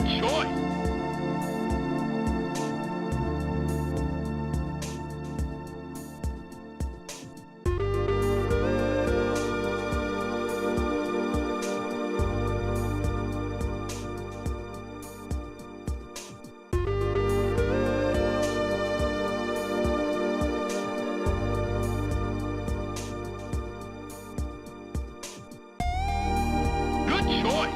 choice. Good choice.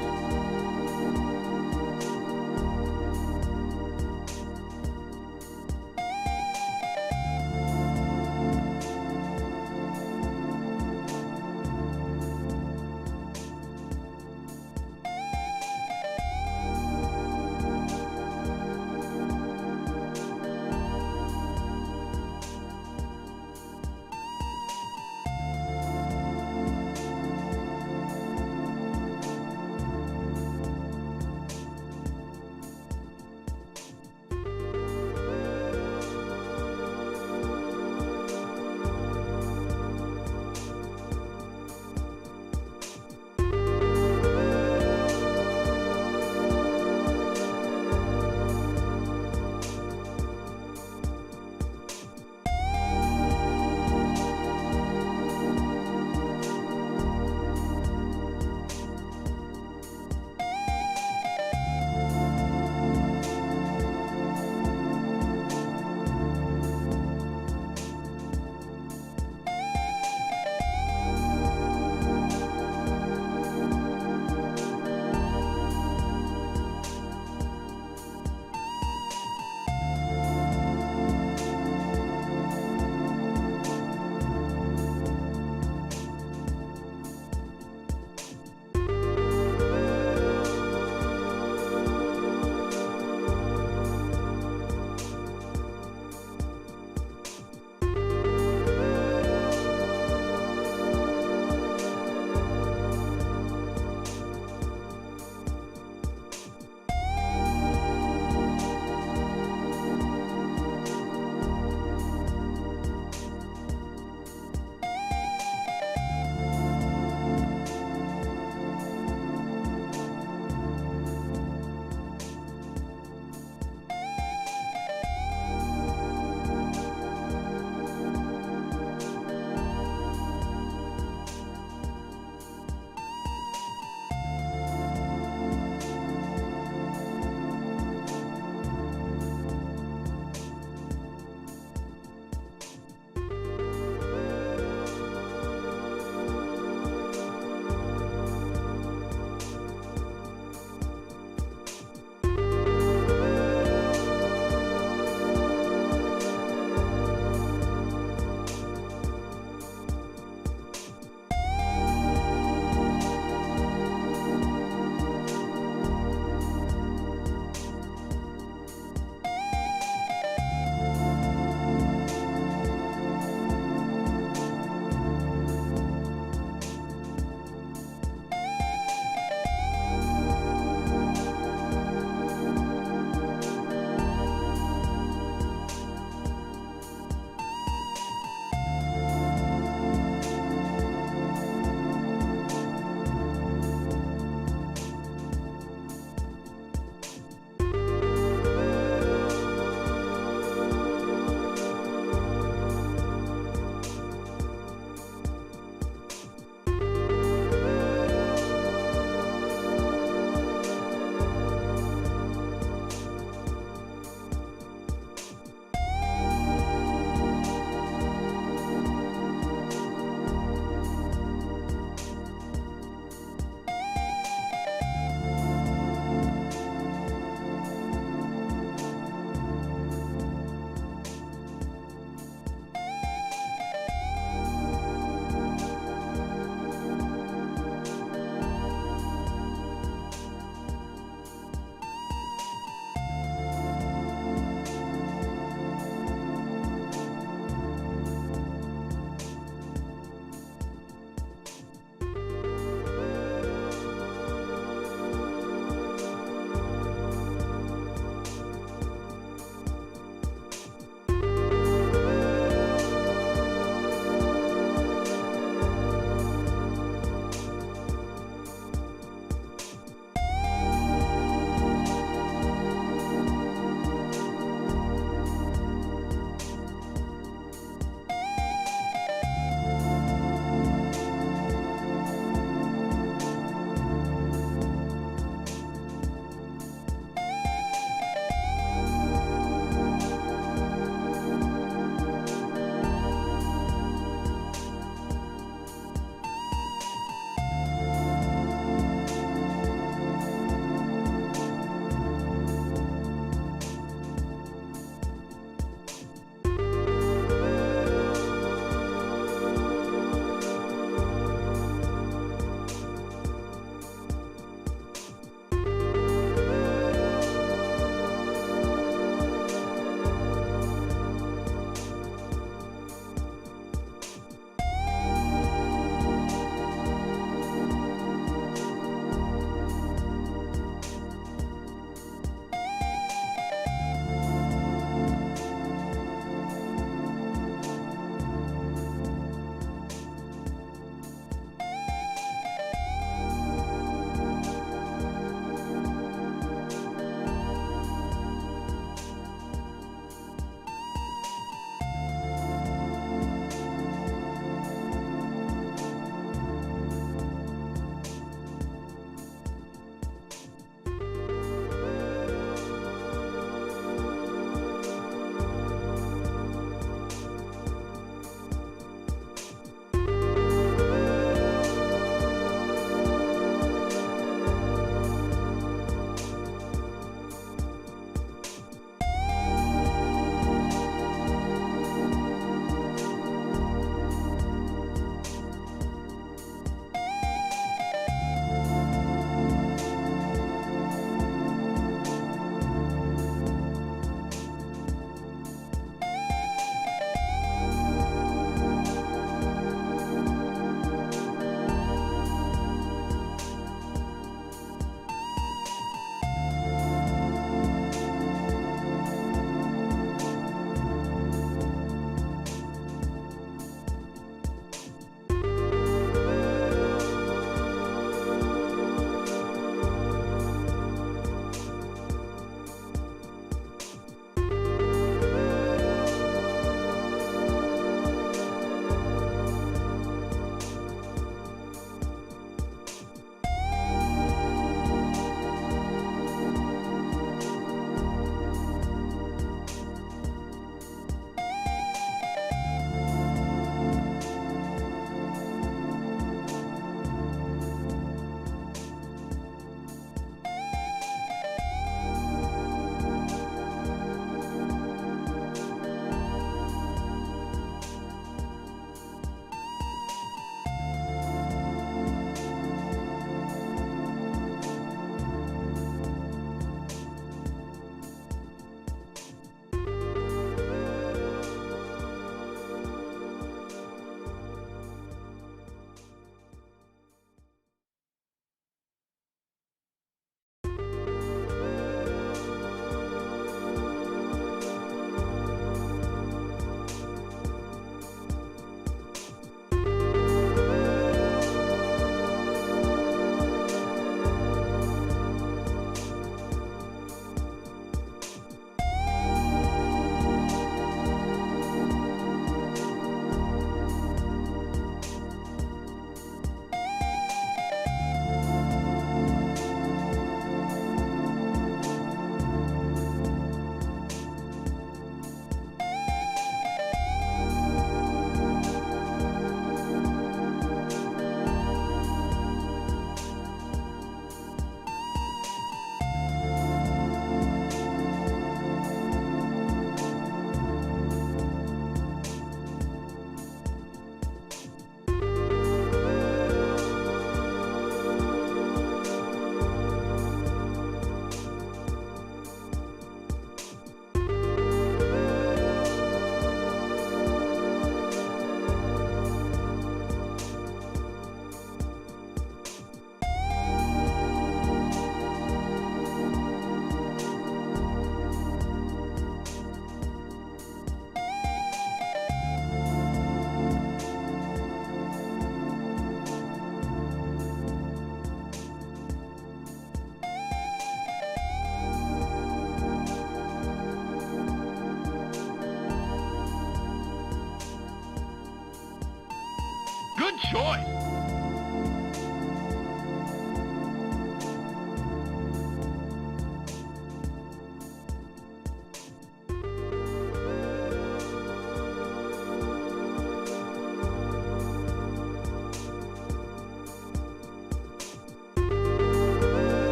choice.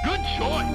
Good choice.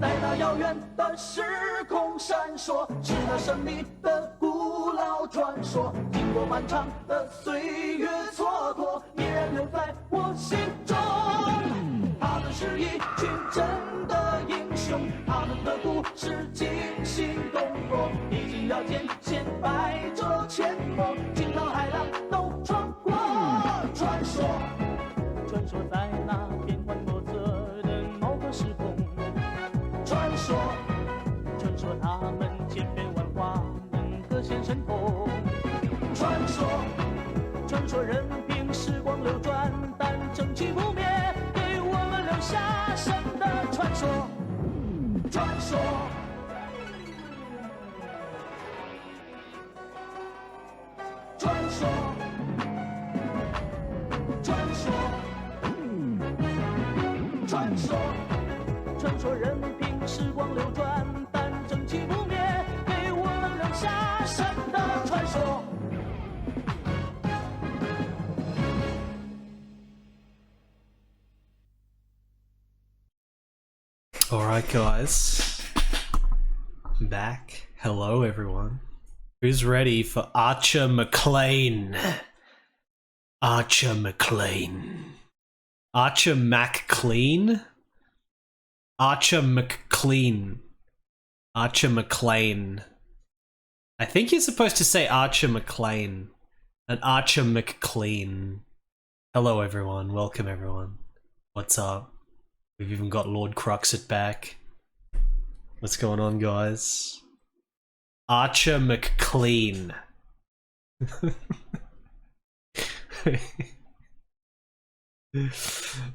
在那遥远的时空闪烁，是那神秘的古老传说。经过漫长的岁月蹉跎，依然留在我心中。他们是一群真的英雄，他们的故事惊心动魄，历经了艰险，百折阡陌，惊涛骇浪都闯过。传说，传说在那变幻莫测的某个时空。传说，传说他们千变万化，能各显神通。传说，传说任凭时光流转，但正气不灭，给我们留下神的传说。传说，传说，传说，传说，传说任凭时光流转，但正气不灭，给我们留下神的传说。Alright guys, I'm back. Hello everyone. Who's ready for Archer Maclean? Archer Maclean. Archer Maclean? Archer Maclean. Archer Maclean. I think you're supposed to say Archer Maclean. And Archer Maclean. Hello everyone, welcome everyone. What's up? We've even got Lord Cruxit back. What's going on, guys? Archer Maclean.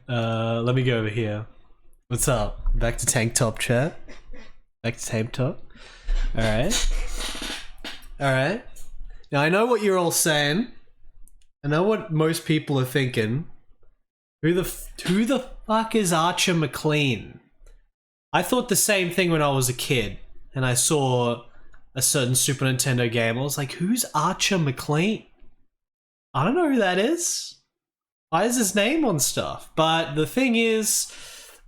Let me go over here. What's up? Back to tank top chat. Back to tank top. Alright. Alright. Now I know what you're all saying. I know what most people are thinking. Who the fuck is Archer Maclean? I thought the same thing when I was a kid and I saw a certain Super Nintendo game. I was like, who's Archer Maclean? I don't know who that is. Why is his name on stuff? But the thing is,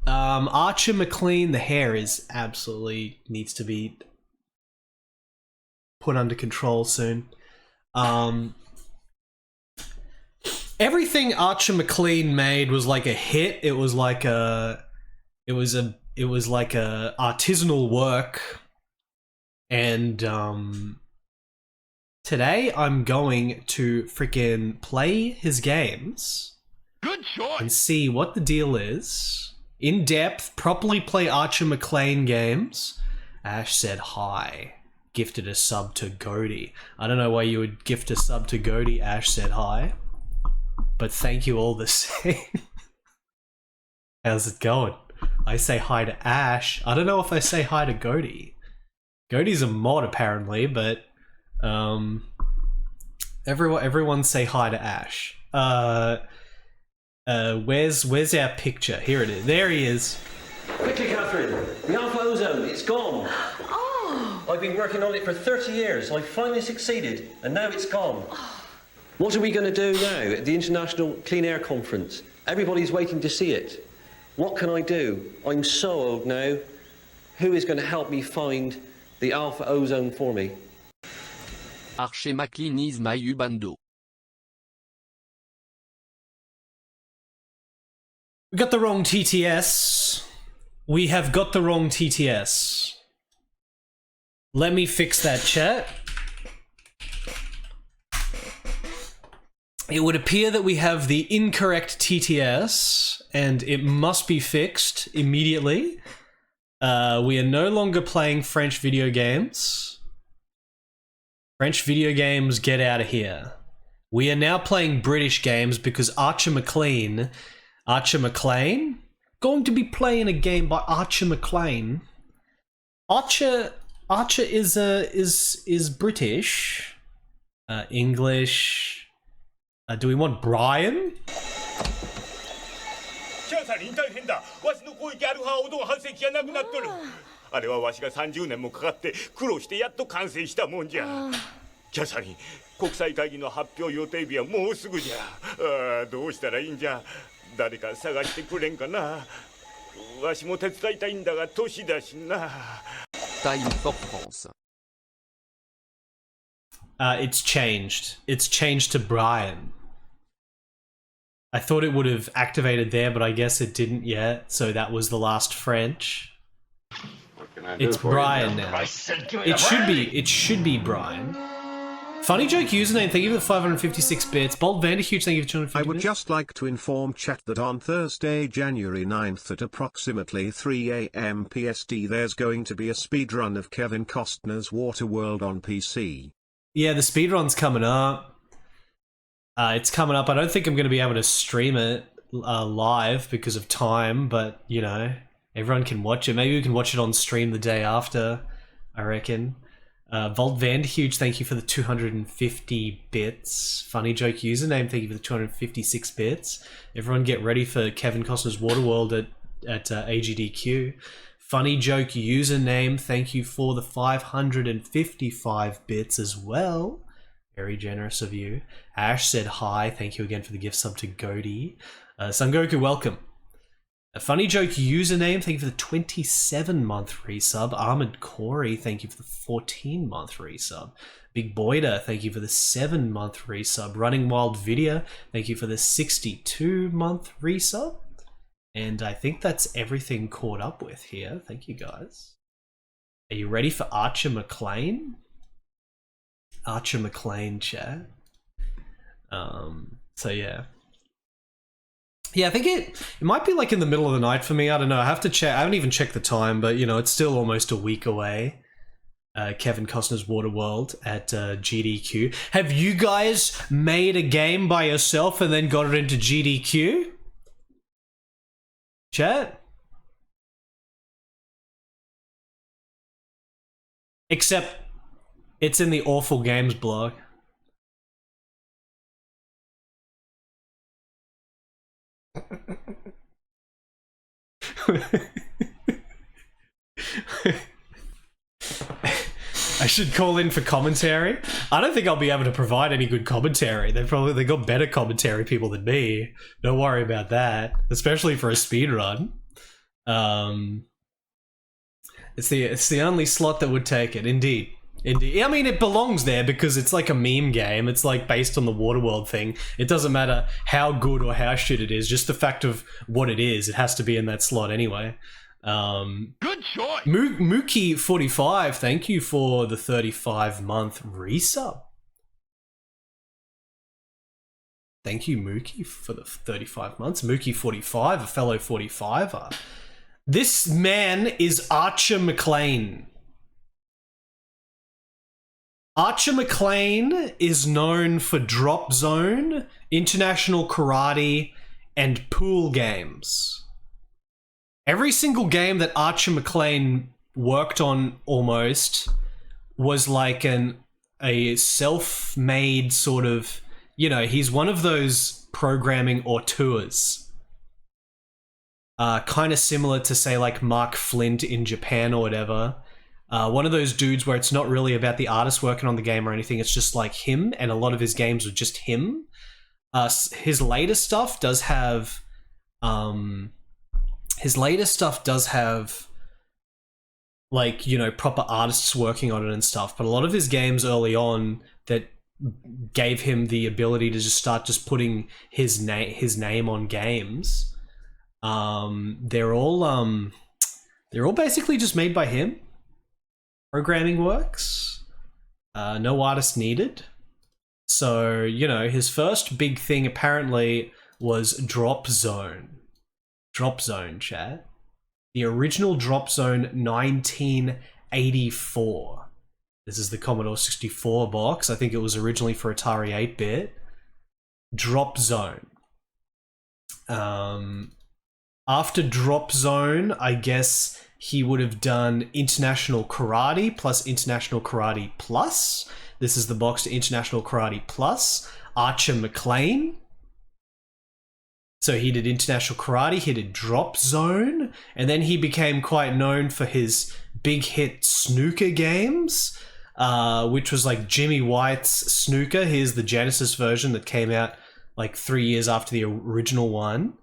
Archer Maclean, the hair is absolutely needs to be put under control soon. Everything Archer Maclean made was like a hit. It was like a artisanal work. And today I'm going to freaking play his games. Good choice. And see what the deal is. In depth, properly play Archer Maclean games. Ash said hi. Gifted a sub to Goaty. I don't know why you would gift a sub to Goaty. Ash said hi. But thank you all the same. How's it going? I say hi to Ash. I don't know if I say hi to Goaty. Goaty's a mod apparently, but everyone say hi to Ash. Where's our picture? Here it is. There he is. Quickly, Catherine. The alpha ozone, it's gone. Oh! I've been working on it for 30 years. I finally succeeded, and now it's gone. What are we going to do now at the International Clean Air Conference? Everybody's waiting to see it. What can I do? I'm so old now. Who is going to help me find the alpha ozone for me? Arche Maclean is my ubando. We got the wrong TTS. We have got the wrong TTS. Let me fix that, chat. It would appear that we have the incorrect TTS, and it must be fixed immediately. We are no longer playing French video games. French video games, get out of here. We are now playing British games because Archer Maclean, going to be playing a game by Archer Maclean. Archer is British, English. Do we want Brian? キャサリン大変だ。わしの攻撃アルファオドン半世紀がなくなっとる。あれはわしが30年もかかって苦労してやっと完成したもんじゃ。キャサリン、国際会議の発表予定日はもうすぐじゃ。どうしたらいいんじゃ。誰か探してくれんかな。わしも手伝いたいんだが年だしな。Time for France. It's changed. It's changed to Brian. I thought it would have activated there, but I guess it didn't yet. So that was the last French. It's Brian now. It should be Brian. Funny joke username, thank you for the 556 bits. Bold Vanderhuge, thank you for 250 I would bits. just like to inform chat that on Thursday, January 9th at approximately 3 AM PST there's going to be a speedrun of Kevin Costner's Waterworld on PC. Yeah, the speedrun's coming up. It's coming up. I don't think I'm going to be able to stream it live because of time, but, you know, everyone can watch it. Maybe we can watch it on stream the day after, I reckon. Volt Vanderhuge, thank you for the 250 bits. Funny joke username, thank you for the 256 bits. Everyone get ready for Kevin Costner's Waterworld at AGDQ. Funny joke username, thank you for the 555 bits as well. Very generous of you. Ash said hi, thank you again for the gift sub to Goaty. Sun Goku, welcome. A funny joke username, thank you for the 27-month resub. Armored Corey, thank you for the 14-month resub. Big Boyda, thank you for the 7-month resub. Running Wild Video, thank you for the 62-month resub. And I think that's everything caught up with here. Thank you, guys. Are you ready for Archer Maclean? Archer Maclean, chat. So yeah. Yeah, I think it might be like in the middle of the night for me. I don't know. I have to check. I haven't even checked the time, but you know, it's still almost a week away. Kevin Costner's Waterworld at GDQ. Have you guys made a game by yourself and then got it into GDQ? Chat? Except it's in the Awful Games blog. I should call in for commentary. I don't think I'll be able to provide any good commentary. They got better commentary people than me. Don't worry about that, especially for a speedrun. It's the only slot that would take it. Indeed. I mean, it belongs there because it's like a meme game. It's like based on the Waterworld thing. It doesn't matter how good or how shit it is. Just the fact of what it is, it has to be in that slot anyway. Good choice. Mookie45, thank you for the 35-month resub. Thank you, Mookie, for the 35 months. Mookie45, a fellow 45er. This man is Archer Maclean. Archer Maclean is known for Drop Zone, International Karate, and pool games. Every single game that Archer Maclean worked on almost was like a self-made sort of, you know, he's one of those programming auteurs. Kind of similar to, say, like Mark Flint in Japan or whatever. One of those dudes where it's not really about the artist working on the game or anything. It's just like him, and a lot of his games are just him. His latest stuff does have, like, you know, proper artists working on it and stuff. But a lot of his games early on that gave him the ability to just start just putting his name on games. They're all basically just made by him. Programming works. No artist needed. So, you know, his first big thing apparently was Drop Zone. Drop Zone, chat. The original Drop Zone 1984. This is the Commodore 64 box. I think it was originally for Atari 8-bit. Drop Zone. After Drop Zone, I guess he would have done International Karate plus International Karate Plus. This is the box to International Karate Plus. Archer Maclean. So he did International Karate, he did Drop Zone, and then he became quite known for his big hit snooker games, which was like Jimmy White's Snooker. Here's the Genesis version that came out like 3 years after the original one.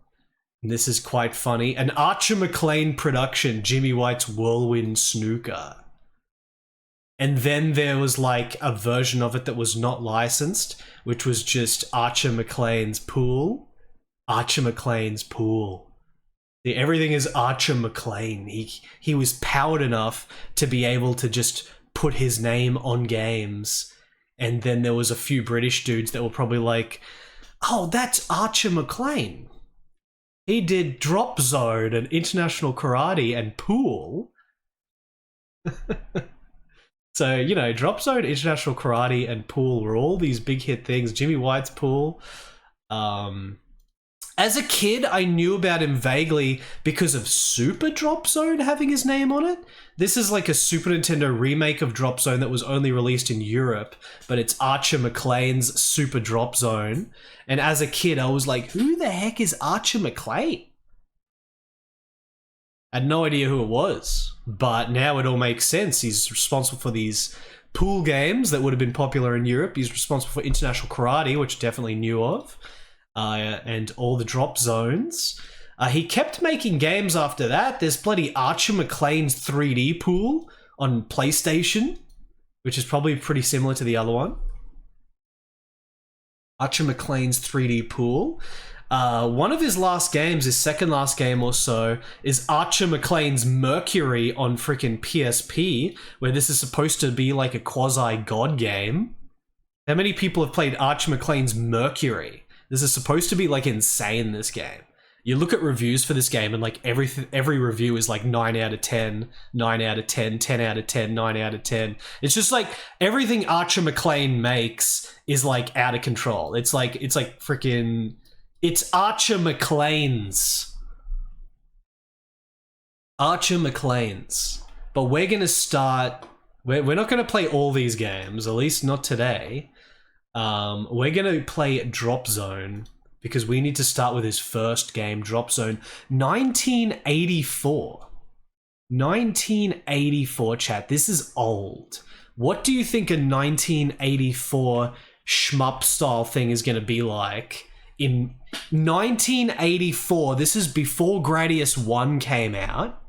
And this is quite funny. An Archer Maclean production, Jimmy White's Whirlwind Snooker. And then there was like a version of it that was not licensed, which was just Archer Maclean's Pool. Archer Maclean's Pool. Everything is Archer Maclean. He was powered enough to be able to just put his name on games. And then there was a few British dudes that were probably like, oh, that's Archer Maclean. He did Drop Zone and International Karate and Pool. So, you know, Drop Zone, International Karate, and Pool were all these big hit things. Jimmy White's Pool. As a kid, I knew about him vaguely because of Super Drop Zone having his name on it. This is like a Super Nintendo remake of Drop Zone that was only released in Europe, but it's Archer Maclean's Super Drop Zone. And as a kid, I was like, who the heck is Archer Maclean? I had no idea who it was, but now it all makes sense. He's responsible for these pool games that would have been popular in Europe. He's responsible for International Karate, which I definitely knew of, and all the Drop Zones. He kept making games after that. There's bloody Archer Maclean's 3D Pool on PlayStation, which is probably pretty similar to the other one. Archer Maclean's 3D Pool. One of his last games, his second last game or so, is Archer Maclean's Mercury on freaking PSP, where this is supposed to be like a quasi-god game. How many people have played Archer Maclean's Mercury? This is supposed to be like insane, this game. You look at reviews for this game and like every review is like 9 out of 10, 9 out of 10, 10 out of 10, 9 out of 10. It's just like everything Archer Maclean makes is like out of control. It's like freaking... It's Archer Maclean's. Archer Maclean's. But we're going to start... We're not going to play all these games, at least not today. We're going to play Drop Zone, because we need to start with his first game, Drop Zone. 1984. 1984, chat. This is old. What do you think a 1984 shmup style thing is going to be like? In 1984, this is before Gradius 1 came out.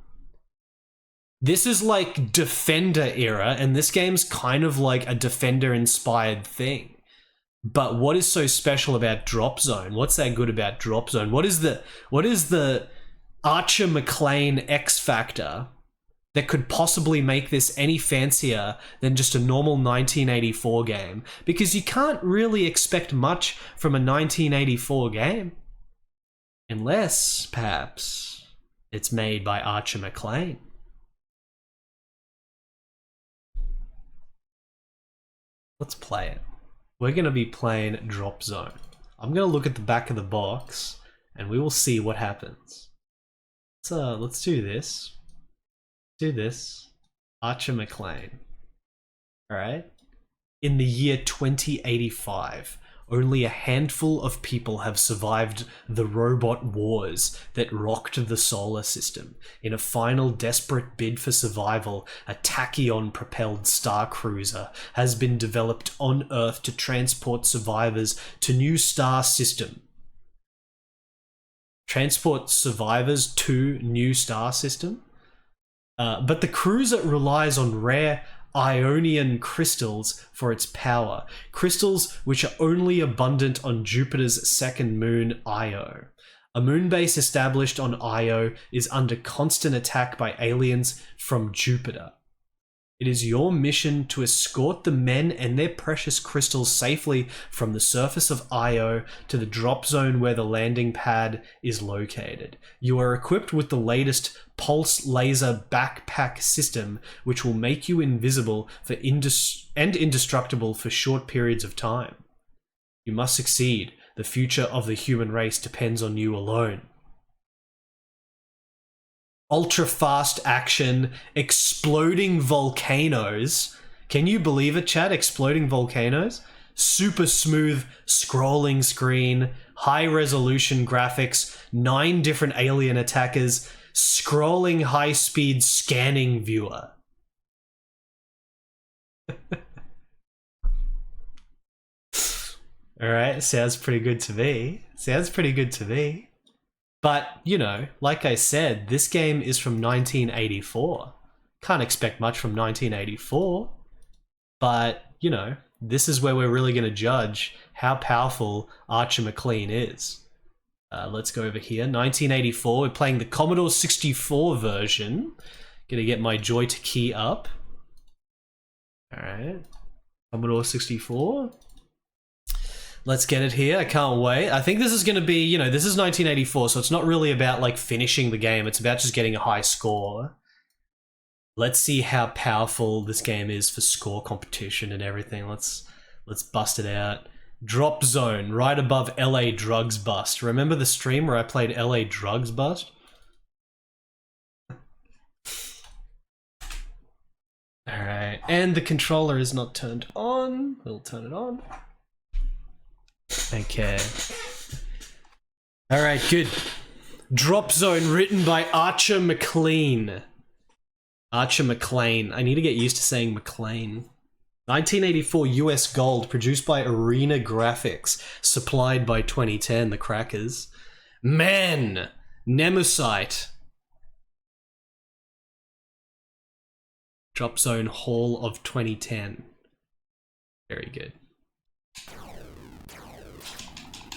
This is like Defender era, and this game's kind of like a Defender-inspired thing. But what is so special about Drop Zone? What's that good about Drop Zone? What is the Archer Maclean X factor that could possibly make this any fancier than just a normal 1984 game? Because you can't really expect much from a 1984 game. Unless, perhaps, it's made by Archer Maclean. Let's play it. We're going to be playing Drop Zone. I'm going to look at the back of the box, and we will see what happens. Let's do this. Do this. Archer Maclean. Alright? In the year 2085. only a handful of people have survived the robot wars that rocked the solar system. In a final desperate bid for survival, a tachyon-propelled star cruiser has been developed on Earth to transport survivors to new star system. Transport survivors to new star system? But the cruiser relies on rare Ionian crystals for its power. Crystals which are only abundant on Jupiter's second moon, Io. A moon base established on Io is under constant attack by aliens from Jupiter. It is your mission to escort the men and their precious crystals safely from the surface of Io to the drop zone where the landing pad is located. You are equipped with the latest pulse laser backpack system, which will make you invisible for and indestructible for short periods of time. You must succeed. The future of the human race depends on you alone. Ultra-fast action, exploding volcanoes. Can you believe it, chat? Exploding volcanoes? Super smooth scrolling screen, high-resolution graphics, 9 different alien attackers, scrolling high-speed scanning viewer. Alright, sounds pretty good to me. Sounds pretty good to me. But, you know, like I said, this game is from 1984. Can't expect much from 1984. But, you know, this is where we're really going to judge how powerful Archer Maclean is. Let's go over here. 1984, we're playing the Commodore 64 version. Gonna get my joy to key up. Alright. Commodore 64. Let's get it here. I can't wait. I think this is going to be, you know, this is 1984, so it's not really about, like, finishing the game. It's about just getting a high score. Let's see how powerful this game is for score competition and everything. Let's bust it out. Drop Zone, right above LA Drugs Bust. Remember the stream where I played LA Drugs Bust? Alright, and the controller is not turned on. We'll turn it on. Okay. Alright, good. Drop Zone, written by Archer Maclean. Archer Maclean. I need to get used to saying Maclean. 1984 US Gold, produced by Arena Graphics, supplied by 2010, the Crackers. Man! Nemusite. Drop Zone Hall of 2010. Very good.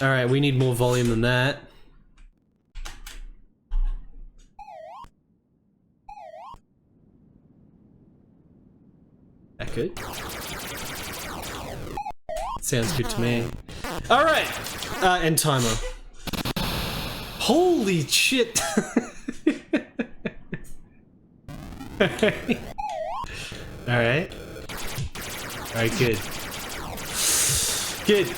Alright, we need more volume than that. That good? Sounds good to me. Alright! End timer. Holy shit! Alright. Alright, good. Good.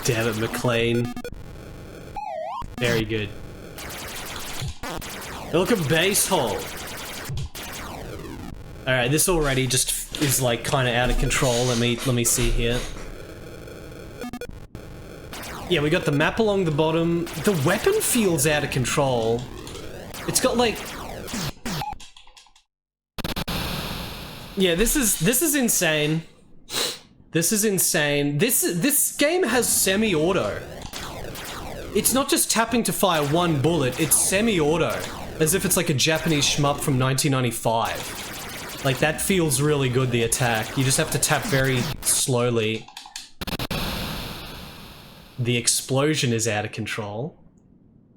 Damn it, Maclean. Very good. Look at base hole. Alright, this already just is like kind of out of control. Let me see here. Yeah, we got the map along the bottom. The weapon feels out of control. It's got like... Yeah, this is insane. This is insane. This game has semi-auto. It's not just tapping to fire one bullet, it's semi-auto. As if it's like a Japanese shmup from 1995. Like, that feels really good, the attack. You just have to tap very slowly. The explosion is out of control.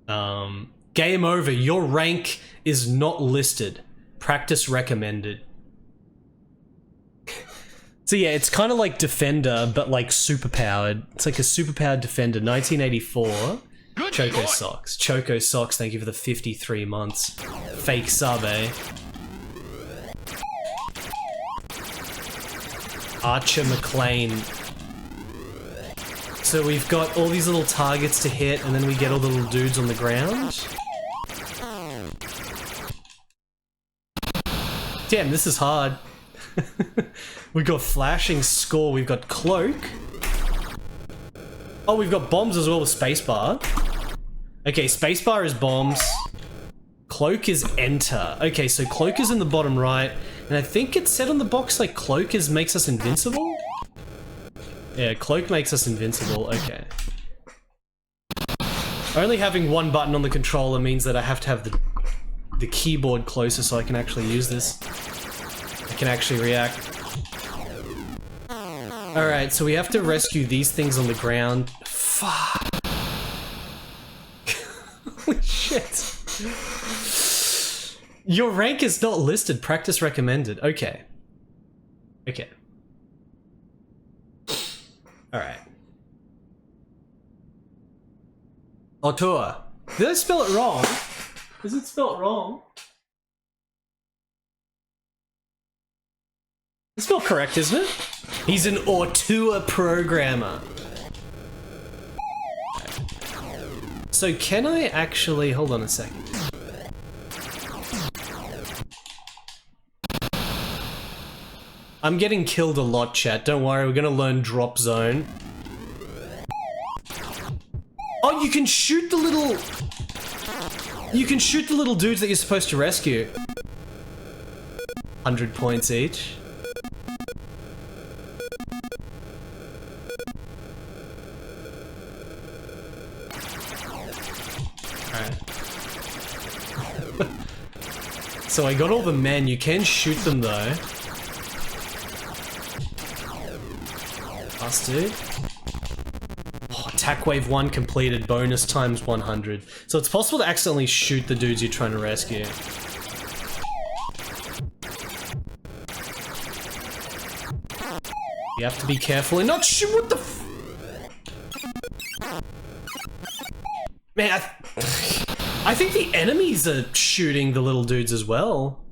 Game over. Your rank is not listed. Practice recommended. So yeah, it's kind of like Defender, but like superpowered. It's like a superpowered Defender, 1984. Choco Socks. Choco Socks, thank you for the 53 months. Fake sub, eh? Archer Maclean. So we've got all these little targets to hit, and then we get all the little dudes on the ground. Damn, this is hard. We've got flashing score, we've got cloak. Oh, we've got bombs as well with spacebar. Okay, spacebar is bombs. Cloak is enter. Okay, so cloak is in the bottom right. And I think it said on the box like cloak makes us invincible? Yeah, cloak makes us invincible. Okay. Only having one button on the controller means that I have to have the keyboard closer so I can actually use this. I can actually react. Alright, so we have to rescue these things on the ground. Fuck. Holy shit. Your rank is not listed. Practice recommended. Okay. Okay. Alright. Auteur. Did I spell it wrong? Is it spelled wrong? It's spelled correct, isn't it? He's an auteur programmer. So can I actually... Hold on a second. I'm getting killed a lot, chat. Don't worry, we're gonna learn drop zone. Oh, you can shoot the little... You can shoot the little dudes that you're supposed to rescue. 100 points each. Alright. So I got all the men. You can shoot them though. Last dude. Oh, attack wave 1 completed, bonus times 100. So it's possible to accidentally shoot the dudes you're trying to rescue. You have to be careful and not shoot. What the f— Man, I think the enemies are shooting the little dudes as well.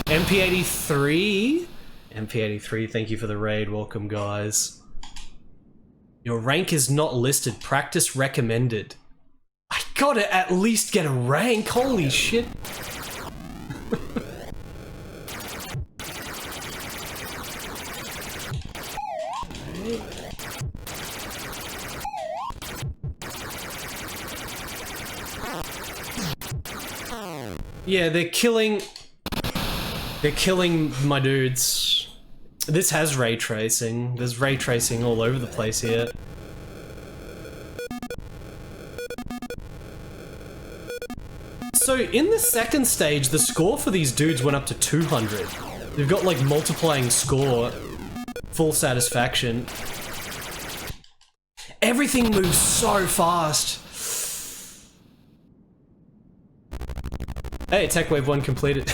MP83? MP83, thank you for the raid. Welcome, guys. Your rank is not listed. Practice recommended. I gotta at least get a rank. Holy shit. Yeah, they're killing my dudes. This has ray tracing. There's ray tracing all over the place here. So in the second stage, the score for these dudes went up to 200. They've got like multiplying score, full satisfaction. Everything moves so fast. Hey, attack wave 1 completed.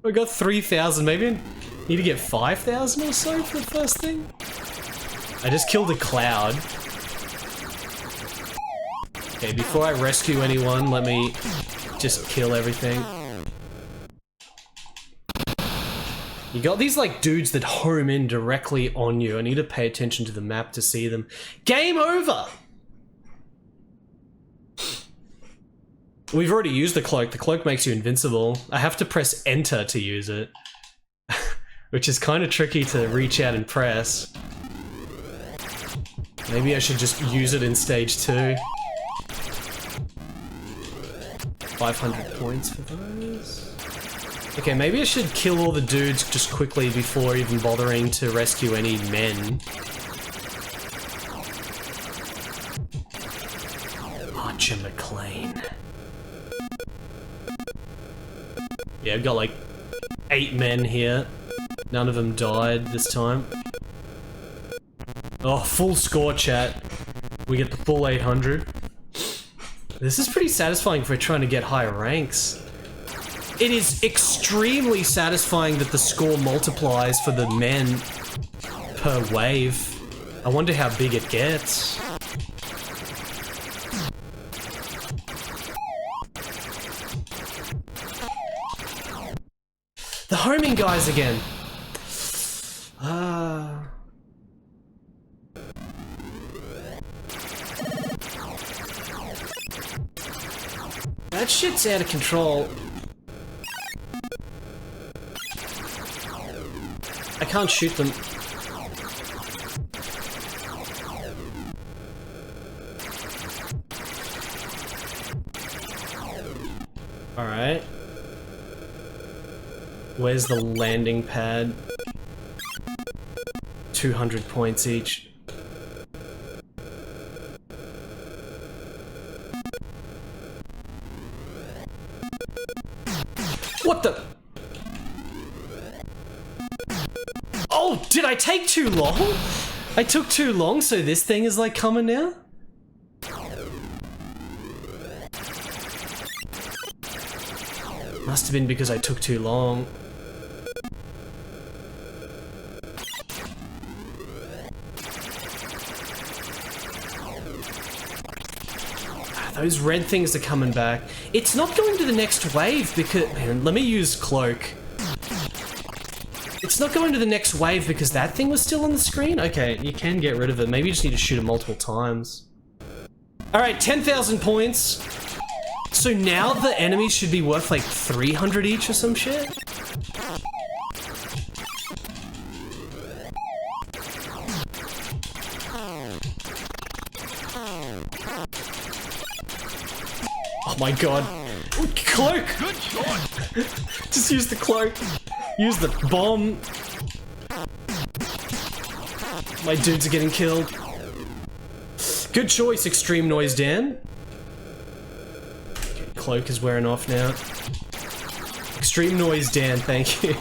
We got 3,000, maybe I need to get 5,000 or so for the first thing? I just killed a cloud. Okay, before I rescue anyone, let me just kill everything. You got these like dudes that home in directly on you. I need to pay attention to the map to see them. Game over! We've already used the cloak. The cloak makes you invincible. I have to press enter to use it. Which is kind of tricky to reach out and press. Maybe I should just use it in stage 2. 500 points for those. Okay, maybe I should kill all the dudes just quickly before even bothering to rescue any men. Archer Maclean. Yeah, I've got like 8 men here. None of them died this time. Oh, full score, chat. We get the full 800. This is pretty satisfying for trying to get higher ranks. It is extremely satisfying that the score multiplies for the men per wave. I wonder how big it gets. The homing guys again. That shit's out of control. I can't shoot them. Alright. Where's the landing pad? 200 points each. What the? Oh, did I take too long? I took too long, so this thing is like coming now? Must have been because I took too long. Those red things are coming back. It's not going to the next wave because... Man, let me use cloak. It's not going to the next wave because that thing was still on the screen? Okay, you can get rid of it. Maybe you just need to shoot it multiple times. Alright, 10,000 points. So now the enemies should be worth like 300 each or some shit? Oh my god. Cloak! Good choice. Just use the cloak. Use the bomb. My dudes are getting killed. Good choice, Extreme Noise Dan. Okay, cloak is wearing off now. Extreme Noise Dan, thank you.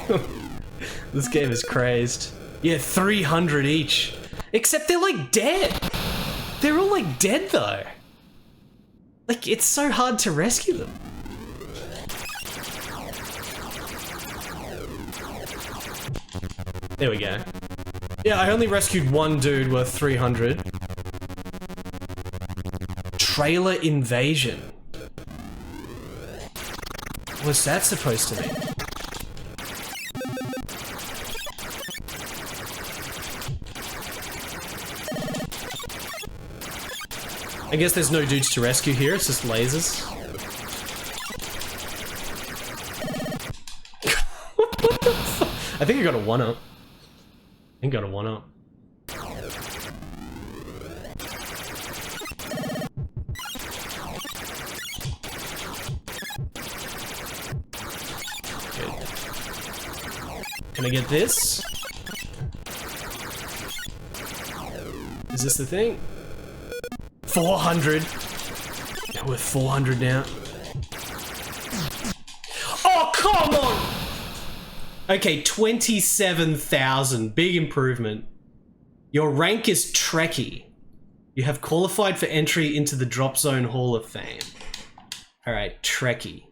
This game is crazed. Yeah, 300 each. Except they're like dead. They're all like dead though. Like, it's so hard to rescue them. There we go. Yeah, I only rescued one dude worth 300. Trailer invasion. What's that supposed to mean? I guess there's no dudes to rescue here, it's just lasers. What the fuck? I think I got a 1-up. I think I got a 1-up. Okay. Can I get this? Is this the thing? 400. Yeah, we're 400 now. Oh, come on! Okay, 27,000. Big improvement. Your rank is Trekkie. You have qualified for entry into the Drop Zone Hall of Fame. Alright, Trekkie.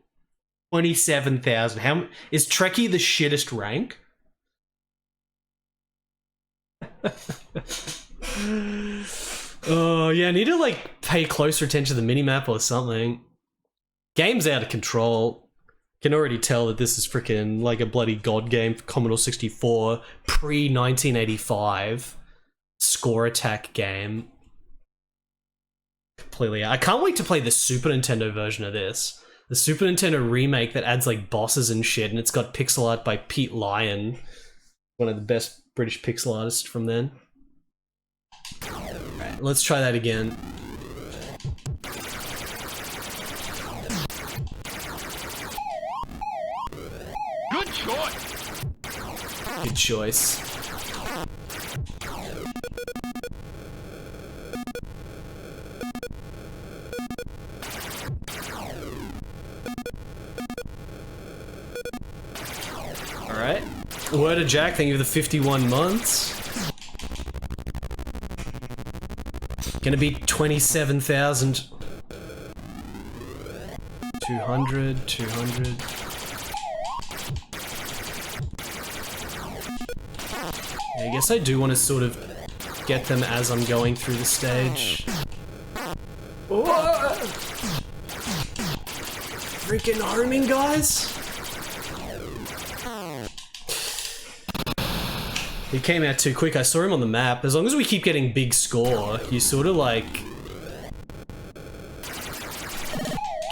27,000. How is Trekkie the shittest rank? Oh, yeah, I need to, like, pay closer attention to the minimap or something. Game's out of control. Can already tell that this is freaking like a bloody god game for Commodore 64, pre-1985 score attack game. Completely out. I can't wait to play the Super Nintendo version of this. The Super Nintendo remake that adds, like, bosses and shit, and it's got pixel art by Pete Lyon, one of the best British pixel artists from then. Alright, let's try that again. Good choice. Good choice. Alright. Word of Jack, thank you for the 51 months. Gonna be 27,000. 200, 200. Yeah, I guess I do want to sort of get them as I'm going through the stage. Whoa! Freaking homing, guys! He came out too quick. I saw him on the map. As long as we keep getting big score, you sort of like...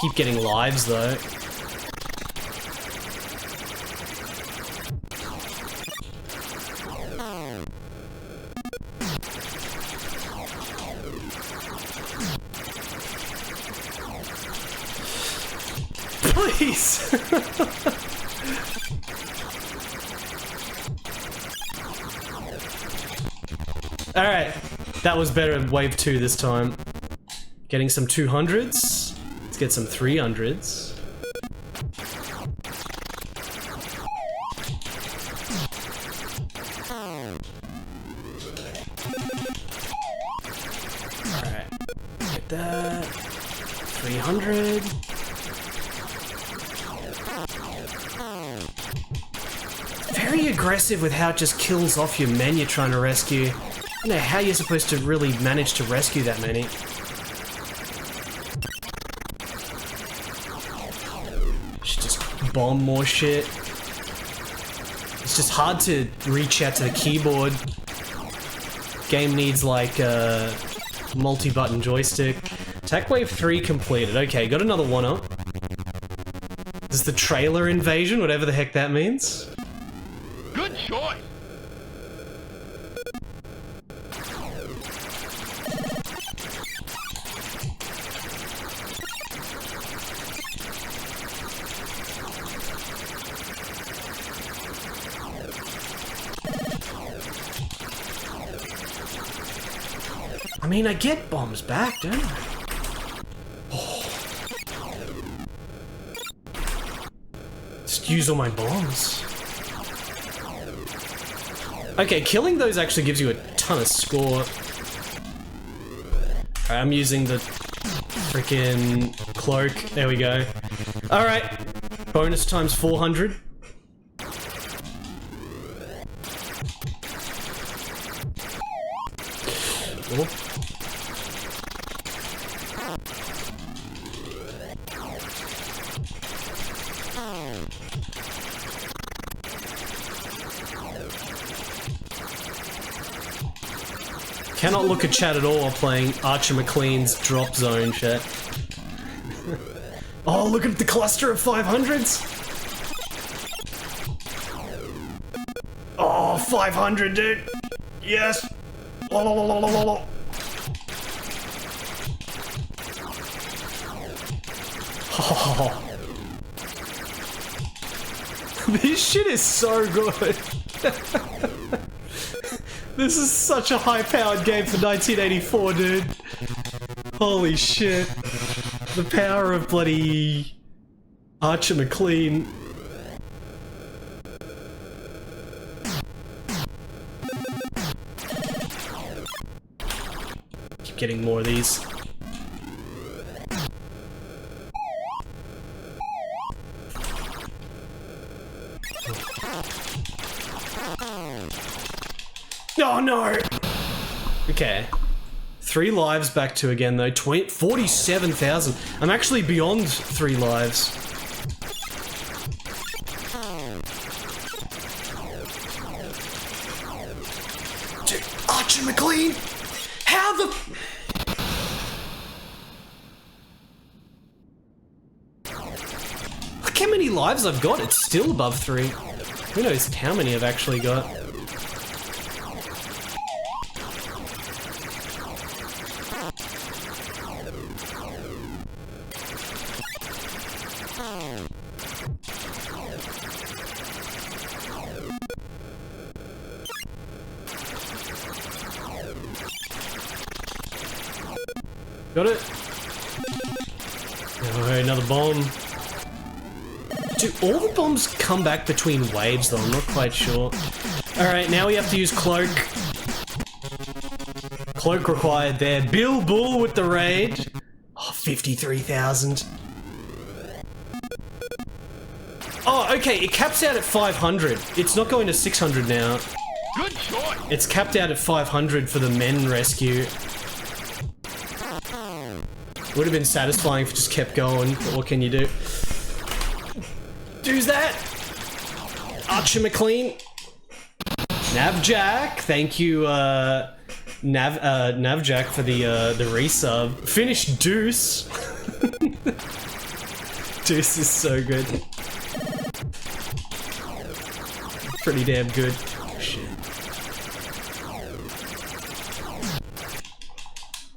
Keep getting lives though. Please! Alright, that was better in wave 2 this time. Getting some 200s. Let's get some 300s. Alright, get that. 300. Very aggressive with how it just kills off your men you're trying to rescue. I don't know how you're supposed to really manage to rescue that many. Should just bomb more shit. It's just hard to reach out to the keyboard. Game needs like a multi-button joystick. Attack wave 3 completed. Okay, got another one up. This is the trailer invasion, whatever the heck that means. Good choice. I mean, I get bombs back, don't I? Oh. Just use all my bombs. Okay, killing those actually gives you a ton of score. Alright, I'm using the freaking cloak. There we go. Alright, bonus times 400. Oh. Cannot look at chat at all while playing Archer Maclean's drop zone chat. Oh, look at the cluster of 500s! Oh, 500, dude! Yes! Oh. This shit is so good! This is such a high-powered game for 1984, dude. Holy shit. The power of bloody Archer Maclean. Keep getting more of these. Oh no! Okay. 3 lives back to again though. 47,000. I'm actually beyond 3 lives. Dude, Archer Maclean! How the... Look how many lives I've got. It's still above 3. Who knows how many I've actually got. Got it. Oh, another bomb. Do all the bombs come back between waves though? I'm not quite sure. Alright, now we have to use cloak. Cloak required there. Bill Bull with the raid. Oh, 53,000. Oh, okay, it caps out at 500. It's not going to 600 now. Good choice. It's capped out at 500 for the men rescue. Would have been satisfying if it just kept going, but what can you do? Who's that? Archer Maclean. Navjack, thank you, Navjack for the resub. Finished Deuce. Deuce is so good. Pretty damn good. Shit.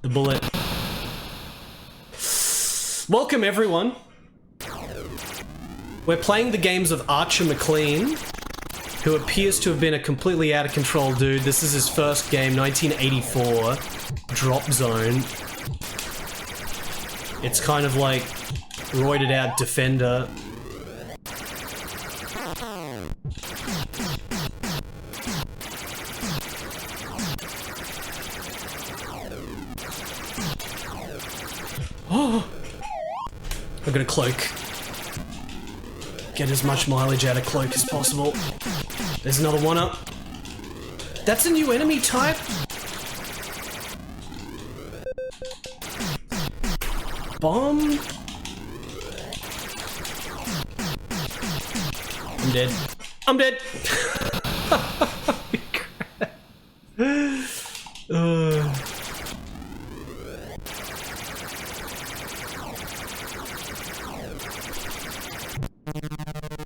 The bullet. Welcome everyone. We're playing the games of Archer Maclean, who appears to have been a completely out of control dude. This is his first game, 1984, Drop Zone. It's kind of like roided out Defender. Oh! I've got a cloak. Get as much mileage out of cloak as possible. There's another one up. That's a new enemy type. Bomb. I'm dead. I'm dead.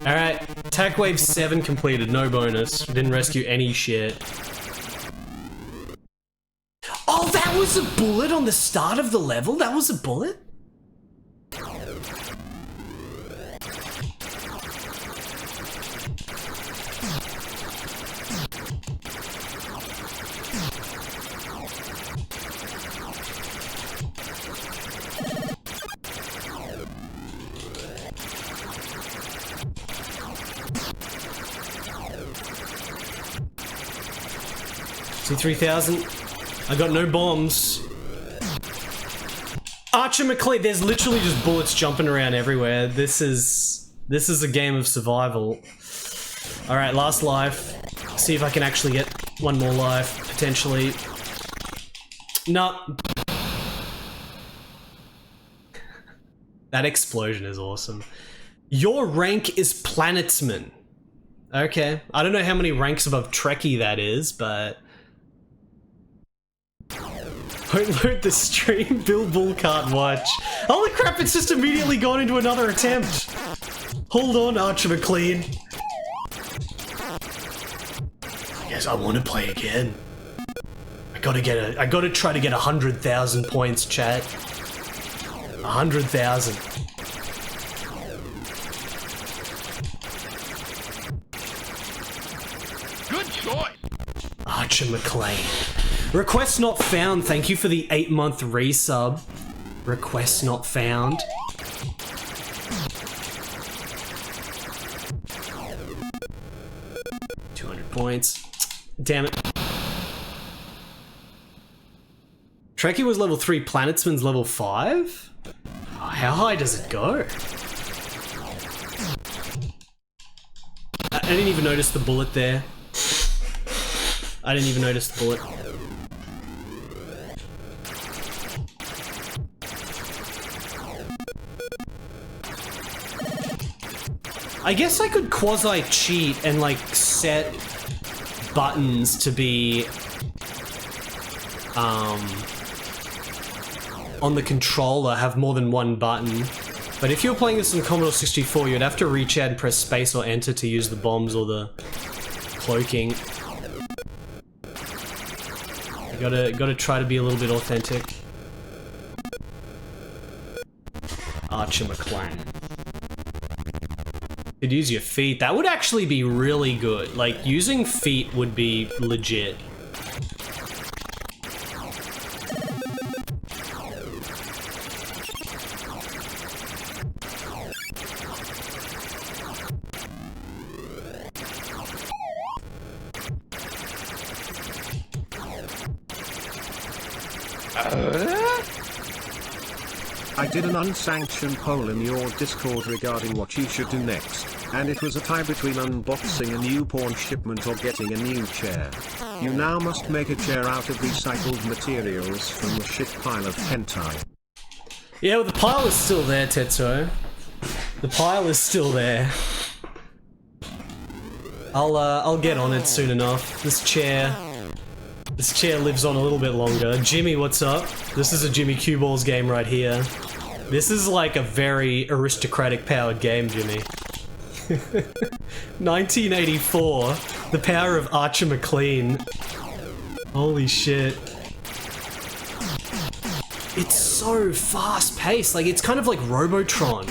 Alright, attack wave 7 completed, no bonus. We didn't rescue any shit. Oh, that was a bullet on the start of the level? That was a bullet? C3000. I got no bombs. Archer Maclean, there's literally just bullets jumping around everywhere. This is a game of survival. Alright, last life. See if I can actually get one more life, potentially. No. That explosion is awesome. Your rank is Planetsman. Okay. I don't know how many ranks above Trekkie that is, but... Don't load the stream, Bill Bull can't watch. Holy crap, it's just immediately gone into another attempt. Hold on, Archer Maclean. Yes, I want to play again. I gotta try to get 100,000 points, chat. 100,000. Good choice. Archer Maclean. Request not found. Thank you for the 8-month resub. Request not found. $200 points. Damn it. Trekkie was level 3, Planetsman's level 5? Oh, how high does it go? I didn't even notice the bullet there. I didn't even notice the bullet. I guess I could quasi-cheat and, like, set buttons to be, on the controller, have more than one button. But if you're playing this on Commodore 64, you'd have to reach out and press space or enter to use the bombs or the cloaking. You gotta try to be a little bit authentic. Archer Maclean. Could use your feet. That would actually be really good. Like, using feet would be legit. I did an unsanctioned poll in your Discord regarding what you should do next, and it was a tie between unboxing a new porn shipment or getting a new chair. You now must make a chair out of recycled materials from the shit pile of hentai. Yeah, well, the pile is still there, Tetsuo. The pile is still there. I'll get on it soon enough. This chair lives on a little bit longer. Jimmy, what's up? This is a Jimmy Q Balls game right here. This is like a very aristocratic powered game, Jimmy. 1984, the power of Archer Maclean. Holy shit. It's so fast paced, like it's kind of like Robotron.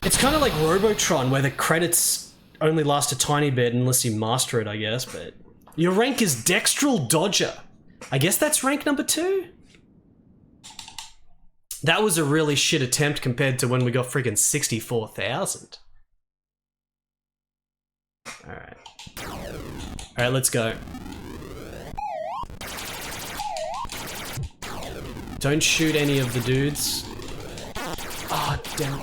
It's kind of like Robotron where the credits only last a tiny bit unless you master it, I guess, but... Your rank is Dextral Dodger. I guess that's rank number 2? That was a really shit attempt compared to when we got freaking 64,000. Alright. Alright, let's go. Don't shoot any of the dudes. Oh, damn.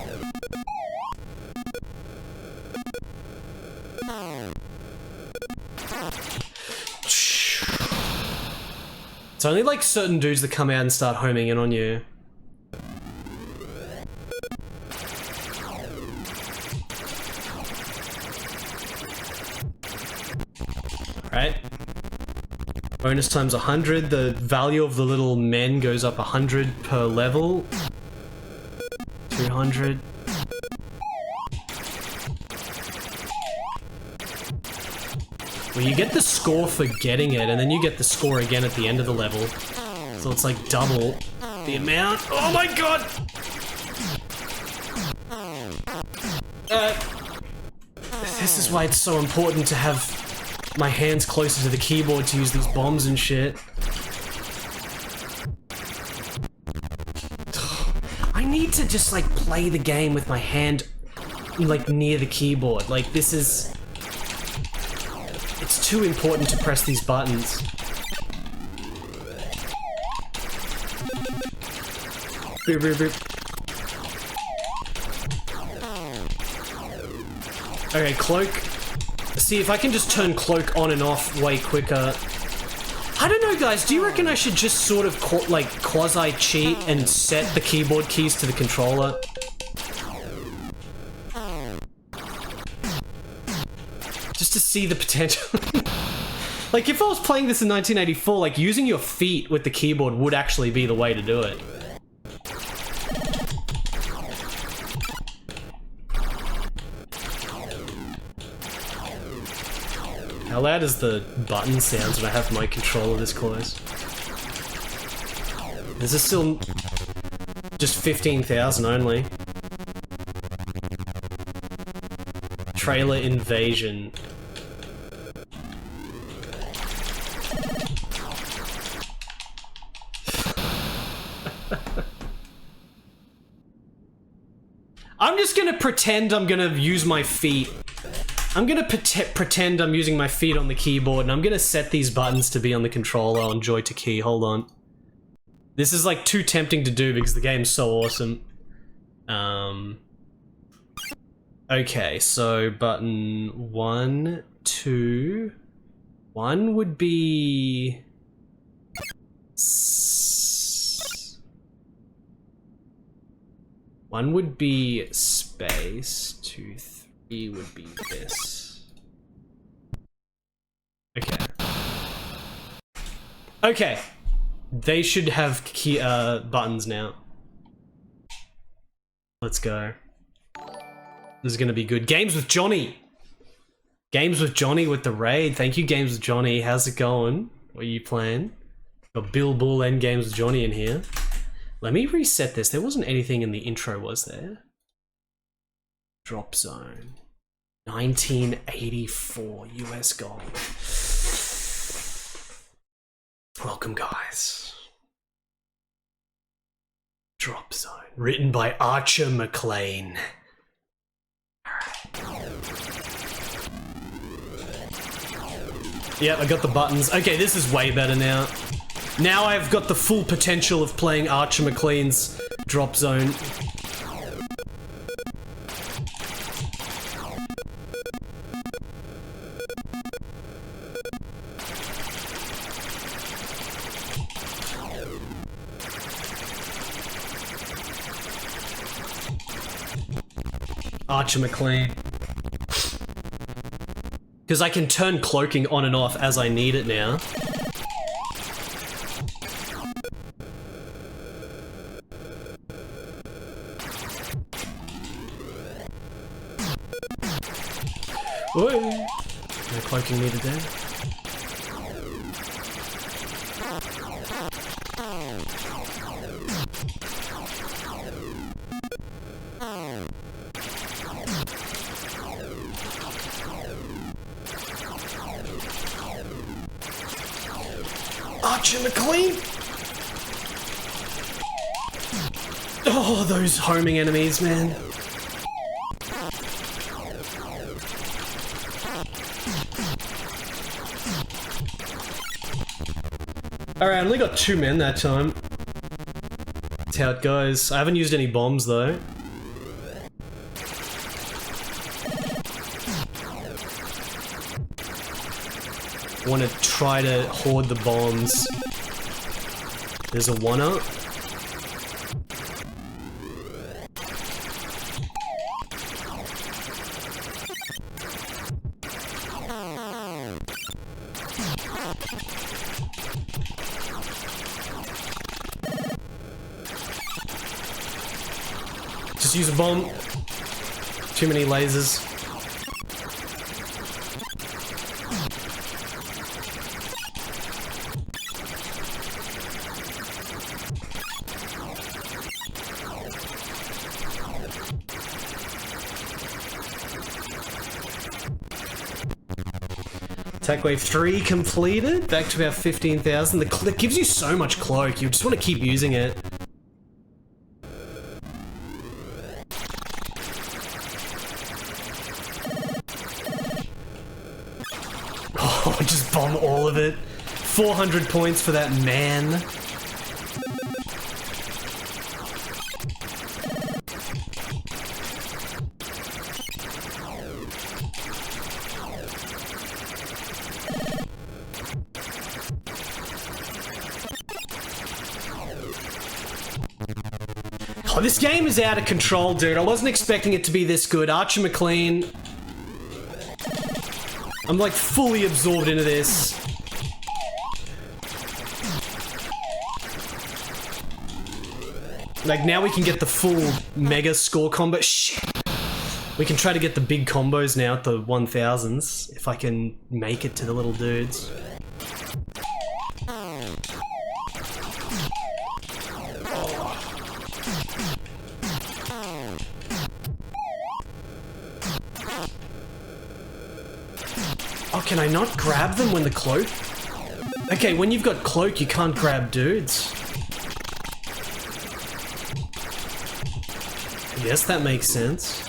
It's only like certain dudes that come out and start homing in on you. Right? Bonus times 100, the value of the little men goes up 100 per level. 200. Well, you get the score for getting it, and then you get the score again at the end of the level. So it's like double the amount. Oh my god! This is why it's so important to have my hands closer to the keyboard to use these bombs and shit. I need to just like play the game with my hand like near the keyboard. Like this is... It's too important to press these buttons. Boop, boop, boop. Okay, cloak. See if I can just turn cloak on and off way quicker. I don't know, guys. Do you reckon I should just sort of like quasi-cheat and set the keyboard keys to the controller? Just to see the potential. Like, if I was playing this in 1984, like, using your feet with the keyboard would actually be the way to do it. How loud is the button sounds when I have my controller this close? This is still just 15,000 only. Trailer invasion. I'm just gonna pretend I'm gonna use my feet. I'm gonna pretend I'm using my feet on the keyboard, and I'm gonna set these buttons to be on the controller on joy to key. Hold on. This is like too tempting to do because the game's so awesome. Okay, so button 1, 2... 1 would be... One would be space, 2, 3 would be this. Okay. Okay. They should have key, buttons now. Let's go. This is gonna be good. Games with Johnny! Games with Johnny with the raid. Thank you, Games with Johnny. How's it going? What are you playing? Got Bill Bull and Games with Johnny in here. Let me reset this. There wasn't anything in the intro, was there? Drop zone. 1984 US gold. Welcome, guys. Drop zone. Written by Archer Maclean. Yep, I got the buttons. Okay, this is way better now. Now I've got the full potential of playing Archer Maclean's Drop Zone. Archer Maclean. Because I can turn cloaking on and off as I need it now. Oi! No cloaking me today. Archer Maclean! Oh, those homing enemies, man. Alright, I only got 2 men that time. That's how it goes. I haven't used any bombs though. I want to try to hoard the bombs. There's a 1-up. Just use a bomb. Too many lasers. Attack wave 3 completed. Back to about 15,000. That gives you so much cloak. You just want to keep using it. Oh, just bomb all of it. 400 points for that man. Oh, this game is out of control, dude. I wasn't expecting it to be this good. Archer Maclean. I'm like fully absorbed into this. Like now we can get the full mega score combo. Shit. We can try to get the big combos now at the 1000s. If I can make it to the little dudes. Oh, can I not grab them when the cloak? Okay, when you've got cloak, you can't grab dudes. Yes, that makes sense.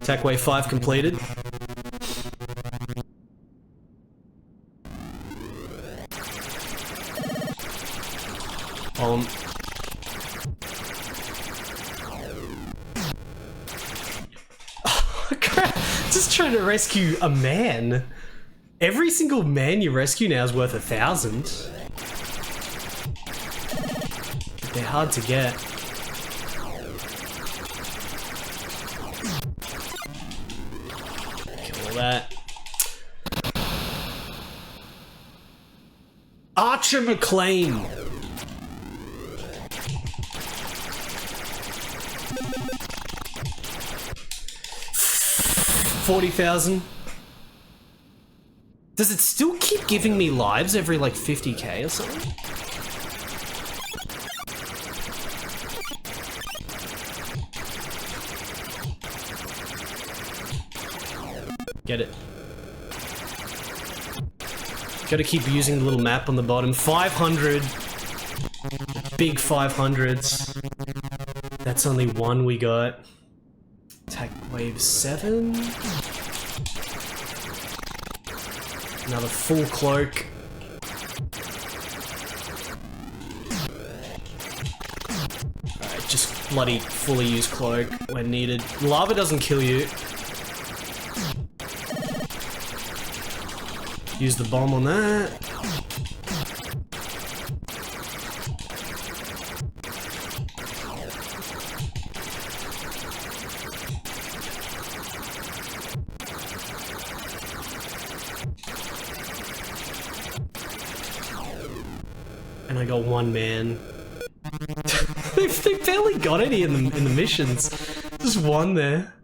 Attack wave 5 completed. Crap! Just trying to rescue a man. Every single man you rescue now is worth 1,000. They're hard to get. Kill all that. Archer Maclean. $40,000. Does it still keep giving me lives every like 50k or something? Get it. Gotta keep using the little map on the bottom. 500. Big 500s. That's only one we got. Attack wave 7. Another full cloak. Alright, just bloody fully use cloak when needed. Lava doesn't kill you. Use the bomb on that. And I got one man. They barely got any in the missions. Just just one there.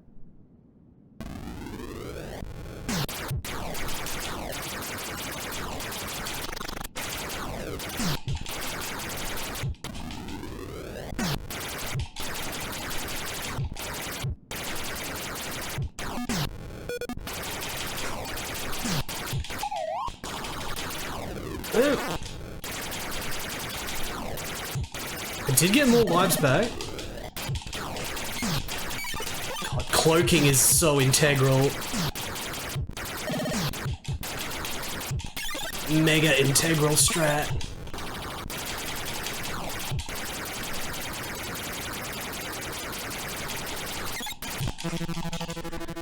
I did get more lives back. God, cloaking is so integral. Mega integral strat.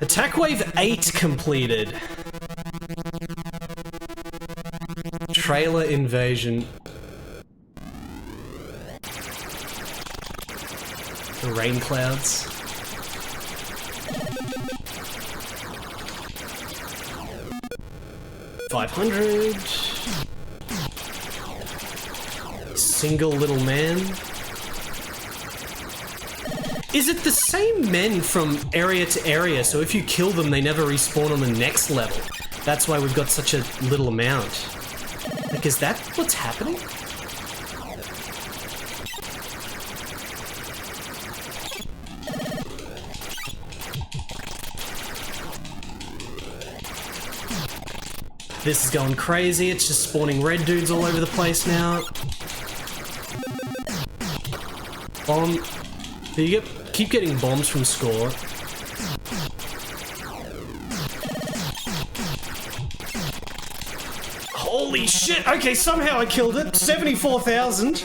Attack wave 8 completed. Trailer invasion. The rain clouds. $500. Single little man. Is it the same men from area to area, so if you kill them they never respawn on the next level? That's why we've got such a little amount. Like, is that what's happening? This is going crazy, it's just spawning red dudes all over the place now. Bomb. Do you keep getting bombs from score? Holy shit! Okay, somehow I killed it. 74,000.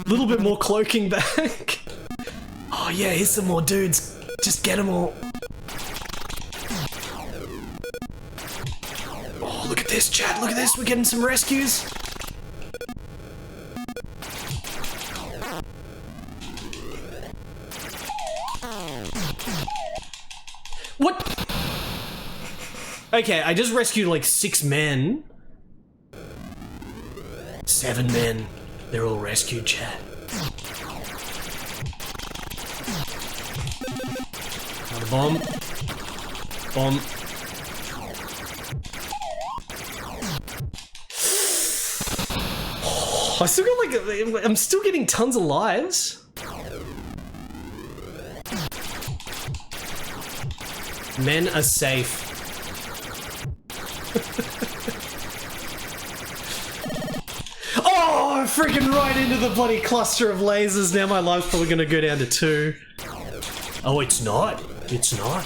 A little bit more cloaking back. Oh yeah, here's some more dudes. Just get them all. Oh, look at this, chat. Look at this. We're getting some rescues. What? Okay, I just rescued like 6 men. 7 men. They're all rescued, chat. Another bomb. Bomb. Oh, I still got like... I'm still getting tons of lives. Men are safe. Oh, freaking right into the bloody cluster of lasers. Now my life's probably gonna go down to 2. Oh, it's not. It's not.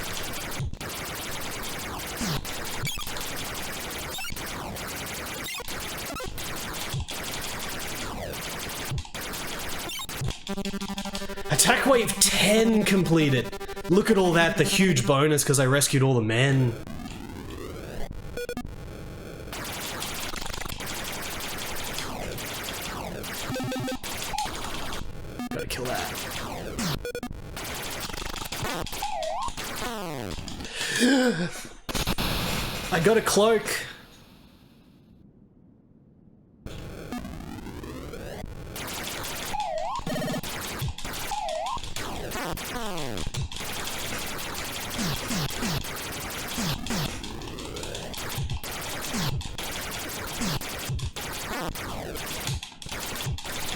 Attack wave 10 completed. Look at all that, the huge bonus because I rescued all the men. Gotta kill that. I got a cloak.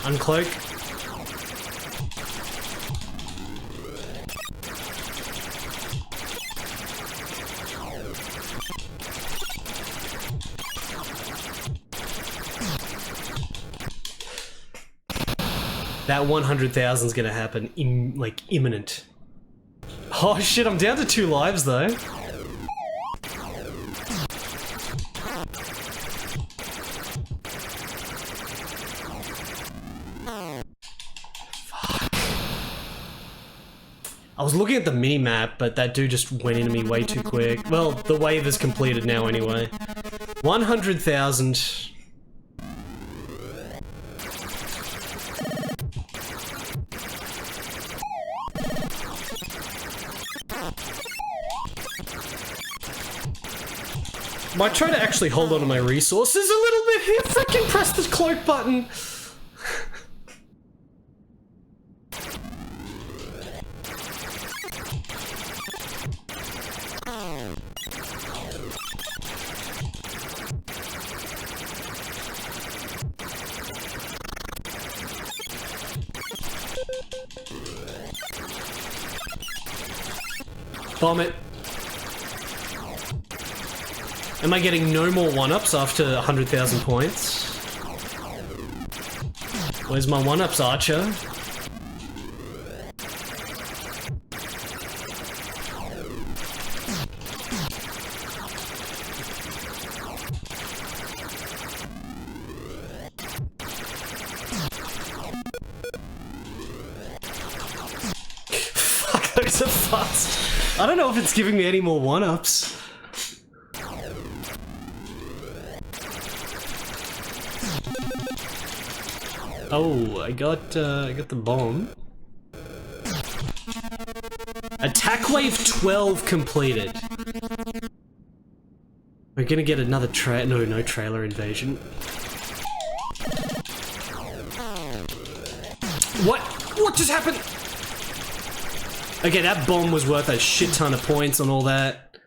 Uncloak. That 100,000 is gonna happen like imminent. Oh shit, I'm down to 2 lives though. I was looking at the mini-map, but that dude just went into me way too quick. Well, the wave is completed now anyway. 100,000. Might try to actually hold on to my resources a little bit here. Freaking press the cloak button. Bomb it. Am I getting no more 1-ups after 100,000 points? Where's my 1-ups, Archer? Fuck, those are fast. I don't know if it's giving me any more 1-ups. Oh, I got the bomb. Attack wave 12 completed. We're gonna get another no trailer invasion. What just happened? Okay, that bomb was worth a shit ton of points on all that.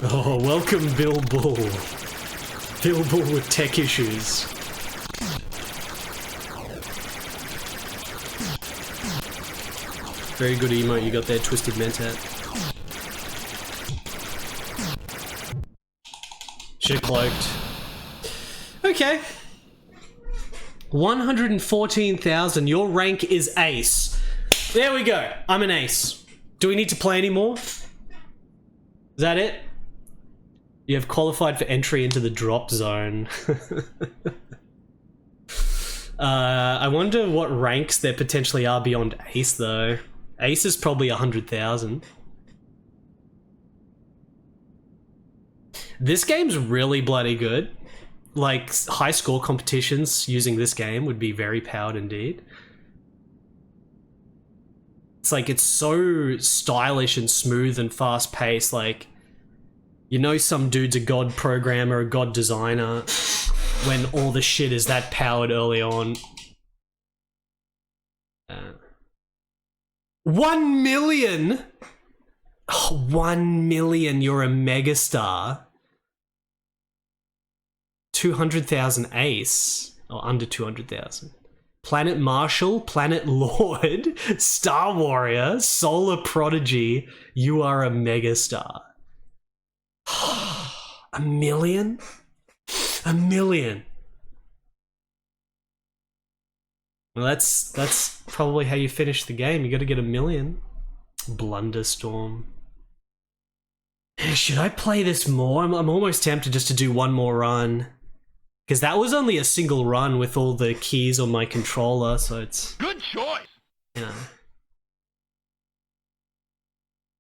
Oh, welcome Bill Bull. Bill Bull with tech issues. Very good emote you got there, Twisted Mentat. Shit cloaked. Okay. 114,000. Your rank is ace. There we go. I'm an ace. Do we need to play anymore? Is that it? You have qualified for entry into the drop zone. I wonder what ranks there potentially are beyond ace though. Ace is probably 100,000. This game's really bloody good. Like, high score competitions using this game would be very powered indeed. It's like, it's so stylish and smooth and fast paced, like, you know some dude's a god programmer, a god designer, when all the shit is that powered early on. 1 million? Oh, 1 million, you're a megastar. 200,000 ace, or under 200,000. Planet Marshal, Planet Lord, Star Warrior, Solar Prodigy, you are a megastar. 1 million? 1 million. Well, that's probably how you finish the game. You gotta get 1 million. Blunderstorm. Should I play this more? I'm almost tempted just to do one more run. Because that was only a single run with all the keys on my controller, so it's... Good choice. You know.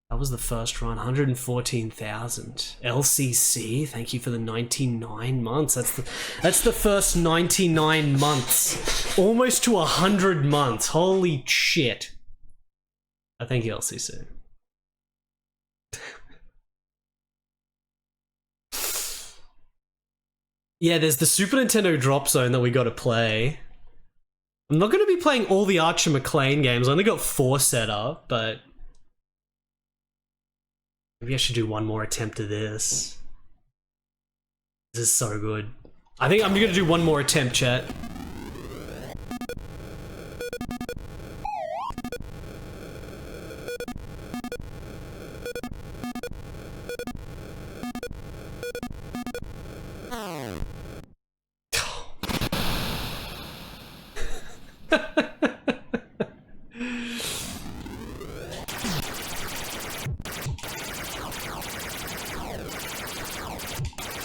That was the first run, 114,000. LCC, thank you for the 99 months. That's the first 99 months. Almost to 100 months. Holy shit. I thank you, LCC. Yeah, there's the Super Nintendo drop zone that we gotta play. I'm not gonna be playing all the Archer Maclean games. I only got 4 set up, but... maybe I should do one more attempt of this. This is so good. I think I'm gonna do one more attempt, chat.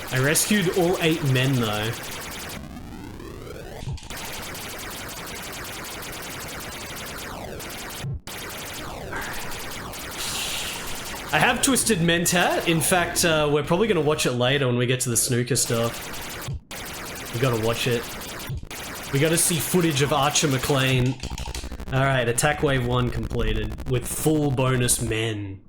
I rescued all 8 men though. I have Twisted Mentat. In fact, we're probably going to watch it later when we get to the snooker stuff. We gotta watch it. We gotta see footage of Archer Maclean. Alright, attack wave 1 completed with full bonus men.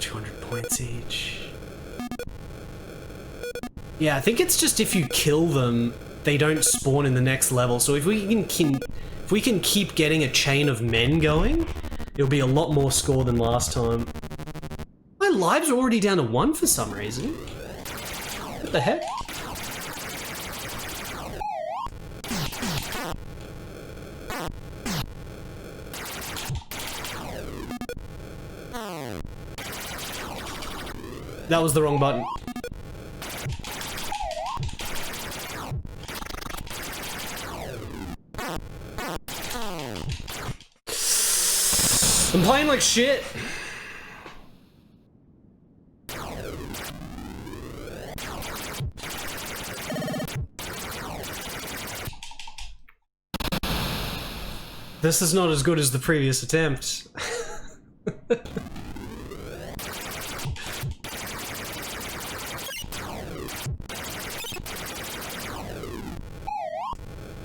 200 points each. Yeah, I think it's just if you kill them, they don't spawn in the next level. So if we can keep getting a chain of men going, it'll be a lot more score than last time. My lives are already down to 1 for some reason. What the heck? That was the wrong button. I'm playing like shit. This is not as good as the previous attempt.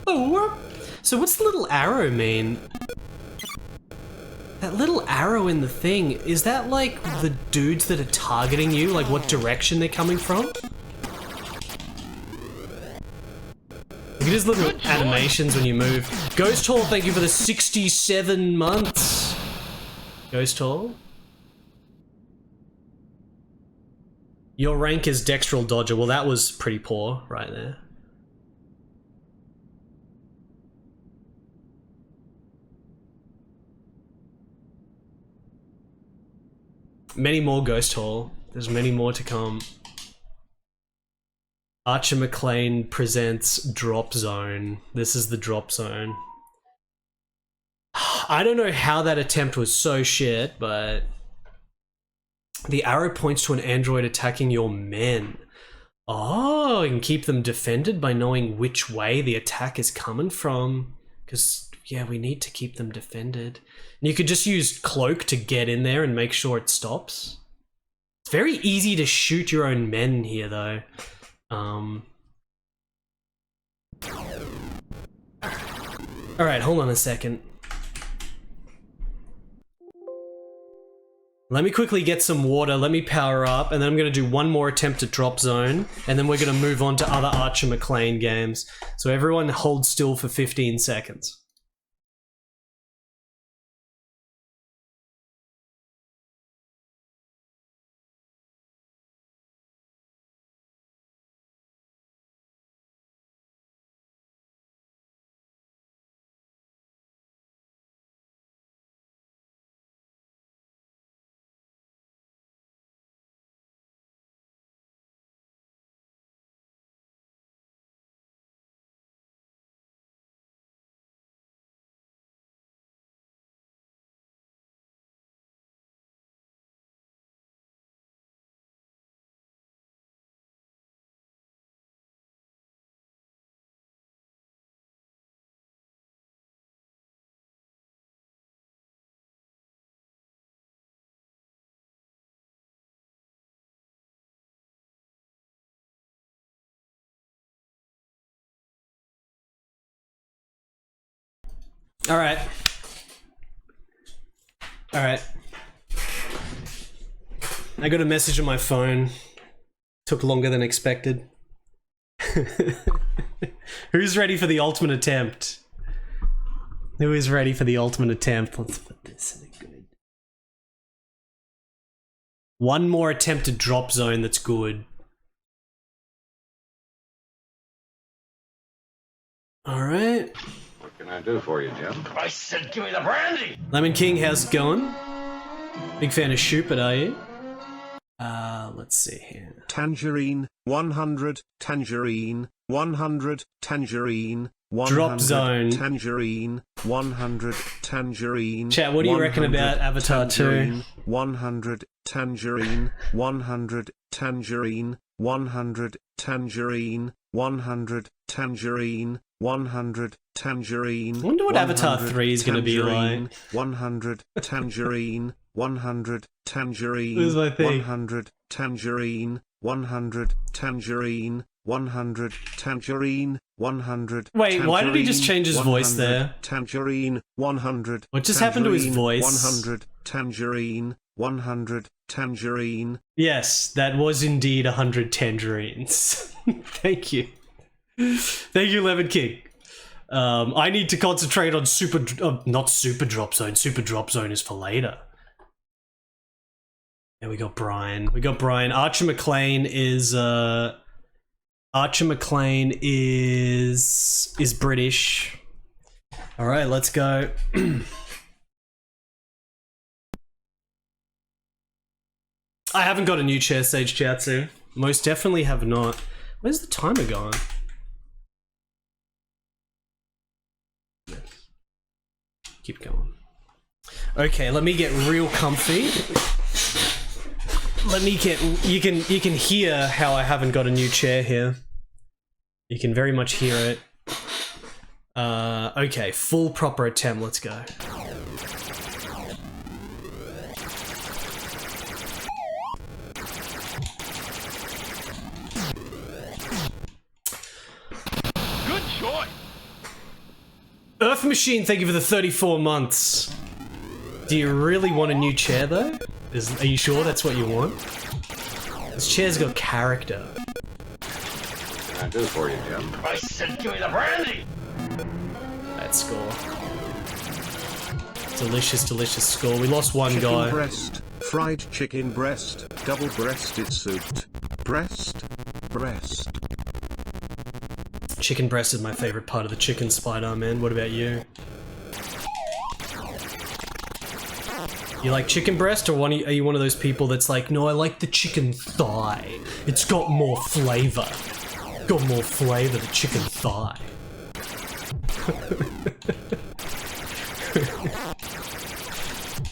Oh, so what's the little arrow mean? That little arrow in the thing, is that like the dudes that are targeting you? Like what direction they're coming from? Look at his little animations when you move. Ghost Hall, thank you for the 67 months. Ghost Hall? Your rank is Dextral Dodger. Well, that was pretty poor right there. Many more Ghost Hall. There's many more to come. Archer Maclean presents Drop Zone. This is the Drop Zone. I don't know how that attempt was so shit, but... The arrow points to an android attacking your men. Oh, you can keep them defended by knowing which way the attack is coming from. Because, yeah, we need to keep them defended. And you could just use Cloak to get in there and make sure it stops. It's very easy to shoot your own men here, though. Alright, hold on a second. Let me quickly get some water, let me power up, and then I'm going to do one more attempt at Drop Zone, and then we're going to move on to other Archer Maclean games. So everyone hold still for 15 seconds. Alright. Alright. I got a message on my phone. Took longer than expected. Who's ready for the ultimate attempt? Who is ready for the ultimate attempt? Let's put this in a good... One more attempted Drop Zone that's good. Alright. What can I do for you, Jim? I said give me the brandy! Lemon King, how's it going? Big fan of Shoopit, are you? Let's see here. Tangerine, 100, Tangerine, 100, Tangerine, 100, Drop Zone. Tangerine, 100, Tangerine. Chat, what do you reckon about Avatar 2? 100, Tangerine, 100, Tangerine, 100, Tangerine, 100, Tangerine, 100, Tangerine. I wonder what Avatar 3 is going to be like. 100, Tangerine, 100, Tangerine. This is my thing. 100, Tangerine, 100, Tangerine, 100, Tangerine, 100. Wait, why did he just change his voice 100, there? Tangerine, 100. What just happened to his voice? 100, Tangerine, 100 tangerine. Yes, that was indeed 100 tangerines. Thank you. Thank you, Lemon King. I need to concentrate on not Super Drop Zone. Super Drop Zone is for later. Yeah, we got Brian. Archer Maclean is British. All right, let's go. I haven't got a new chair, Sage Chiatsu. Most definitely have not. Where's the timer going? Yes. Keep going. Okay, let me get real comfy. You can hear how I haven't got a new chair here. You can very much hear it. Okay, full proper attempt, let's go. Good choice. Earth Machine, thank you for the 34 months. Do you really want a new chair though? Are you sure that's what you want? This chair's got character. What can I do for you, Jim? I said give me the brandy. That score. Delicious, delicious score. We lost one Chicken guy. breast, fried chicken breast, double-breasted souped. Breast. Chicken breast is my favorite part of the chicken spider, man. What about you? You like chicken breast, or are you one of those people that's like, no, I like the chicken thigh. It's got more flavor. Got more flavor, the chicken thigh.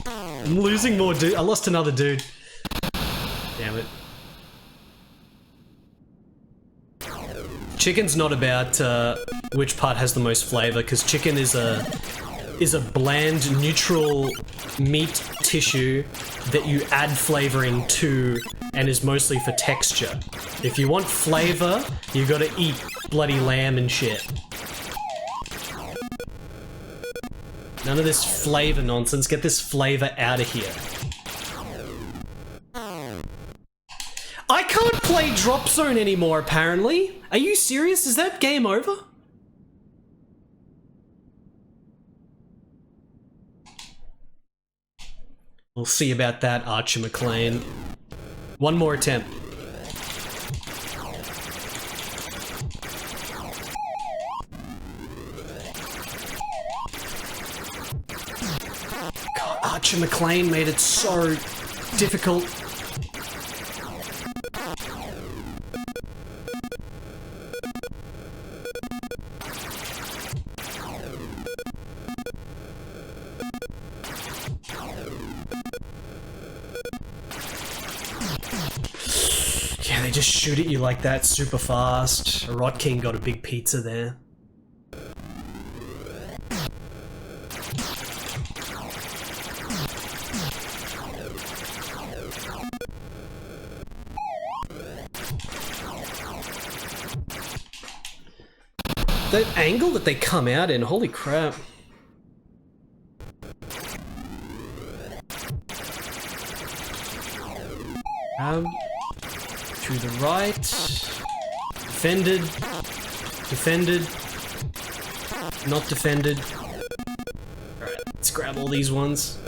I'm losing more dude. I lost another dude. Damn it. Chicken's not about which part has the most flavor, because chicken is a bland, neutral meat tissue that you add flavoring to and is mostly for texture. If you want flavor, you gotta eat bloody lamb and shit. None of this flavor nonsense. Get this flavor out of here. I can't play Drop Zone anymore, apparently. Are you serious? Is that game over? We'll see about that, Archer Maclean. One more attempt. God, Archer Maclean made it so difficult. Yeah, they just shoot at you like that super fast. Rot King got a big pizza there. That angle that they come out in, holy crap. To the right. Defended. Defended. Not defended. Alright, let's grab all these ones.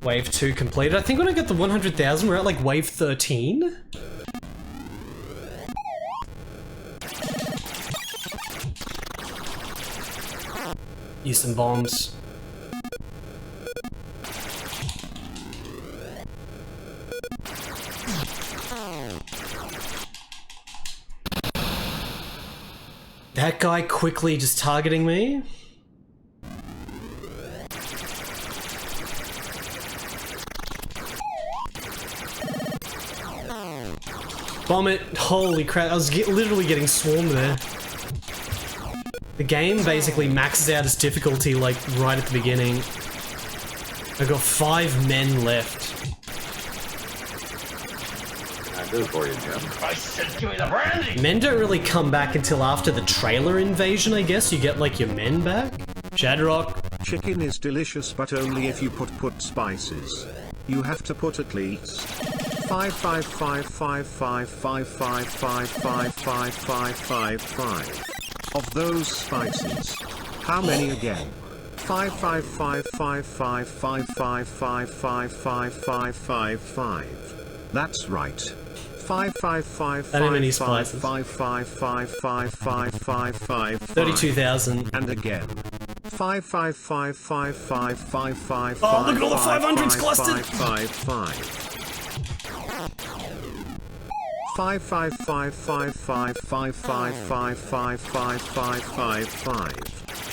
Wave 2 completed. I think when I get the 100,000, we're at like wave 13. Use some bombs. That guy quickly just targeting me. Bomb it. Holy crap, I was literally getting swarmed there. The game basically maxes out its difficulty like right at the beginning. I've got 5 men left. What can I do for you, Jim? I said give me the brandy! Men don't really come back until after the trailer invasion, I guess. You get like your men back. Shadrock. Chicken is delicious, but only if you put spices. You have to put at least 5 of those spices. How many again? 5. That's right. 5. How many spices? 32,000. And again. 5. Oh, look at all the 500s clustered! 5.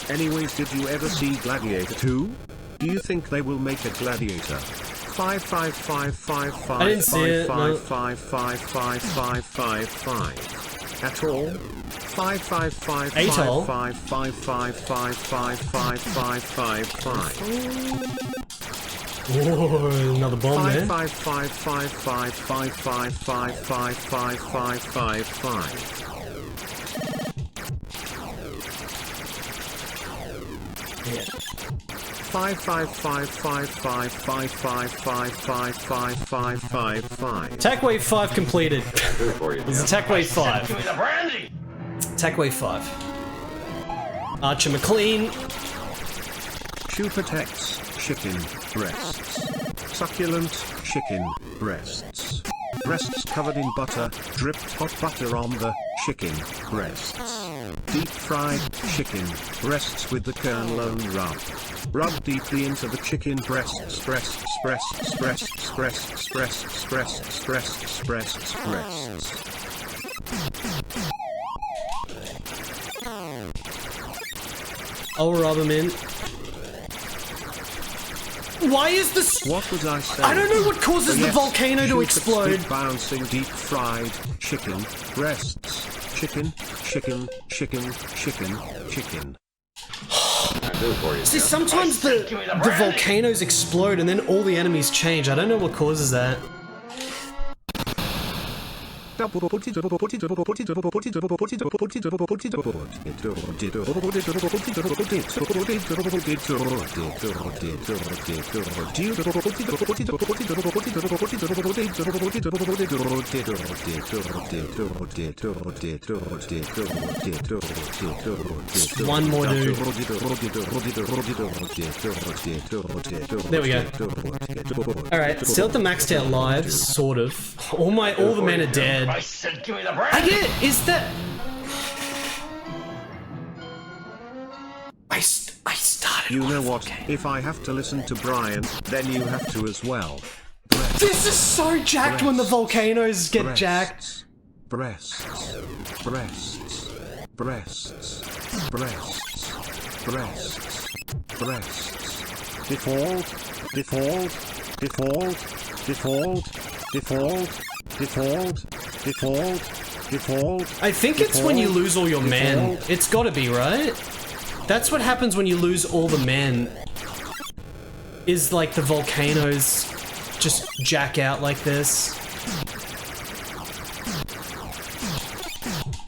Anyways, did you ever see Gladiator 2? Do you think they will make a Gladiator? 5. I didn't see it, no. 5. At all? 5. Atoll? 5. Whoa, another bomb there. 5. Yeah. 5. Attack wave 5 completed. Do for you, This is Jim. attack wave 5. Give me the brandy! Attack wave 5. Archer Maclean. Super Tex, chicken breasts. Succulent chicken breasts. Breasts covered in butter, dripped hot butter on the chicken breasts. Deep fried chicken breasts with the kernel rub. Rub deeply into the chicken breasts. I'll rub him in. Why is this? What was I saying? I don't know what causes the volcano to explode. Deep bouncing deep fried chicken breasts. Chicken. What can I do for you, See, Jim? sometimes the volcanoes explode and then all the enemies change. I don't know what causes that. One more dude. There we go. Alright, still at the maxed out lives, sort of. All the men are dead. I said give me the I brandy! get it, is that... I started You on know a what? volcano. If I have to listen to Brian, then you have to as well. This is so jacked when the volcanoes get jacked. Breasts. Default. I think it's when you lose all your men. It's gotta be, right? That's what happens when you lose all the men. Is like the volcanoes just jack out like this.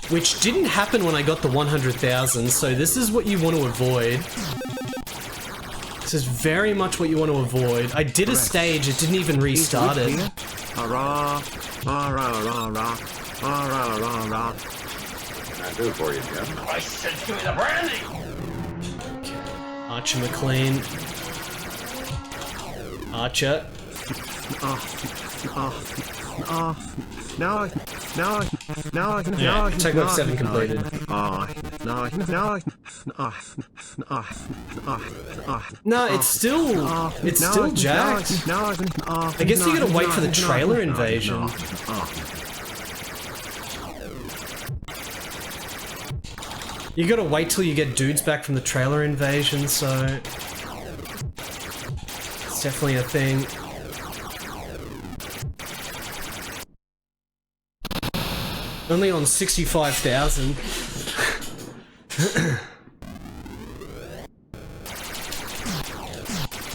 Which didn't happen when I got the 100,000, so this is what you want to avoid. This is very much what you want to avoid. I did a stage, it didn't even restart it. What can I do for you, Jim? I said give me the brandy! Archer Maclean. Archer. Yeah, Tech Web 7 completed. No, it's still jacked. I guess you gotta wait for the trailer invasion. You gotta wait till you get dudes back from the trailer invasion, so... It's definitely a thing. Only on 65,000.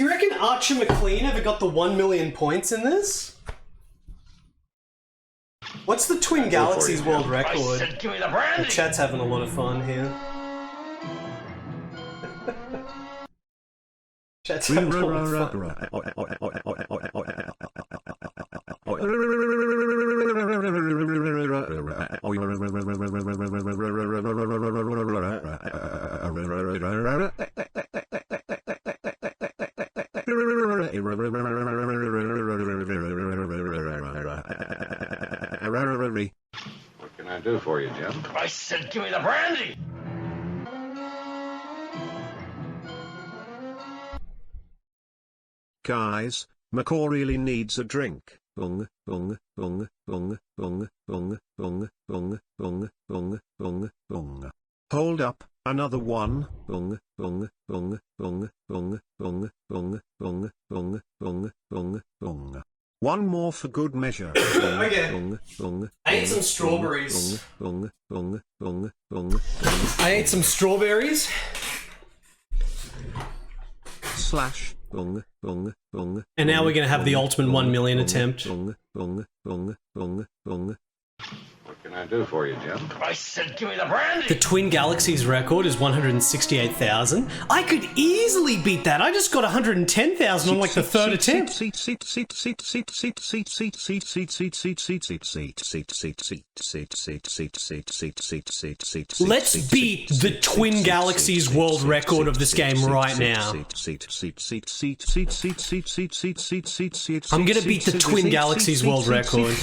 Do you reckon Archer Maclean ever got the 1 million points in this? What's the Twin Galaxies world I record? said, give me the The brandy. chat's having a lot of fun here. Chat's having a lot of What can I do for you, Jim? I said, give me the brandy. Guys, McCaw really needs a drink. Hold up, another one. One more for good measure. Okay. I ate some strawberries. I ate some strawberries. Slash. And now we're gonna have the ultimate 1 million attempt. What can I do for you, Jim? I said, give me the brandy. The Twin Galaxies record is 168,000. I could easily beat that. I just got 110,000 on like the third attempt. Let's beat the Twin Galaxies world record of this game right now. I'm gonna beat the Twin Galaxies world record.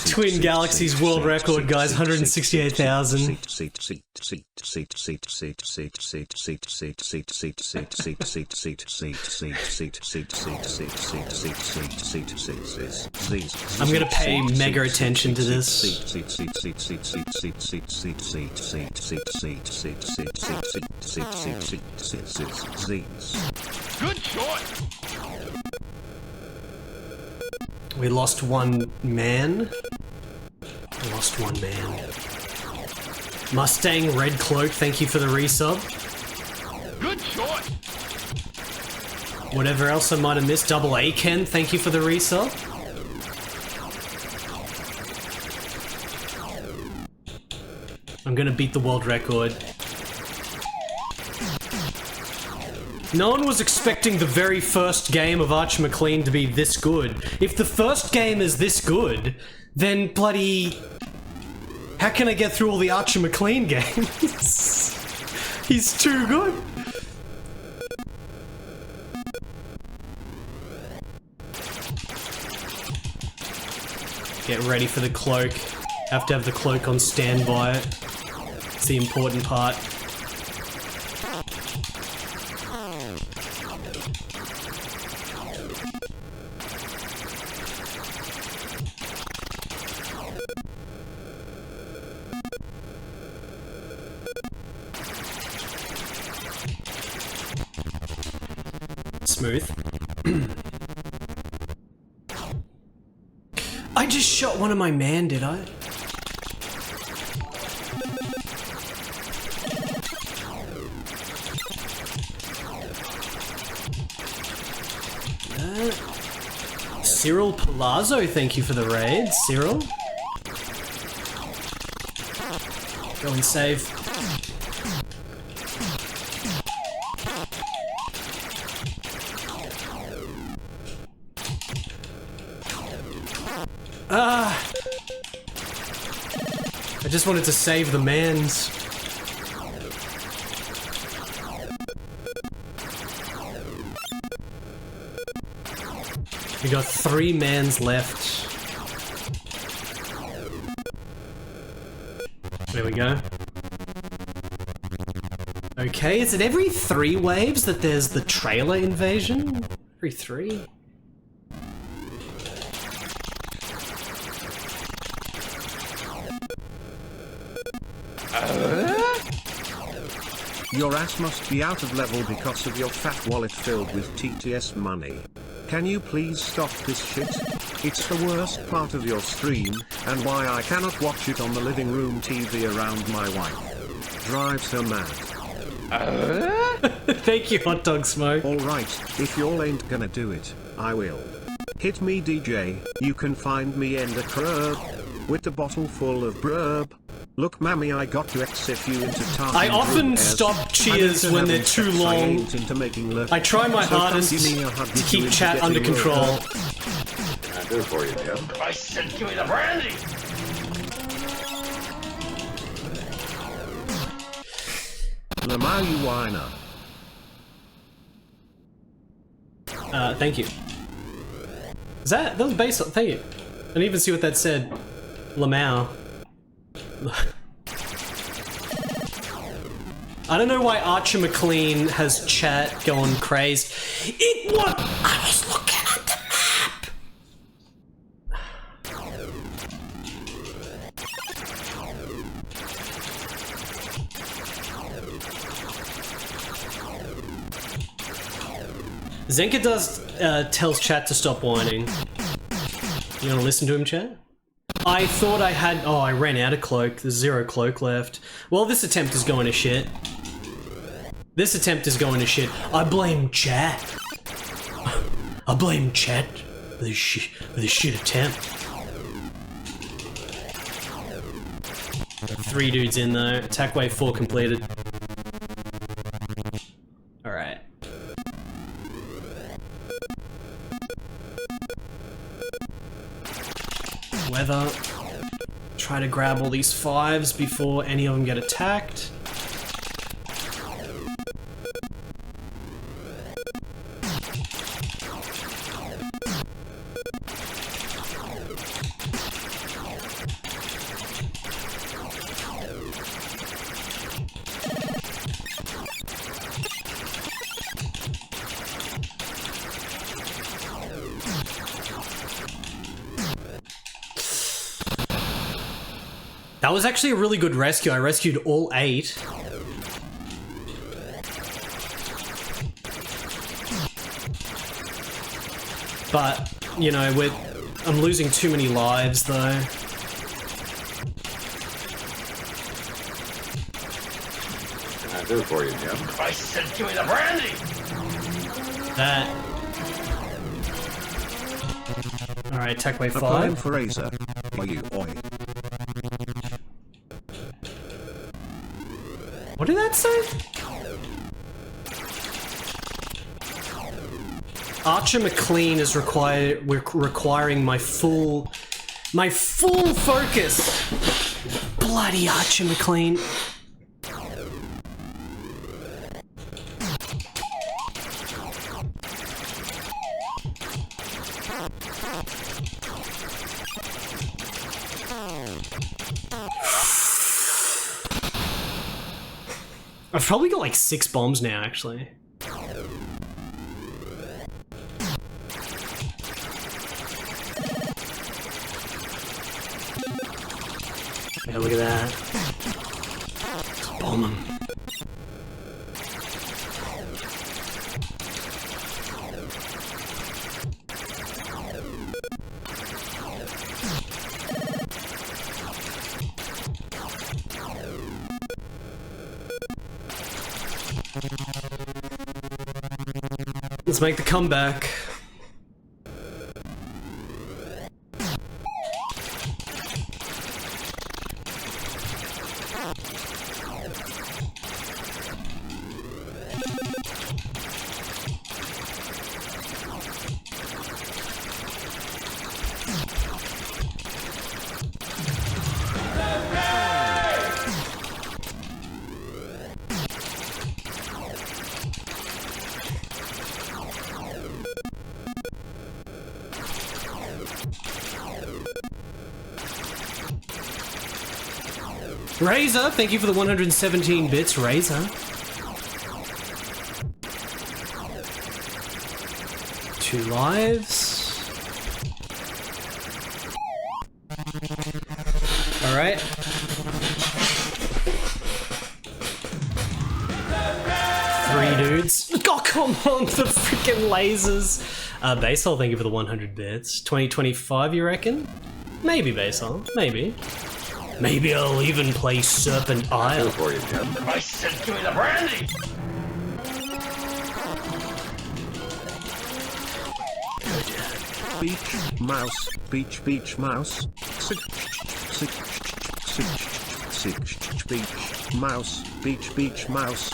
Twin Galaxies world record, guys, 168,000. I'm gonna pay mega attention to this. Good choice. We lost one man. We lost one man. Mustang Red Cloak, thank you for the resub. Good choice. Whatever else I might have missed, Double A Ken, thank you for the resub. I'm gonna beat the world record. No one was expecting the very first game of Archer Maclean to be this good. If the first game is this good, then bloody... How can I get through all the Archer Maclean games? He's too good. Get ready for the cloak. Have to have the cloak on standby. It's the important part. Smooth. I just shot one of my man, did I? Cyril Palazzo, thank you for the raid, Cyril. Go and save. I just wanted to save the mans. We got 3 mans left. There we go. Okay, is it every 3 waves that there's the trailer invasion? Every 3? Your ass must be out of level because of your fat wallet filled with TTS money. Can you please stop this shit? It's the worst part of your stream, and why I cannot watch it on the living room TV around my wife. Drives her mad. Thank you, Hot Dog Smoke. Alright, if y'all ain't gonna do it, I will. Hit me DJ, you can find me in the crib. With the bottle full of brub. Look mammy, I got to exit you into time. I often stop cheers when they're too long. I try my hardest to keep chat under control. What can I do for you, Jim? I said give me the brandy. Lamau, you whiner. Thank you. That was based on, thank you. I didn't even see what that said. Lamau. I don't know why Archer Maclean has chat going crazed. It was. I was looking at the map. Zenka tells chat to stop whining. You wanna listen to him, chat? I thought I had. Oh, I ran out of cloak. There's 0 cloak left. Well, this attempt is going to shit. This attempt is going to shit. I blame chat. I blame chat for this shit attempt. 3 dudes in though. Attack wave 4 completed. Alright. Weather. Try to grab all these 5s before any of them get attacked. That was actually a really good rescue. I rescued all 8. But, you know, I'm losing too many lives though. What can I do for you, Jim? I said give me the brandy. That. Alright, attack wave 5. Applying for Razor. Oi. What did that say? Archer Maclean is requiring my full focus. Bloody Archer Maclean. I've probably got like 6 bombs now, actually. Yeah, look at that. Just bomb them. Let's make the comeback. Razor, thank you for the 117 bits, Razor. Two lives. Alright. Three dudes. Oh, come on, the freaking lasers. Basal, thank you for the 100 bits. 2025, you reckon? Maybe, Basal. Maybe. Maybe I'll even play Serpent I'll do Isle. it for you, Jim. I said, give me the brandy. Beach mouse, beach mouse. Beach mouse, beach mouse.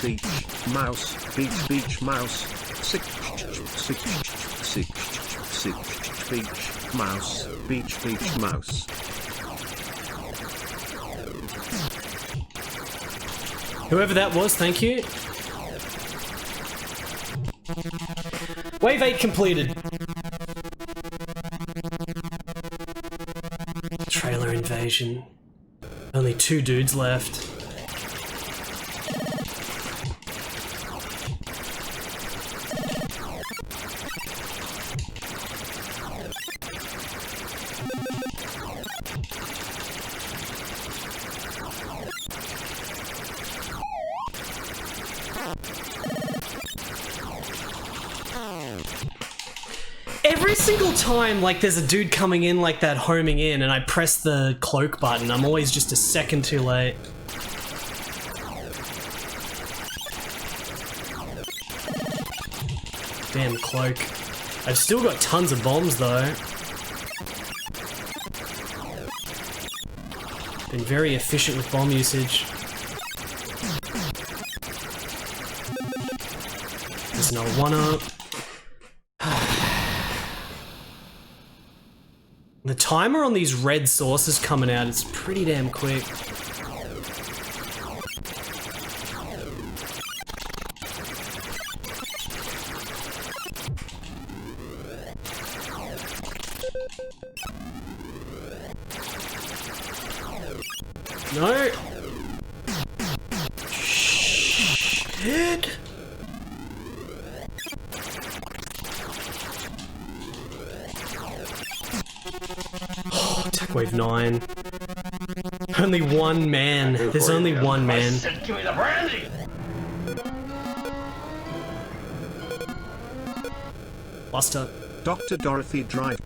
Beach mouse, beach mouse. Beach mouse, beach mouse. Whoever that was, thank you. Wave 8 completed. Trailer invasion. Only 2 dudes left. Every single time, like, there's a dude coming in like that, homing in, and I press the cloak button, I'm always just a second too late. Damn cloak. I've still got tons of bombs, though. Been very efficient with bomb usage. There's another 1-up. The timer on these red saucers coming out is pretty damn quick. No. Shit. Attack wave 9. Only one man. There's only one I man. said, give me the brandy. Buster. Dr. Dorothy Drive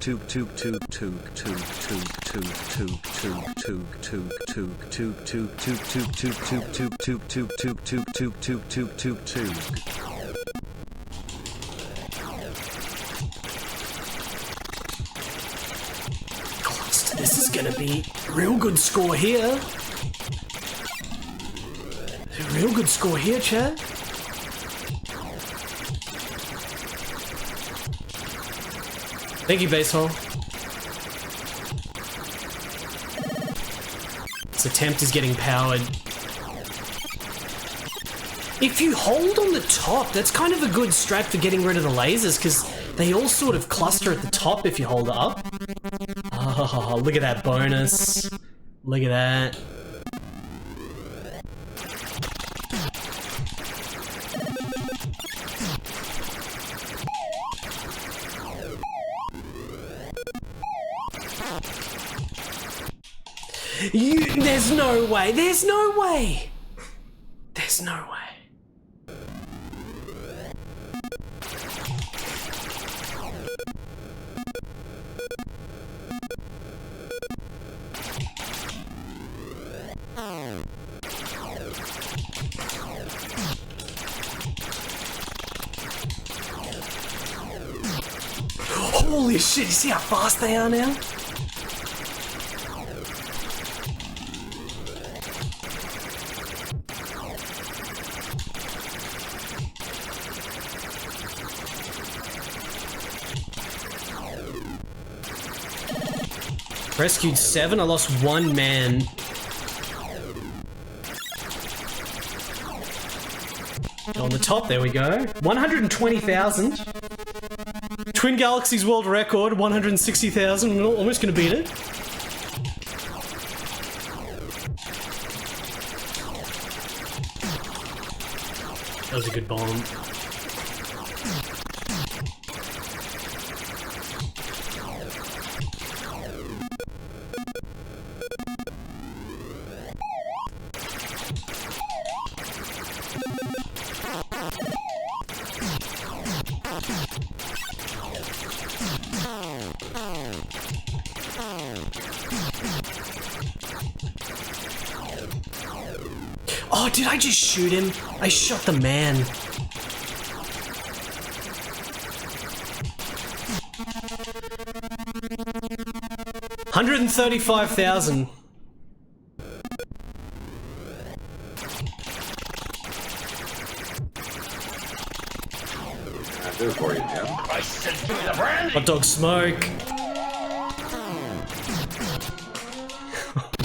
This is gonna be a real good score here. A real good score here, Chad. Thank you, Baseball. This attempt is getting powered. If you hold on the top, that's kind of a good strat for getting rid of the lasers, because they all sort of cluster at the top if you hold it up. Oh, look at that bonus. Look at that. There's no way. There's no way. There's no way. Holy shit, you see how fast they are now? Rescued 7, I lost 1 man. On the top, there we go. 120,000. Twin Galaxies world record, 160,000. We're almost gonna beat it. That was a good bomb. Oh, did I just shoot him? I shot the man. $135,000. I'll do for you, Jim. I said give me the brandy. Hot dog smoke.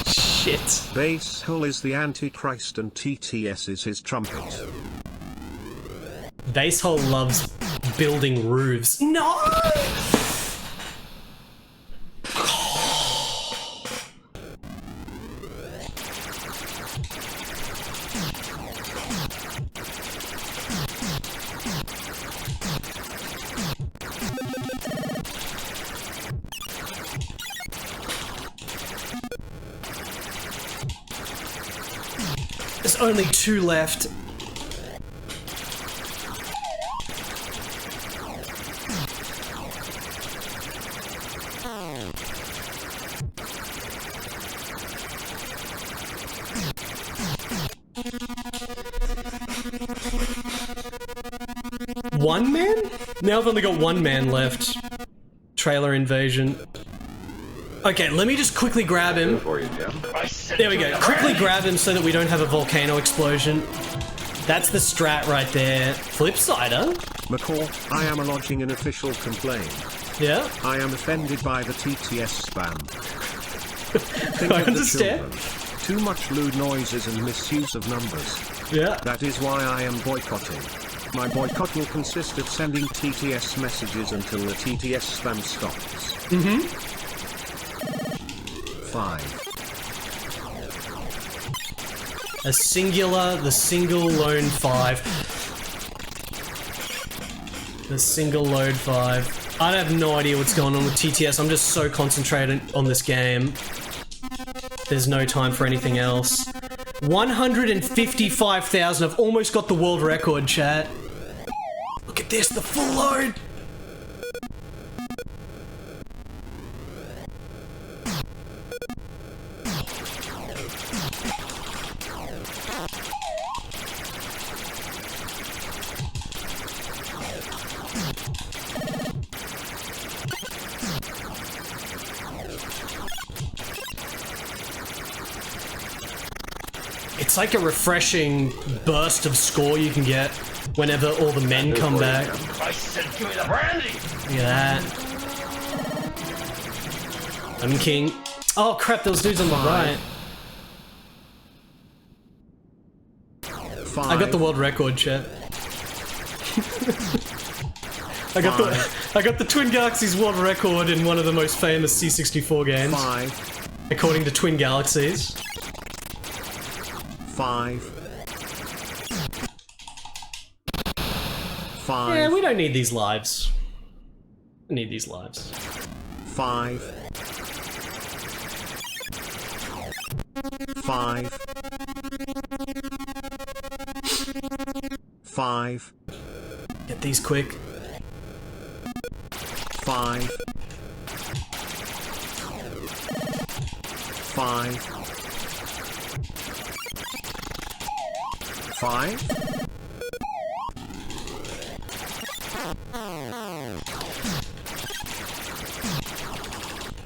Shit. Bass Hole is the Antichrist and TTS is his trumpet. Basehole loves building roofs. No! There's only 2 left. One man? Now I've only got 1 man left. Trailer invasion. Okay, let me just quickly grab Do him. for you, Jim. I said There we give me go. the Quickly brandy. grab him so that we don't have a volcano explosion. That's the strat right there. Flipsider? McCall, I am lodging an official complaint. Yeah. I am offended by the TTS spam. Think I of the understand. children. Too much lewd noises and misuse of numbers. Yeah. That is why I am boycotting. My boycott will consist of sending TTS messages until the TTS spam stops. 5. A singular, the single lone 5. The single load 5. I have no idea what's going on with TTS. I'm just so concentrated on this game. There's no time for anything else. 155,000. I've almost got the world record, chat. Look at this, the full load. It's like a refreshing burst of score you can get whenever all the men come back. I said give me the brandy. Look at that. I'm king. Oh crap, those dudes on the right. 5. I got the world record, chat. I got the Twin Galaxies world record in one of the most famous C64 games, 5. according to Twin Galaxies. 5. 5. Yeah, we don't need these lives. We need these lives. 5. 5. 5. Get these quick. 5. 5. 5.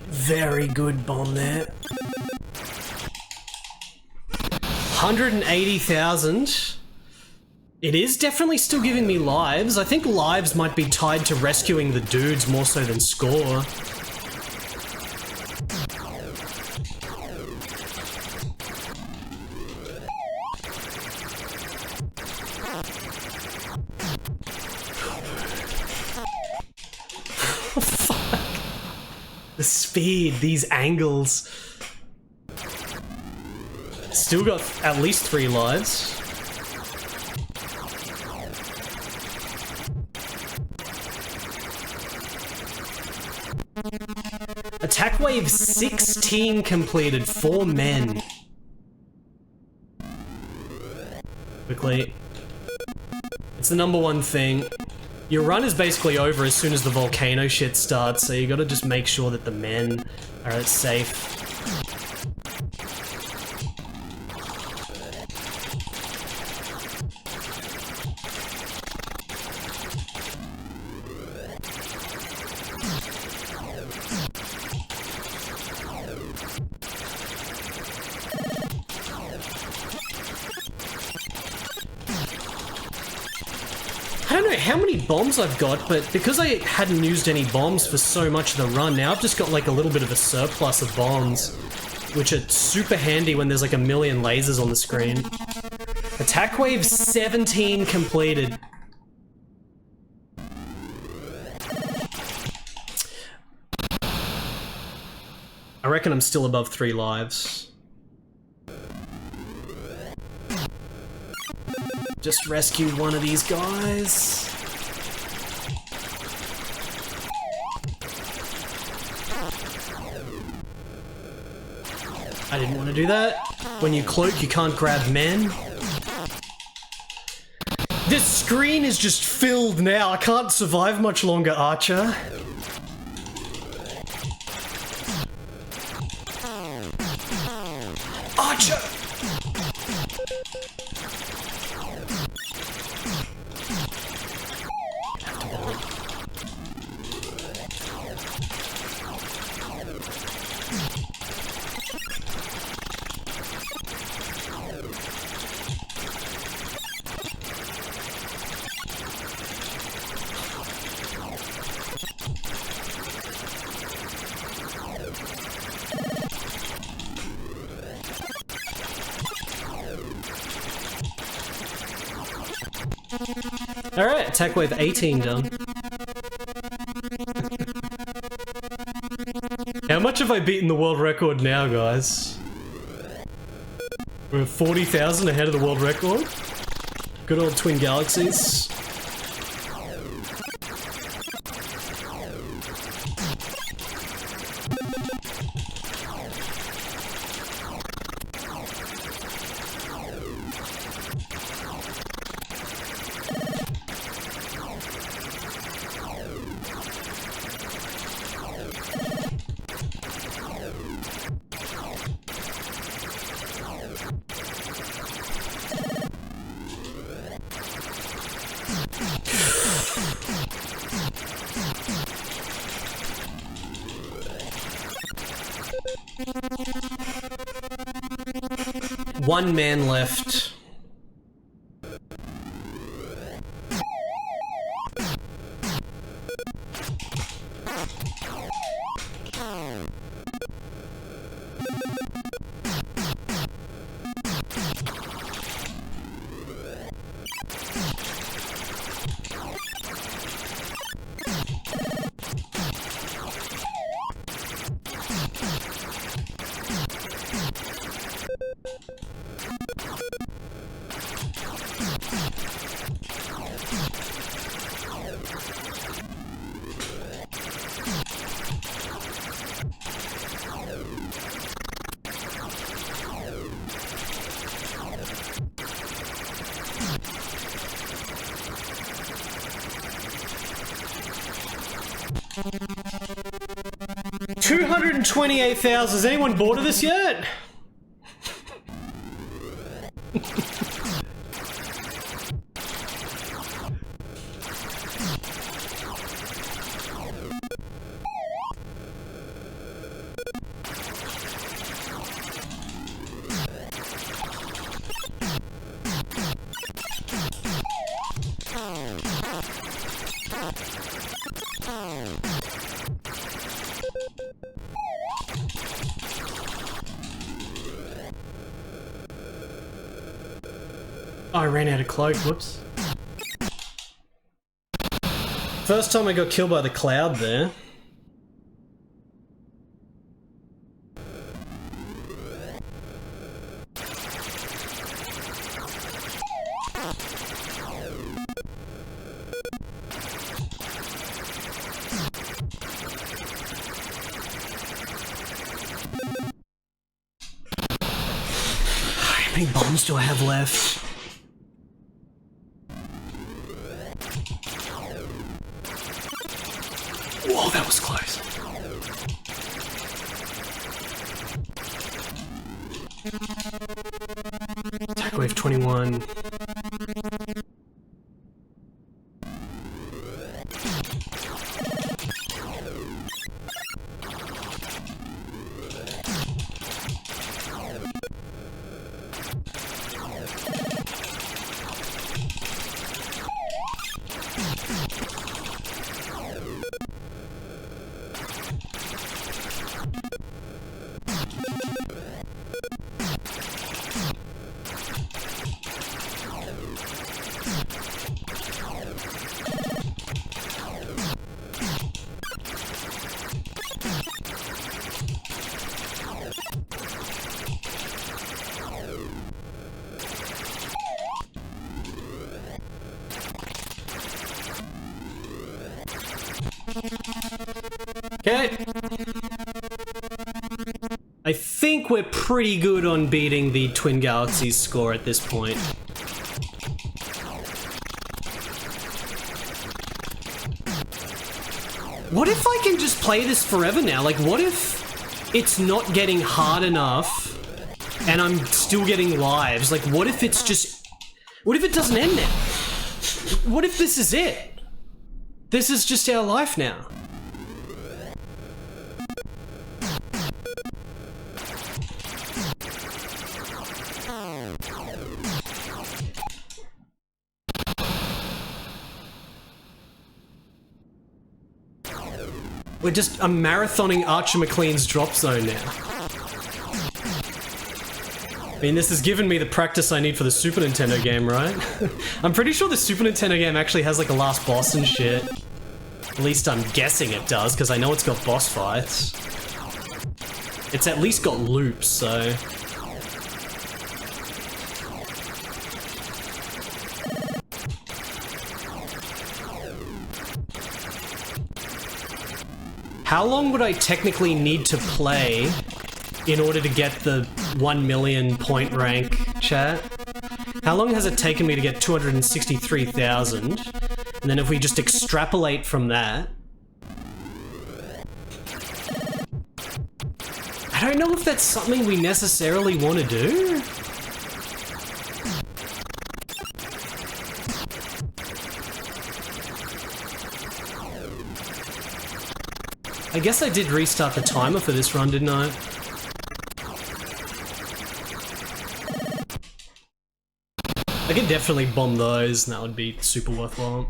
Very good bomb there. 180,000. It is definitely still giving me lives. I think lives might be tied to rescuing the dudes more so than score. Fuck. The speed, these angles. Still got at least 3 lives. Attack wave 16 completed, 4 men. Quickly. It's the #1 thing. Your run is basically over as soon as the volcano shit starts, so you gotta just make sure that the men are safe. don't know how many bombs I've got, but because I hadn't used any bombs for so much of the run, now I've just got like a little bit of a surplus of bombs, which are super handy when there's like a million lasers on the screen. Attack wave 17 completed. I reckon I'm still above 3 lives. Just rescue one of these guys. I didn't want to do that. When you cloak, you can't grab men. This screen is just filled now. I can't survive much longer, Archer. Archer! Alright, attack wave 18 done. How much have I beaten the world record now, guys? We're 40,000 ahead of the world record. Good old Twin Galaxies. One man left. $228,000. Is anyone bored of this yet? Oh, I ran out of cloak, whoops. First time I got killed by the cloud there. How many bombs do I have left? Whoa, that was close. Attack wave 21. Okay. I think we're pretty good on beating the Twin Galaxies score at this point. What if I can just play this forever now? Like, what if it's not getting hard enough and I'm still getting lives? Like, what if it's just... What if it doesn't end now? What if this is it? This is just our life now. We're just marathoning Archer Maclean's drop zone now. I mean, this has given me the practice I need for the Super Nintendo game, right? I'm pretty sure the Super Nintendo game actually has like a last boss and shit. At least I'm guessing it does, because I know it's got boss fights. It's at least got loops, so... How long would I technically need to play in order to get the 1 million point rank, chat? How long has it taken me to get 263,000? And then if we just extrapolate from that... I don't know if that's something we necessarily want to do. I guess I did restart the timer for this run, didn't I? I could definitely bomb those, and that would be super worthwhile.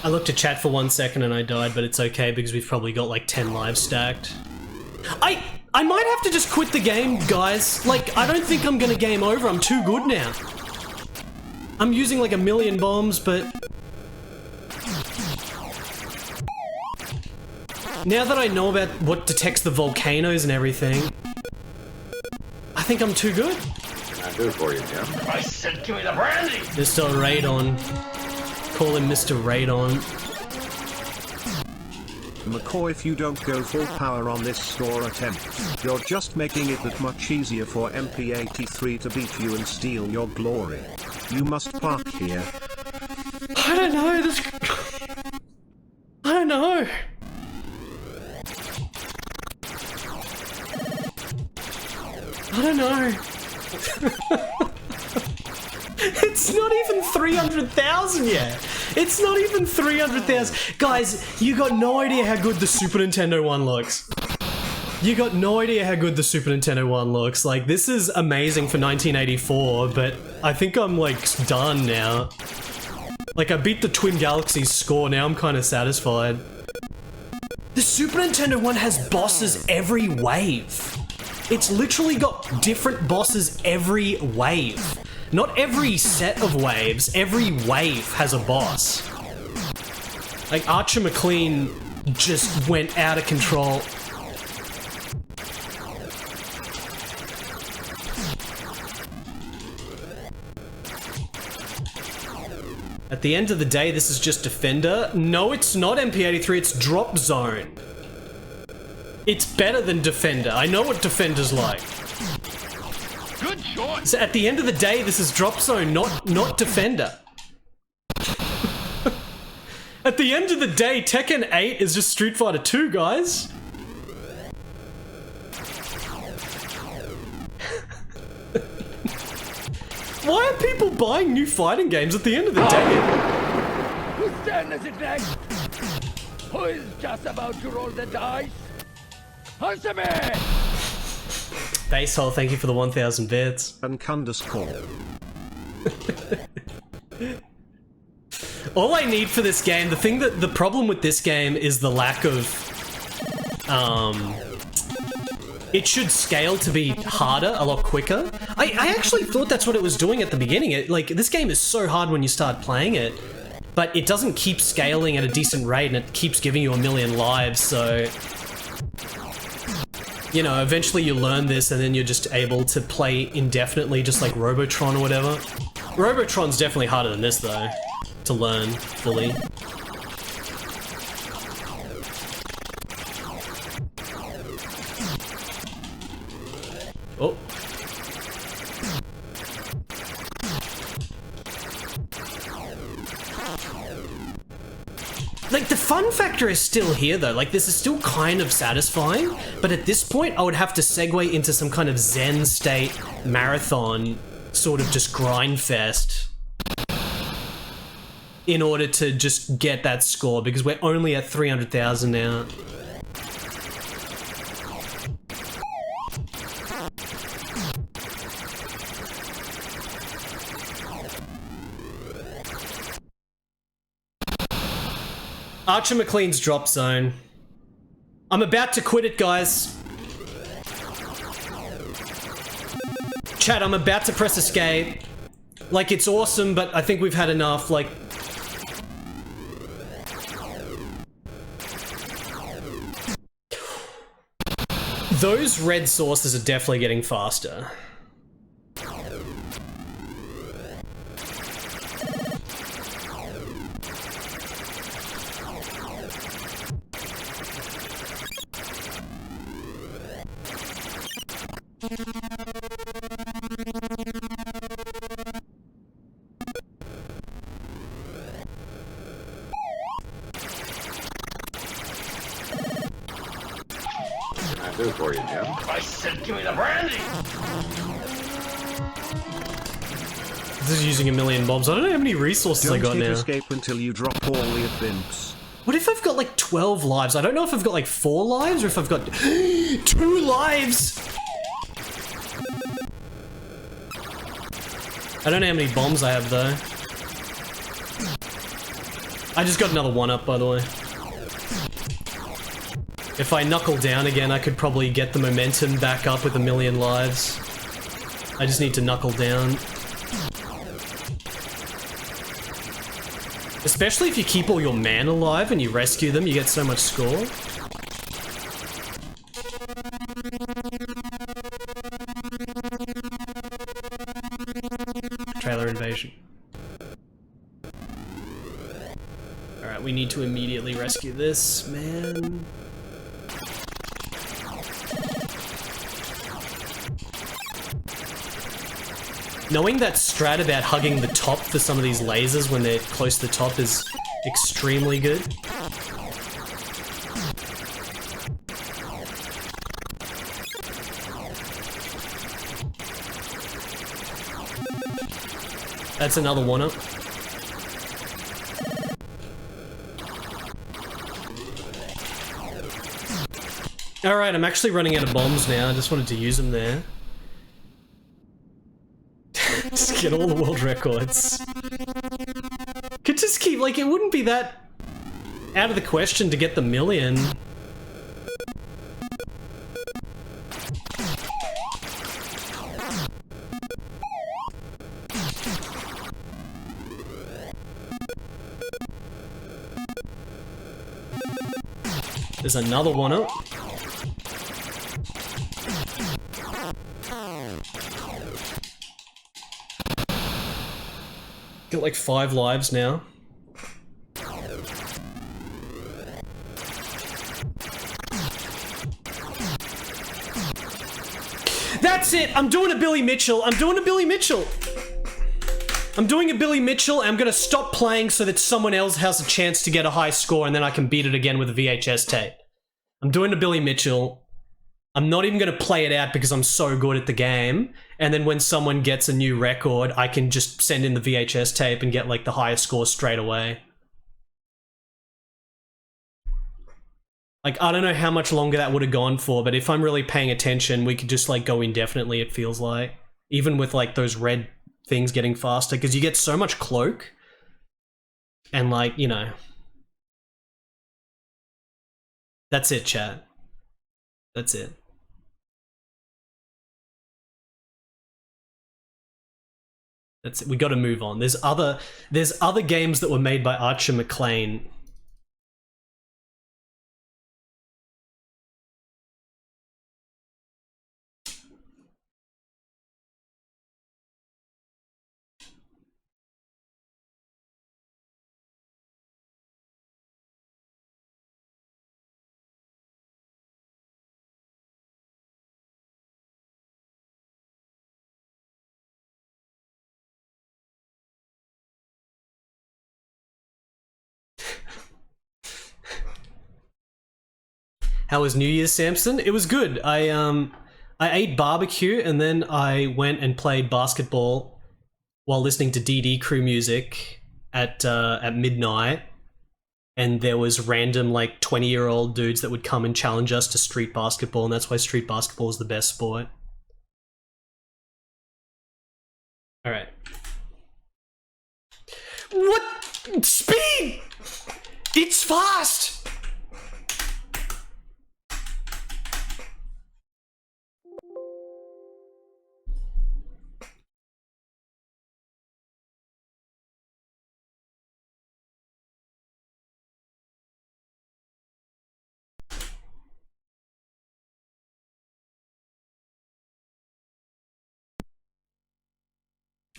I looked at chat for 1 second and I died, but it's okay because we've probably got like 10 lives stacked. I might have to just quit the game, guys. Like, I don't think I'm gonna game over. I'm too good now. I'm using like 1 million bombs, but... now that I know about what detects the volcanoes and everything, I think I'm too good. What can I do for you, Jim? I said give me the brandy! Mr. Radon. Call him Mr. Radon. McCoy, if you don't go full power on this score attempt, you're just making it that much easier for MP83 to beat you and steal your glory. You must park here. I don't know, this... I don't know. I don't know. It's not even 300,000 yet. It's not even 300,000. Guys, you got no idea how good the Super Nintendo one looks. You got no idea how good the Super Nintendo one looks. Like, this is amazing for 1984, but I think I'm, like, done now. Like, I beat the Twin Galaxies score, now I'm kind of satisfied. The Super Nintendo one has bosses every wave. It's literally got different bosses every wave. Not every set of waves, every wave has a boss. Like, Archer Maclean just went out of control. At the end of the day, this is just Defender. No, it's not MP83, it's Drop Zone. It's better than Defender. I know what Defender's like. Good choice! So at the end of the day, this is Drop Zone, not Defender. At the end of the day, Tekken 8 is just Street Fighter 2, guys. Why are people buying new fighting games at the end of the day? Then is it next? Who is just about to roll the dice? Answer me! Basehole, thank you for the 1,000 bits. And underscore. All I need for this game, the problem with this game is the lack of, it should scale to be harder, a lot quicker. I actually thought that's what it was doing at the beginning. Like, this game is so hard when you start playing it, but it doesn't keep scaling at a decent rate and it keeps giving you 1,000,000 lives, so... You know, eventually you learn this and then you're just able to play indefinitely, just like Robotron or whatever. Robotron's definitely harder than this, though, to learn fully. Oh. Like, the fun factor is still here, though. Like, this is still kind of satisfying, but at this point, I would have to segue into some kind of Zen state marathon, sort of just grind fest, in order to just get that score, because we're only at 300,000 now. Archer Maclean's drop zone. I'm about to quit it, guys. Chat, I'm about to press escape. Like, it's awesome, but I think we've had enough. Like... Those red sources are definitely getting faster. Do for you, Jim. I said give me the brandy! This is using 1,000,000 bombs. I don't know how many resources I got Don't hit now. escape until you drop all the imps. What if I've got like 12 lives? I don't know if I've got like 4 lives or if I've got 2 lives! I don't know how many bombs I have though. I just got another 1-up, by the way. If I knuckle down again, I could probably get the momentum back up with 1,000,000 lives. I just need to knuckle down. Especially if you keep all your men alive and you rescue them, you get so much score. Trailer invasion. Alright, we need to immediately rescue this, man. Knowing that strat about hugging the top for some of these lasers when they're close to the top is extremely good. That's another 1-up. Alright, I'm actually running out of bombs now. I just wanted to use them there. Just get all the world records. Could just keep, like, it wouldn't be that out of the question to get the 1,000,000. There's another 1-up. Got like 5 lives now. That's it! I'm doing a Billy Mitchell! I'm doing a Billy Mitchell! I'm doing a Billy Mitchell, and I'm gonna stop playing so that someone else has a chance to get a high score, and then I can beat it again with a VHS tape. I'm doing a Billy Mitchell. I'm not even gonna play it out because I'm so good at the game, and then when someone gets a new record, I can just send in the VHS tape and get like the highest score straight away. Like, I don't know how much longer that would have gone for, but if I'm really paying attention, we could just, like, go indefinitely, it feels like. Even with, like, those red things getting faster, because you get so much cloak. And, like, you know. That's it, chat. That's it. That's it. We gotta move on. There's other games that were made by Archer Maclean. How was New Year's, Samson? It was good. I ate barbecue and then I went and played basketball while listening to DD Crew music at midnight. And there was random, like, 20-year-old dudes that would come and challenge us to street basketball, and that's why street basketball is the best sport. Alright. What? Speed! It's fast!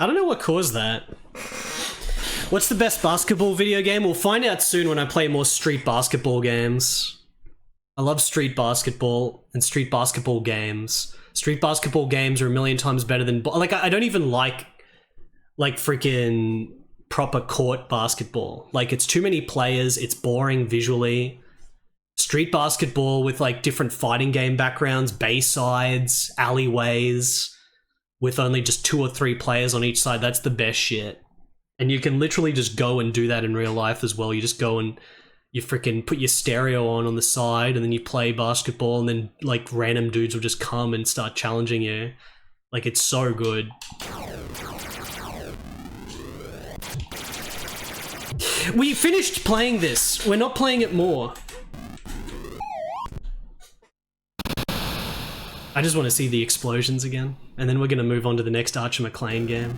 I don't know what caused that. What's the best basketball video game? We'll find out soon when I play more street basketball games. I love street basketball and street basketball games. Street basketball games are a million times better than... Like, I don't even like freaking proper court basketball. Like, it's too many players, it's boring visually. Street basketball with, like, different fighting game backgrounds, baysides, alleyways... with only just 2 or 3 players on each side, that's the best shit. And you can literally just go and do that in real life as well. You just go and you freaking put your stereo on the side and then you play basketball and then, like, random dudes will just come and start challenging you. Like, it's so good. We finished playing this. We're not playing it more. I just want to see the explosions again. And then we're going to move on to the next Archer Maclean game.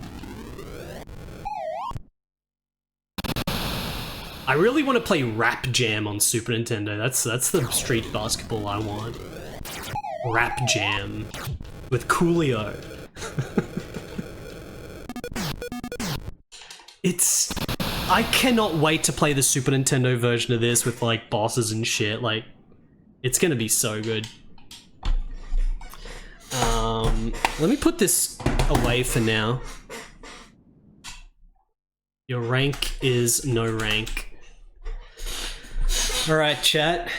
I really want to play Rap Jam on Super Nintendo. That's the street basketball I want. Rap Jam. With Coolio. It's... I cannot wait to play the Super Nintendo version of this with, like, bosses and shit. Like, it's going to be so good. Let me put this away for now. Your rank is no rank. Alright, chat.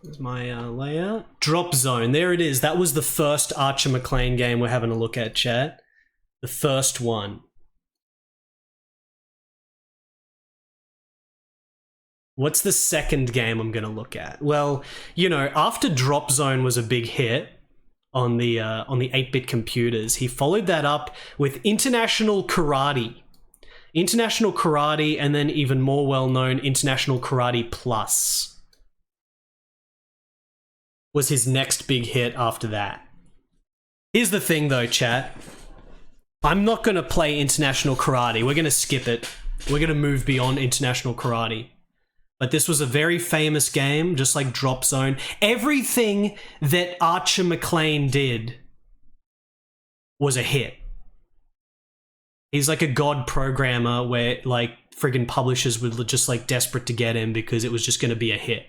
Here's my layout. Drop Zone, there it is. That was the first Archer Maclean game we're having a look at, chat. The first one. What's the second game I'm going to look at? Well, you know, after Drop Zone was a big hit on the 8-bit computers, he followed that up with International Karate. International Karate, and then even more well-known International Karate Plus was his next big hit after that. Here's the thing though, chat. I'm not going to play International Karate. We're going to skip it. We're going to move beyond International Karate. But this was a very famous game, just like Drop Zone. Everything that Archer Maclean did was a hit. He's like a god programmer where, like, friggin' publishers were just, like, desperate to get him because it was just going to be a hit.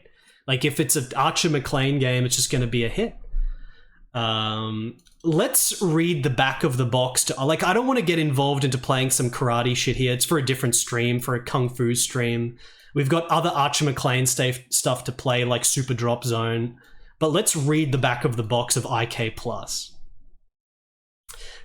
Like, if it's an Archer Maclean game, it's just going to be a hit. Let's read the back of the box. Like, I don't want to get involved into playing some karate shit here. It's for a different stream, for a Kung Fu stream. We've got other Archer Maclean stuff to play, like Super Drop Zone. But let's read the back of the box of IK+.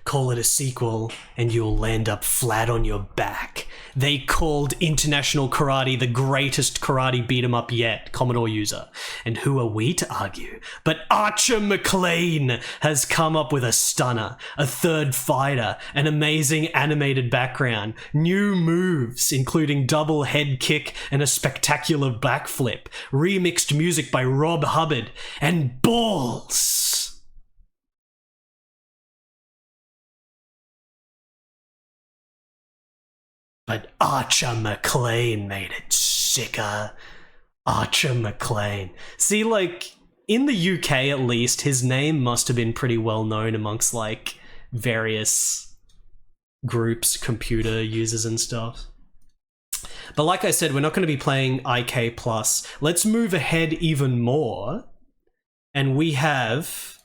call it a sequel, and you'll land up flat on your back. They called International Karate the greatest karate beat-em-up yet, Commodore user. And who are we to argue? But Archer Maclean has come up with a stunner, a third fighter, an amazing animated background, new moves, including double head kick and a spectacular backflip, remixed music by Rob Hubbard, and balls! But Archer Maclean made it sicker. Archer Maclean. See, like, in the UK at least, his name must have been pretty well known amongst, like, various groups, computer users and stuff. But like I said, we're not going to be playing IK+. Let's move ahead even more. And we have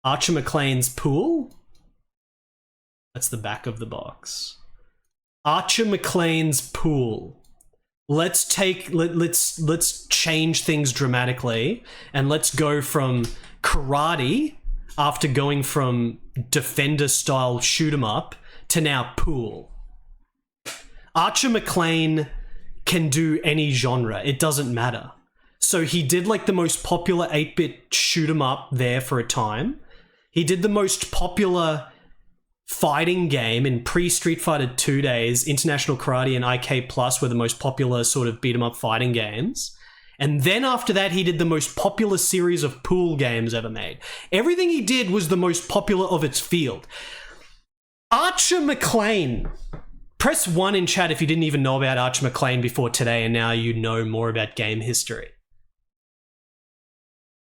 Archer Maclean's Pool. That's the back of the box. Archer Maclean's Pool. Let's change things dramatically, and let's go from karate after going from defender style shoot 'em up to now pool. Archer Maclean can do any genre. It doesn't matter. So he did like the most popular 8-bit shoot 'em up there for a time. He did the most popular fighting game in pre-Street Fighter 2 days. International Karate and IK Plus were the most popular sort of beat-em-up fighting games. And then after that, he did the most popular series of pool games ever made. Everything he did was the most popular of its field. Archer Maclean. Press 1 in chat if you didn't even know about Archer Maclean before today, and now you know more about game history.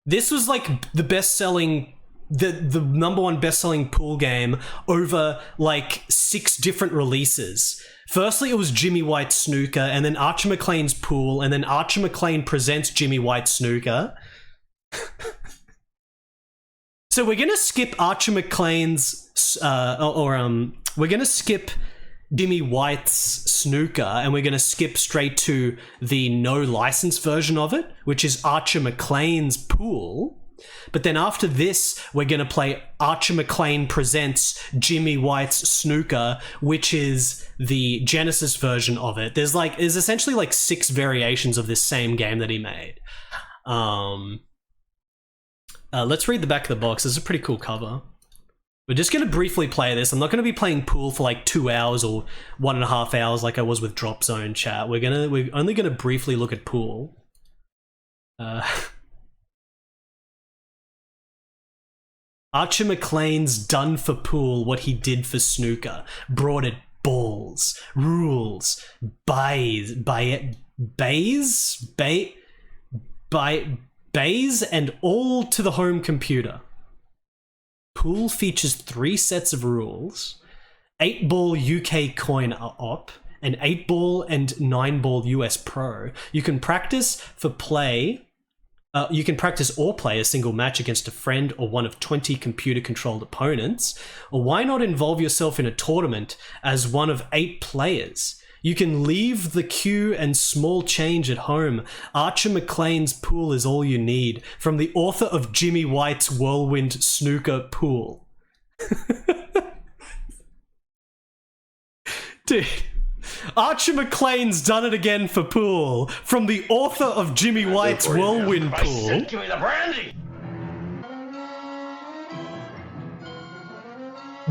This was like the best-selling... the number one best-selling pool game over like 6 different releases. Firstly, it was Jimmy White Snooker, and then Archer Maclean's Pool, and then Archer Maclean presents Jimmy White Snooker. So we're gonna skip Archer Maclean's, we're gonna skip Jimmy White's Snooker, and we're gonna skip straight to the no license version of it, which is Archer Maclean's Pool. But then after this, we're going to play Archer Maclean Presents Jimmy White's Snooker, which is the Genesis version of it. There's essentially like 6 variations of this same game that he made. Let's read the back of the box. It's a pretty cool cover. We're just going to briefly play this. I'm not going to be playing pool for like 2 hours or 1.5 hours like I was with Drop Zone chat. We're only going to briefly look at pool. Archer Maclean's done for pool what he did for snooker. Brought it balls, rules, bays, and all to the home computer. Pool features 3 sets of rules: 8-ball UK coin op, and 8-ball and 9-ball US Pro. You can practice or play a single match against a friend or one of 20 computer-controlled opponents. Or why not involve yourself in a tournament as one of 8 players? You can leave the cue and small change at home. Archer Maclean's Pool is all you need. From the author of Jimmy White's Whirlwind Snooker Pool. Dude. Archer Maclean's done it again for pool. From the author of Jimmy White's Whirlwind Pool. Give me the brandy!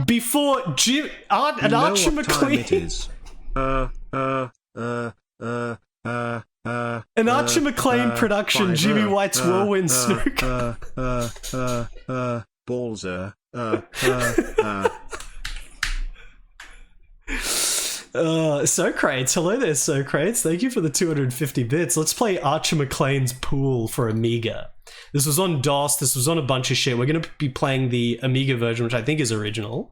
Before Archer Maclean. An Archer Maclean production, Jimmy White's Whirlwind Snooker. Ballser. Socrates, hello there, Socrates. Thank you for the 250 bits. Let's play Archer Maclean's Pool for Amiga. This was on DOS, this was on a bunch of shit. We're going to be playing the Amiga version, which I think is original.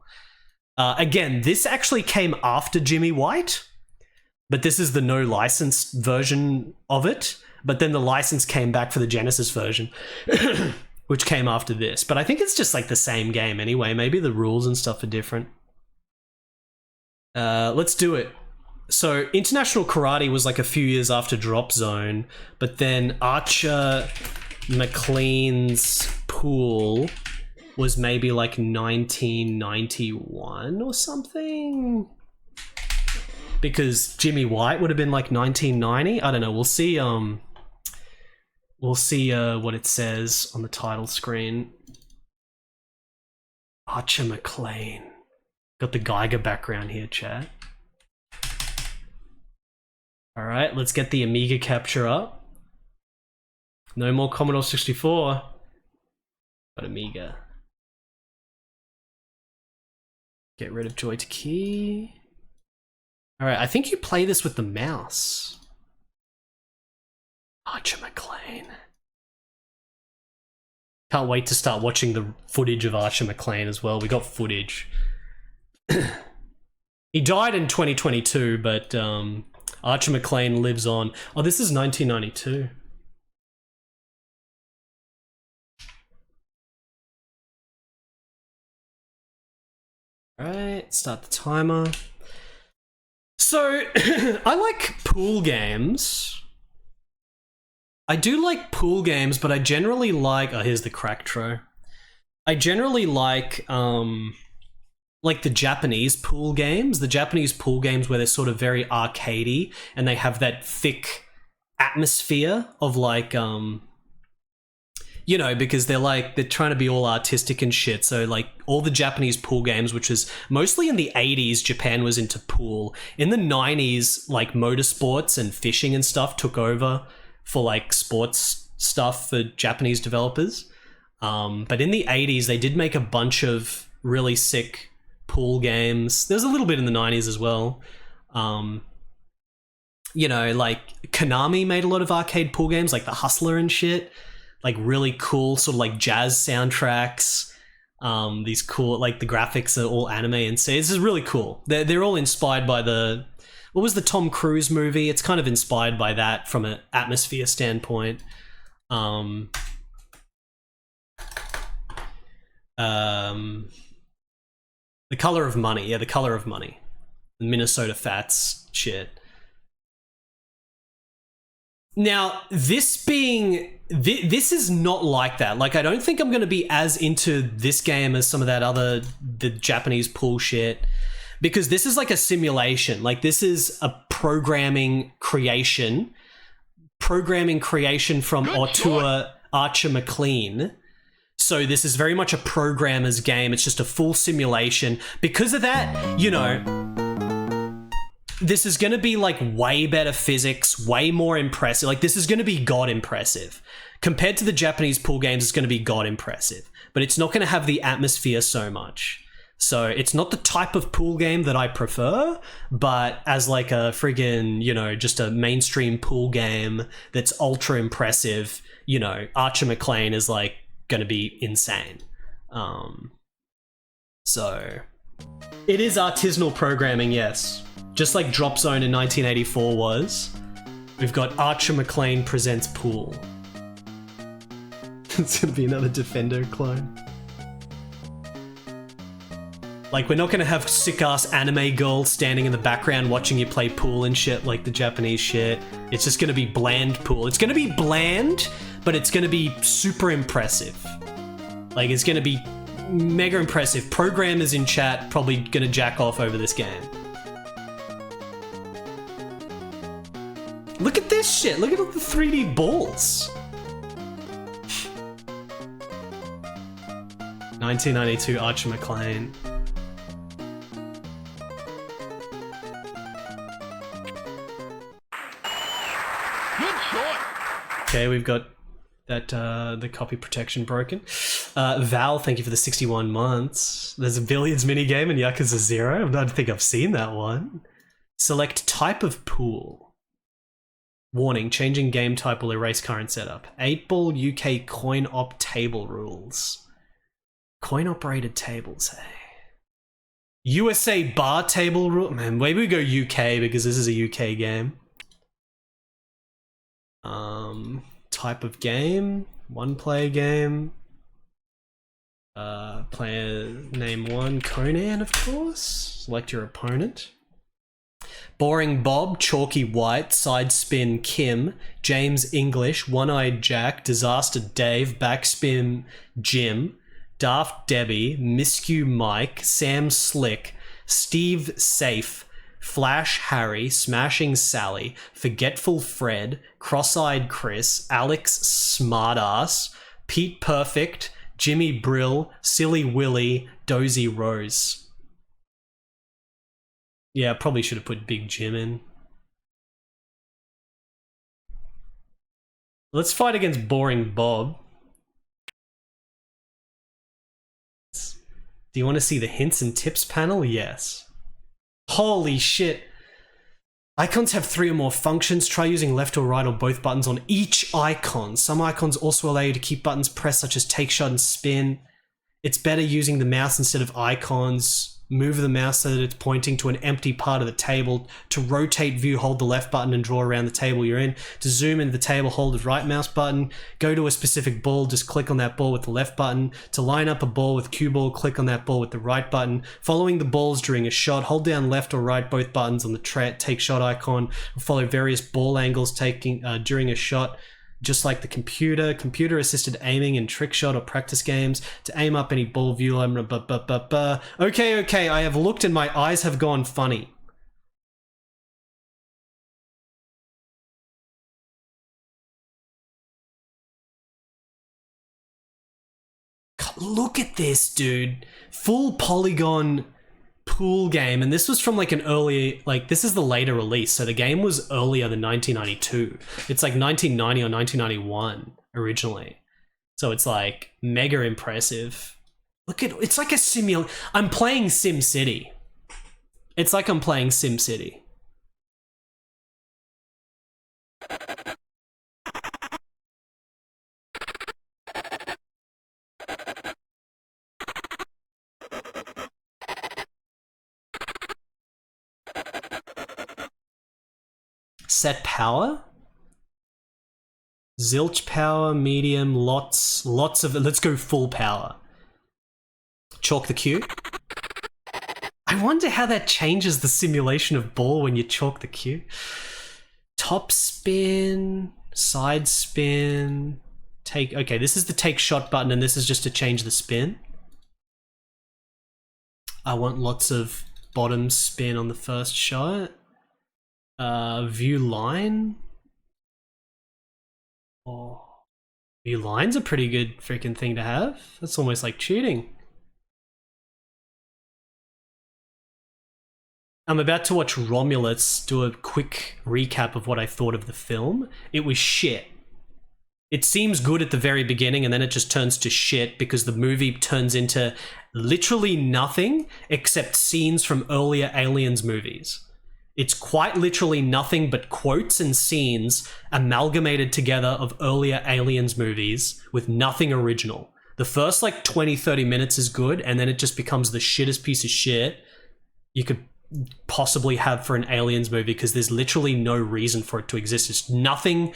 Again, this actually came after Jimmy White, but this is the no license version of it. But then the license came back for the Genesis version, which came after this. But I think it's just like the same game anyway. Maybe the rules and stuff are different. Let's do it. So International Karate was like a few years after Drop Zone, but then Archer Maclean's Pool was maybe like 1991 or something. Because Jimmy White would have been like 1990. I don't know. We'll see. We'll see what it says on the title screen. Archer Maclean. Got the Geiger background here, chat. All right, let's get the Amiga capture up. No more Commodore 64. But Amiga. Get rid of joy to key. All right, I think you play this with the mouse. Archer Maclean. Can't wait to start watching the footage of Archer Maclean as well. We got footage. He died in 2022, but Archer Maclean lives on. Oh, this is 1992. All right, start the timer. So, I like pool games. I do like pool games, but I generally like... Oh, here's the Cracktro. I generally like the Japanese pool games. The Japanese pool games where they're sort of very arcadey and they have that thick atmosphere of like... you know, because they're trying to be all artistic and shit. So like all the Japanese pool games, which is mostly in the 80s, Japan was into pool. In the 90s, like motorsports and fishing and stuff took over for like sports stuff for Japanese developers. But in the 80s, they did make a bunch of really sick pool games. There's a little bit in the 90s as well. You know, like Konami made a lot of arcade pool games, like the Hustler and shit. Like really cool sort of like jazz soundtracks. These cool, like the graphics are all anime and so this is really cool. They're all inspired by what was the Tom Cruise movie? It's kind of inspired by that from an atmosphere standpoint. The Color of Money. Yeah, The Color of Money. The Minnesota Fats shit. Now, this is not like that. Like, I don't think I'm going to be as into this game as some of the Japanese pool shit, because this is like a simulation. Like, this is a programming creation from Auteur Archer Maclean. So this is very much a programmer's game. It's just a full simulation. Because of that, you know, this is going to be like way better physics, way more impressive. Like this is going to be god impressive. Compared to the Japanese pool games, it's going to be god impressive. But it's not going to have the atmosphere so much. So it's not the type of pool game that I prefer, but as like a friggin', you know, just a mainstream pool game that's ultra impressive, you know, Archer Maclean is like going to be insane. So it is artisanal programming, yes. Just like Drop Zone in 1984 was. We've got Archer Maclean presents pool. It's going to be another Defender clone. Like, we're not going to have sick-ass anime girls standing in the background watching you play pool and shit like the Japanese shit. It's just going to be bland pool. It's going to be bland, but it's going to be super impressive. Like, it's going to be mega impressive. Programmers in chat probably going to jack off over this game. Look at this shit. Look at all the 3D balls. 1992 Archer Maclean. Okay, we've got that the copy protection broken. Val, thank you for the 61 months. There's a Billiards minigame in Yakuza 0. I don't think I've seen that one. Select type of pool. Warning, changing game type will erase current setup. 8-ball UK coin-op table rules. Coin-operated tables, hey. USA bar table rule? Man, maybe we go UK because this is a UK game. Type of game, one player game. Player name 1, Conan, of course. Select your opponent. Boring Bob, Chalky White, Sidespin Kim, James English, One-Eyed Jack, Disaster Dave, Backspin Jim, Daft Debbie, Miscue Mike, Sam Slick, Steve Safe, Flash Harry, Smashing Sally, Forgetful Fred, Cross-Eyed Chris, Alex Smartass, Pete Perfect, Jimmy Brill, Silly Willy, Dozy Rose. Yeah, I probably should have put Big Jim in. Let's fight against Boring Bob. Do you want to see the hints and tips panel? Yes. Holy shit. Icons have 3 or more functions. Try using left or right or both buttons on each icon. Some icons also allow you to keep buttons pressed, such as take shot and spin. It's better using the mouse instead of icons. Move the mouse so that it's pointing to an empty part of the table. To rotate view, hold the left button and draw around the table you're in. To zoom into the table, hold the right mouse button. Go to a specific ball, just click on that ball with the left button. To line up a ball with cue ball, click on that ball with the right button. Following the balls during a shot, hold down left or right both buttons on the take shot icon. Follow various ball angles during a shot. Just like the computer-assisted aiming in trick shot or practice games. To aim up any ball view, Okay, I have looked and my eyes have gone funny. Look at this, dude. Full polygon pool game, and this was from like an early, like this is the later release, so the game was earlier than 1992. It's like 1990 or 1991 originally, so it's like mega impressive. Look at, it's like a I'm playing Sim City. It's like I'm playing Sim City. Set power, zilch power, medium, lots of it. Let's go full power. Chalk the cue. I wonder how that changes the simulation of ball when you chalk the cue. Top spin, side spin, okay, this is the take shot button and this is just to change the spin. I want lots of bottom spin on the first shot. View line. Oh, view line's a pretty good freaking thing to have. That's almost like cheating. I'm about to watch Romulus do a quick recap of what I thought of the film. It was shit. It seems good at the very beginning and then it just turns to shit because the movie turns into literally nothing except scenes from earlier Aliens movies. It's quite literally nothing but quotes and scenes amalgamated together of earlier Aliens movies with nothing original. The first like 20-30 minutes is good and then it just becomes the shittest piece of shit you could possibly have for an Aliens movie because there's literally no reason for it to exist. It's nothing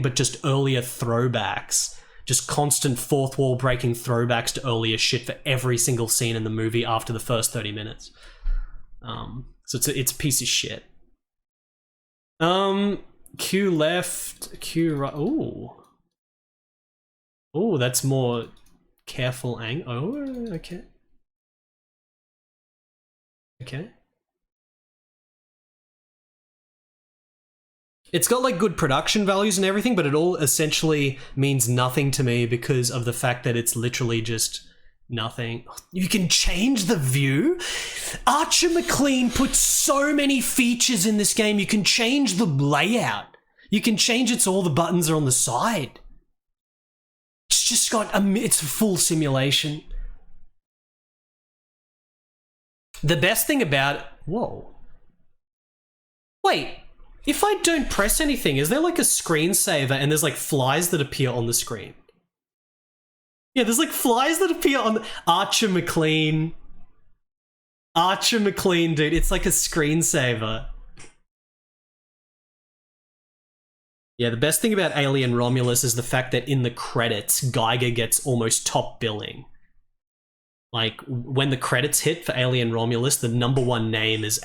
but just earlier throwbacks. Just constant fourth wall breaking throwbacks to earlier shit for every single scene in the movie after the first 30 minutes. So it's a piece of shit. Q left, Q right. Oh, that's more careful Oh, okay. Okay. It's got like good production values and everything, but it all essentially means nothing to me because of the fact that it's literally just nothing. You can change the view? Archer Maclean put so many features in this game. You can change the layout. You can change it so all the buttons are on the side. It's just got it's a full simulation. The best thing about... Whoa. Wait, if I don't press anything, is there like a screensaver and there's like flies that appear on the screen? Yeah, there's like flies that appear on Archer Maclean. Archer Maclean, dude. It's like a screensaver. Yeah, the best thing about Alien Romulus is the fact that in the credits, Geiger gets almost top billing. Like, when the credits hit for Alien Romulus, the #1 name is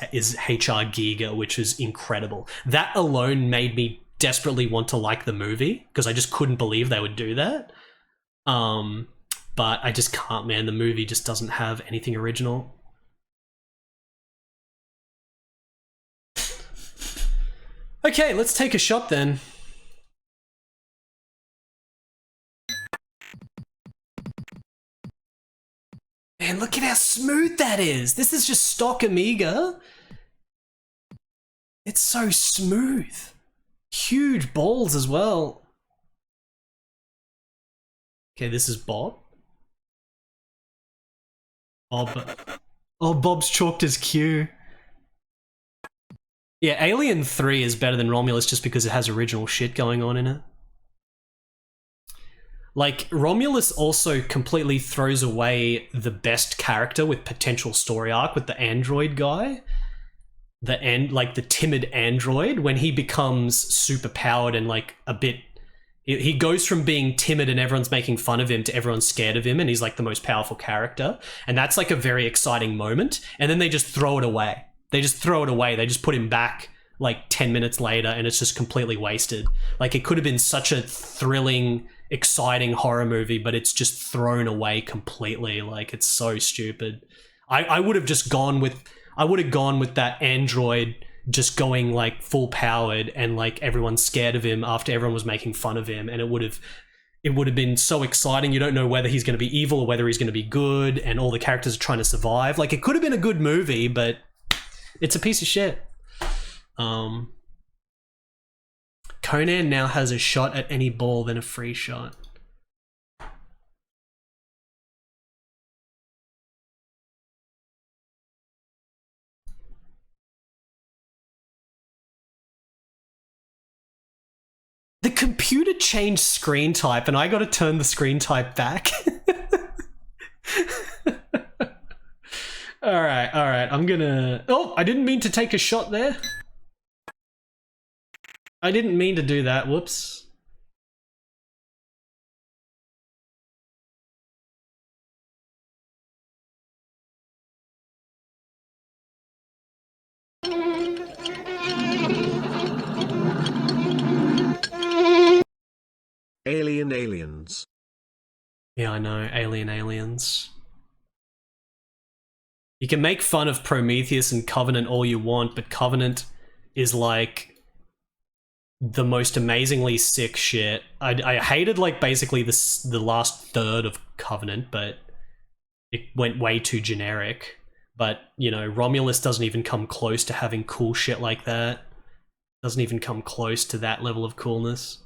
HR Giga, which is incredible. That alone made me desperately want to like the movie, because I just couldn't believe they would do that. but I just can't, man. The movie just doesn't have anything original. Okay, let's take a shot then. Man, look at how smooth that is. This is just stock Amiga. It's so smooth. Huge balls as well. Okay, this is Bob. Oh, Bob's chalked as Q. Yeah, Alien 3 is better than Romulus just because it has original shit going on in it. Like, Romulus also completely throws away the best character with potential story arc with the android guy. The timid android, when he becomes super powered and like a bit... He goes from being timid and everyone's making fun of him to everyone's scared of him, and he's like the most powerful character. And that's like a very exciting moment. And then they just throw it away. They just throw it away. They just put him back like 10 minutes later and it's just completely wasted. Like, it could have been such a thrilling, exciting horror movie, but it's just thrown away completely. Like, it's so stupid. I would have just gone with... I would have gone with that android just going like full powered and like everyone's scared of him after everyone was making fun of him, and it would have been so exciting. You don't know whether he's going to be evil or whether he's going to be good, and all the characters are trying to survive. Like, it could have been a good movie, but it's a piece of shit. Conan now has a shot at any ball, then a free shot. The computer changed screen type and I gotta turn the screen type back. Alright, I'm gonna... Oh, I didn't mean to take a shot there. I didn't mean to do that, whoops. Aliens. Yeah, I know. Aliens. You can make fun of Prometheus and Covenant all you want, but Covenant is like the most amazingly sick shit. I hated like basically the last third of Covenant, but it went way too generic. But, you know, Romulus doesn't even come close to having cool shit like that. Doesn't even come close to that level of coolness.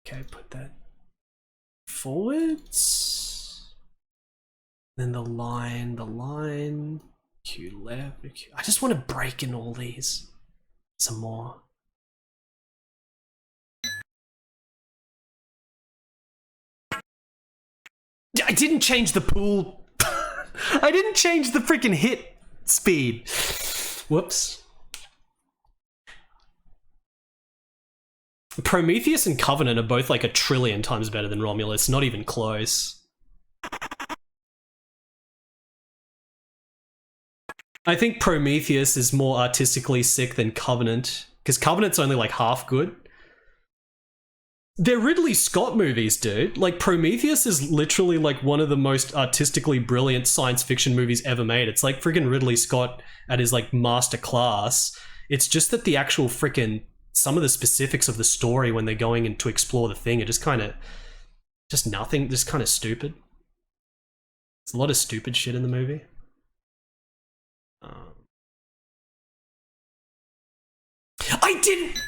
Okay, put that forwards. Then the line, Q left, Q. I just want to break in all these some more. I didn't change the pool. I didn't change the freaking hit speed. Whoops. Prometheus and Covenant are both like 1,000,000,000 times better than Romulus, not even close. I think Prometheus is more artistically sick than Covenant, because Covenant's only like half good. They're Ridley Scott movies, dude. Like, Prometheus is literally like one of the most artistically brilliant science fiction movies ever made. It's like friggin' Ridley Scott at his like master class. It's just that the actual friggin' some of the specifics of the story when they're going in to explore the thing are just kind of just nothing, just kind of stupid. There's a lot of stupid shit in the movie. I didn't.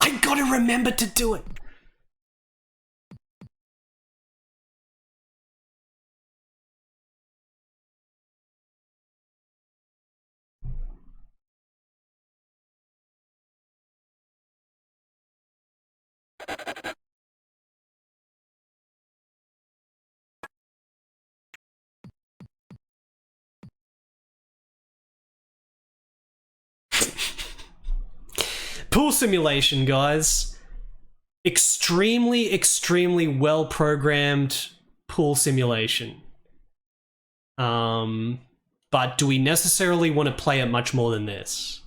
I gotta remember to do it. Pool simulation, guys. Extremely well programmed pool simulation. But do we necessarily want to play it much more than this?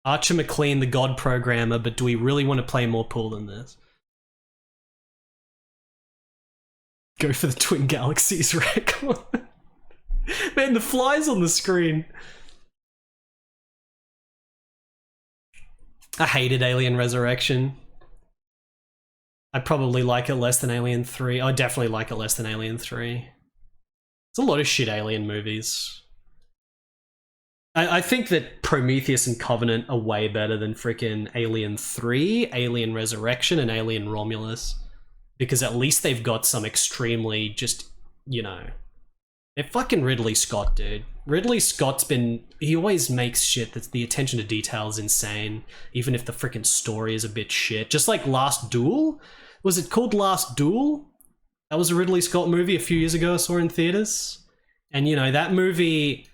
Archer Maclean, the God Programmer, but do we really want to play more pool than this? Go for the Twin Galaxies record. Man, the fly's on the screen. I hated Alien Resurrection. I probably like it less than Alien 3. I definitely like it less than Alien 3. There's a lot of shit Alien movies. I think that Prometheus and Covenant are way better than frickin' Alien 3, Alien Resurrection, and Alien Romulus. Because at least they've got some extremely just, you know... They're fucking Ridley Scott, dude. Ridley Scott's been... He always makes shit that's... The attention to detail is insane. Even if the frickin' story is a bit shit. Just like Last Duel? Was it called Last Duel? That was a Ridley Scott movie a few years ago I saw in theaters. And, you know, that movie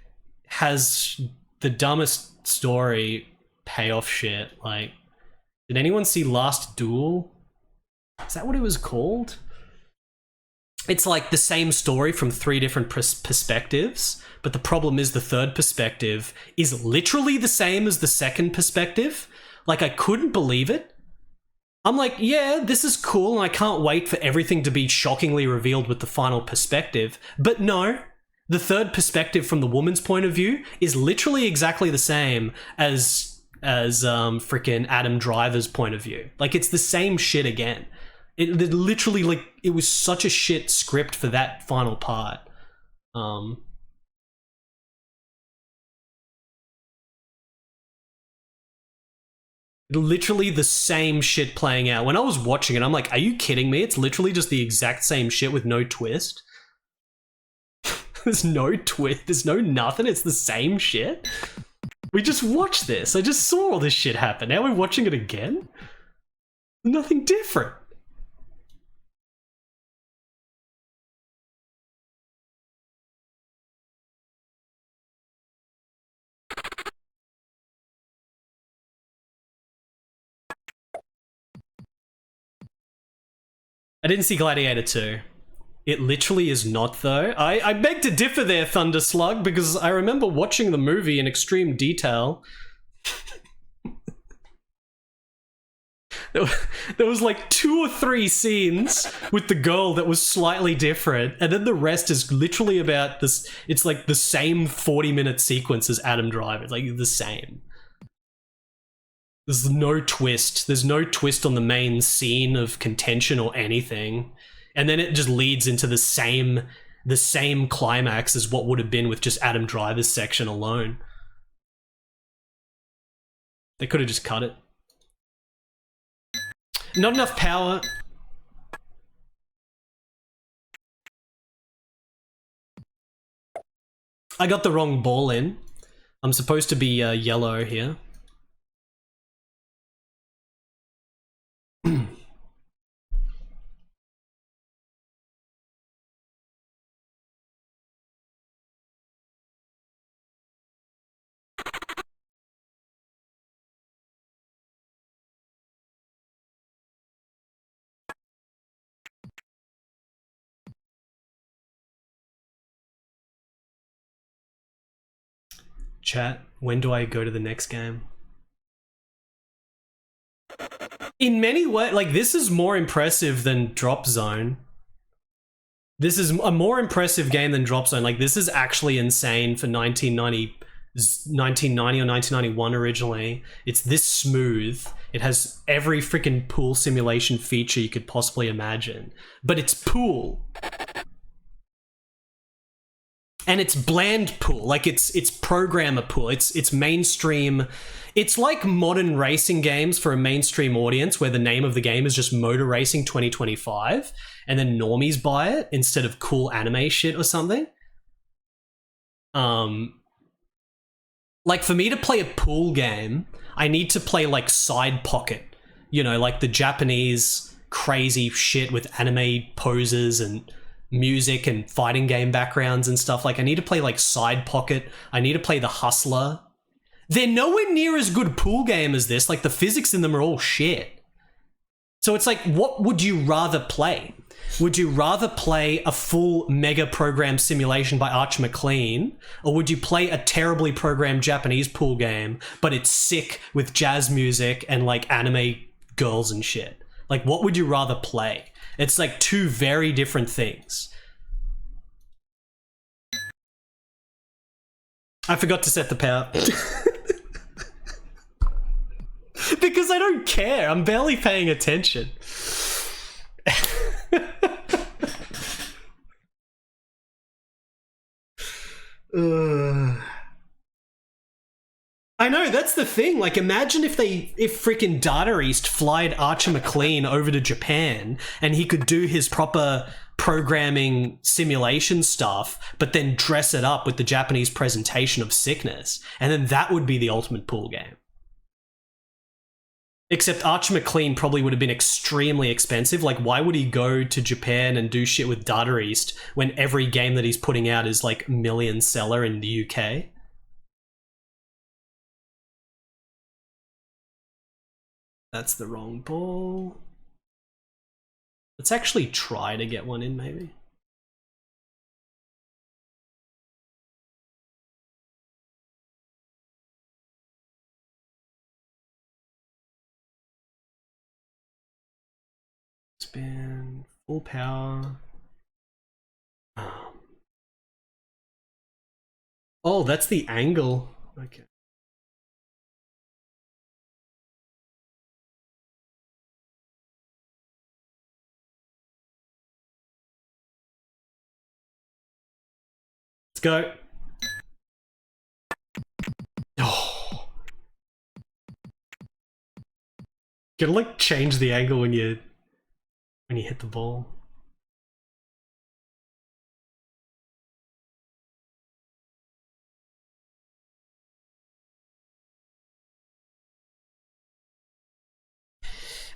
has the dumbest story payoff shit. Like, did anyone see Last Duel? Is that what it was called? It's like the same story from 3 different perspectives, but the problem is the third perspective is literally the same as the second perspective. Like, I couldn't believe it. I'm like, yeah, this is cool, and I can't wait for everything to be shockingly revealed with the final perspective. But no, the third perspective from the woman's point of view is literally exactly the same as freaking Adam Driver's point of view. Like, it's the same shit again. It literally, like, it was such a shit script for that final part. Literally the same shit playing out. When I was watching it, I'm like, are you kidding me? It's literally just the exact same shit with no twist. There's no twist. There's no nothing. It's the same shit. We just watched this. I just saw all this shit happen. Now we're watching it again? Nothing different. I didn't see Gladiator 2. It literally is not, though. I beg to differ there, Thunderslug, because I remember watching the movie in extreme detail. There was like 2 or 3 scenes with the girl that was slightly different, and then the rest is literally about this. It's like the same 40-minute sequence as Adam Driver. It's like the same. There's no twist. There's no twist on the main scene of contention or anything. And then it just leads into the same climax as what would have been with just Adam Driver's section alone. They could have just cut it. Not enough power. I got the wrong ball in. I'm supposed to be yellow here. Chat, when do I go to the next game? In many ways, like, this is more impressive than Drop Zone. This is a more impressive game than Drop Zone. Like, this is actually insane for 1990 or 1991 originally. It's this smooth. It has every freaking pool simulation feature you could possibly imagine. But it's pool. And it's bland pool, like it's programmer pool, it's mainstream. It's like modern racing games for a mainstream audience where the name of the game is just Motor Racing 2025 and then normies buy it instead of cool anime shit or something. Like, for me to play a pool game, I need to play like Side Pocket, you know, like the Japanese crazy shit with anime poses and music and fighting game backgrounds and stuff. Like, I need to play like Side Pocket. I need to play The Hustler. They're nowhere near as good pool game as this. Like, the physics in them are all shit. So it's like, what would you rather play? would you rather play a full mega program simulation by Arch Maclean, or would you play a terribly programmed Japanese pool game, but it's sick with jazz music and like anime girls and shit? Like, what would you rather play? It's like two very different things. I forgot to set the power. Because I don't care. I'm barely paying attention. I know, that's the thing. Like, imagine if freaking Data East flied Archer Maclean over to Japan and he could do his proper programming simulation stuff, but then dress it up with the Japanese presentation of sickness. And then that would be the ultimate pool game. Except Archer Maclean probably would have been extremely expensive. Like, why would he go to Japan and do shit with Data East when every game that he's putting out is like million seller in the UK? That's the wrong ball. Let's actually try to get one in, maybe. Spin, full power. Oh, that's the angle. Okay. Let's go. Oh. Gotta like change the angle when you hit the ball.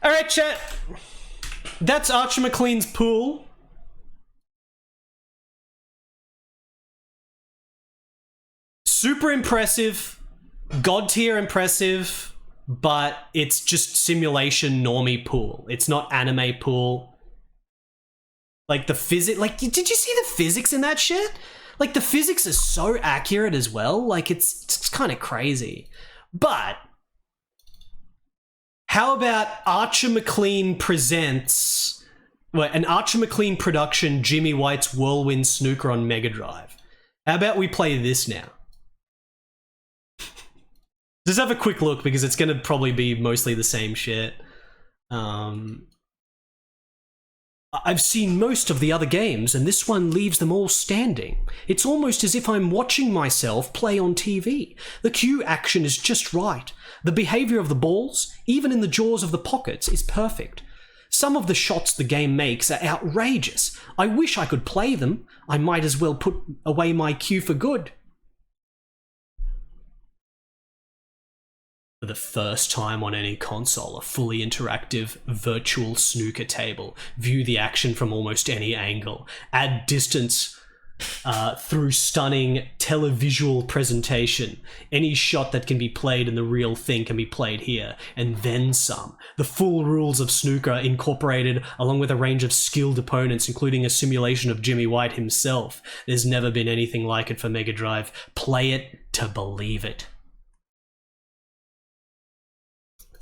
All right, chat. That's Archer Maclean's pool. Super impressive, god tier impressive, but it's just simulation normie pool. It's not anime pool. Like the like, did you see the physics in that shit? Like the physics are so accurate as well. Like it's kind of crazy. But how about Archer Maclean presents, well, an Archer Maclean production, Jimmy White's Whirlwind Snooker on Mega Drive? How about we play this now? Just have a quick look because it's going to probably be mostly the same shit. I've seen most of the other games and this one leaves them all standing. It's almost as if I'm watching myself play on TV. The cue action is just right. The behavior of the balls, even in the jaws of the pockets, is perfect. Some of the shots the game makes are outrageous. I wish I could play them. I might as well put away my cue for good. For the first time on any console, a fully interactive virtual snooker table. View the action from almost any angle. Add distance through stunning televisual presentation. Any shot that can be played in the real thing can be played here, and then some. The full rules of snooker incorporated, along with a range of skilled opponents, including a simulation of Jimmy White himself. There's never been anything like it for Mega Drive. Play it to believe it.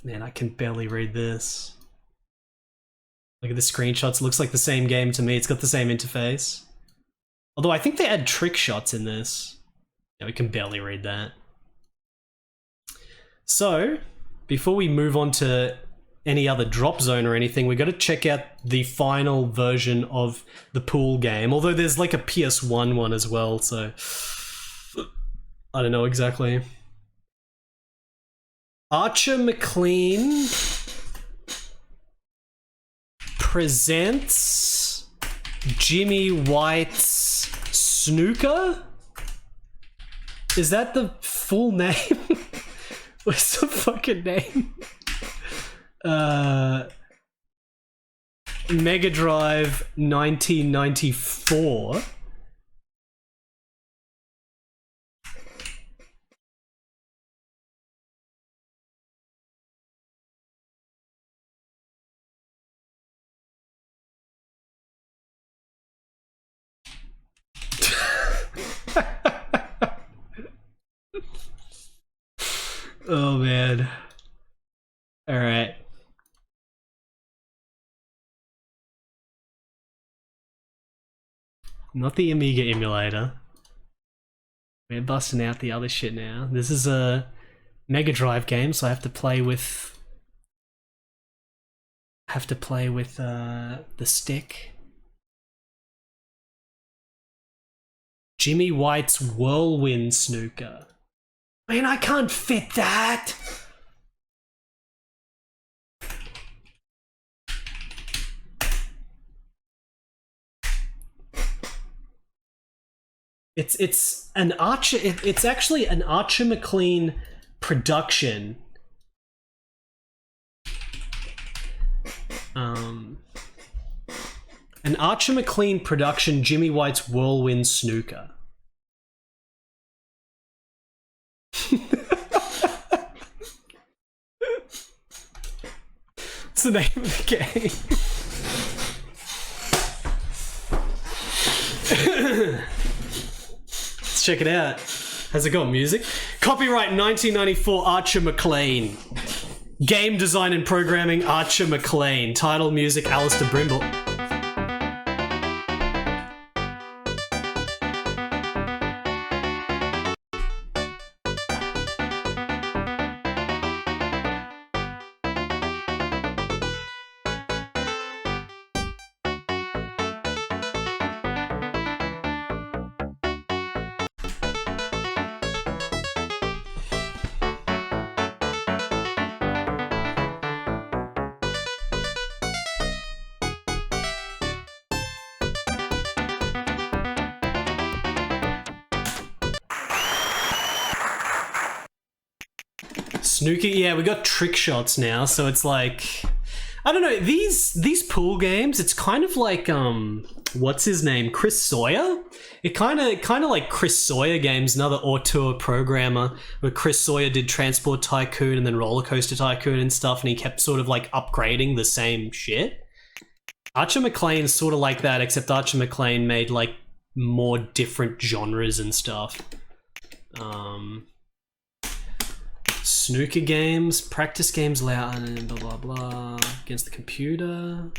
Man, I can barely read this. Look at the screenshots. It looks like the same game to me. It's got the same interface. Although I think they add trick shots in this. Yeah, we can barely read that. So, before we move on to any other drop zone or anything, we got to check out the final version of the pool game. Although there's like a PS1 one as well, so I don't know exactly. Archer Maclean presents Jimmy White's Snooker? Is that the full name? What's the fucking name? Mega Drive 1994. Oh man. Alright. Not the Amiga emulator. We're busting out the other shit now. This is a Mega Drive game, so I have to play with the stick. Jimmy White's Whirlwind Snooker. Man, I can't fit that! It's an Archer. It's actually an Archer Maclean production. An Archer Maclean production. Jimmy White's Whirlwind Snooker. What's the name of the game? Let's check it out. Has it got music? Copyright 1994 Archer Maclean. Game design and programming Archer Maclean. Title music Alistair Brimble. Snooker, yeah, we got trick shots now, so it's like, I don't know, these pool games, it's kind of like what's his name, Chris Sawyer? It kind of like Chris Sawyer games, another auteur programmer, where Chris Sawyer did Transport Tycoon and then Roller Coaster Tycoon and stuff, and he kept sort of like upgrading the same shit. Archer Maclean's sort of like that, except Archer Maclean made like more different genres and stuff. Snooker games, practice games allowed, and blah blah blah, against the computer.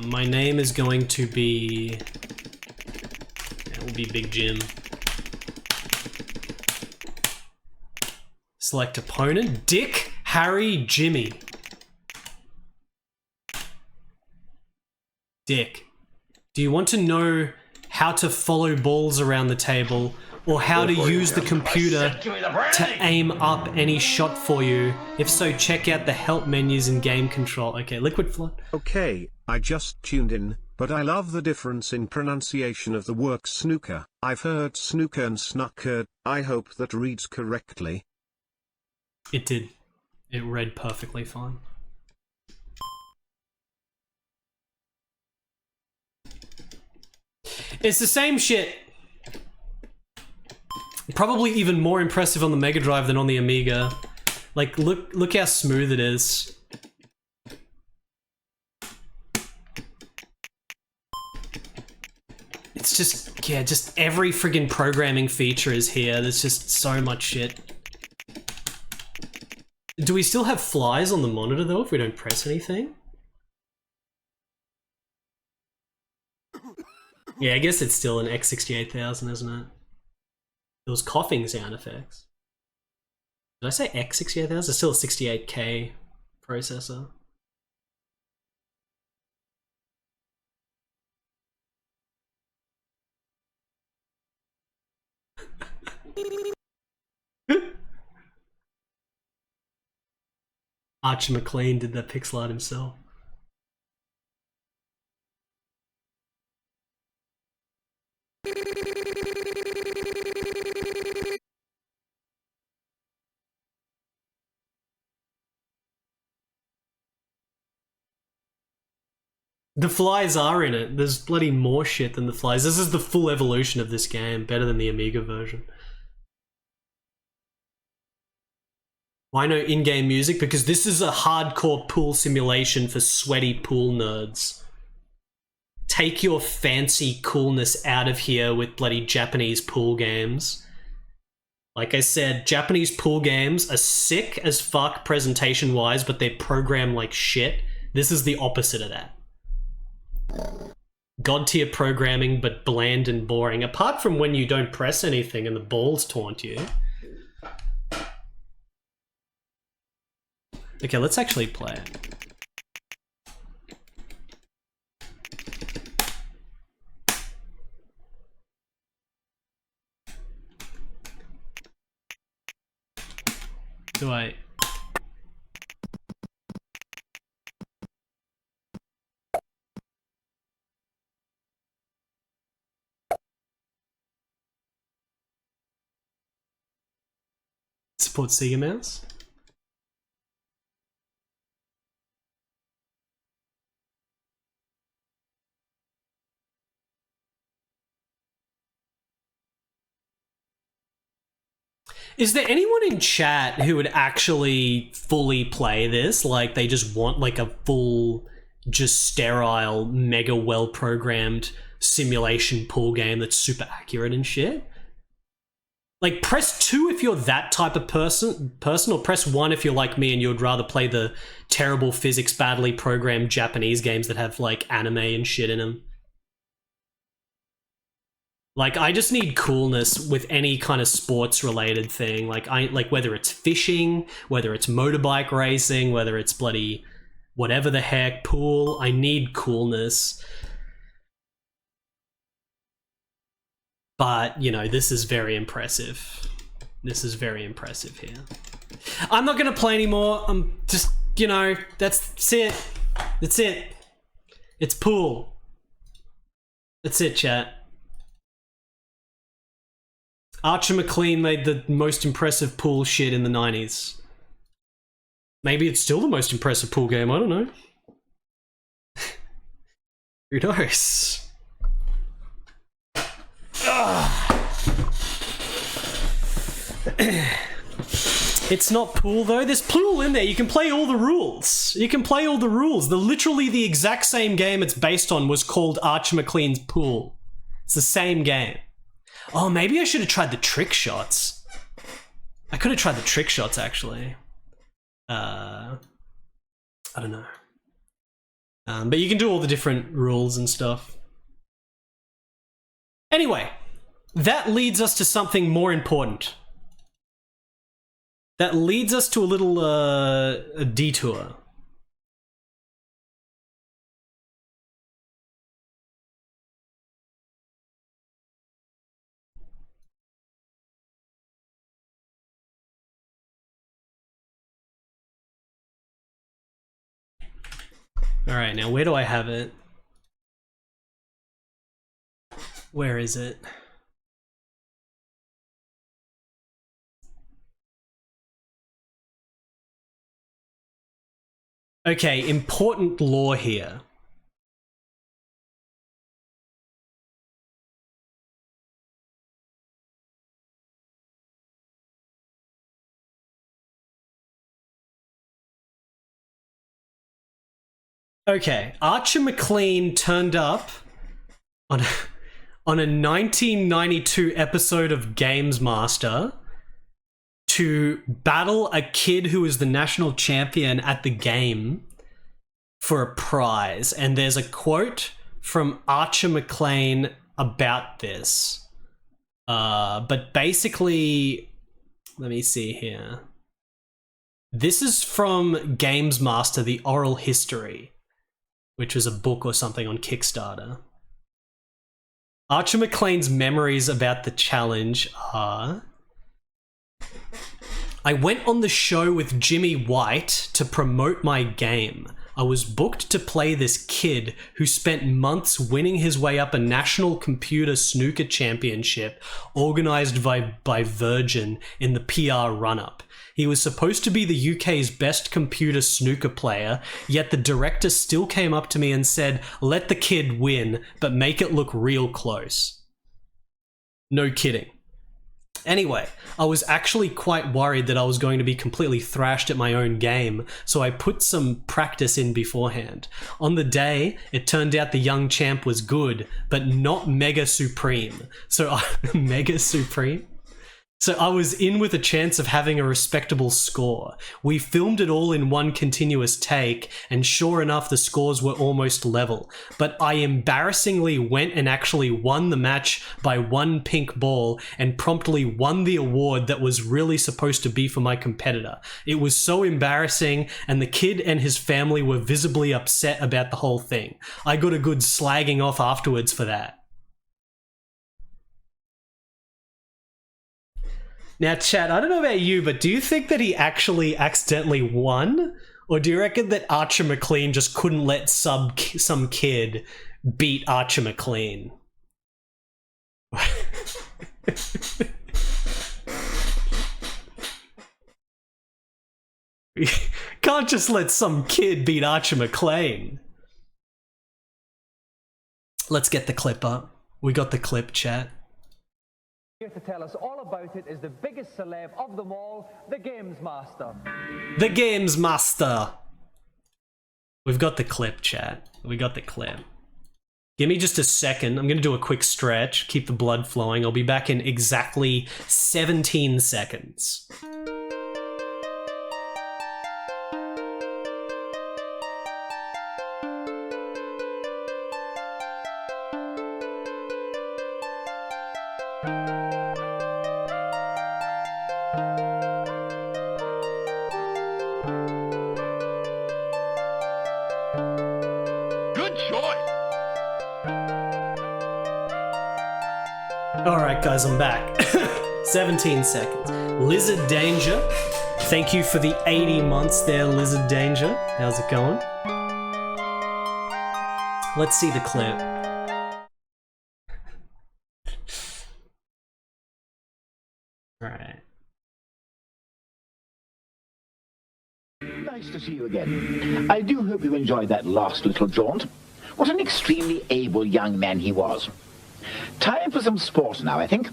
My name is going to be, it will be Big Jim. Select opponent, Dick, Harry, Jimmy. Dick, do you want to know how to follow balls around the table, or how to use the computer to aim up any shot for you? If so, check out the help menus in game control. Okay, Liquid Flood. Okay, I just tuned in, but I love the difference in pronunciation of the word snooker. I've heard snooker and snooker. I hope that reads correctly. It did. It read perfectly fine. It's the same shit. Probably even more impressive on the Mega Drive than on the Amiga. Like, look how smooth it is. It's just, yeah, just every friggin' programming feature is here. There's just so much shit. Do we still have flies on the monitor though if we don't press anything? Yeah, I guess it's still an X68000, isn't it? Those coughing sound effects. Did I say X68000? It's still a 68K processor. Archer Maclean did that pixel art himself. The flies are in it. There's bloody more shit than the flies. This is the full evolution of this game, better than the Amiga version. Why no in-game music? Because this is a hardcore pool simulation for sweaty pool nerds. Take your fancy coolness out of here with bloody Japanese pool games Like I said, Japanese pool games are sick as fuck presentation-wise, but they're programmed like shit. This is the opposite of that. God-tier programming, but bland and boring. Apart from when you don't press anything and the balls taunt you. Okay, let's actually play it. Do I... support Sega Mouse? Is there anyone in chat who would actually fully play this? Like, they just want like a full, just sterile, mega well-programmed simulation pool game that's super accurate and shit? Like, press 2 if you're that type of person, or press 1 if you're like me and you'd rather play the terrible physics badly programmed Japanese games that have like anime and shit in them. Like, I just need coolness with any kind of sports related thing. Like whether it's fishing, whether it's motorbike racing, whether it's bloody whatever the heck, pool, I need coolness. But, you know, this is very impressive. This is very impressive here. I'm not going to play anymore. I'm just, you know, that's it. That's it. It's pool. That's it, chat. Archer Maclean made the most impressive pool shit in the 90s. Maybe it's still the most impressive pool game, I don't know. Who knows? It's not pool though. There's pool in there. You can play all the rules. You can play all the rules. Literally the exact same game it's based on was called Archer Maclean's Pool. It's the same game. Oh, maybe I should have tried the trick shots. I could have tried the trick shots actually. I don't know. But you can do all the different rules and stuff. Anyway, that leads us to something more important. That leads us to a little a detour. All right, now where do I have it? Where is it? Okay, important lore here. Okay, Archer Maclean turned up on a 1992 episode of Games Master to battle a kid who was the national champion at the game for a prize. And there's a quote from Archer Maclean about this. But basically, let me see here. This is from Games Master, the oral history, which was a book or something on Kickstarter. Archer Maclean's memories about the challenge are: I went on the show with Jimmy White to promote my game. I was booked to play this kid who spent months winning his way up a national computer snooker championship organized by Virgin in the PR run-up. He was supposed to be the UK's best computer snooker player, yet the director still came up to me and said, "Let the kid win, but make it look real close." No kidding. Anyway, I was actually quite worried that I was going to be completely thrashed at my own game, so I put some practice in beforehand. On the day, it turned out the young champ was good, but not Mega Supreme. So, Mega Supreme? So I was in with a chance of having a respectable score. We filmed it all in one continuous take, and sure enough, the scores were almost level. But I embarrassingly went and actually won the match by 1 pink ball and promptly won the award that was really supposed to be for my competitor. It was so embarrassing, and the kid and his family were visibly upset about the whole thing. I got a good slagging off afterwards for that. Now, chat, I don't know about you, but do you think that he actually accidentally won? Or do you reckon that Archer Maclean just couldn't let some kid beat Archer Maclean? Can't just let some kid beat Archer Maclean. Let's get the clip up. We got the clip, chat. Here to tell us all about it is the biggest celeb of them all, the Games Master. The Games Master. We've got the clip, chat. We got the clip. Give me just a second. I'm going to do a quick stretch, keep the blood flowing. I'll be back in exactly 17 seconds. Alright guys, I'm back. 17 seconds. Lizard Danger. Thank you for the 80 months there, Lizard Danger. How's it going? Let's see the clip. Alright. Nice to see you again. I do hope you enjoyed that last little jaunt. What an extremely able young man he was. Time for some sport now, I think.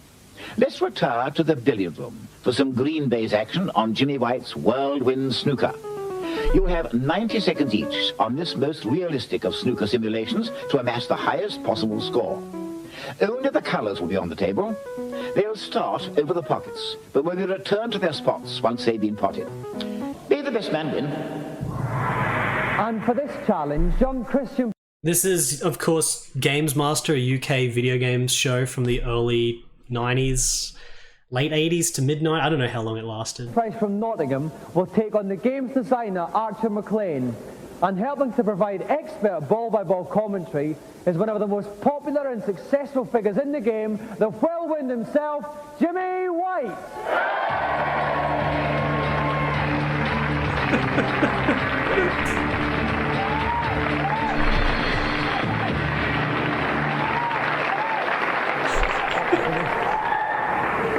Let's retire to the billiard room for some green baize action on Jimmy White's Whirlwind Snooker. You have 90 seconds each on this most realistic of snooker simulations to amass the highest possible score. Only the colours will be on the table. They'll start over the pockets, but will return to their spots once they've been potted. May the best man win. And for this challenge, young Christian... This is, of course, Games Master, a UK video games show from the early 90s, late 80s to midnight. I don't know how long it lasted. Price from Nottingham will take on the games designer Archer Maclean, and helping to provide expert ball-by-ball commentary is one of the most popular and successful figures in the game, the whirlwind himself, Jimmy White.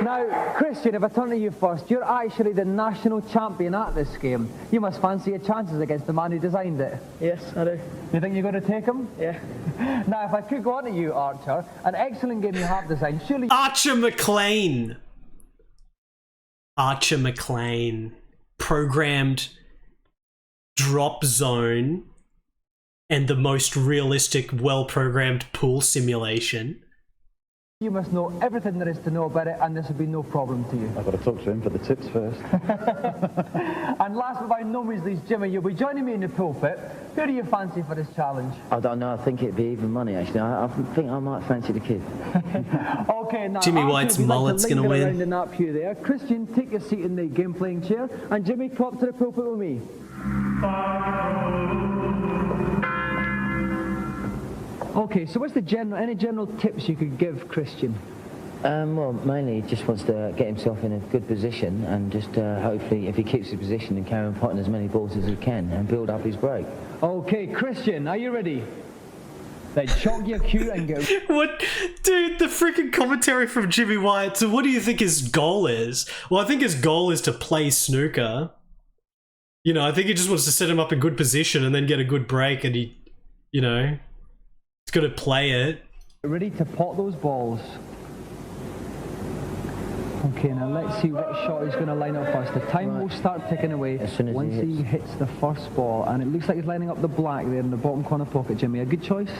Now, Christian, if I turn to you first, you're actually the national champion at this game. You must fancy your chances against the man who designed it. Yes, I do. You think you're going to take him? Yeah. Now, if I could go on to you, Archer, an excellent game you have designed, surely... Archer Maclean! Archer Maclean. Programmed drop zone and the most realistic, well-programmed pool simulation. You must know everything there is to know about it, and this will be no problem to you. I've got to talk to him for the tips first. And last but by no means least, Jimmy, you'll be joining me in the pulpit. Who do you fancy for this challenge? I don't know. I think it'd be even money, actually. I think I might fancy the kid. Okay, now... Jimmy White's mullet's going to win. Around in that pew there. Christian, take your seat in the game-playing chair. And Jimmy, come up to the pulpit with me. Okay, so what's any general tips you could give Christian? Well, mainly he just wants to get himself in a good position and just hopefully, if he keeps his position, and carry on potting as many balls as he can and build up his break. Okay, Christian, are you ready? Then chalk your cue and go. What? Dude, the freaking commentary from Jimmy White. So what do you think his goal is? Well, I think his goal is to play snooker. You know, I think he just wants to set him up in good position and then get a good break, and he, you know, he's got to play it. Ready to pot those balls. Okay, now let's see what shot he's going to line up first. The time will start ticking away As soon as once he hits the first ball. And it looks like he's lining up the black there in the bottom corner pocket, Jimmy. A good choice?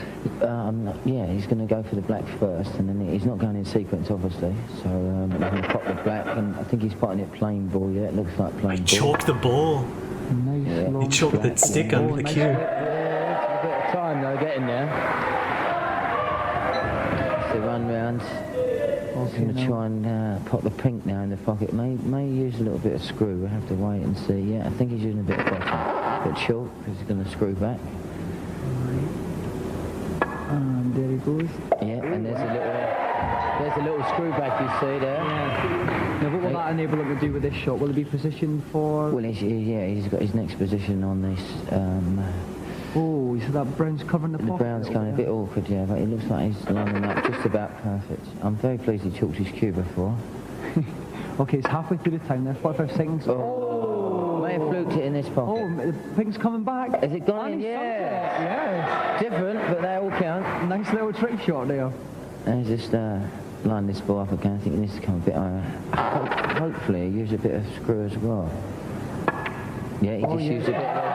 Yeah, he's going to go for the black first, and then he's not going in sequence, obviously. So he's going to pop the black, and I think he's potting it plain ball. Yeah, it looks like plain ball. Chalk the ball. Nice long He chalked that stick under the nice cue. Yeah, it's a bit of time though, getting there. It's the run round. He's going to try and pop the pink now in the pocket. May use a little bit of screw. We'll have to wait and see. Yeah, I think he's using a bit of bottom. A bit short because he's going to screw back. And there he goes. Yeah, and there's a little screw back you see there. Yeah. Now what will that enable him to do with this shot? Will it be positioned for... Well, he's got his next position on this. Oh, so that brown's covering the pocket. The brown's going a bit awkward, yeah, but it looks like he's lining up just about perfect. I'm very pleased he chalked his cue before. Okay, it's halfway through the time there, 45 seconds. Oh! May have fluked it in this pocket. Oh, the pink's coming back. Has it gone in? Yeah! Yeah. Different, but they all count. Nice little trick shot there. And he's just line this ball up again. I think it needs to come a bit higher. Hopefully, use a bit of screw as well. Yeah, he just used a bit.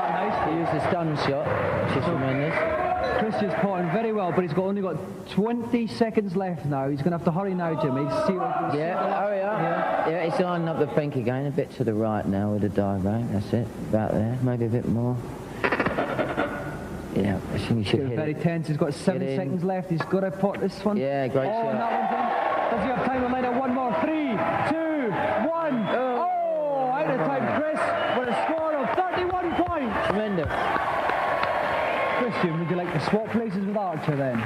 He used a stun shot, which is tremendous. Christian's potting very well, but he's only got 20 seconds left now. He's going to have to hurry now, Jimmy. Hurry up. Yeah, he's lining up the pink again, a bit to the right now with the diagram. That's it, about there. Maybe a bit more. Yeah, I think he should hit very tense. He's got 7 seconds left. He's got to pot this one. Yeah, great shot. And that one's in. Does he have time to line up one more? 3, 2, 1. Oh, out of time, Chris, with a score of 31 points. Tremendous. Christian, would you like to swap places with Archer then?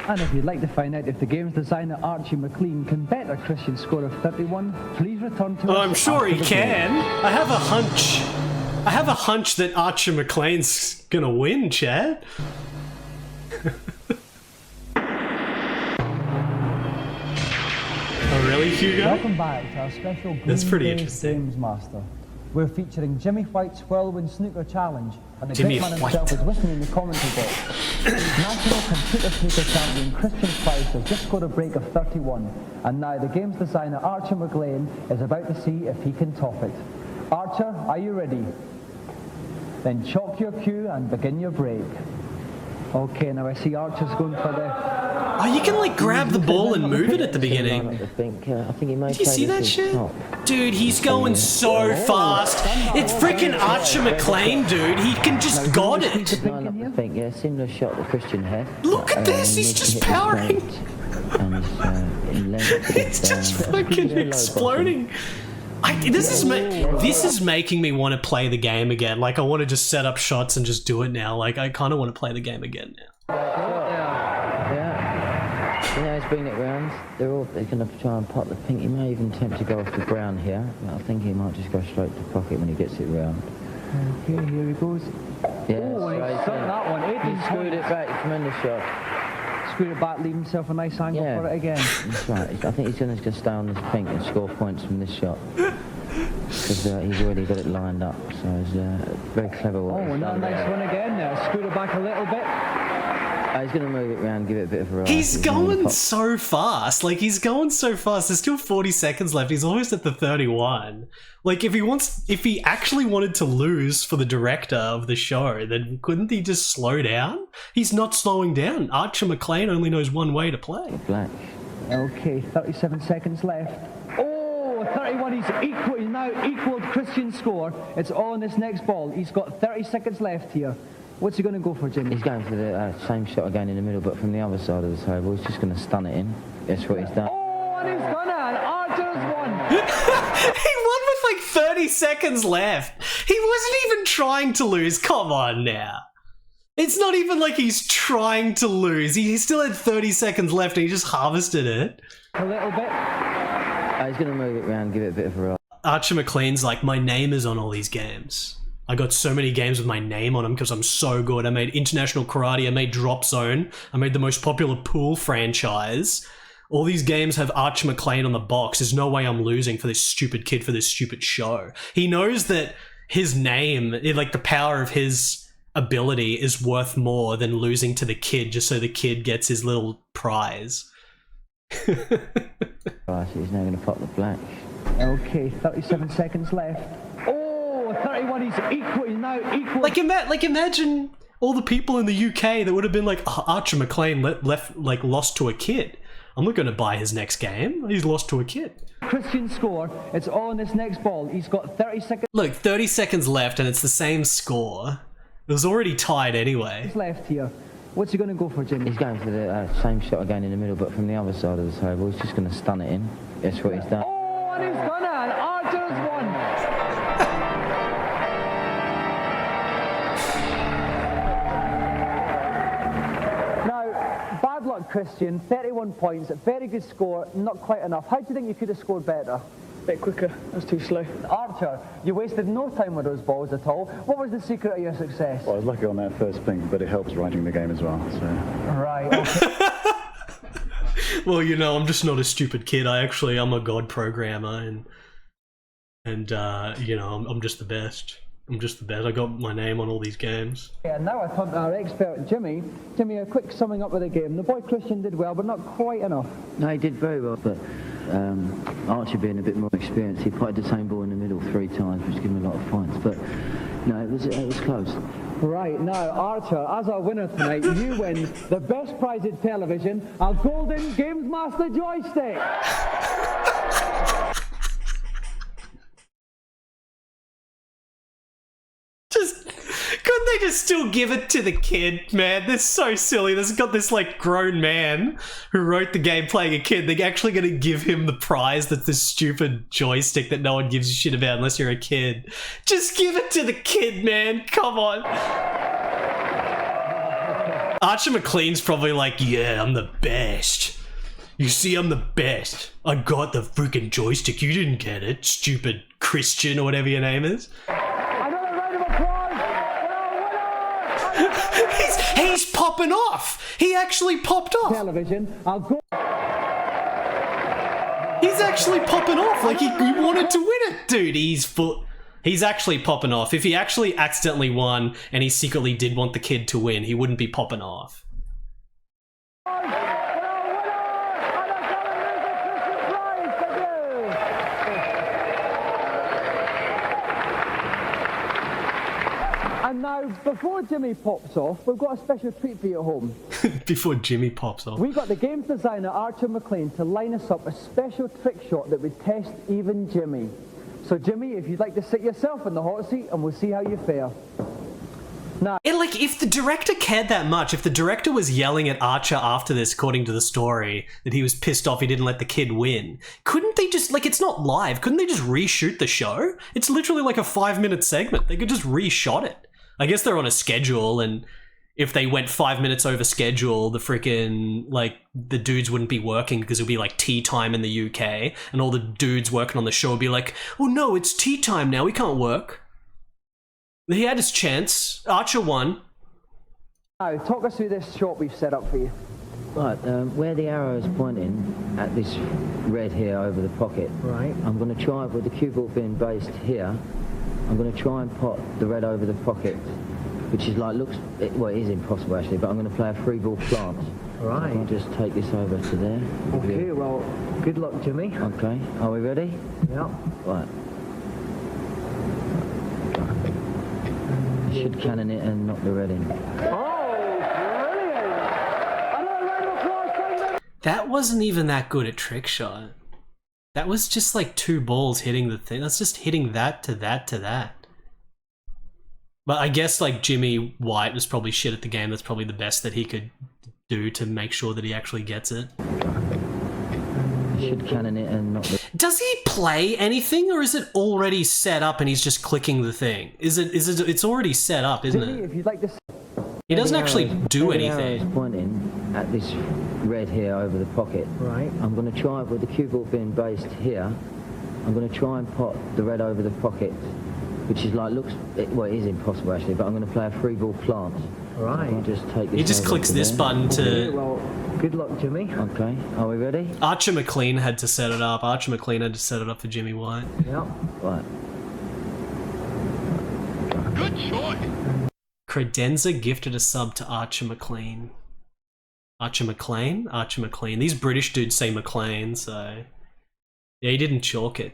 And if you'd like to find out if the game's designer Archie Maclean can better Christian's score of 31, please return to us. I'm sure he can. I have a hunch that Archer McLean's gonna win, Chad. Oh really, Hugo? Welcome back to our special That's pretty Green Day interesting. Games Master. We're featuring Jimmy White's Whirlwind Snooker Challenge, and the Jimmy great man White. himself is with me in the commentary box. National Computer Snooker Champion Christian Price has just scored a break of 31, and now the game's designer Archer McLean is about to see if he can top it. Archer, are you ready? Then chalk your cue and begin your break. Okay, now I see Archer's going for the... Oh, you can like grab the ball and move it at the beginning. I think he may. Did you see that shit? Dude, he's going so fast. It's freaking Archer McLean, dude. He can just got it. Line up the pink, yeah, similar shot that Christian had. Look at this, he's just powering. It's just fucking exploding. This is making me want to play the game again. Like, I want to just set up shots and just do it now. Like, I kind of want to play the game again now. Yeah, he's bringing it round. They're going to try and pop the pink. He may even attempt to go off the brown here, but I think he might just go straight to the pocket when he gets it round. Okay, here he goes. Yeah, oh, and he's done that one. He screwed it back. Tremendous shot. Screwed it back, leave himself a nice angle for it again. That's right. I think he's going to stay on this pink and score points from this shot. Because he's already got it lined up, so it's very clever. Oh, and that nice one again there. Screwed it back a little bit. He's going to move it around, give it a bit of variety. He's going so fast. Like, he's going so fast. There's still 40 seconds left. He's almost at the 31. Like, if he actually wanted to lose for the director of the show, then couldn't he just slow down? He's not slowing down. Archer McLean only knows one way to play. Black. Okay, 37 seconds left. Oh, 31. He's now equaled Christian's score. It's all on this next ball. He's got 30 seconds left here. What's he going to go for, Jimmy? He's going for the same shot again in the middle, but from the other side of the table. He's just going to stun it in. That's what he's done. Oh, and he's done it, and Archer's won. He won with like 30 seconds left. He wasn't even trying to lose. Come on now. It's not even like he's trying to lose. He still had 30 seconds left and he just harvested it. A little bit. He's going to move it around, give it a bit of variety. Archer McLean's like, my name is on all these games. I got so many games with my name on them because I'm so good. I made International Karate, I made Drop Zone, I made the most popular pool franchise. All these games have Archer McLean on the box. There's no way I'm losing for this stupid kid for this stupid show. He knows that his name, like the power of his ability is worth more than losing to the kid just so the kid gets his little prize. He's he's now going to pop the black. Okay, 37 seconds left. Oh, 31, he's now equal. Like imagine all the people in the UK that would have been like, oh, Archer Maclean lost to a kid. I'm not going to buy his next game. He's lost to a kid. Christian score. It's all in this next ball. He's got 30 seconds. Look, 30 seconds left and it's the same score. It was already tied anyway. Left here. What's he going to go for, Jimmy? He's going for the same shot again in the middle, but from the other side of the table. He's just going to stun it in. That's what he's done. Oh, and he's done it. And Archer's won. Now, bad luck, Christian. 31 points. Very good score. Not quite enough. How do you think you could have scored better? Bit quicker. That's too slow. Archer, you wasted no time with those balls at all. What was the secret of your success? Well, I was lucky on that first thing, but it helps writing the game as well. So. Right. Okay. Well, you know, I'm just not a stupid kid. I'm a god programmer, and you know, I'm just the best. I'm just the best. I got my name on all these games. Yeah, now I turn to our expert, Jimmy. Jimmy, a quick summing up of the game. The boy Christian did well, but not quite enough. No, he did very well, but Archie being a bit more experienced, he played the same ball in the middle 3 times, which gave him a lot of points. But no, it was close. Right, now, Archer, as our winner tonight, you win the best prize in television, a golden Games Master joystick. Couldn't they just still give it to the kid, man? They're so silly. There's got this, like, grown man who wrote the game playing a kid. They're actually going to give him the prize that's this stupid joystick that no one gives a shit about unless you're a kid. Just give it to the kid, man. Come on. Archer Maclean's probably like, yeah, I'm the best. You see, I'm the best. I got the freaking joystick. You didn't get it, stupid Christian or whatever your name is. He's popping off. He actually popped off. Television. I'll go. He's actually popping off. Like he wanted to win it, dude. He's actually popping off. If he actually accidentally won and he secretly did want the kid to win, he wouldn't be popping off. And now, before Jimmy pops off, we've got a special treat for you at home. Before Jimmy pops off. We got the games designer, Archer Maclean, to line us up a special trick shot that would test even Jimmy. So, Jimmy, if you'd like to sit yourself in the hot seat, and we'll see how you fare. Now, like, if the director cared that much, if the director was yelling at Archer after this, according to the story, that he was pissed off he didn't let the kid win, couldn't they just, like, it's not live, couldn't they just reshoot the show? It's literally like a 5-minute segment. They could just reshot it. I guess they're on a schedule, and if they went 5 minutes over schedule, the freaking, like, the dudes wouldn't be working because it would be, like, tea time in the UK, and all the dudes working on the show would be like, oh no, it's tea time now, we can't work. He had his chance. Archer won. Now, talk us through this shot we've set up for you. Right, where the arrow is pointing at this red here over the pocket, right. I'm going to try, with the cue ball being based here, I'm going to try and pot the red over the pocket, which is like, well, it is impossible actually, but I'm going to play a 3-ball plant. Right. I'll just take this over to there. Okay, well, good luck, Jimmy. Okay, are we ready? Yeah. Right. Should cannon it and knock the red in. Oh, brilliant! Another round of applause. That wasn't even that good a trick shot. That was just like 2 balls hitting the thing. That's just hitting that to that to that. But I guess like Jimmy White was probably shit at the game. That's probably the best that he could do to make sure that he actually gets it. Should cannon it and knock the... Does he play anything, or is it already set up and he's just clicking the thing? It's already set up, isn't Jimmy, it? if you'd like to... He doesn't actually do anything. The arrow is pointing at this red here over the pocket. Right. I'm going to try, with the cue ball being based here, I'm going to try and pot the red over the pocket, which is like, well, it is impossible actually, but I'm going to play a 3-ball plant. Right. I'll just take this. He just clicks this button to... Okay, well, good luck, Jimmy. Okay, are we ready? Archer Maclean had to set it up. Archer Maclean had to set it up for Jimmy White. Yeah. Right. Good choice. Credenza gifted a sub to Archer Maclean. Archer Maclean? Archer Maclean. These British dudes say Maclean, so... Yeah, he didn't chalk it.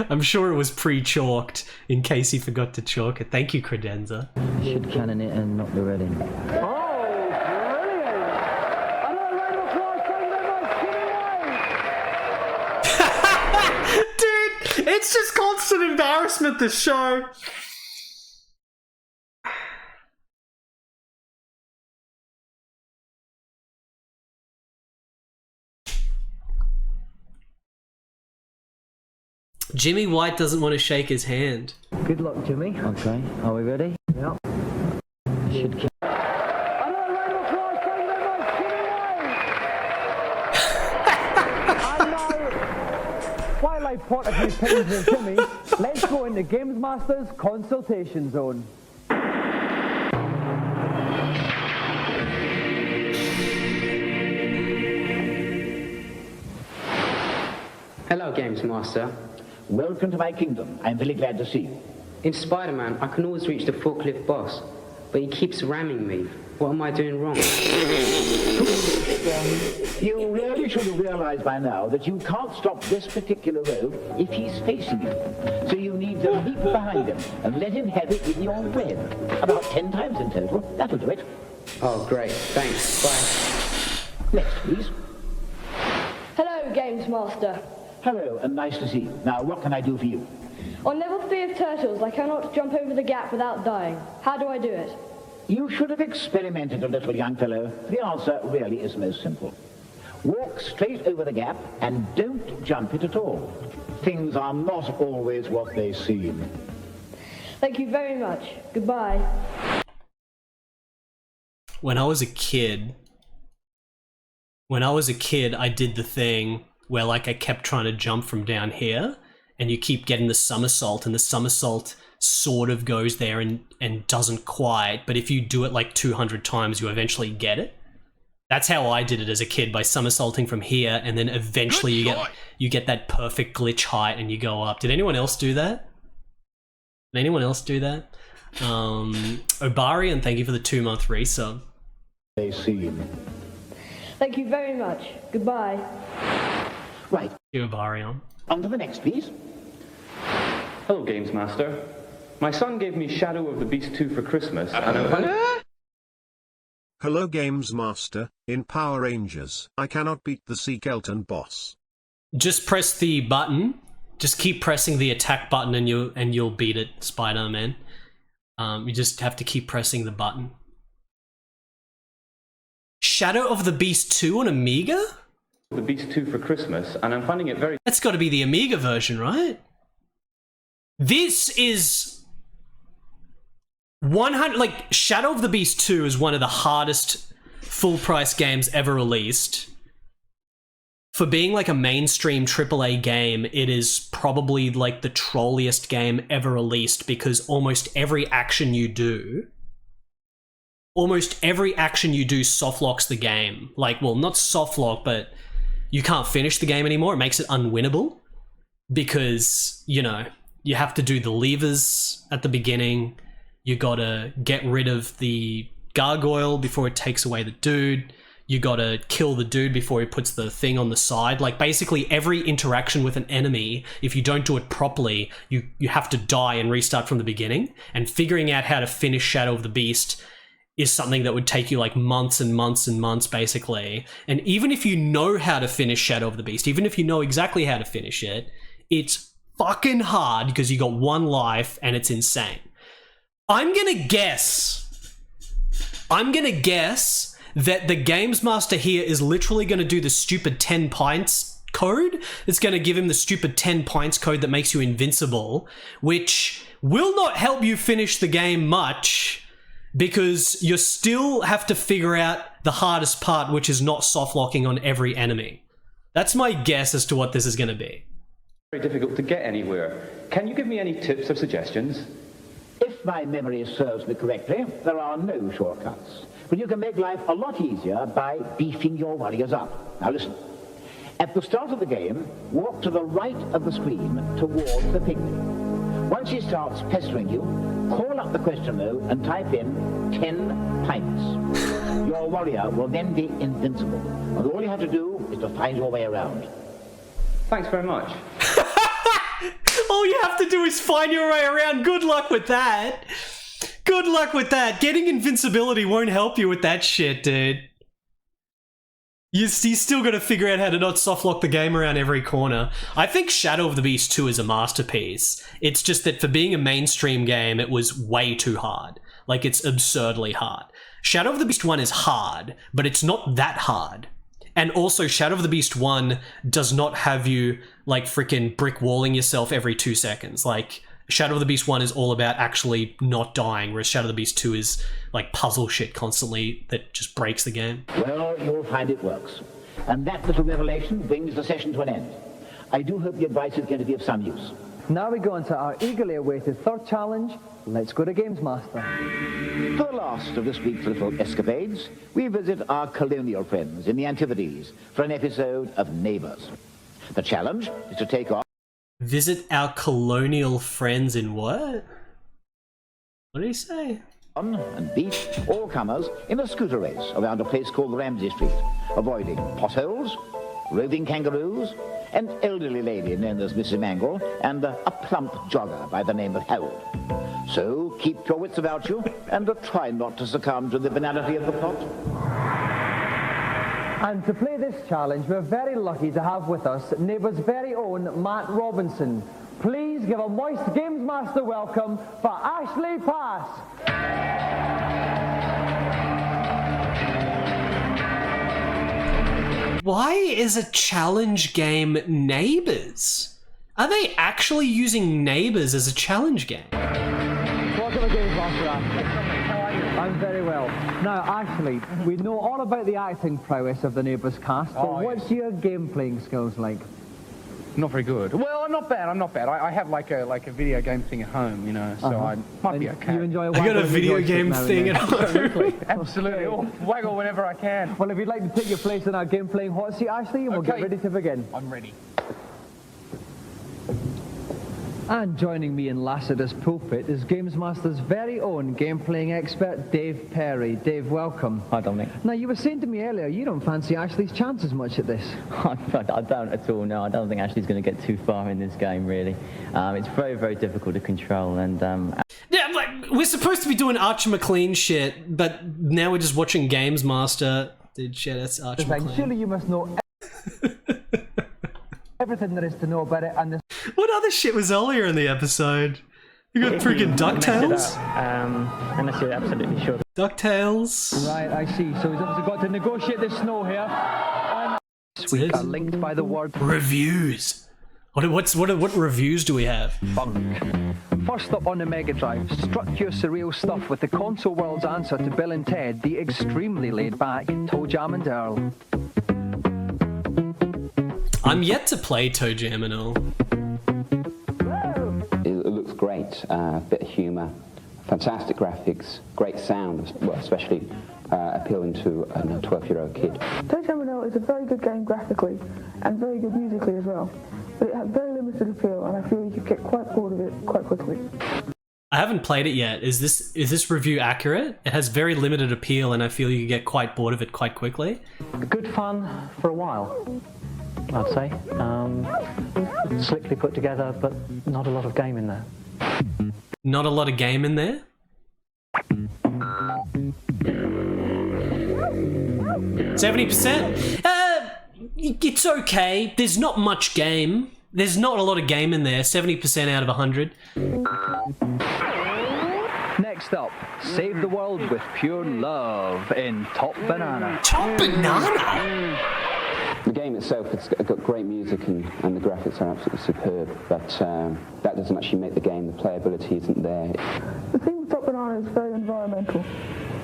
I'm sure it was pre-chalked in case he forgot to chalk it. Thank you, Credenza. Should cannon it and knock the red in. Dude, it's just constant embarrassment, this show. Jimmy White doesn't want to shake his hand. Good luck, Jimmy. Okay, are we ready? Yep. Should While I pot a few pins with Jimmy, let's go into Games Master's consultation zone. Hello, Games Master. Welcome to my kingdom. I'm very glad to see you. In Spider-Man, I can always reach the forklift boss, but he keeps ramming me. What am I doing wrong? You really should have realized by now that you can't stop this particular rogue if he's facing you. So you need to leap behind him and let him have it in your web. About 10 times in total. That'll do it. Oh, great. Thanks. Bye. Next, please. Hello, Games Master. Hello, and nice to see you. Now, what can I do for you? On level 3 of Turtles, I cannot jump over the gap without dying. How do I do it? You should have experimented a little, young fellow. The answer really is most simple. Walk straight over the gap and don't jump it at all. Things are not always what they seem. Thank you very much. Goodbye. When I was a kid, I did the thing where like I kept trying to jump from down here and you keep getting the somersault and the somersault sort of goes there and doesn't quite, but if you do it like 200 times, you eventually get it. That's how I did it as a kid, by somersaulting from here, and then eventually you get that perfect glitch height and you go up. Did anyone else do that? Did anyone else do that? Obarian, thank you for the 2-month resub. They seem. Thank you very much. Goodbye. Right. Thank you, Obarian. On to the next, please. Hello, Games Master. My son gave me Shadow of the Beast 2 for Christmas, and I'm... Hello, Games Master. In Power Rangers, I cannot beat the Skeleton boss. Just press the button. Just keep pressing the attack button and you'll beat it, Spider-Man. You just have to keep pressing the button. Shadow of the Beast 2 on Amiga? The Beast 2 for Christmas, and I'm finding it very... That's got to be the Amiga version, right? This is 100... Like, Shadow of the Beast 2 is one of the hardest full-price games ever released. For being like a mainstream AAA game, it is probably like the trolliest game ever released, because almost every action you do softlocks the game. Like, well, not softlock, but you can't finish the game anymore. It makes it unwinnable because, you know, you have to do the levers at the beginning. You gotta get rid of the gargoyle before it takes away the dude. You gotta kill the dude before he puts the thing on the side. Like, basically every interaction with an enemy, if you don't do it properly, you have to die and restart from the beginning. And figuring out how to finish Shadow of the Beast is something that would take you like months and months and months, basically. And even if you know how to finish Shadow of the Beast, even if you know exactly how to finish it, it's fucking hard because you got one life and it's insane. I'm gonna guess that the Games Master here is literally gonna do the stupid 10 pints code. It's gonna give him the stupid 10 pints code that makes you invincible, which will not help you finish the game much, because you still have to figure out the hardest part, which is not soft-locking on every enemy. That's my guess as to what this is going to be. Very difficult to get anywhere. Can you give me any tips or suggestions? If my memory serves me correctly, there are no shortcuts. But you can make life a lot easier by beefing your warriors up. Now listen. At the start of the game, walk to the right of the screen towards the pygmy. Once he starts pestering you, call up the question mode and type in 10 pints. Your warrior will then be invincible. And all you have to do is to find your way around. Thanks very much. All you have to do is find your way around. Good luck with that. Good luck with that. Getting invincibility won't help you with that shit, dude. You still got to figure out how to not softlock the game around every corner. I think Shadow of the Beast 2 is a masterpiece. It's just that for being a mainstream game, it was way too hard. Like, it's absurdly hard. Shadow of the Beast 1 is hard, but it's not that hard. And also, Shadow of the Beast 1 does not have you, like, freaking brick walling yourself every 2 seconds. Like, Shadow of the Beast 1 is all about actually not dying, whereas Shadow of the Beast 2 is, like, puzzle shit constantly that just breaks the game. Well, you'll find it works. And that little revelation brings the session to an end. I do hope the advice is going to be of some use. Now we go on to our eagerly awaited third challenge. Let's go to Games Master. For the last of this week's little escapades, we visit our colonial friends in the Antipodes for an episode of Neighbours. The challenge is to take off. Visit our colonial friends in what? What did he say? On and beat all comers in a scooter race around a place called Ramsey Street, avoiding potholes, roving kangaroos, an elderly lady known as Mrs. Mangle, and a plump jogger by the name of Harold. So keep your wits about you and try not to succumb to the banality of the plot. And to play this challenge, we're very lucky to have with us Neighbours' very own Matt Robinson. Please give a moist Games Master welcome for Ashley Pass. Why is a challenge game Neighbours? Are they actually using Neighbours as a challenge game? Welcome to Games Master, Ashley. How are you? I'm very well. Now, Ashley, we know all about the acting prowess of the Neighbours cast, but what's your game playing skills like? Not very good. Well, I'm not bad. I have like a video game thing at home, you know, so I might be okay. You enjoy I got a video game thing at home. Absolutely. Oh, waggle whenever I can. Well, if you'd like to take your place in our game playing hot seat, Ashley, and we'll get ready to begin. I'm ready. And joining me in Lassiter's pulpit is Games Master's very own game-playing expert, Dave Perry. Dave, welcome. Hi, Dominic. Now, you were saying to me earlier you don't fancy Ashley's chances much at this. I don't at all, no. I don't think Ashley's going to get too far in this game, really. It's very, very difficult to control, and... Yeah, like, we're supposed to be doing Archer Maclean shit, but now we're just watching Games Master. Dude, shit, that's Archer Maclean. Surely you must know everything there is to know about it, and this... What other shit was earlier in the episode? You got freaking DuckTales? Unless you're absolutely sure. DuckTales. Right, I see. So he's obviously got to negotiate the snow here. And this week are linked by the word... Reviews. What reviews do we have? Funk. First up on the Mega Drive, struck your surreal stuff with the console world's answer to Bill and Ted, the extremely laid-back Toe Jam and Earl. I'm yet to play Toe Jam and Earl. It looks great, a bit of humour, fantastic graphics, great sound, well, especially appealing to a 12-year-old kid. Toe Jam and Earl is a very good game graphically and very good musically as well, but it has very limited appeal, and I feel you could get quite bored of it quite quickly. I haven't played it yet. Is this review accurate? It has very limited appeal, and I feel you could get quite bored of it quite quickly. Good fun for a while, I'd say. Slickly put together, but not a lot of game in there. Not a lot of game in there? 70%? It's okay. There's not much game. There's not a lot of game in there. 70% out of 100. Next up, save the world with pure love in Top Banana. Top Banana? The game itself, it's got great music and the graphics are absolutely superb, but that doesn't actually make the game. The playability isn't there. The thing with Top Banana is very environmental.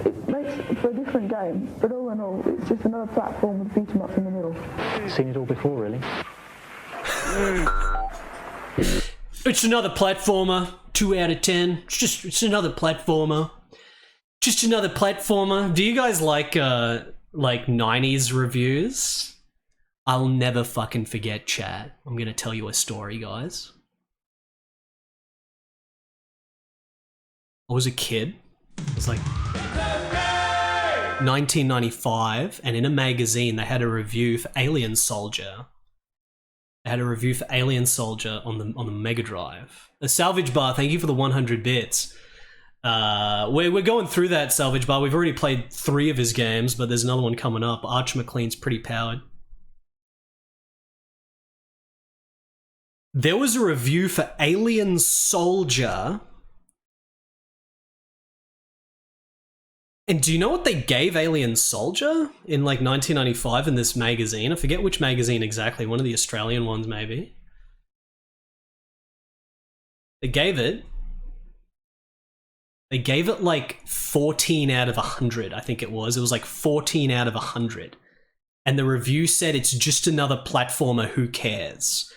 It makes for a different game, but all in all, it's just another platform with beat 'em ups in the middle. Seen it all before, really. It's another platformer. 2 out of 10. It's another platformer. Just another platformer. Do you guys like 90s reviews? I'll never fucking forget, chat. I'm gonna tell you a story, guys. I was a kid. I was like... 1995, and in a magazine they had a review for Alien Soldier. They had a review for Alien Soldier on the Mega Drive. The Salvage Bar, thank you for the 100 bits. We're going through that, Salvage Bar. We've already played 3 of his games, but there's another one coming up. Arch Maclean's pretty powered. There was a review for Alien Soldier. And do you know what they gave Alien Soldier in like 1995 in this magazine? I forget which magazine exactly. One of the Australian ones, maybe. They gave it like 14 out of 100, I think it was. It was like 14 out of 100. And the review said it's just another platformer, who cares?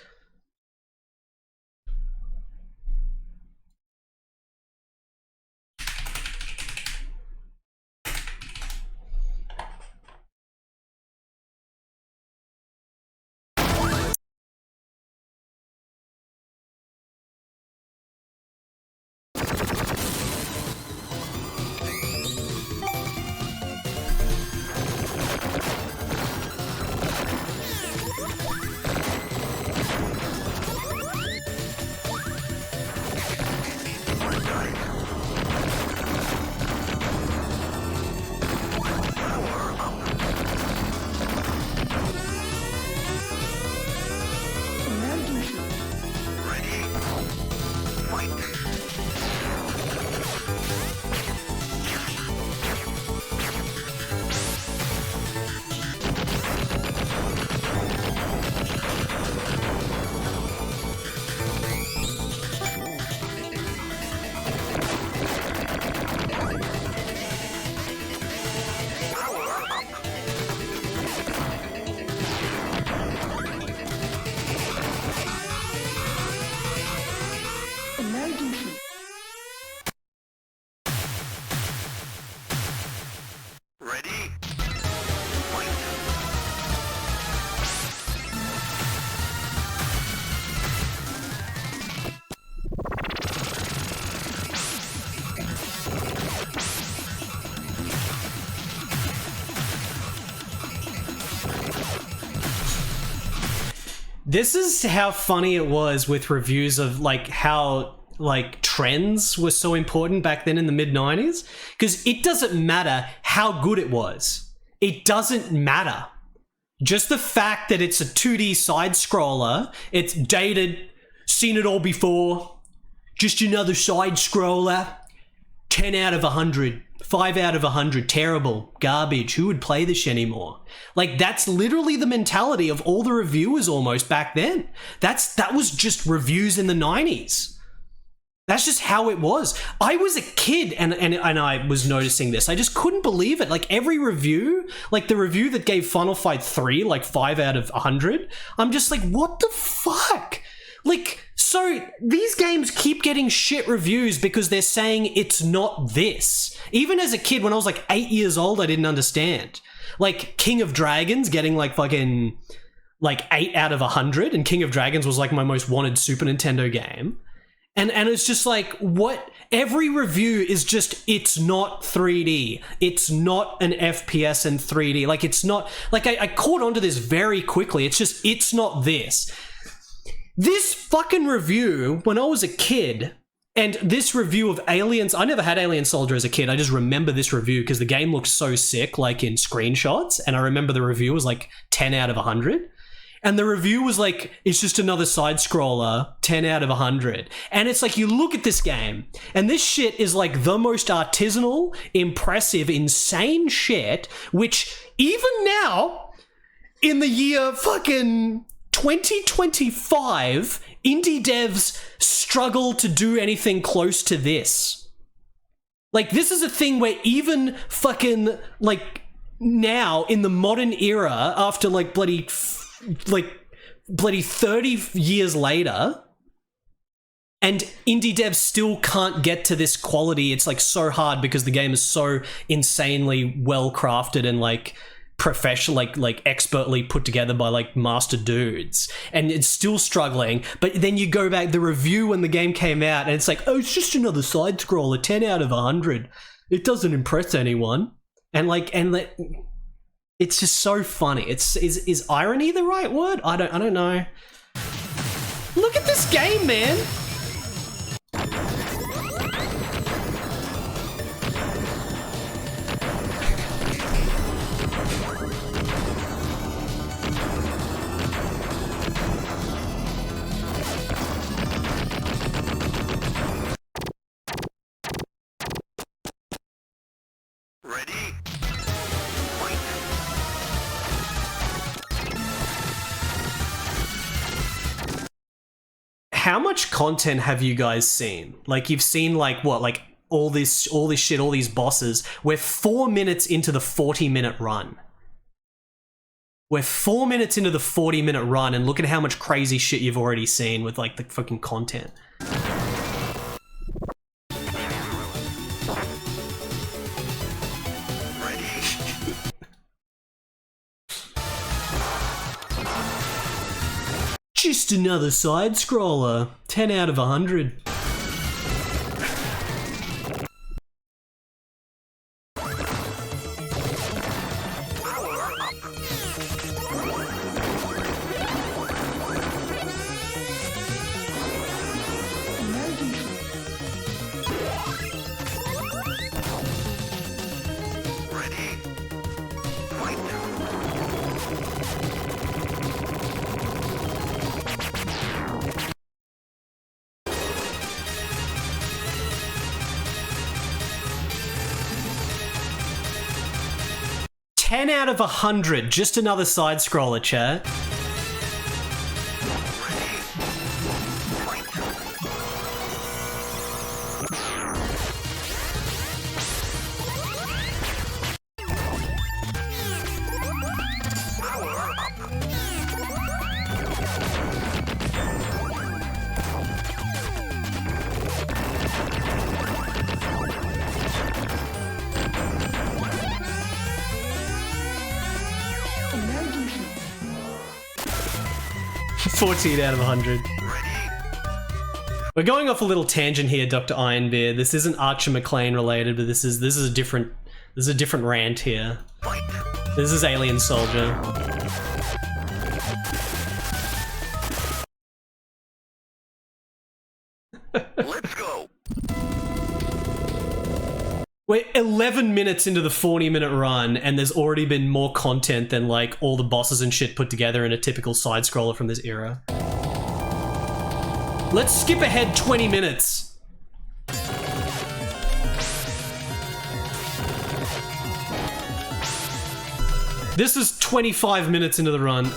This is how funny it was with reviews of like how like trends were so important back then in the mid-90s, because it doesn't matter how good it was. It doesn't matter. Just the fact that it's a 2D side scroller, it's dated, seen it all before, just another side scroller, 10 out of 100. 5 out of 100, terrible, garbage, who would play this anymore? Like, that's literally the mentality of all the reviewers almost back then. That was just reviews in the 90s. That's just how it was. I was a kid and I was noticing this. I just couldn't believe it. Like, every review, like the review that gave Final Fight 3, like 5 out of 100, I'm just like, what the fuck? Like, so these games keep getting shit reviews because they're saying it's not this. Even as a kid, when I was like 8 years old, I didn't understand. Like King of Dragons getting like fucking like 8 out of 100, and King of Dragons was like my most wanted Super Nintendo game. And it's just like, what? Every review is just, it's not 3D. It's not an FPS in 3D. Like, it's not, like I caught onto this very quickly. It's just, it's not this. This fucking review, when I was a kid, and this review of Aliens, I never had Alien Soldier as a kid. I just remember this review because the game looked so sick, like in screenshots. And I remember the review was like 10 out of 100. And the review was like, it's just another side scroller, 10 out of 100. And it's like, you look at this game, and this shit is like the most artisanal, impressive, insane shit, which even now, in the year fucking 2025, indie devs struggle to do anything close to this. Like, this is a thing where even fucking, like, now, in the modern era, after, like, bloody 30 years later, and indie devs still can't get to this quality. It's, like, so hard because the game is so insanely well-crafted and, like, professional, like expertly put together by like master dudes, and it's still struggling. But then you go back, the review when the game came out, and it's like, oh, it's just another side scroller, 10 out of 100. It doesn't impress anyone. it's just so funny. Is irony the right word? I don't know. Look at this game, man. How much content have you guys seen? Like, you've seen like what, like all this shit, all these bosses. We're 4 minutes into the 40-minute run. We're 4 minutes into the 40-minute run, and look at how much crazy shit you've already seen with like the fucking content. Just another side scroller. 10 out of 100. Out of 100, just another side scroller, chat. Out of 100. We're going off a little tangent here, Dr. Ironbeard. This isn't Archer Maclean related, but this is a different rant here. This is Alien Soldier. Let's go. We're 11 minutes into the 40-minute run, and there's already been more content than like all the bosses and shit put together in a typical side scroller from this era. Let's skip ahead 20 minutes. This is 25 minutes into the run.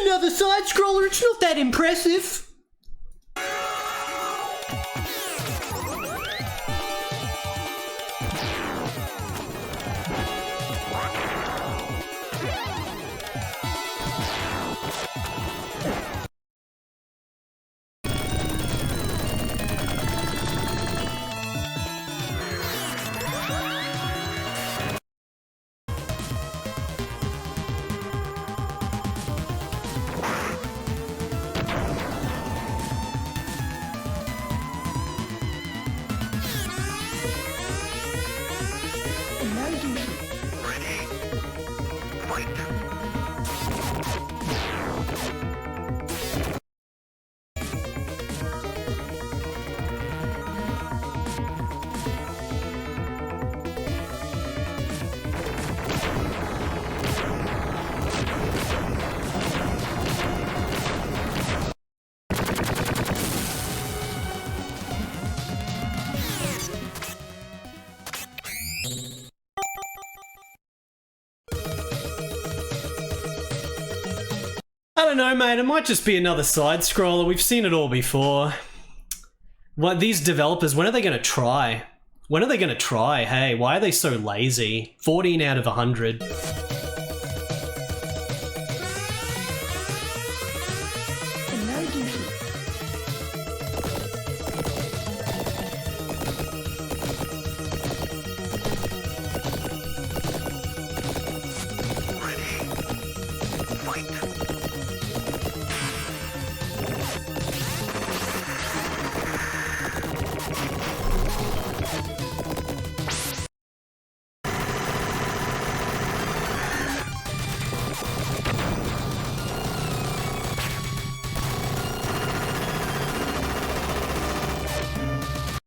Another side scroller, it's not that impressive. I don't know, mate. It might just be another side scroller. We've seen it all before. What, these developers, when are they going to try? When are they going to try? Hey, why are they so lazy? 14 out of 100.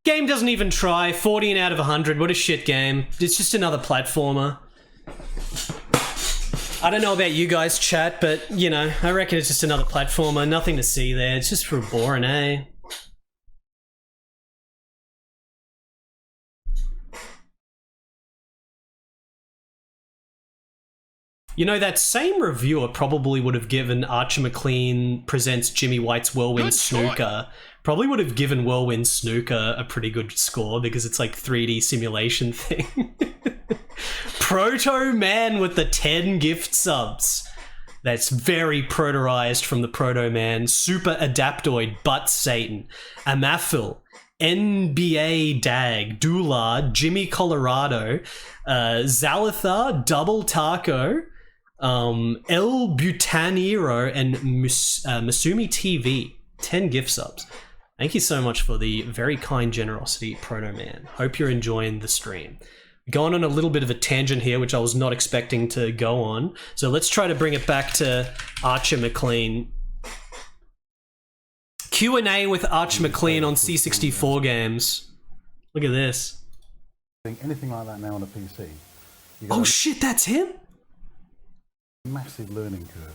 Game doesn't even try. 14 out of 100. What a shit game. It's just another platformer. I don't know about you guys, chat, but, you know, I reckon it's just another platformer. Nothing to see there. It's just for boring, eh? You know, that same reviewer probably would have given Archer Maclean Presents Jimmy White's Whirlwind Snooker. Probably would have given Whirlwind Snooker a pretty good score because it's like 3D simulation thing. Proto Man with the 10 gift subs. That's very protorized from the Proto Man. Super Adaptoid, Butt Satan, Amaphil, NBA Dag, Dular, Jimmy Colorado, Zalathar, Double Taco, El Butanero, and Masumi TV. 10 gift subs. Thank you so much for the very kind generosity, Proto Man. Hope you're enjoying the stream. Going on a little bit of a tangent here, which I was not expecting to go on. So let's try to bring it back to Archer Maclean. Q&A with Archer Maclean on C64 games. Look at this. Anything like that now on a PC. Oh shit, that's him? Massive learning curve.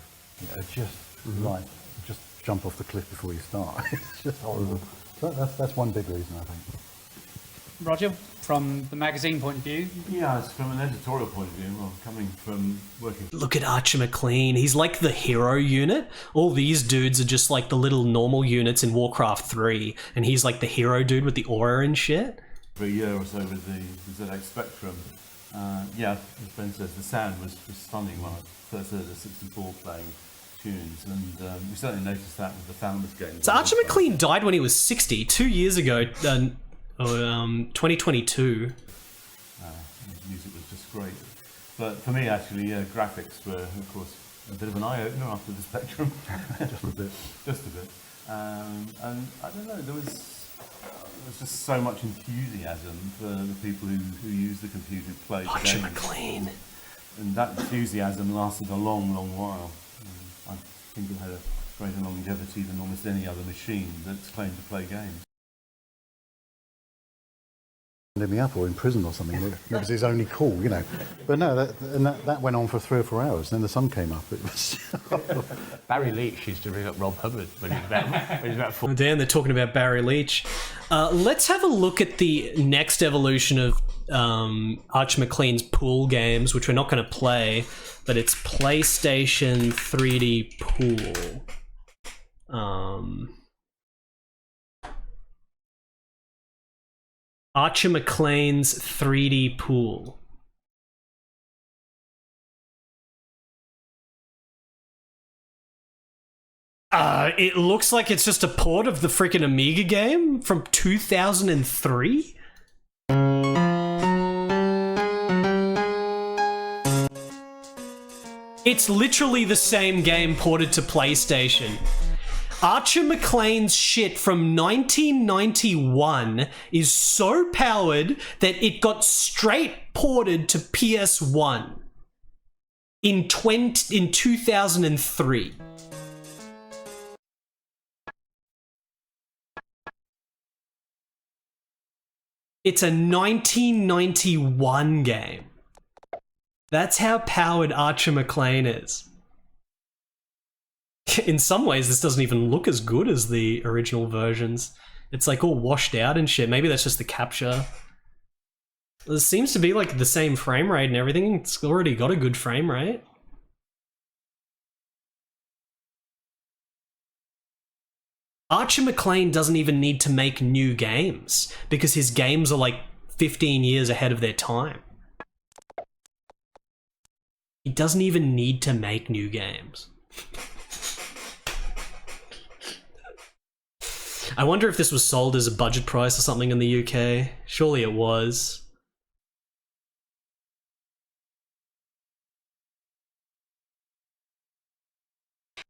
Just jump off the cliff before you start. It's just horrible. So that's one big reason, I think. Roger, from the magazine point of view? Yeah, it's from an editorial point of view, well, coming from working... Look at Archer Maclean. He's like the hero unit. All these dudes are just like the little normal units in Warcraft 3, and he's like the hero dude with the aura and shit. For a year or so with the ZX Spectrum, yeah, as Ben says, the sound was stunning when I first heard the 64 playing tunes, and we certainly noticed that with the Founders game. So Archer Maclean died when he was 60, 2 years ago, 2022. His music was just great. But for me, actually, graphics were, of course, a bit of an eye-opener after the Spectrum. Just a bit. Just a bit. And I don't know, there was just so much enthusiasm for the people who use the computer to play Archer games. Maclean. And that enthusiasm lasted a long, long while. I think it had a greater longevity than almost any other machine that's claimed to play games. In the up or in prison or something. That was his only call, you know. But no, that went on for 3 or 4 hours. Then the sun came up. It was Barry Leach used to ring up Rob Hubbard when he was about 4. Oh, damn, they're talking about Barry Leach. Let's have a look at the next evolution of Archer Maclean's pool games, which we're not going to play, but it's PlayStation 3D Pool. Archer Maclean's 3D Pool. It looks like it's just a port of the freaking Amiga game from 2003? It's literally the same game ported to PlayStation. Archer Maclean's shit from 1991 is so powered that it got straight ported to PS1 in 2003. It's a 1991 game. That's how powered Archer Maclean is. In some ways, this doesn't even look as good as the original versions. It's like all washed out and shit. Maybe that's just the capture. It seems to be like the same frame rate and everything. It's already got a good frame rate. Archer Maclean doesn't even need to make new games because his games are like 15 years ahead of their time. He doesn't even need to make new games. I wonder if this was sold as a budget price or something in the UK. Surely it was.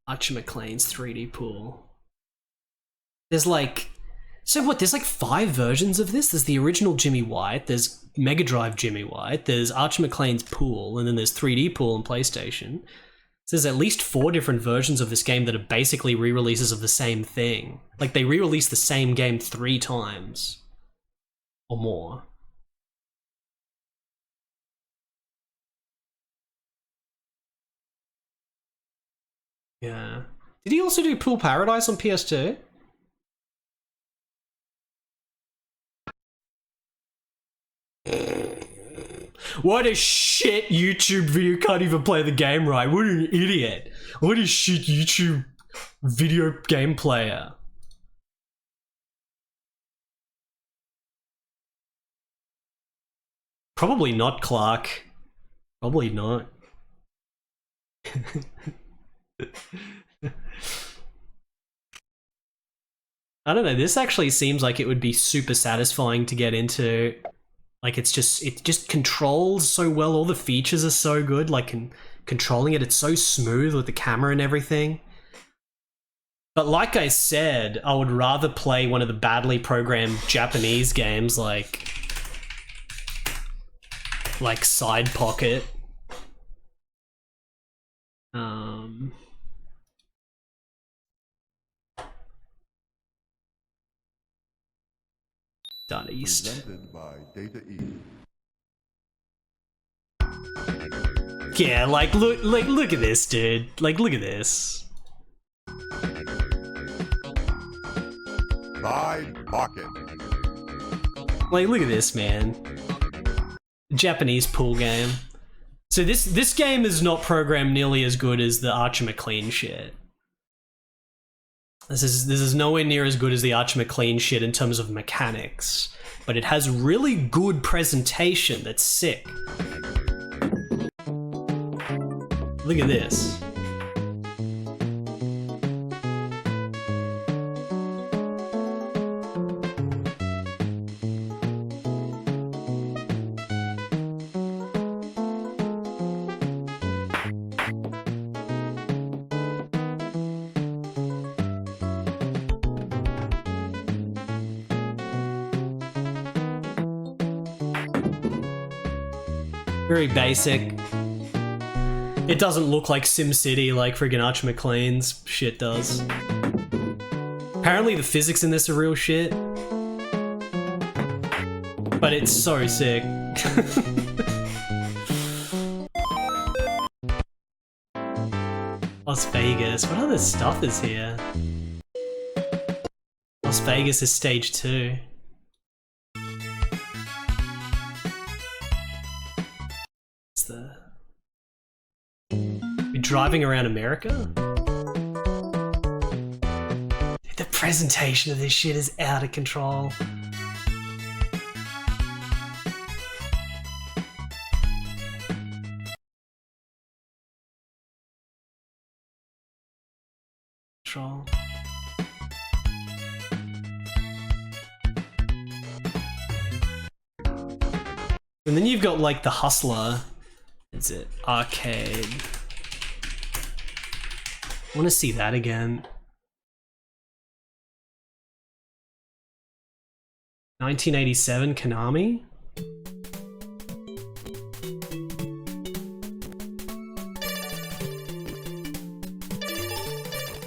Archer Maclean's 3D Pool. There's like... So what, there's like 5 versions of this? There's the original Jimmy White, there's Mega Drive Jimmy White, there's Archer Maclean's Pool, and then there's 3D Pool on PlayStation. So there's at least 4 different versions of this game that are basically re-releases of the same thing. Like, they re-released the same game 3 times. or more. Yeah. Did he also do Pool Paradise on PS2? What a shit YouTube video, can't even play the game right. What an idiot. What a shit YouTube video game player. Probably not, Clark. Probably not. I don't know, this actually seems like it would be super satisfying to get into. Like, it just controls so well, all the features are so good, like, controlling it, it's so smooth with the camera and everything. But like I said, I would rather play one of the badly programmed Japanese games like Side Pocket. Done East. Presented by Data E. Yeah, like look at this, dude. Like, look at this. Side Pocket. Like, look at this, man. Japanese pool game. So this game is not programmed nearly as good as the Archer Maclean shit. This is nowhere near as good as the Archer Maclean shit in terms of mechanics, but it has really good presentation that's sick. Look at this. Very basic. It doesn't look like SimCity like friggin' Archer Maclean's shit does. Apparently the physics in this are real shit. But it's so sick. Las Vegas. What other stuff is here? Las Vegas is stage 2. We're driving around America? The presentation of this shit is out of control. Control. And then you've got like the Hustler. Is it arcade? I want to see that again. 1987 Konami?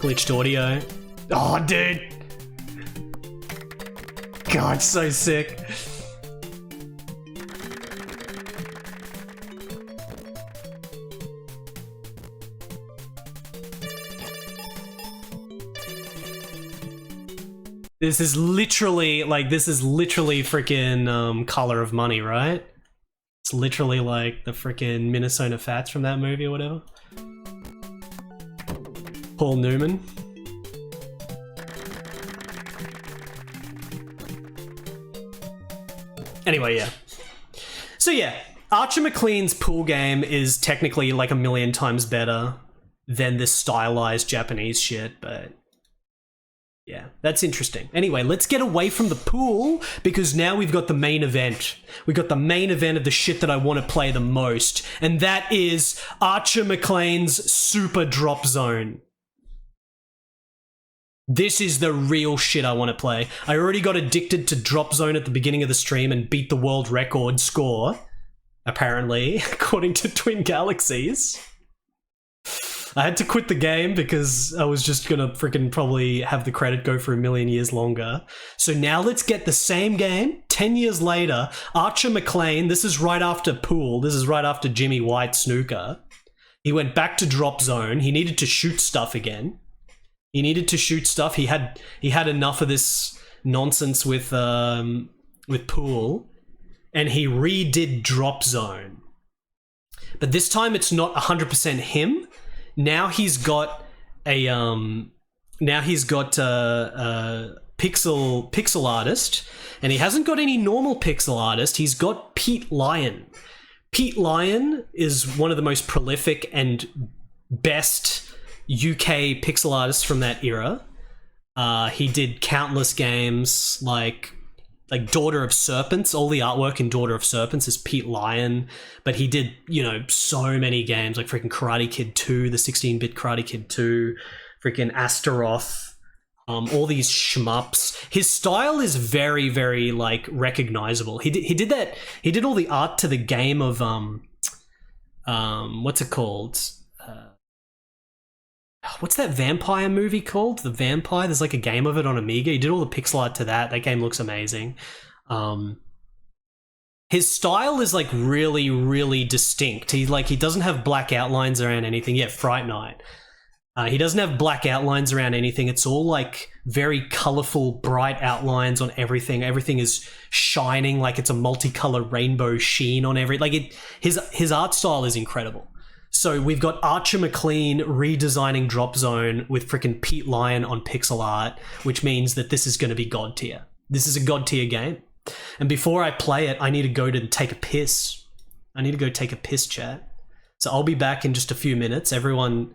Glitched audio. Oh, dude! God, so sick. This is literally freaking Color of Money, right? It's literally like the freaking Minnesota Fats from that movie or whatever. Paul Newman. Anyway, yeah. So yeah, Archer Maclean's pool game is technically like 1,000,000 times better than this stylized Japanese shit, but yeah, that's interesting. Anyway, let's get away from the pool because now we've got the main event. We've got the main event of the shit that I want to play the most, and that is Archer Maclean's Super Drop Zone. This is the real shit I want to play. I already got addicted to Drop Zone at the beginning of the stream and beat the world record score, apparently, according to Twin Galaxies. I had to quit the game because I was just gonna freaking probably have the credit go for a million years longer. So now let's get the same game, 10 years later, Archer Maclean, this is right after Pool, this is right after Jimmy White snooker. He went back to drop zone, he needed to shoot stuff again. He needed to shoot stuff, he had enough of this nonsense with Pool, and he redid drop zone. But this time it's not 100% him. Now he's got a pixel artist, and he hasn't got any normal pixel artist. He's got Pete Lyon. Pete Lyon is one of the most prolific and best UK pixel artists from that era. He did countless games like Daughter of Serpents. All the artwork in Daughter of Serpents is Pete Lyon, but he did, you know, so many games like freaking Karate Kid 2, the 16-bit Karate Kid 2, freaking Astaroth, all these shmups. His style is very, very like recognizable. He did all the art to the game of what's it called? What's that vampire movie called? The Vampire? There's like a game of it on Amiga. He did all the pixel art to that. That game looks amazing. His style is like really, really distinct. He doesn't have black outlines around anything. Yeah, Fright Night. He doesn't have black outlines around anything. It's all like very colorful, bright outlines on everything. Everything is shining like it's a multicolor rainbow sheen on his art style is incredible. So we've got Archer Maclean redesigning Drop Zone with freaking Pete Lyon on pixel art, which means that this is going to be god tier. This is a god tier game. And before I play it, I need to go to take a piss. I need to go take a piss, chat. So I'll be back in just a few minutes. Everyone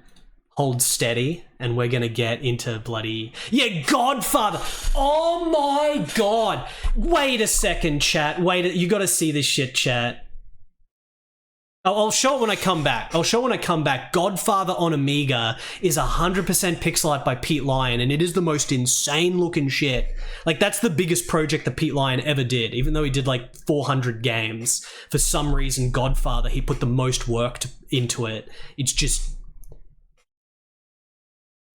hold steady, and we're going to get into bloody... Yeah, Godfather! Oh my god! Wait a second, chat. You got to see this shit, chat. I'll show it when I come back. Godfather on Amiga is 100% pixel art by Pete Lyon, and it is the most insane looking shit. Like, that's the biggest project that Pete Lyon ever did. Even though he did like 400 games, for some reason Godfather, he put the most work into it. It's just...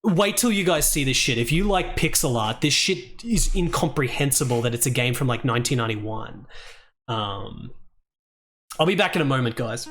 Wait till you guys see this shit. If you like pixel art, this shit is incomprehensible that it's a game from like 1991. I'll be back in a moment, guys.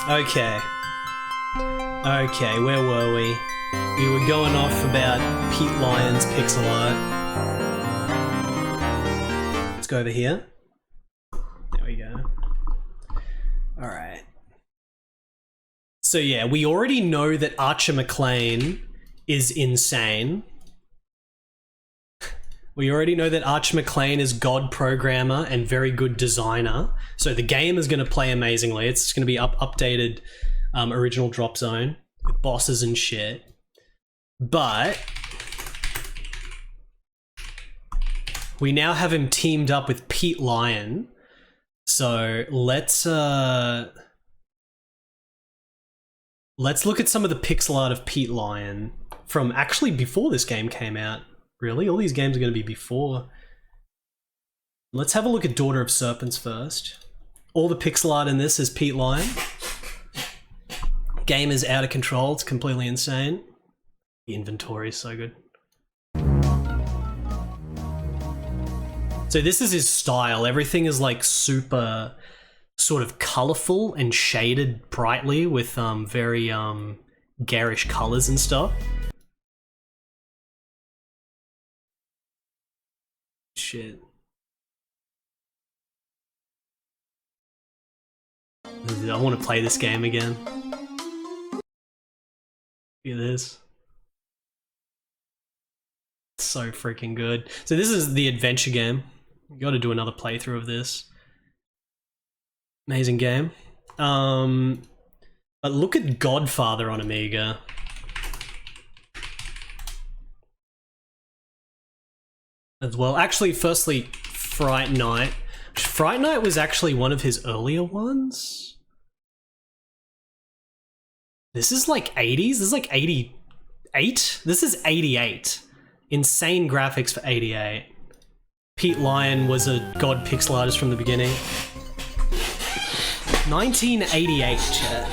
Okay. Okay, where were we? We were going off about Pete Lyon's pixel art. Let's go over here. There we go. Alright. So yeah, we already know that Archer Maclean is insane. We already know that Archer Maclean is god programmer and very good designer. So the game is going to play amazingly. It's going to be updated original drop zone with bosses and shit. But we now have him teamed up with Pete Lyon. So let's look at some of the pixel art of Pete Lyon from actually before this game came out. Really? All these games are going to be before. Let's have a look at Daughter of Serpents first. All the pixel art in this is Pete Lyon. Game is out of control. It's completely insane. The inventory is so good. So this is his style. Everything is like super sort of colorful and shaded brightly with very garish colors and stuff. Shit. I want to play this game again. Look at this. It's so freaking good. So this is the adventure game. You got to do another playthrough of this. Amazing game. But look at Godfather on Amiga. As well. Actually, firstly, Fright Night. Fright Night was actually one of his earlier ones. This is like 80s? This is like 88? This is 88. Insane graphics for 88. Pete Lyon was a god pixel artist from the beginning. 1988, chat.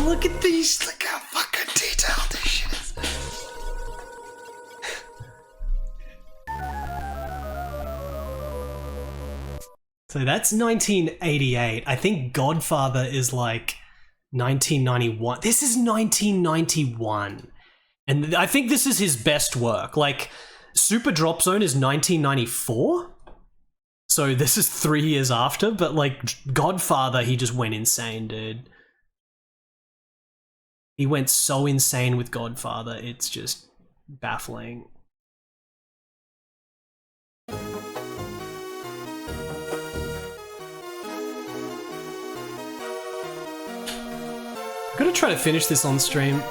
Look at these, look how fucking detailed this shit is. So that's 1988. I think Godfather is like 1991. This is 1991. And I think this is his best work. Like, Super Drop Zone is 1994? So this is 3 years after, but like, Godfather, he just went insane, dude. He went so insane with Godfather, it's just baffling. I'm gonna try to finish this on stream.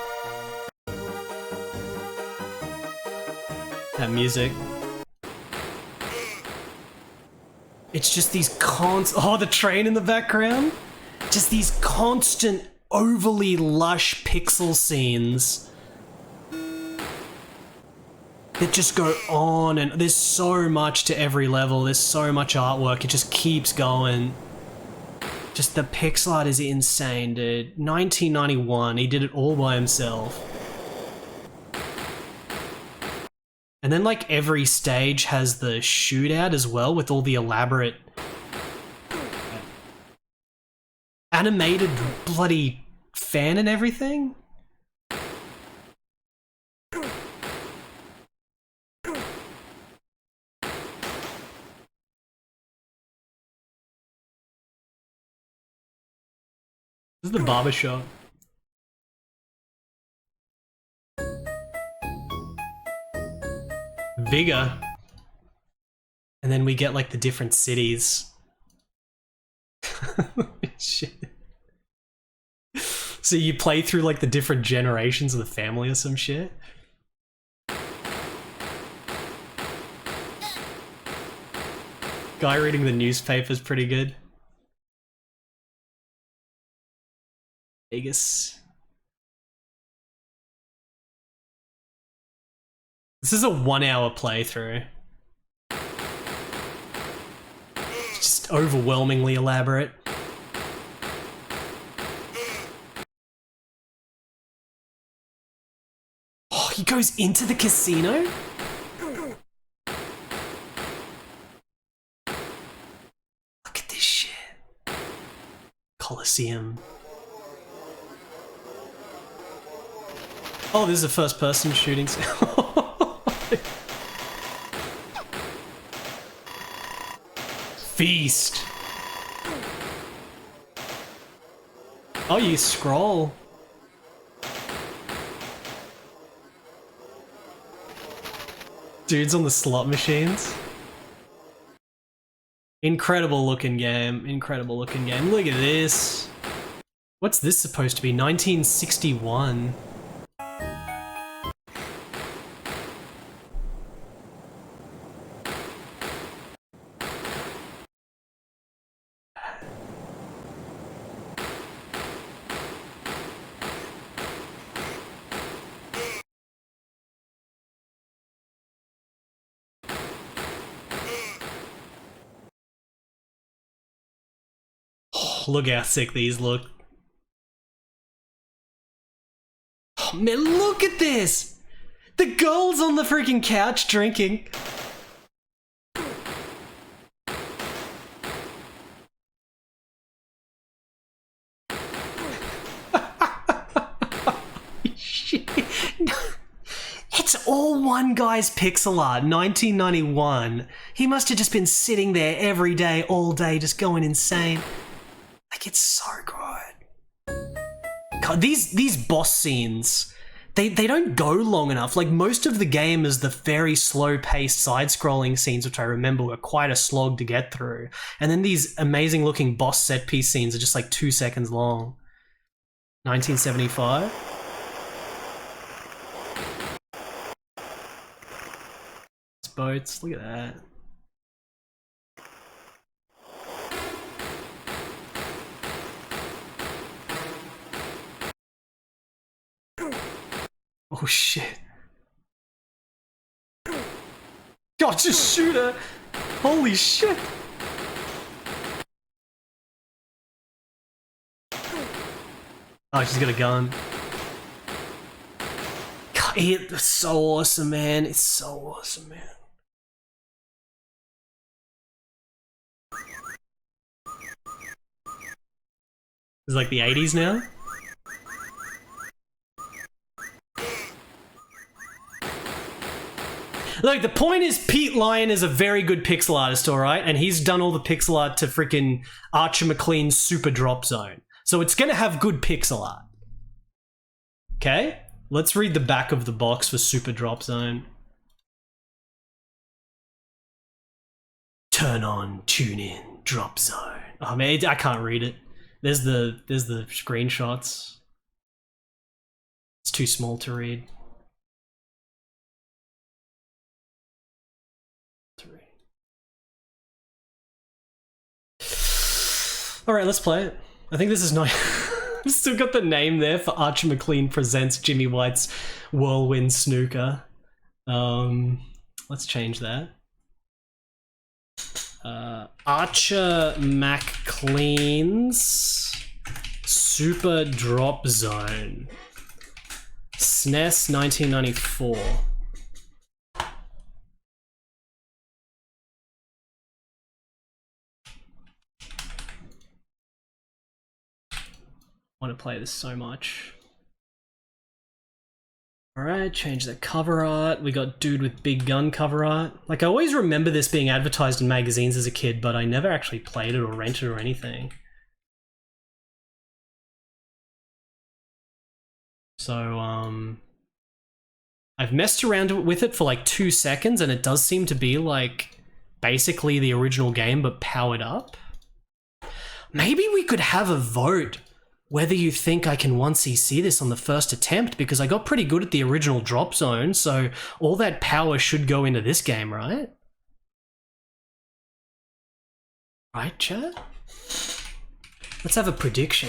That music. It's just these oh, the train in the background? Just these constant, overly lush pixel scenes that just go on, and there's so much to every level, there's so much artwork, it just keeps going. Just the pixel art is insane, dude. 1991, he did it all by himself. And then like every stage has the shootout as well with all the elaborate animated bloody fan and everything. This is the barbershop. Vigor. And then we get like the different cities. Shit. So you play through like the different generations of the family or some shit. Guy reading the newspaper is pretty good. Vegas. This is a 1 hour playthrough. It's just overwhelmingly elaborate. Oh, he goes into the casino? Look at this shit. Coliseum. Oh, this is a first-person shooting. Feast. Oh, you scroll. Dudes on the slot machines. Incredible looking game. Incredible looking game. Look at this. What's this supposed to be? 1961. Look how sick these look. Oh man, look at this! The girl's on the freaking couch drinking. Shit. It's all one guy's pixel art, 1991. He must have just been sitting there every day, all day, just going insane. Like, it's so good. God, these boss scenes, they don't go long enough. Like, most of the game is the very slow-paced side-scrolling scenes, which I remember were quite a slog to get through. And then these amazing-looking boss set-piece scenes are just like 2 seconds long. 1975. It's boats, look at that. Oh shit. God, just shoot her! Holy shit! Oh, she's got a gun. God, it's so awesome, man. It's so awesome, man. It's like the 80s now? Look, the point is Pete Lyon is a very good pixel artist, alright? And he's done all the pixel art to freaking Archer Maclean's Super Drop Zone. So it's gonna have good pixel art. Okay? Let's read the back of the box for Super Drop Zone. Turn on, tune in, drop zone. Oh man, I can't read it. There's the screenshots. It's too small to read. Alright, let's play it. I think this is not... I've still got the name there for Archer Maclean Presents Jimmy White's Whirlwind Snooker. Let's change that. Archer Maclean's Super Drop Zone. SNES 1994. I want to play this so much. Alright, change the cover art. We got Dude with Big Gun cover art. Like, I always remember this being advertised in magazines as a kid, but I never actually played it or rented it or anything. So, I've messed around with it for like 2 seconds, and it does seem to be like basically the original game, but powered up. Maybe we could have a vote whether you think I can 1cc this on the first attempt, because I got pretty good at the original Drop Zone, so all that power should go into this game, right? Right, chat? Let's have a prediction.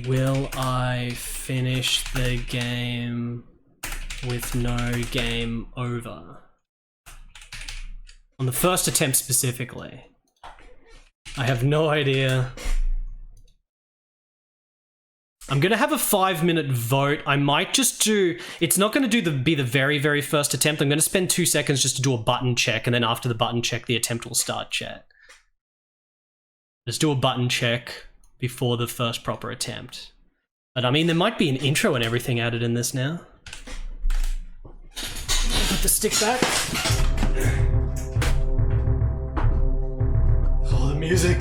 Will I finish the game with no game over? On the first attempt specifically. I have no idea. I'm gonna have a 5-minute vote. I might just do... It's not gonna be the very, very first attempt. I'm gonna spend 2 seconds just to do a button check, and then after the button check, the attempt will start, chat. Let's do a button check before the first proper attempt. But I mean, there might be an intro and everything added in this now. Put the stick back. Oh, the music.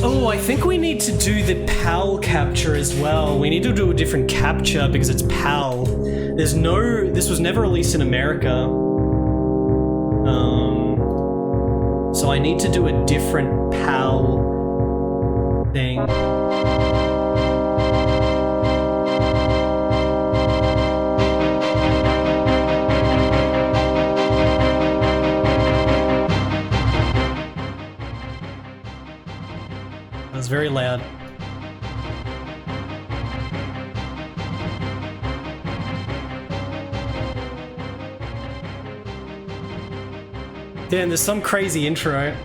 Oh, I think we need to do the PAL capture as well. We need to do a different capture because it's PAL. This was never released in America. So I need to do a different PAL thing. That's very loud. Damn, there's some crazy intro.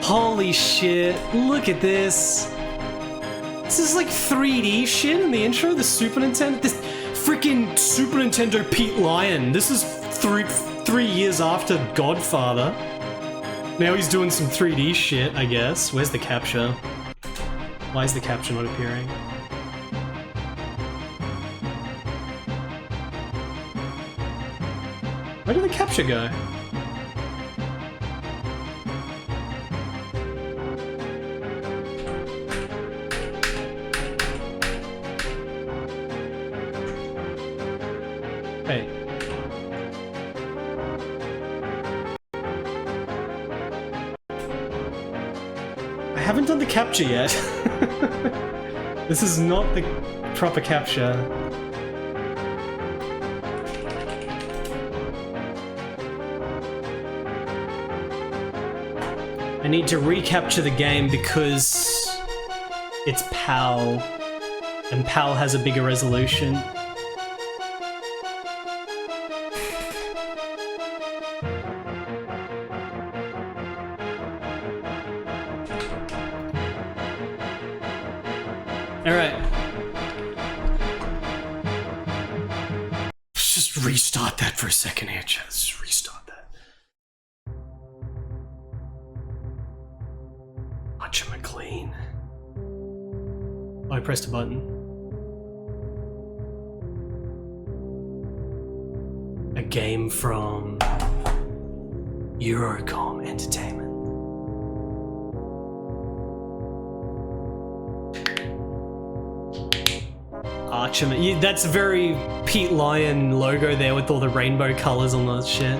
Holy shit, look at this. This is like 3D shit in the intro, the Super Nintendo. This freaking Super Nintendo Pete Lyon. This is three years after Godfather. Now he's doing some 3D shit, I guess. Where's the capture? Why is the capture not appearing? Where did the capture go? Hey. I haven't done the capture yet. This is not the proper capture. I need to recapture the game because it's PAL, and PAL has a bigger resolution. Alright. Let's just restart that for a second here, just restart that. Maclean. Oh, I pressed a button. A game from Eurocom Entertainment. Archer, that's a very Pete Lyon logo there with all the rainbow colors on that shit.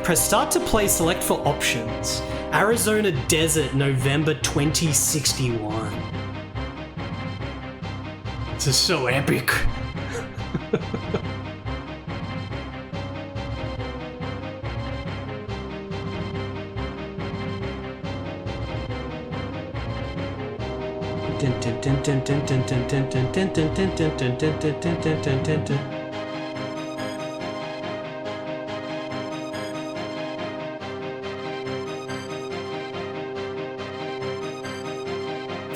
Press start to play, select for options. Arizona Desert, November 2061. This is so epic.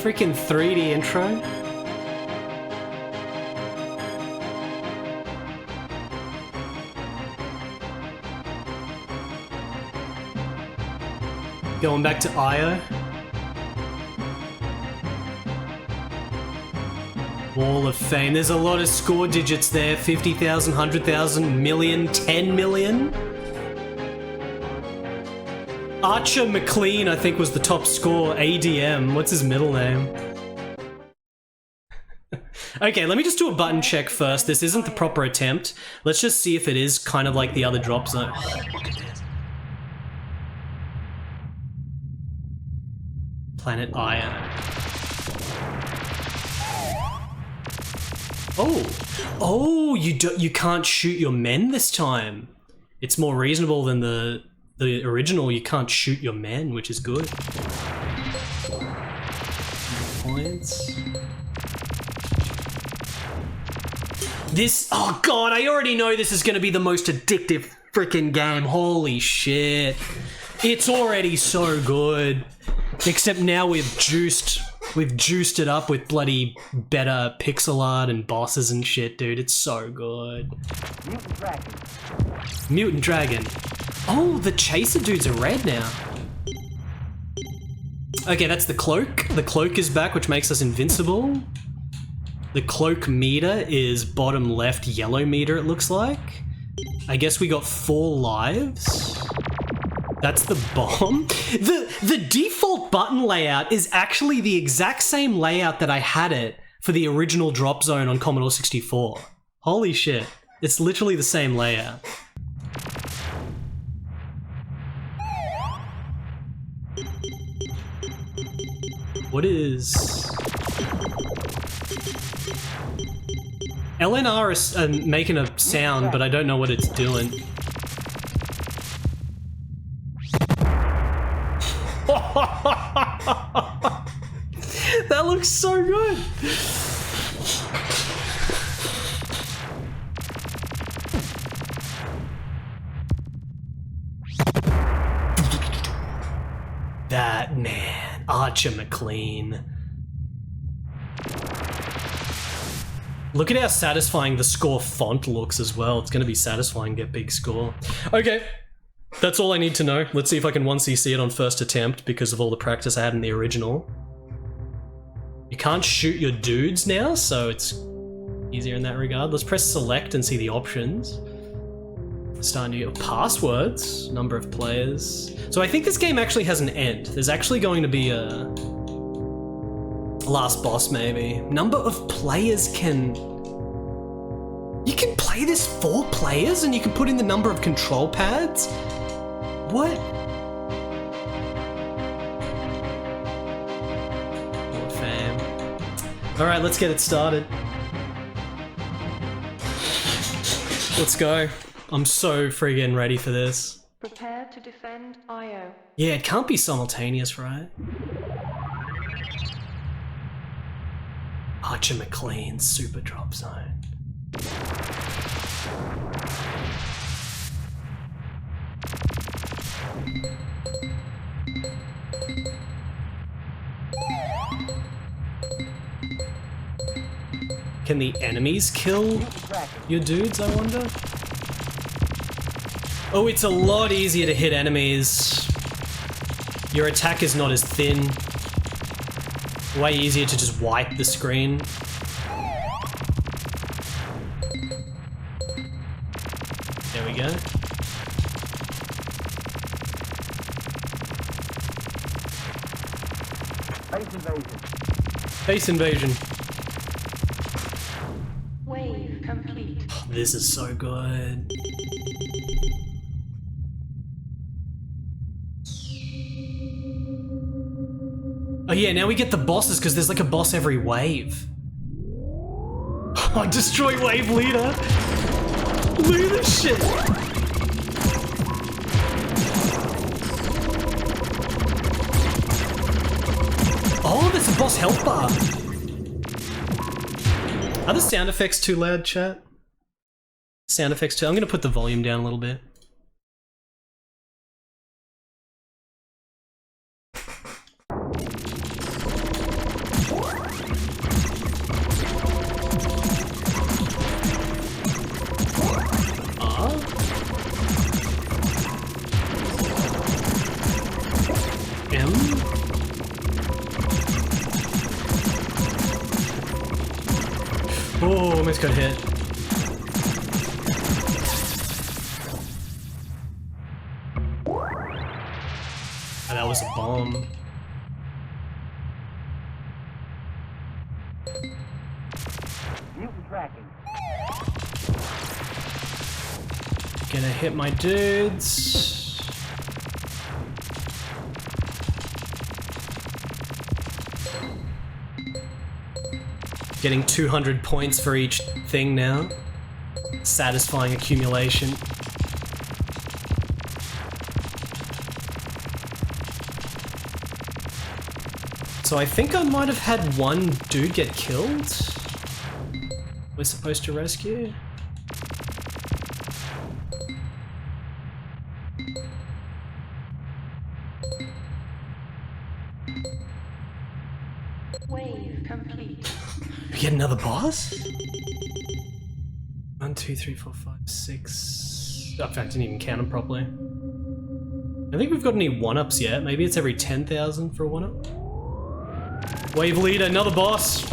Freaking 3D intro. Going back to IO. Wall of Fame. There's a lot of score digits there. 50,000, 100,000, million, 10 million. Archer Maclean, I think, was the top score. ADM. What's his middle name? Okay, let me just do a button check first. This isn't the proper attempt. Let's just see if it is kind of like the other drop zone. Oh, look at this. Planet Iron. Oh, you can't shoot your men this time. It's more reasonable than the original. You can't shoot your men, which is good. Points. This, oh god, I already know this is going to be the most addictive freaking game. Holy shit. It's already so good. Except now we've juiced We've juiced it up with bloody better pixel art and bosses and shit, dude. It's so good. Mutant Dragon. Mutant Dragon. Oh, the chaser dudes are red now. Okay, that's the cloak. The cloak is back, which makes us invincible. The cloak meter is bottom left yellow meter, it looks like. I guess we got 4 lives. That's the bomb. The default button layout is actually the exact same layout that I had it for the original Drop Zone on Commodore 64. Holy shit. It's literally the same layout. What is... LNR is making a sound, but I don't know what it's doing. That looks so good. That man, Archer Maclean. Look at how satisfying the score font looks as well. It's gonna be satisfying to get big score. Okay, that's all I need to know. Let's see if I can 1cc it on first attempt because of all the practice I had in the original. You can't shoot your dudes now, so it's easier in that regard. Let's press select and see the options. Starting to get passwords, number of players. So I think this game actually has an end. There's actually going to be a last boss maybe. Number of players can... You can play this 4 players and you can put in the number of control pads? What? Lord fam. Alright, let's get it started. Let's go. I'm so friggin' ready for this. Prepare to defend IO. Yeah, it can't be simultaneous, right? Archer Maclean, Super Drop Zone. Can the enemies kill your dudes, I wonder? Oh, it's a lot easier to hit enemies. Your attack is not as thin. Way easier to just wipe the screen. There we go. Base invasion. Base invasion. Wave complete. This is so good. Oh yeah, now we get the bosses because there's like a boss every wave. Oh, destroy wave leader. Look at this shit. Oh, there's a boss health bar. Are the sound effects too loud, chat? Sound effects too. I'm gonna put the volume down a little bit. Oh, almost got hit. Oh, that was a bomb. Mutant tracking. Gonna hit my dudes. Getting 200 points for each thing now. Satisfying accumulation. So I think I might have had one dude get killed. We're supposed to rescue. Wave complete. We get another boss? 1, 2, 3, 4, 5, 6. In fact, I didn't even count them properly. I don't think we've got any 1-ups yet. Maybe it's every 10,000 for a 1-up. Wave leader, another boss.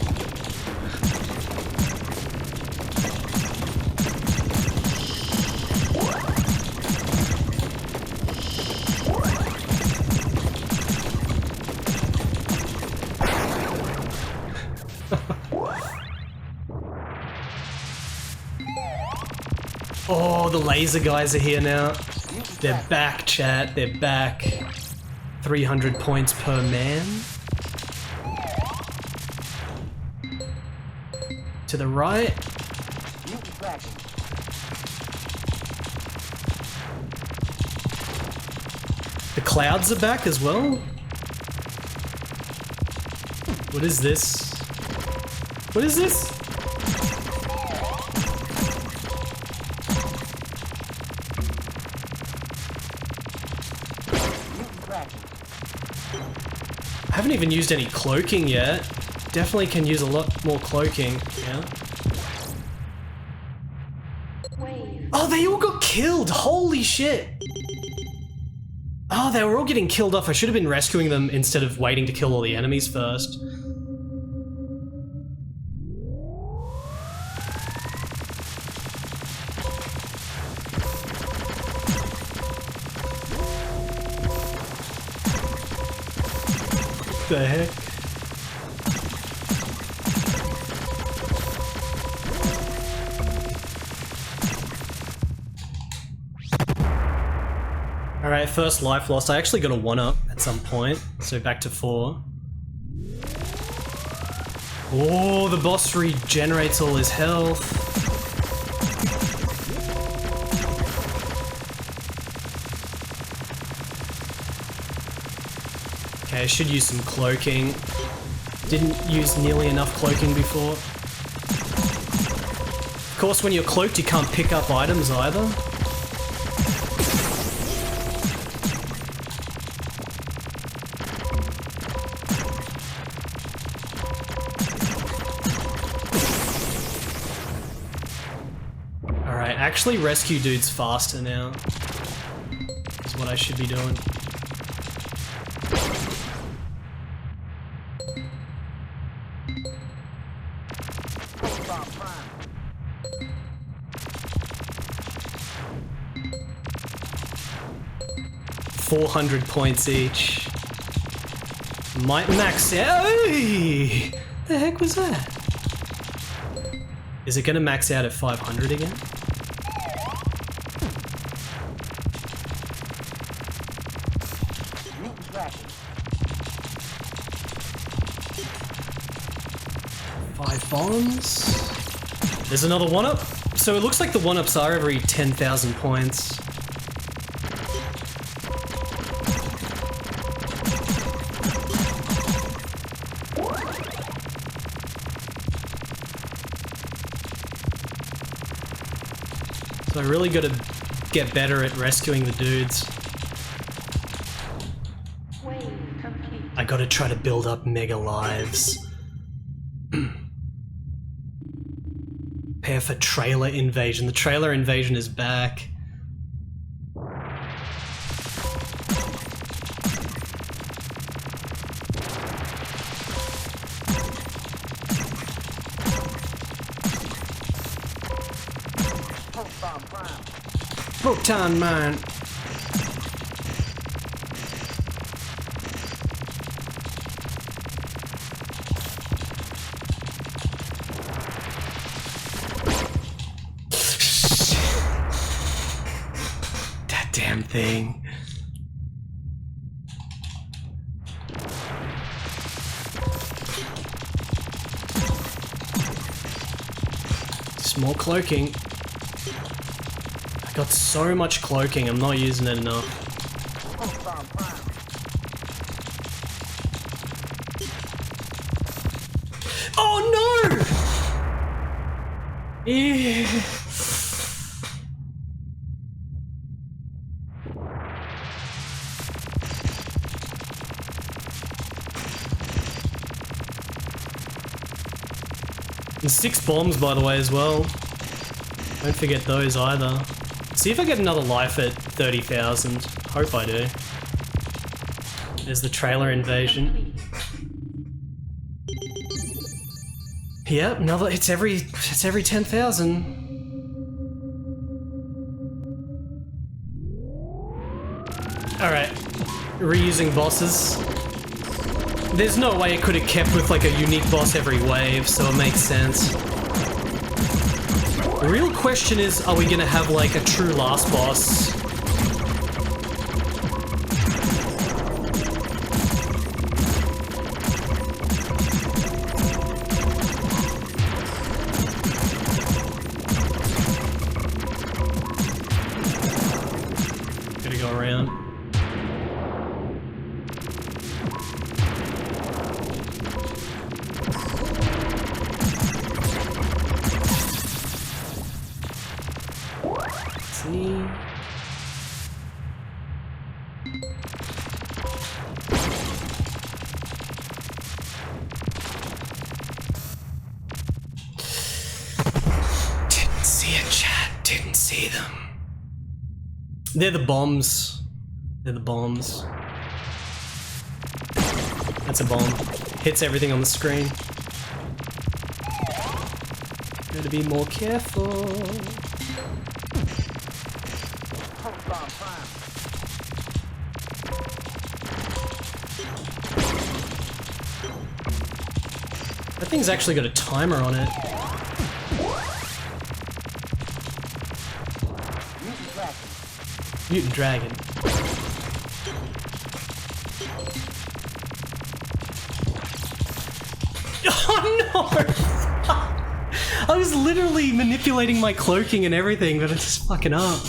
Oh, the laser guys are here now. They're back, chat. They're back. 300 points per man. To the right. The clouds are back as well. What is this? What is this? I haven't even used any cloaking yet. Definitely can use a lot more cloaking, yeah. Oh, they all got killed! Holy shit! Oh, they were all getting killed off. I should have been rescuing them instead of waiting to kill all the enemies first. The heck? Alright, first life lost. I actually got a 1-up at some point, so back to 4. Oh, the boss regenerates all his health. Okay, I should use some cloaking. Didn't use nearly enough cloaking before. Of course, when you're cloaked, you can't pick up items either. Alright, actually rescue dudes faster now. Is what I should be doing. $400 points each. Might max out. Hey! The heck was that? Is it gonna max out at 500 again? Five bombs. There's another 1-up. So it looks like the 1-ups are every 10,000 points. So I really got to get better at rescuing the dudes. I got to try to build up mega lives. Prepare for trailer invasion. The trailer invasion is back. Proton mine. That damn thing. Just more cloaking. I got so much cloaking, I'm not using it enough. Oh no! Yeah. And 6 bombs, by the way, as well. Don't forget those either. See if I get another life at 30,000. Hope I do. There's the trailer invasion. Yep, another. It's every 10,000. All right, reusing bosses. There's no way it could have kept with like a unique boss every wave, so it makes sense. The real question is, are we gonna have like a true last boss? Gotta go around. See. Didn't see it, chat. Didn't see them. They're the bombs. They're the bombs. That's a bomb. Hits everything on the screen. Gotta be more careful. That thing's actually got a timer on it. Mutant dragon. Oh no! I was literally manipulating my cloaking and everything, but it's just fucking up.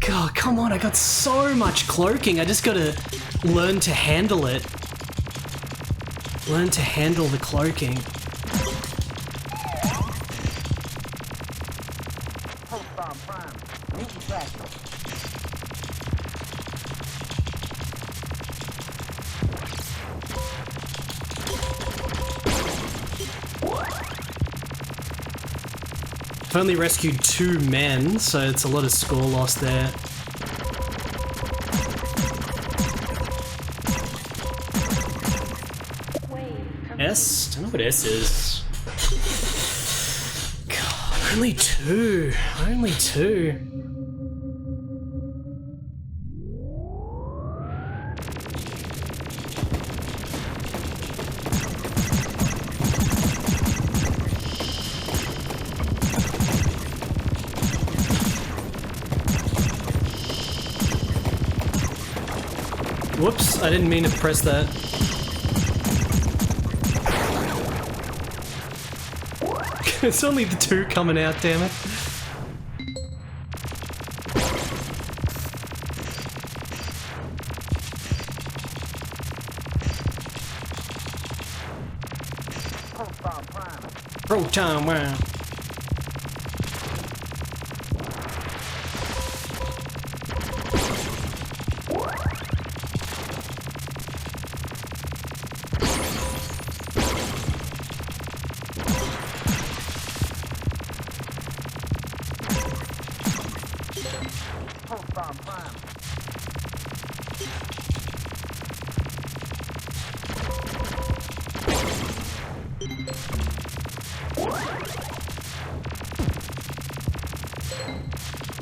God, come on, I got so much cloaking. I just gotta learn to handle it. Learn to handle the cloaking. I've only rescued 2 men, so it's a lot of score loss there. S? Don't know what S is. God, only 2. Only 2. Whoops, I didn't mean to press that. It's only the 2 coming out, damn it. Proton wow.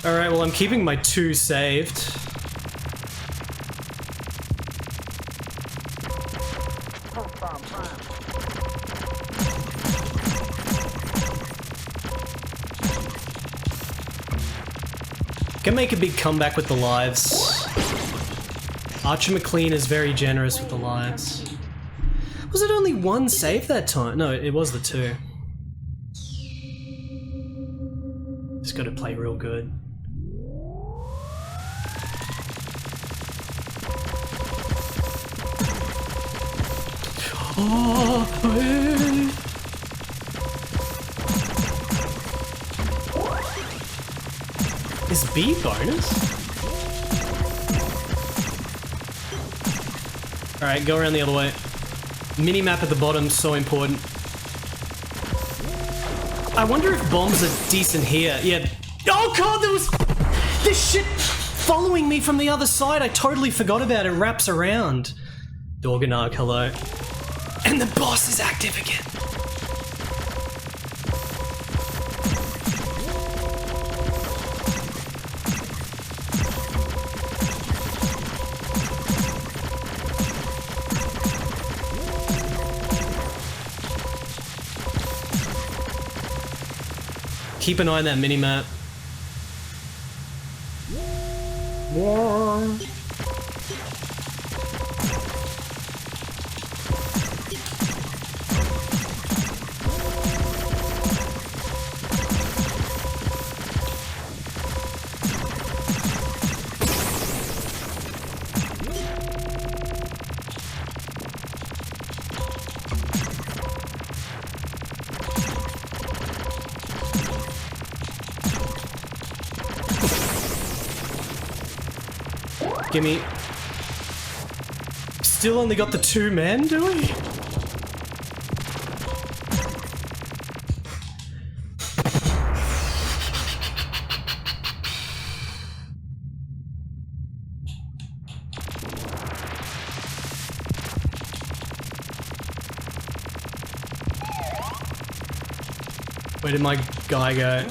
Alright, well I'm keeping my 2 saved. Can make a big comeback with the lives. Archer Maclean is very generous with the lives. Was it only 1 save that time? No, it was the 2. Just gotta play real good. Oh, hey. Is B bonus? Alright, go around the other way. Mini-map at the bottom, so important. I wonder if bombs are decent here. Yeah. Oh god, there was this shit following me from the other side. I totally forgot about it. Wraps around. Dorganark, hello. And the boss is active again. Keep an eye on that minimap. War. Gimme. Still only got the 2 men, do we? Where did my guy go?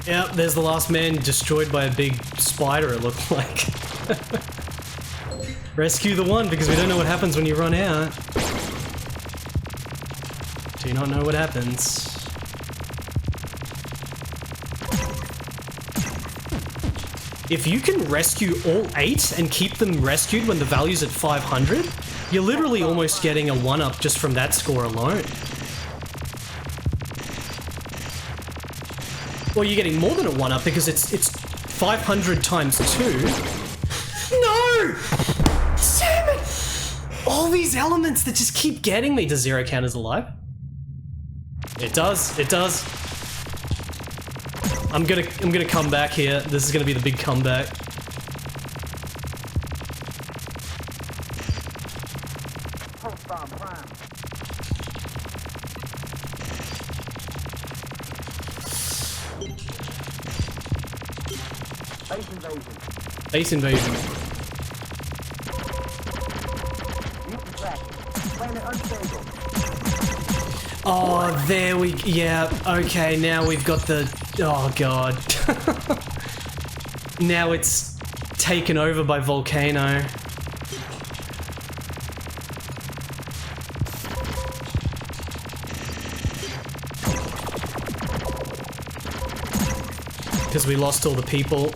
Yep, there's the last man destroyed by a big spider, it looked like. Rescue the one, because we don't know what happens when you run out. Do you not know what happens? If you can rescue all 8 and keep them rescued when the value's at 500, you're literally almost getting a 1-up just from that score alone. Well, you're getting more than a 1-up because it's 500 times 2. No! Damn it! All these elements that just keep getting me. Does 0 count as alive? It does. It does. I'm gonna come back here. This is gonna be the big comeback. Base invasion. Oh, there we... Yeah, okay, now we've got the... Oh, God. Now it's taken over by Volcano. Because we lost all the people.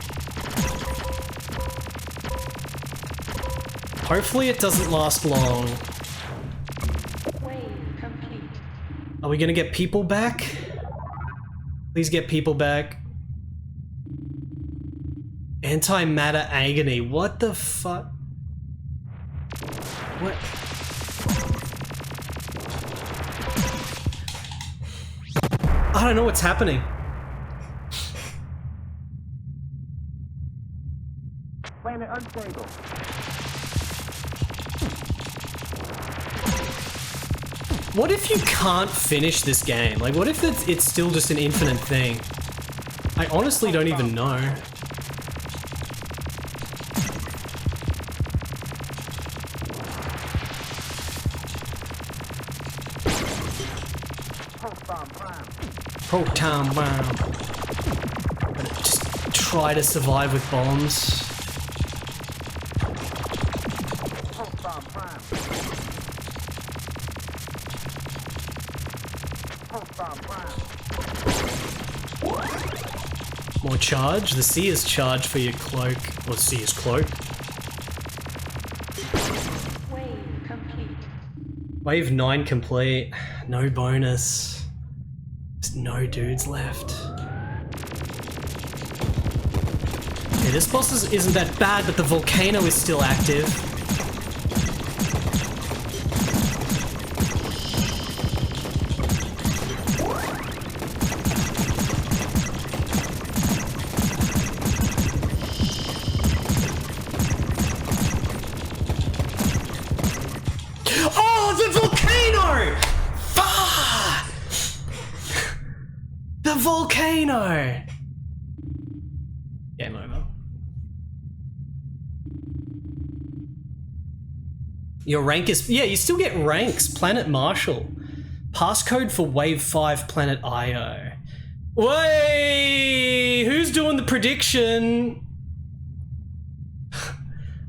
Hopefully it doesn't last long. Wave complete. Are we gonna get people back? Please get people back. Antimatter agony. What the fuck? What? I don't know what's happening. Planet unstable. What if you can't finish this game? Like, what if it's still just an infinite thing? I honestly don't even know. Proton bomb. Just try to survive with bombs. More charge? The C is charge for your cloak. Or C is cloak. Wave complete. Wave 9 complete. No bonus. There's no dudes left. Yeah, this boss isn't that bad, but the volcano is still active. volcano! Game over. Your rank is... Yeah, you still get ranks. Planet Marshal. Passcode for Wave 5 Planet IO. Wait! Who's doing the prediction?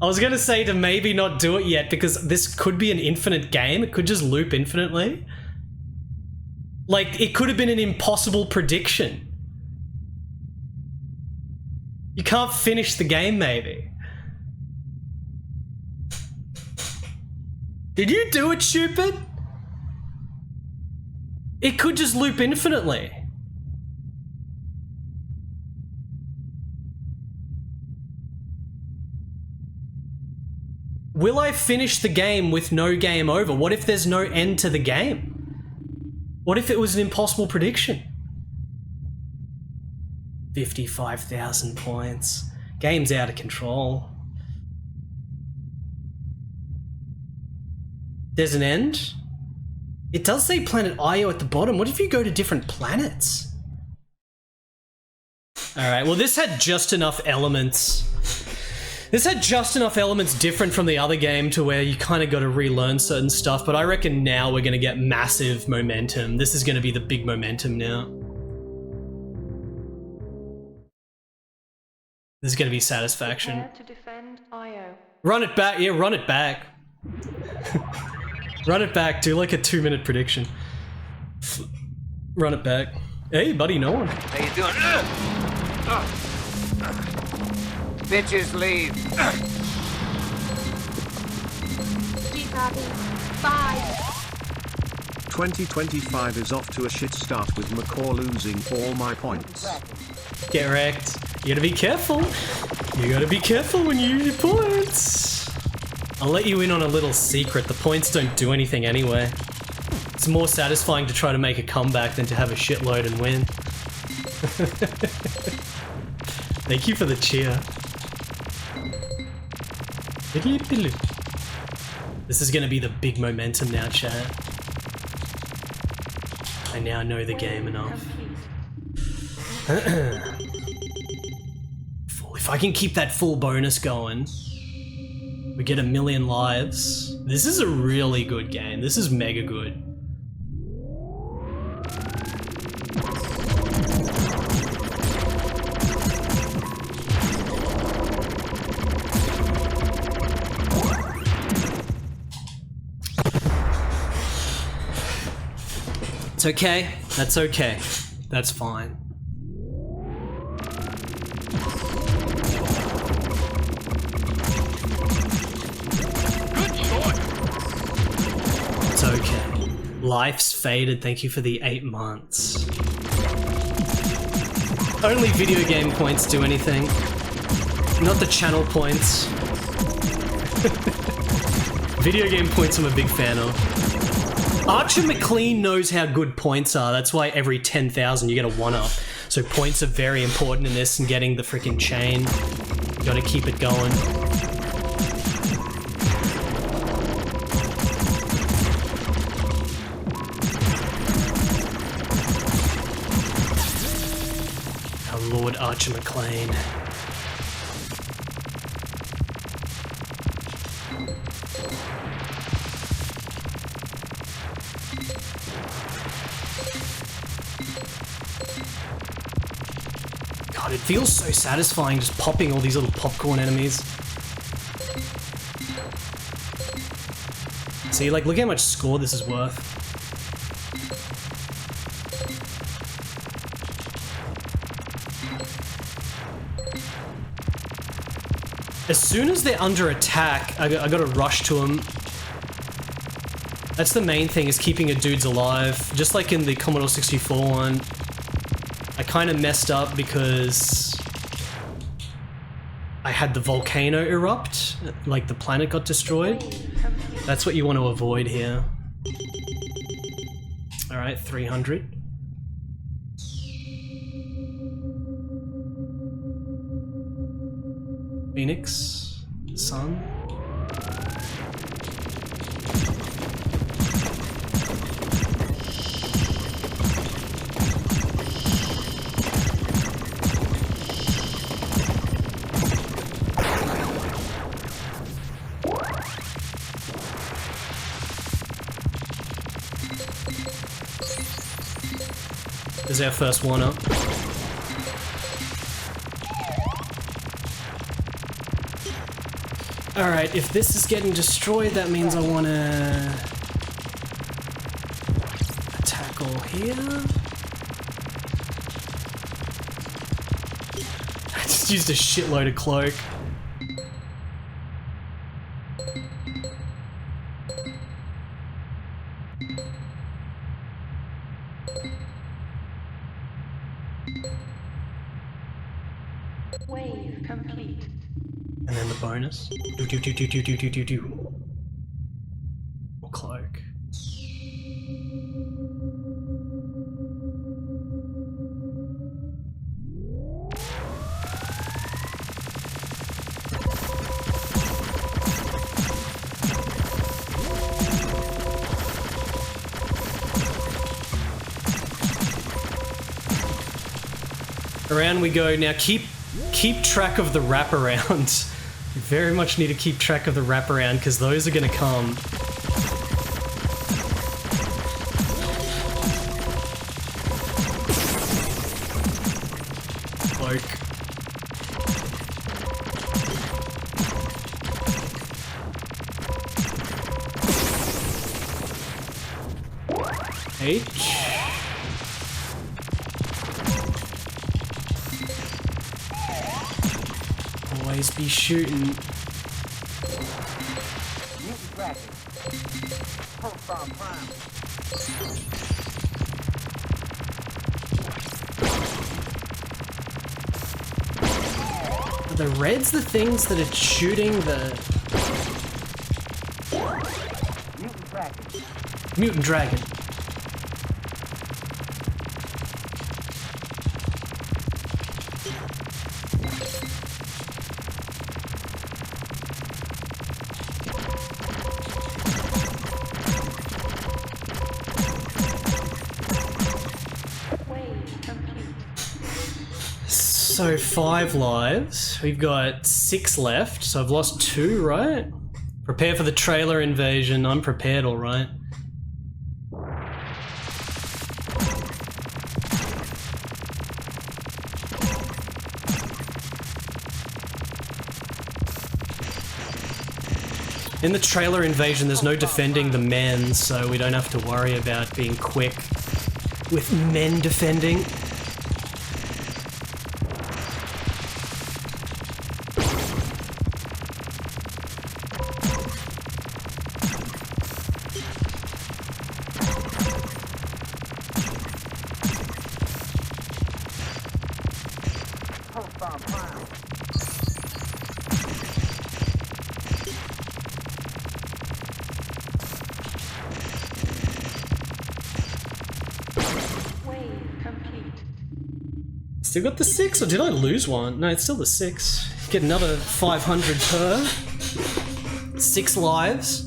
I was gonna say to maybe not do it yet because this could be an infinite game. It could just loop infinitely. Like, it could have been an impossible prediction. You can't finish the game, maybe. Did you do it, stupid? It could just loop infinitely. Will I finish the game with no game over? What if there's no end to the game? What if it was an impossible prediction? 55,000 points. Game's out of control. There's an end? It does say Planet Io at the bottom. What if you go to different planets? Alright, well this had just enough elements. This had just enough elements different from the other game to where you kind of got to relearn certain stuff, but I reckon now we're going to get massive momentum. This is going to be the big momentum now. This is going to be satisfaction. Prepare to defend IO. Run it back. Yeah, run it back. Run it back. Do like a 2-minute prediction. Run it back. Hey, buddy, no one. How you doing? Bitches leave. Bye. 2025 is off to a shit start with McCaw losing all my points. Get wrecked. You gotta be careful. You gotta be careful when you use your points. I'll let you in on a little secret. The points don't do anything anyway. It's more satisfying to try to make a comeback than to have a shitload and win. Thank you for the cheer. This is gonna be the big momentum now, chat. I now know the game enough. If I can keep that full bonus going, we get 1,000,000 lives. This is a really good game. This is mega good. It's okay. That's okay. That's fine. It's okay. Life's faded. Thank you for the 8 months. Only video game points do anything. Not the channel points. Video game points I'm a big fan of. Archer Maclean knows how good points are. That's why every 10,000 you get a 1-up. So points are very important in this and getting the freaking chain. You gotta keep it going. Our Lord Archer Maclean. God, it feels so satisfying just popping all these little popcorn enemies. See, like, look how much score this is worth. As soon as they're under attack, I gotta rush to them. That's the main thing, is keeping your dudes alive. Just like in the Commodore 64 one. I kind of messed up because I had the volcano erupt, like the planet got destroyed. That's what you want to avoid here. Alright, 300. Phoenix, Sun. There's our first one up. Alright, if this is getting destroyed, that means I want to tackle here. I just used a shitload of cloak. Wave complete. And then the bonus. Do. Or cloak. Around we go. Now keep track of the wraparound. You very much need to keep track of the wraparound because those are going to come. Cloak. H. Always be shooting. Are the reds the things that are shooting the... Mutant Dragon. So 5 lives. We've got 6 left, so I've lost 2, right? Prepare for the trailer invasion. I'm prepared, alright. In the trailer invasion, there's no defending the men, so we don't have to worry about being quick with men defending. Still got the 6, or did I lose one? No, it's still the 6. Get another 500 per. 6 lives.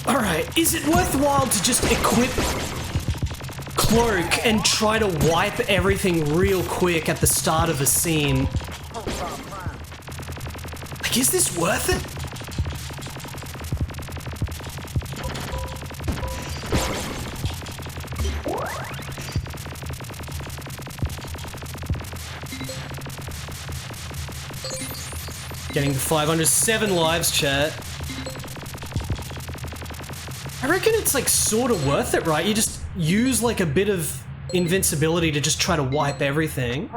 Alright, is it worthwhile to just equip Cloak and try to wipe everything real quick at the start of a scene? Like, is this worth it? Getting to 507 lives, chat. I reckon it's like sort of worth it, right? You just use like a bit of invincibility to just try to wipe everything.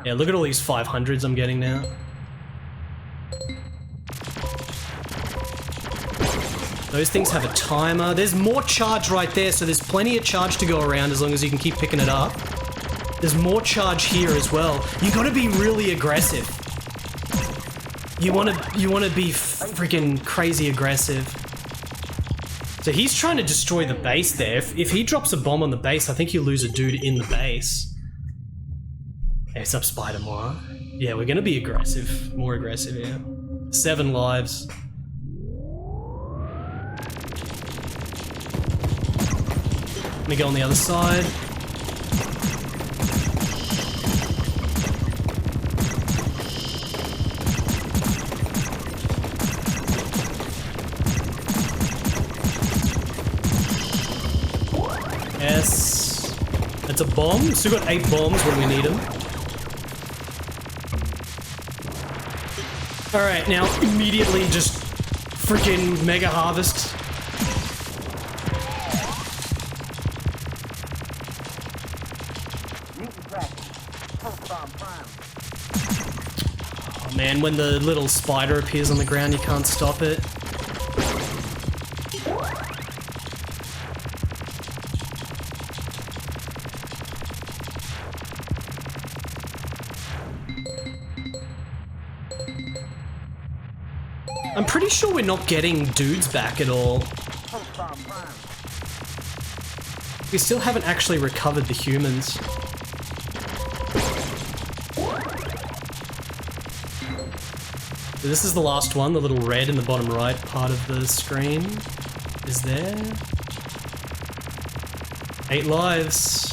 Yeah, look at all these 500s I'm getting now. Those things have a timer. There's more charge right there, so there's plenty of charge to go around as long as you can keep picking it up. There's more charge here as well. You gotta be really aggressive. You wanna be freaking crazy aggressive. So he's trying to destroy the base there. If he drops a bomb on the base, I think you lose a dude in the base. Hey, what's up, Spider-Moore? Yeah, we're gonna be aggressive. More aggressive, yeah. 7 lives. Let me go on the other side. Yes. That's a bomb. Still got 8 bombs when we need them. Alright, now immediately just freaking mega harvest. Oh man, when the little spider appears on the ground, you can't stop it. I'm pretty sure we're not getting dudes back at all. We still haven't actually recovered the humans. So this is the last one, the little red in the bottom right part of the screen is there. 8 lives.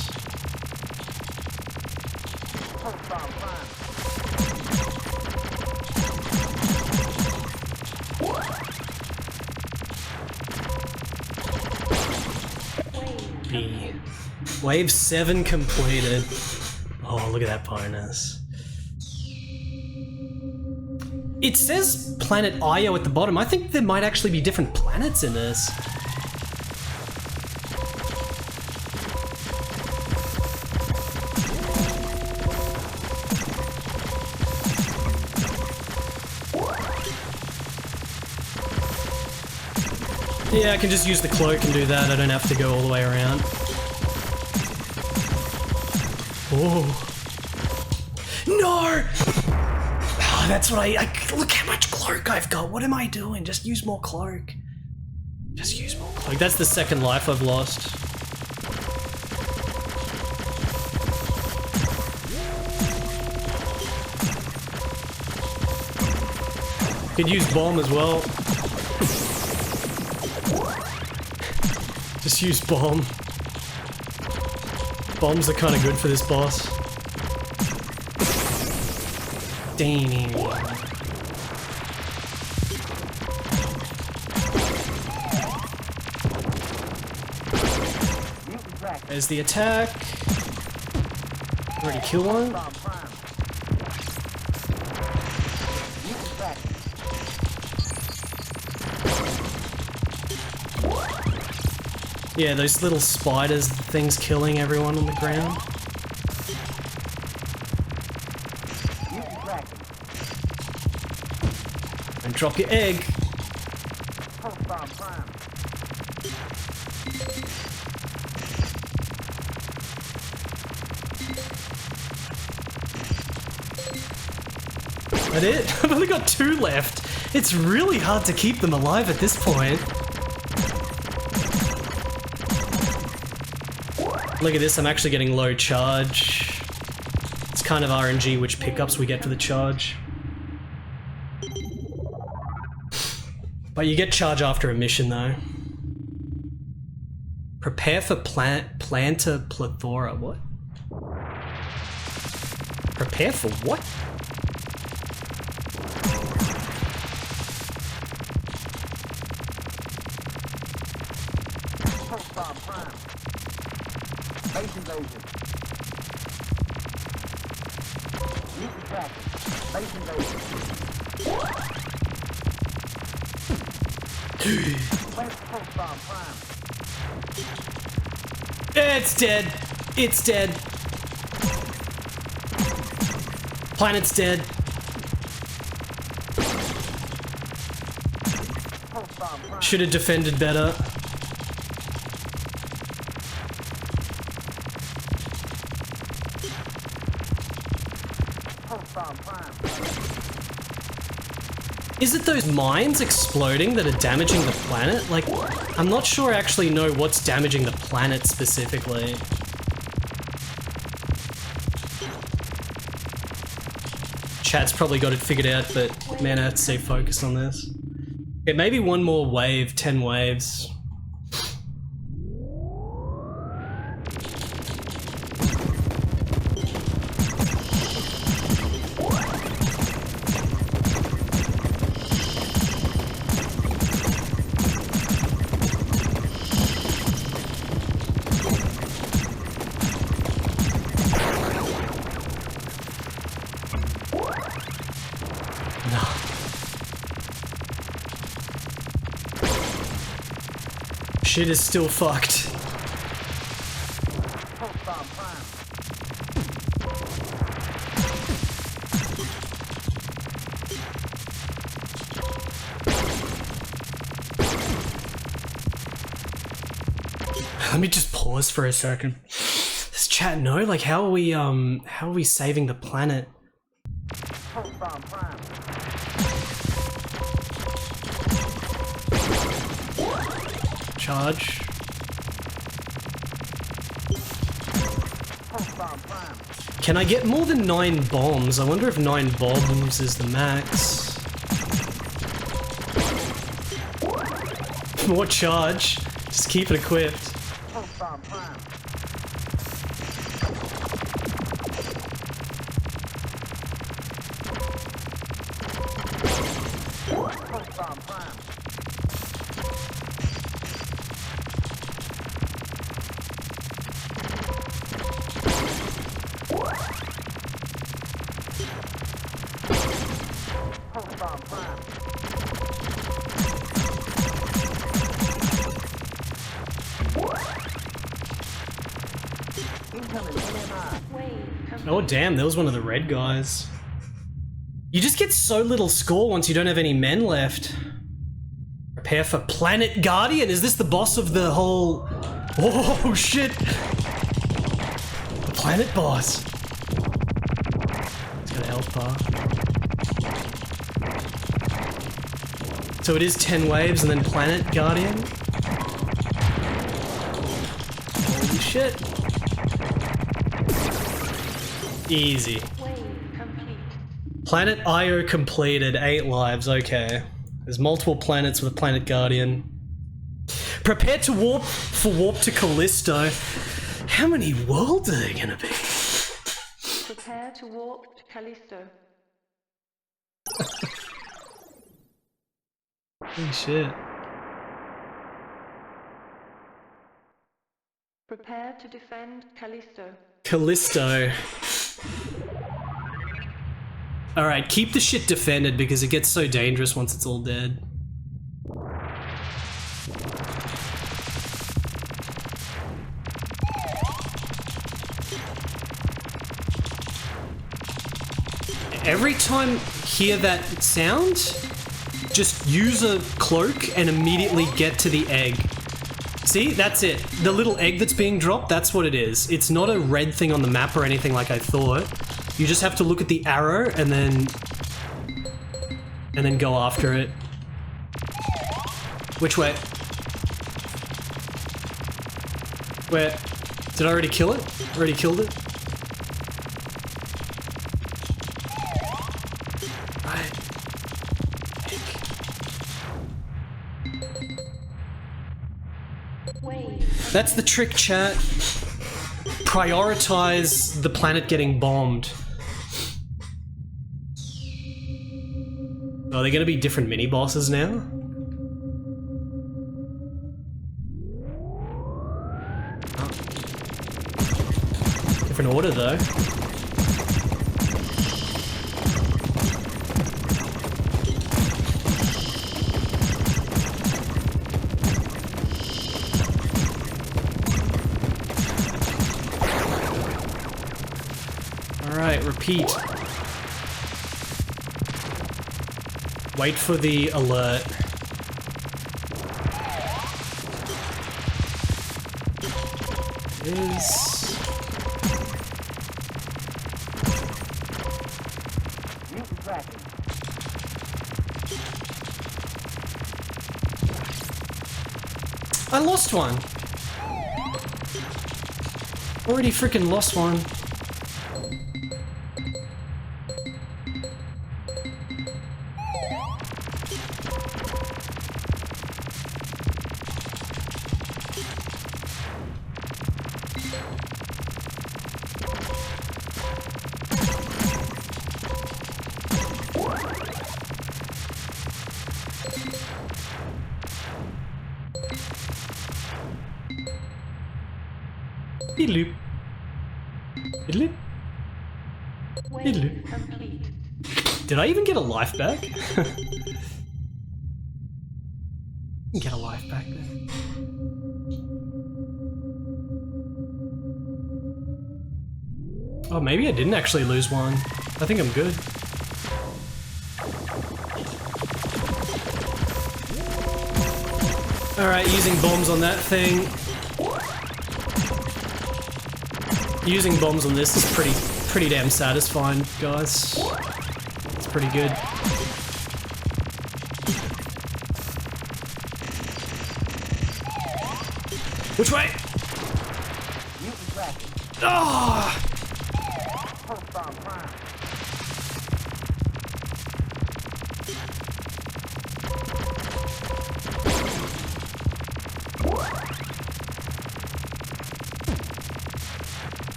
B. Wave 7 completed. Oh, look at that bonus. It says planet Io at the bottom. I think there might actually be different planets in this. Yeah, I can just use the cloak and do that. I don't have to go all the way around. Oh. No! Oh, that's what I look how much cloak I've got. What am I doing? Just use more cloak. Just use more cloak. That's the second life I've lost. Could use bomb as well. Just use bomb. Bombs are kind of good for this boss. Dang. There's the attack. Already kill one. Yeah, those little spiders things killing everyone on the ground. And drop your egg. That it? I've only got 2 left. It's really hard to keep them alive at this point. Look at this, I'm actually getting low charge. It's kind of RNG which pickups we get for the charge. But you get charge after a mission though. Prepare for plantar plethora, what? Prepare for what? Base invasion. Mutant tracking. Base invasion. It's dead. It's dead. Planet's dead. Should have defended better. Is it those mines exploding that are damaging the planet? Like, I'm not sure I actually know what's damaging the planet specifically. Chat's probably got it figured out, but man, I have to stay focused on this. Okay, maybe one more wave, 10 waves. Shit is still fucked. Let me just pause for a second. Does chat know? Like, how are we saving the planet? Charge. Can I get more than 9 bombs? I wonder if 9 bombs is the max. More charge. Just keep it equipped. Oh damn, that was one of the red guys. You just get so little score once you don't have any men left. Prepare for Planet Guardian? Is this the boss of the whole... Oh shit! The planet boss. It's got an health bar. So it is 10 waves and then Planet Guardian? Holy shit. Easy. Planet IO completed, 8 lives, okay. There's multiple planets with a Planet Guardian. Prepare to warp to Callisto. How many worlds are there gonna be? Prepare to warp to Callisto. Holy shit. Prepare to defend Callisto. Callisto. Alright, keep the shit defended because it gets so dangerous once it's all dead. Every time you hear that sound, just use a cloak and immediately get to the egg. See, that's it. The little egg that's being dropped, that's what it is. It's not a red thing on the map or anything like I thought. You just have to look at the arrow and then go after it. Which way? Where? Did I already kill it? Already killed it? Right. That's the trick, chat. Prioritize the planet getting bombed. Are they gonna be different mini-bosses now? Oh. Different order, though. Alright, repeat. Wait for the alert. I lost one. Already freaking lost one. Beedloop. Beedloop. Beedloop. Did I even get a life back? Get a life back there. Oh, maybe I didn't actually lose one. I think I'm good. Alright, using bombs on that thing. Using bombs on this is pretty damn satisfying, guys. It's pretty good. Which way? Ah!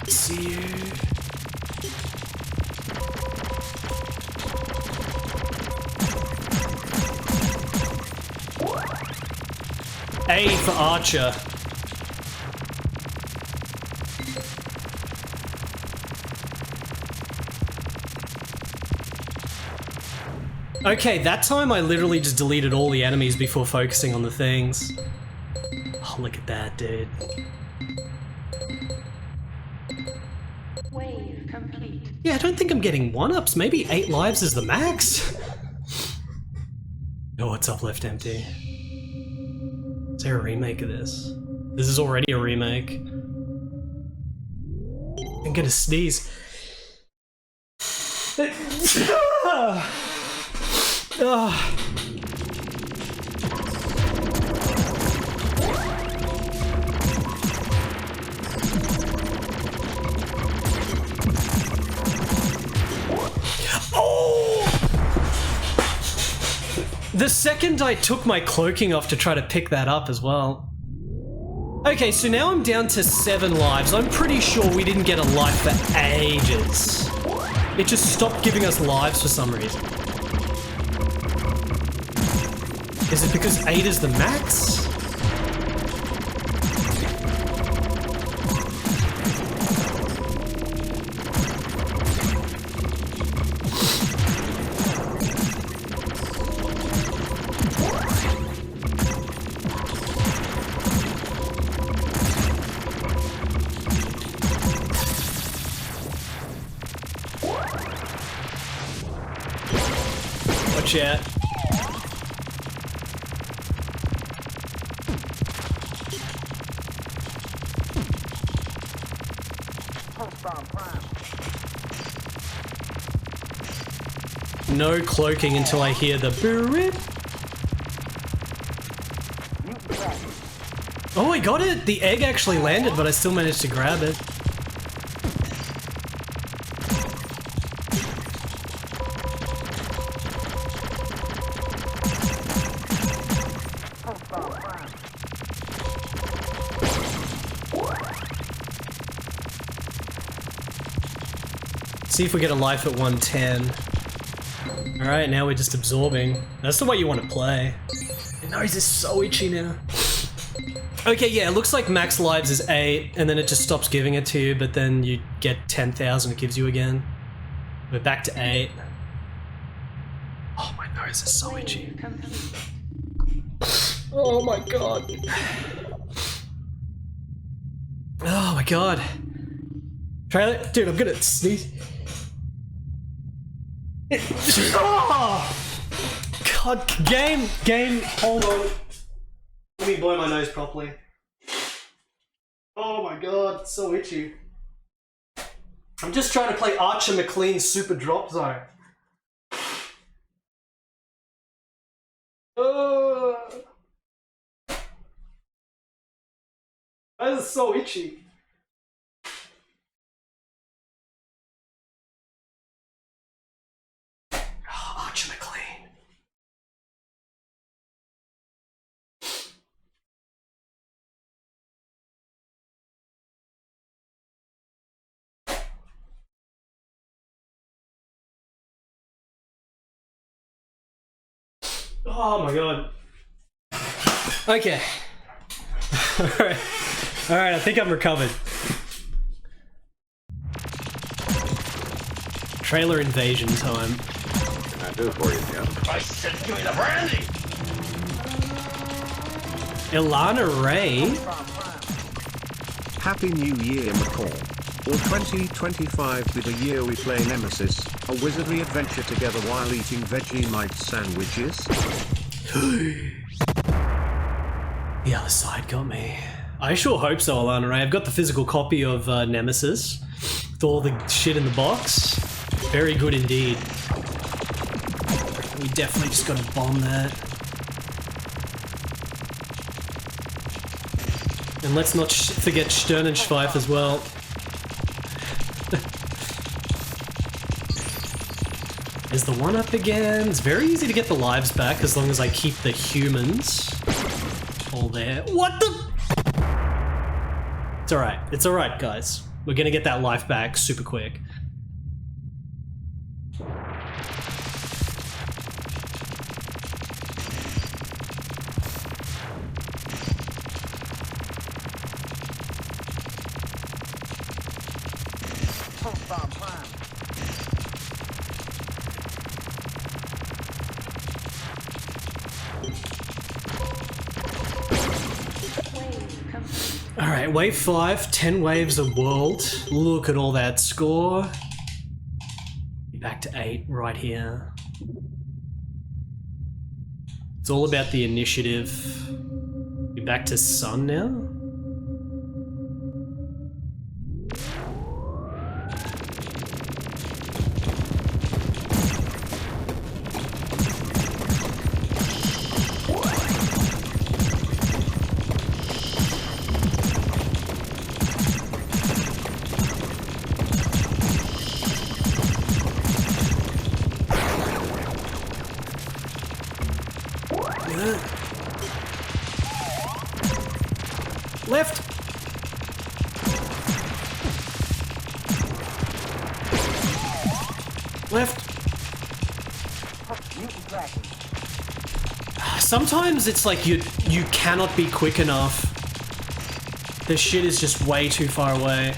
See you. A for Archer. Okay, that time I literally just deleted all the enemies before focusing on the things. Oh, look at that, dude. Wave complete. Yeah, I don't think I'm getting 1-ups. Maybe 8 lives is the max. Oh, what's up, Left Empty? Is there a remake of this? This is already a remake. I'm gonna sneeze. The second I took my cloaking off to try to pick that up as well. Okay, so now I'm down to 7 lives. I'm pretty sure we didn't get a life for ages. It just stopped giving us lives for some reason. Is it because 8 is the max? Watch out. No cloaking until I hear the burrito. Oh, I got it! The egg actually landed, but I still managed to grab it. See if we get a life at 110. Alright, now we're just absorbing. That's the way you want to play. My nose is so itchy now. Okay, yeah, it looks like max lives is 8, and then it just stops giving it to you, but then you get 10,000 it gives you again. We're back to 8. Oh, my nose is so itchy. Oh my god. Oh my god. Trailer? Dude, I'm gonna sneeze. Oh! God, game, hold on. Let me blow my nose properly. Oh my god, it's so itchy. I'm just trying to play Archer Maclean Super Drop Zone. That is so itchy. Archer Maclean. Oh my god. Okay. Alright. Alright, I think I'm recovered. Trailer invasion time. What can I do for you, Jeff? I said give me the brandy! Ilana Ray? Happy New Year, McCall. Or 2025 be the year we play Nemesis, a wizardry adventure together while eating Vegemite sandwiches. The other side got me. I sure hope so, Ilana Ray. I've got the physical copy of Nemesis with all the shit in the box. Very good indeed. We definitely just gotta bomb that. And let's not forget Sternenschweif as well. There's the one up again. It's very easy to get the lives back as long as I keep the humans all there. What the? It's alright. It's alright, guys. We're gonna get that life back super quick. Alright, wave 5, 10 waves of world. Look at all that score. Back to 8 right here. It's all about the initiative. Be back to sun now. Left! Left! Sometimes it's like you cannot be quick enough. The shit is just way too far away.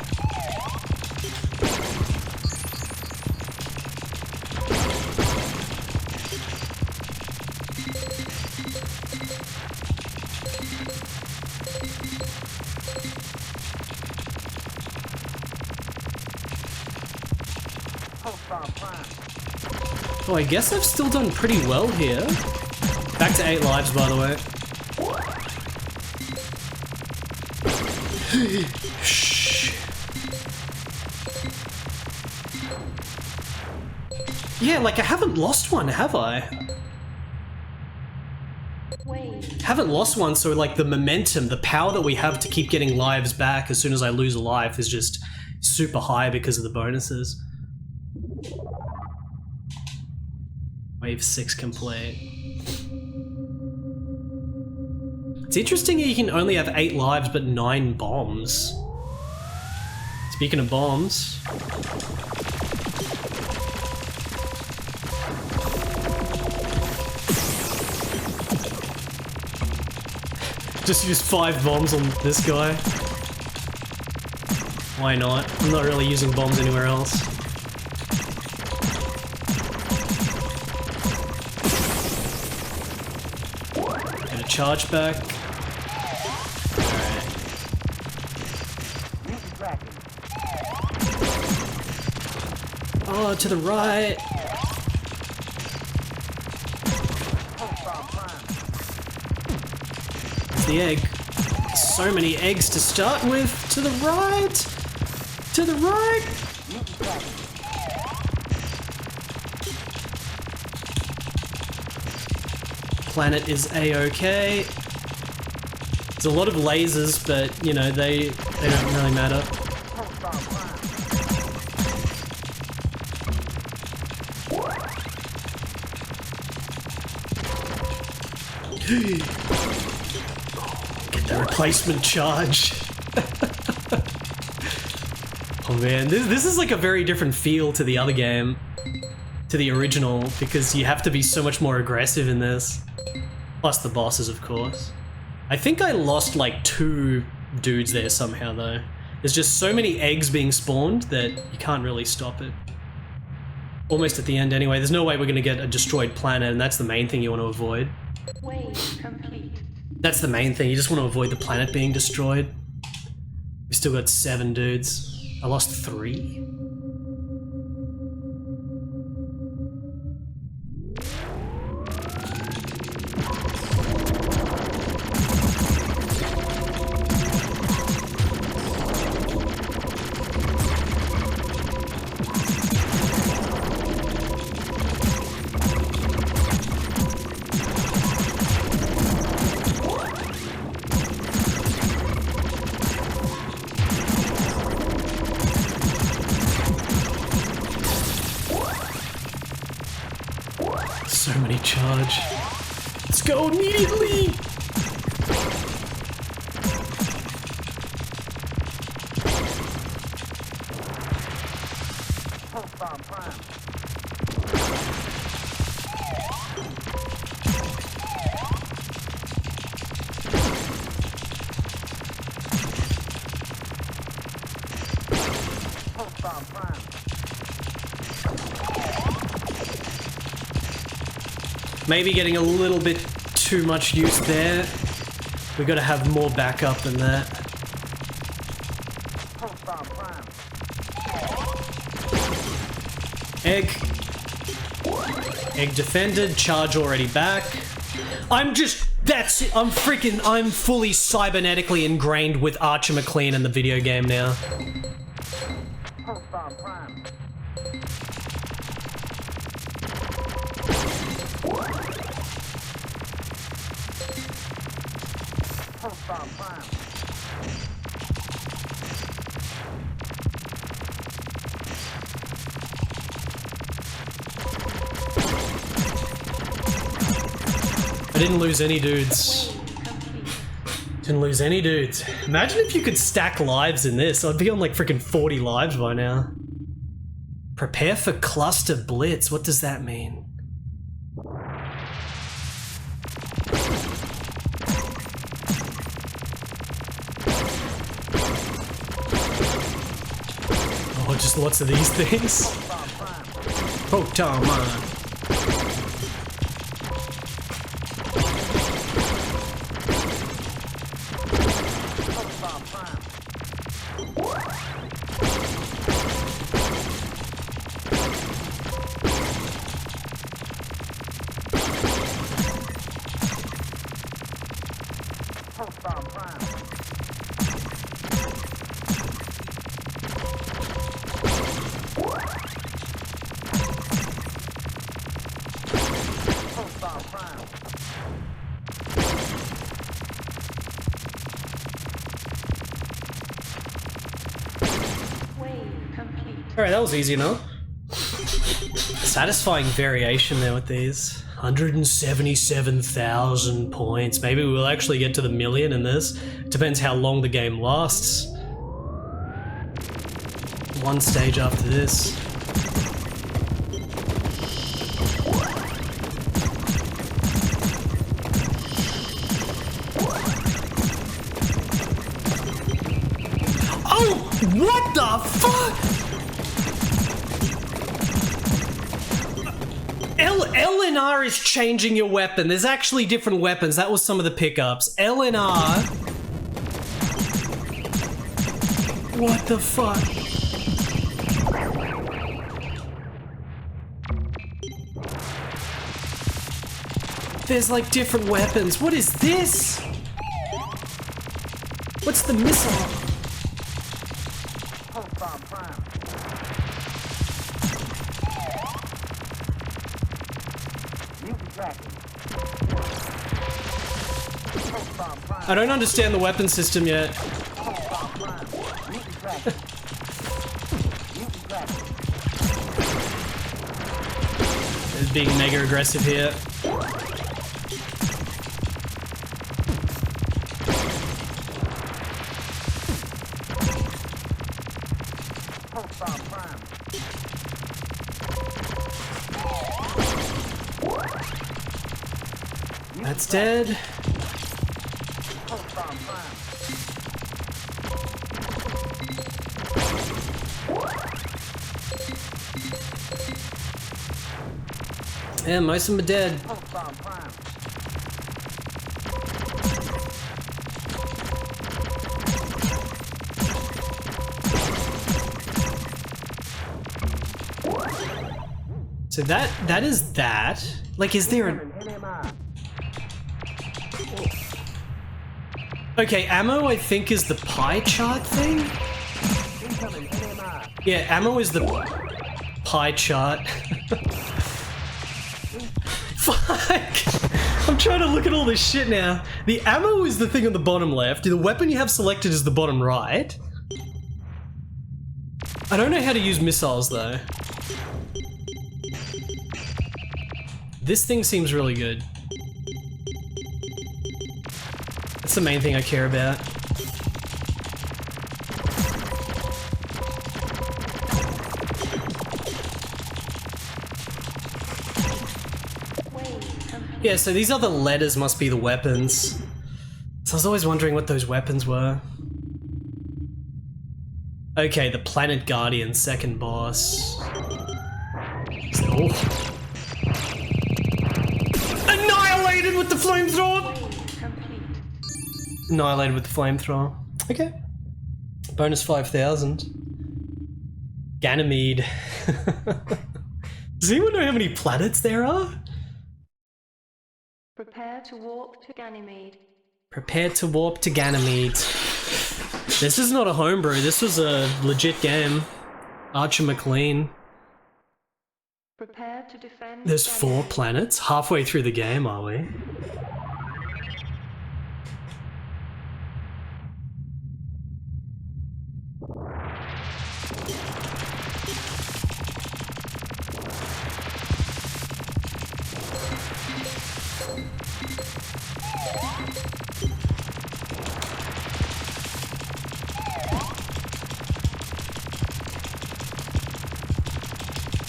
Oh, I guess I've still done pretty well here. Back to 8 lives, by the way. Shh. Yeah, like I haven't lost one, have I? Haven't lost one, so like the momentum, the power that we have to keep getting lives back as soon as I lose a life is just super high because of the bonuses. Wave 6 complete. It's interesting you can only have 8 lives but 9 bombs. Speaking of bombs... Just use 5 bombs on this guy. Why not? I'm not really using bombs anywhere else. Charge back. Alright. Oh, to the right. There's the egg. So many eggs to start with. To the right. To the right. planet is a-okay. There's a lot of lasers, but, you know, they don't really matter. Get the replacement charge. Oh man, this is like a very different feel to the other game, to the original, because you have to be so much more aggressive in this. Plus the bosses, of course. I think I lost like 2 dudes there somehow though. There's just so many eggs being spawned that you can't really stop it. Almost at the end anyway. There's no way we're gonna get a destroyed planet, and that's the main thing you want to avoid. Wave complete. That's the main thing, you just want to avoid the planet being destroyed. We still got 7 dudes. I lost 3. So many charge. Let's go immediately! Maybe getting a little bit too much use there. We gotta have more backup than that. Egg. Egg defended, charge already back. That's it, I'm fully cybernetically ingrained with Archer Maclean in the video game now. I didn't lose any dudes. Didn't lose any dudes. Imagine if you could stack lives in this. I'd be on like freaking 40 lives by now. Prepare for cluster blitz. What does that mean? Oh, just lots of these things. Proton man. Alright, that was easy enough. Satisfying variation there with these. 177,000 points. Maybe we'll actually get to the million in this. Depends how long the game lasts. One stage after this. Oh! What the fuck? L and R is changing your weapon. There's actually different weapons. That was some of the pickups. L and R. What the fuck? There's like different weapons. What is this? What's the missile? I don't understand the weapon system yet. It's being mega aggressive here. That's dead. Yeah, most of them are dead. So that is that. Like, is there a... Okay, ammo I think is the pie chart thing? Yeah, ammo is the pie chart. Fuck! I'm trying to look at all this shit now. The ammo is the thing on the bottom left. The weapon you have selected is the bottom right. I don't know how to use missiles though. This thing seems really good. That's the main thing I care about. Yeah, so these other letters must be the weapons. So I was always wondering what those weapons were. Okay, the Planet Guardian, second boss. Oh. Annihilated with the flamethrower! Annihilated with the flamethrower. Okay. Bonus 5,000. Ganymede. Does anyone know how many planets there are? Prepare to warp to Ganymede. Prepare to warp to Ganymede. This is not a homebrew, this was a legit game. Archer Maclean. Prepare to defend. There's 4 planets? Halfway through the game, are we?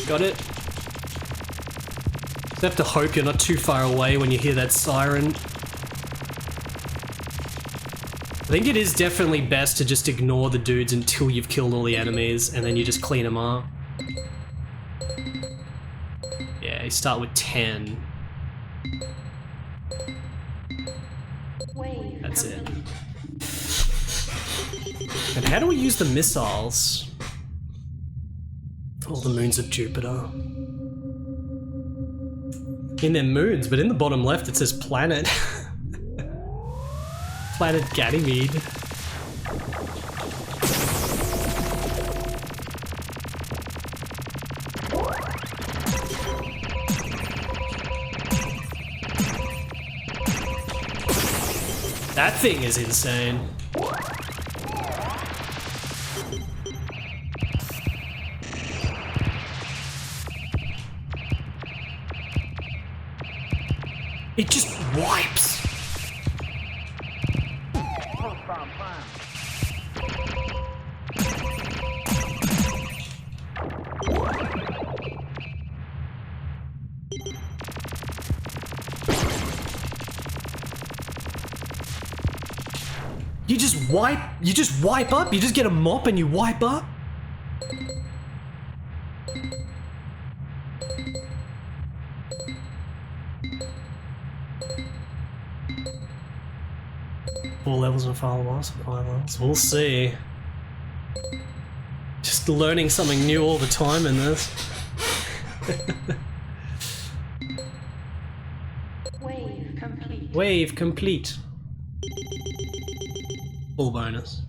Got it. You have to hope you're not too far away when you hear that siren. I think it is definitely best to just ignore the dudes until you've killed all the enemies, and then you just clean them up. Yeah, you start with 10. That's it. And how do we use the missiles? All the moons of Jupiter. In their moons, but in the bottom left it says planet. Planet Ganymede. That thing is insane. It just wipes. You just wipe up? You just get a mop and you wipe up? Four levels and 5 levels, 5 levels. We'll see. Just learning something new all the time in this. Wave complete. Wave complete. Full bonus.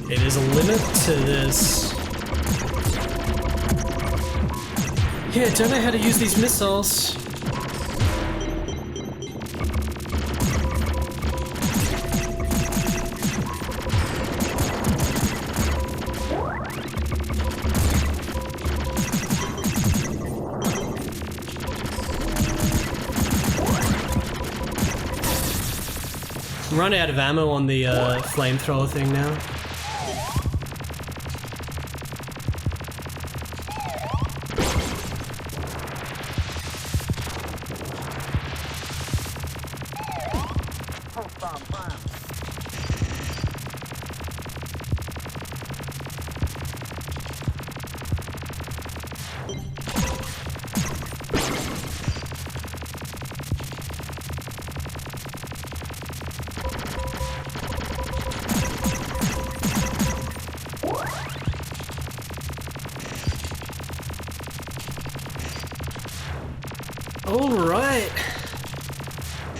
Okay, there's a limit to this. Yeah, don't know how to use these missiles. I'm running out of ammo on the flamethrower thing now. Alright.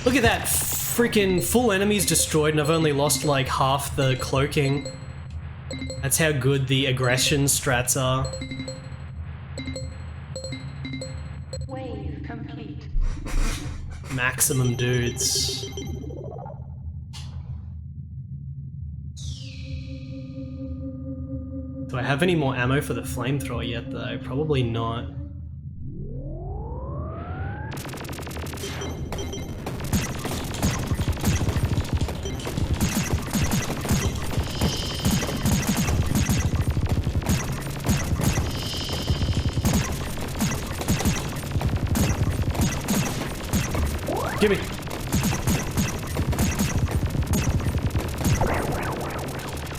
Look at that. Freaking full enemies destroyed and I've only lost like half the cloaking. That's how good the aggression strats are. Wave complete. Maximum dudes. Do I have any more ammo for the flamethrower yet though? Probably not. Gimme.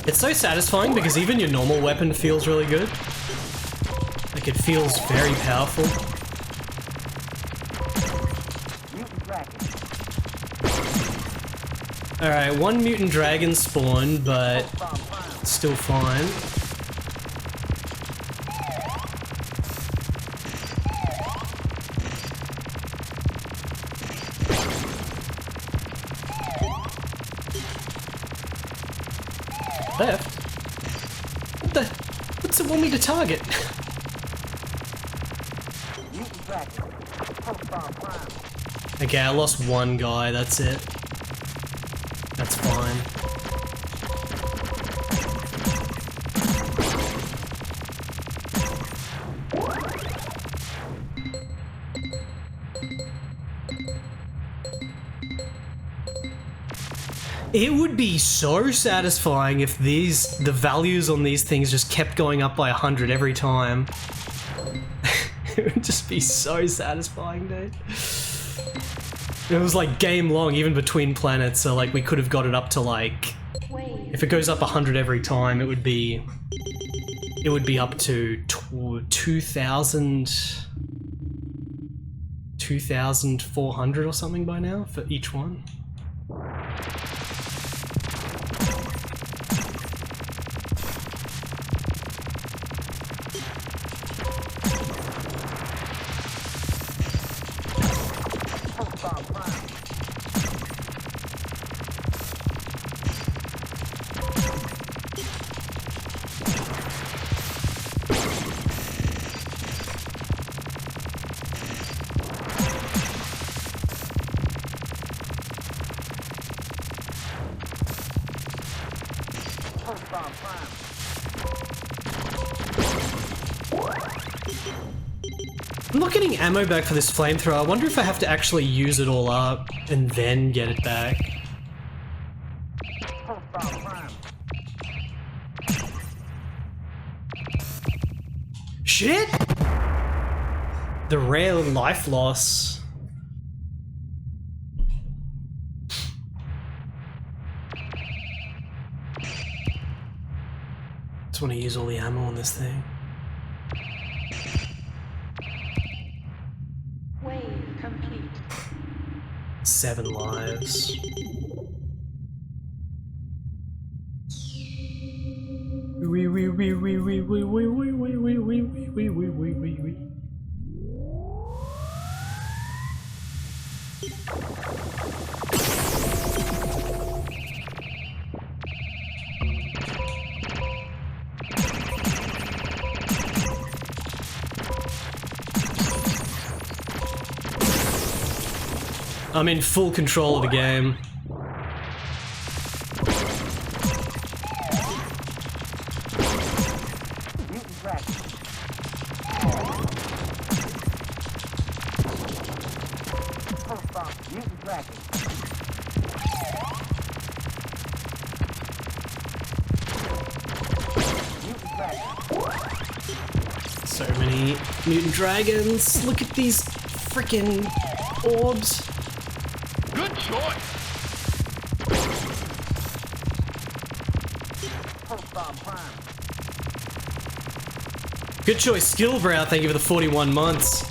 It's so satisfying because even your normal weapon feels really good. Like it feels very powerful. Alright, one mutant dragon spawned, but still fine. Left? What's it want me to target? Okay, I lost one guy, that's it. That's fine. It would be so satisfying if the values on these things just kept going up by 100 every time. It would just be so satisfying, dude. It was like game long, even between planets, so like we could have got it up to like... If it goes up 100 every time, it would be up to 2,400 or something by now for each one. I'm not getting ammo back for this flamethrower. I wonder if I have to actually use it all up and then get it back. Shit! The rare life loss. Just want to use all the ammo on this thing. Wave complete. 7 lives. I'm in full control of the game. Mutant dragon. Pulse bomb. Mutant dragon. Mutant dragon. So many mutant dragons. Look at these freaking orbs. Good choice. Pulse bomb prime. Good choice, Skillbrow. Thank you for the 41 months.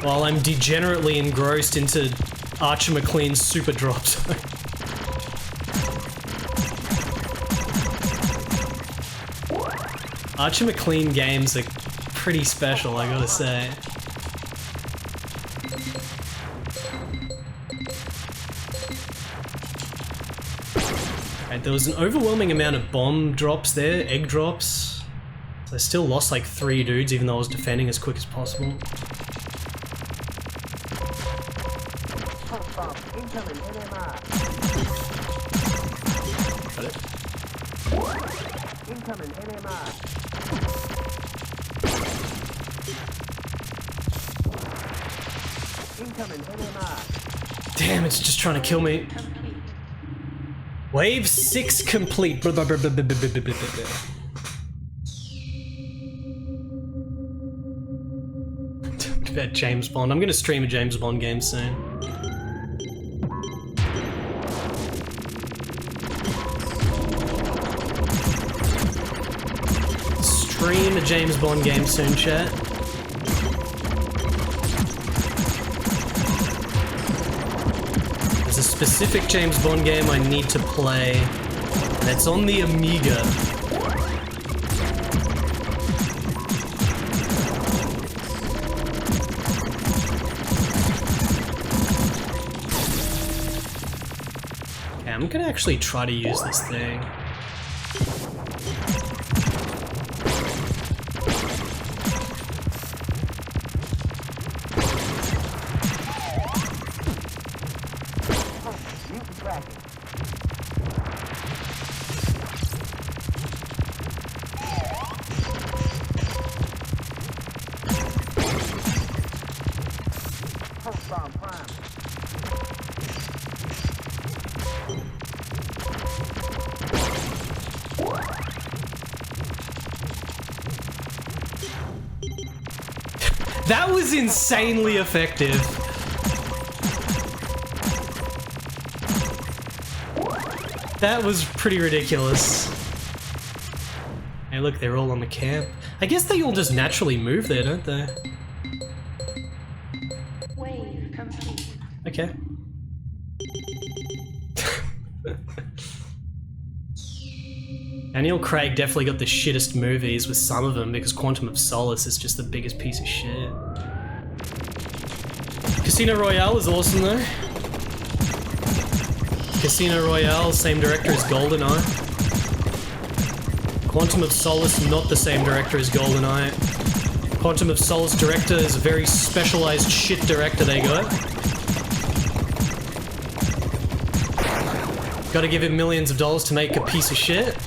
While I'm degenerately engrossed into Archer Maclean's super drops. Archer Maclean games are pretty special, I gotta say. Right, there was an overwhelming amount of bomb drops there, egg drops. So I still lost like 3 dudes even though I was defending as quick as possible. Pulse bomb. Incoming NMR. Got it. Incoming NMR. Incoming NMR. Damn, it's just trying to kill me. Wave 6 complete. About James Bond. I'm gonna stream a James Bond game soon. Stream a James Bond game soon, chat. There's a specific James Bond game I need to play, and it's on the Amiga. Okay, I'm gonna actually try to use this thing. Mutant dragon. Pulse bomb prime. That was insanely effective. That was pretty ridiculous. Hey look, they're all on the camp. I guess they all just naturally move there, don't they? Wave complete. Okay. Daniel Craig definitely got the shittest movies with some of them because Quantum of Solace is just the biggest piece of shit. Casino Royale is awesome though. Casino Royale, same director as GoldenEye. Quantum of Solace, not the same director as GoldenEye. Quantum of Solace director is a very specialized shit director they got. Gotta give him millions of dollars to make a piece of shit.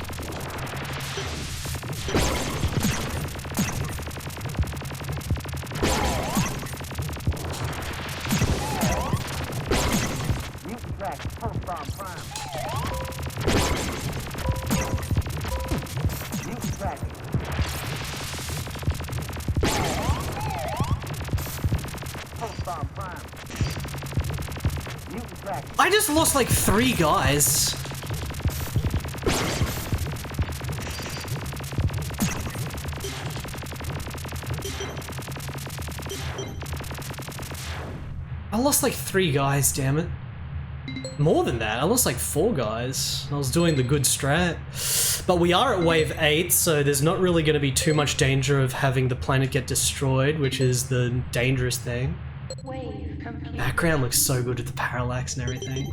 Mutant dragon. Pulse bomb prime. Mutant dragon. Pulse bomb prime. Mutant dragon. I just lost like 3 guys. I lost like 3 guys, damn it. More than that, I lost like 4 guys. I was doing the good strat. But we are at wave 8, so there's not really going to be too much danger of having the planet get destroyed, which is the dangerous thing. Wave complete. Background looks so good with the parallax and everything.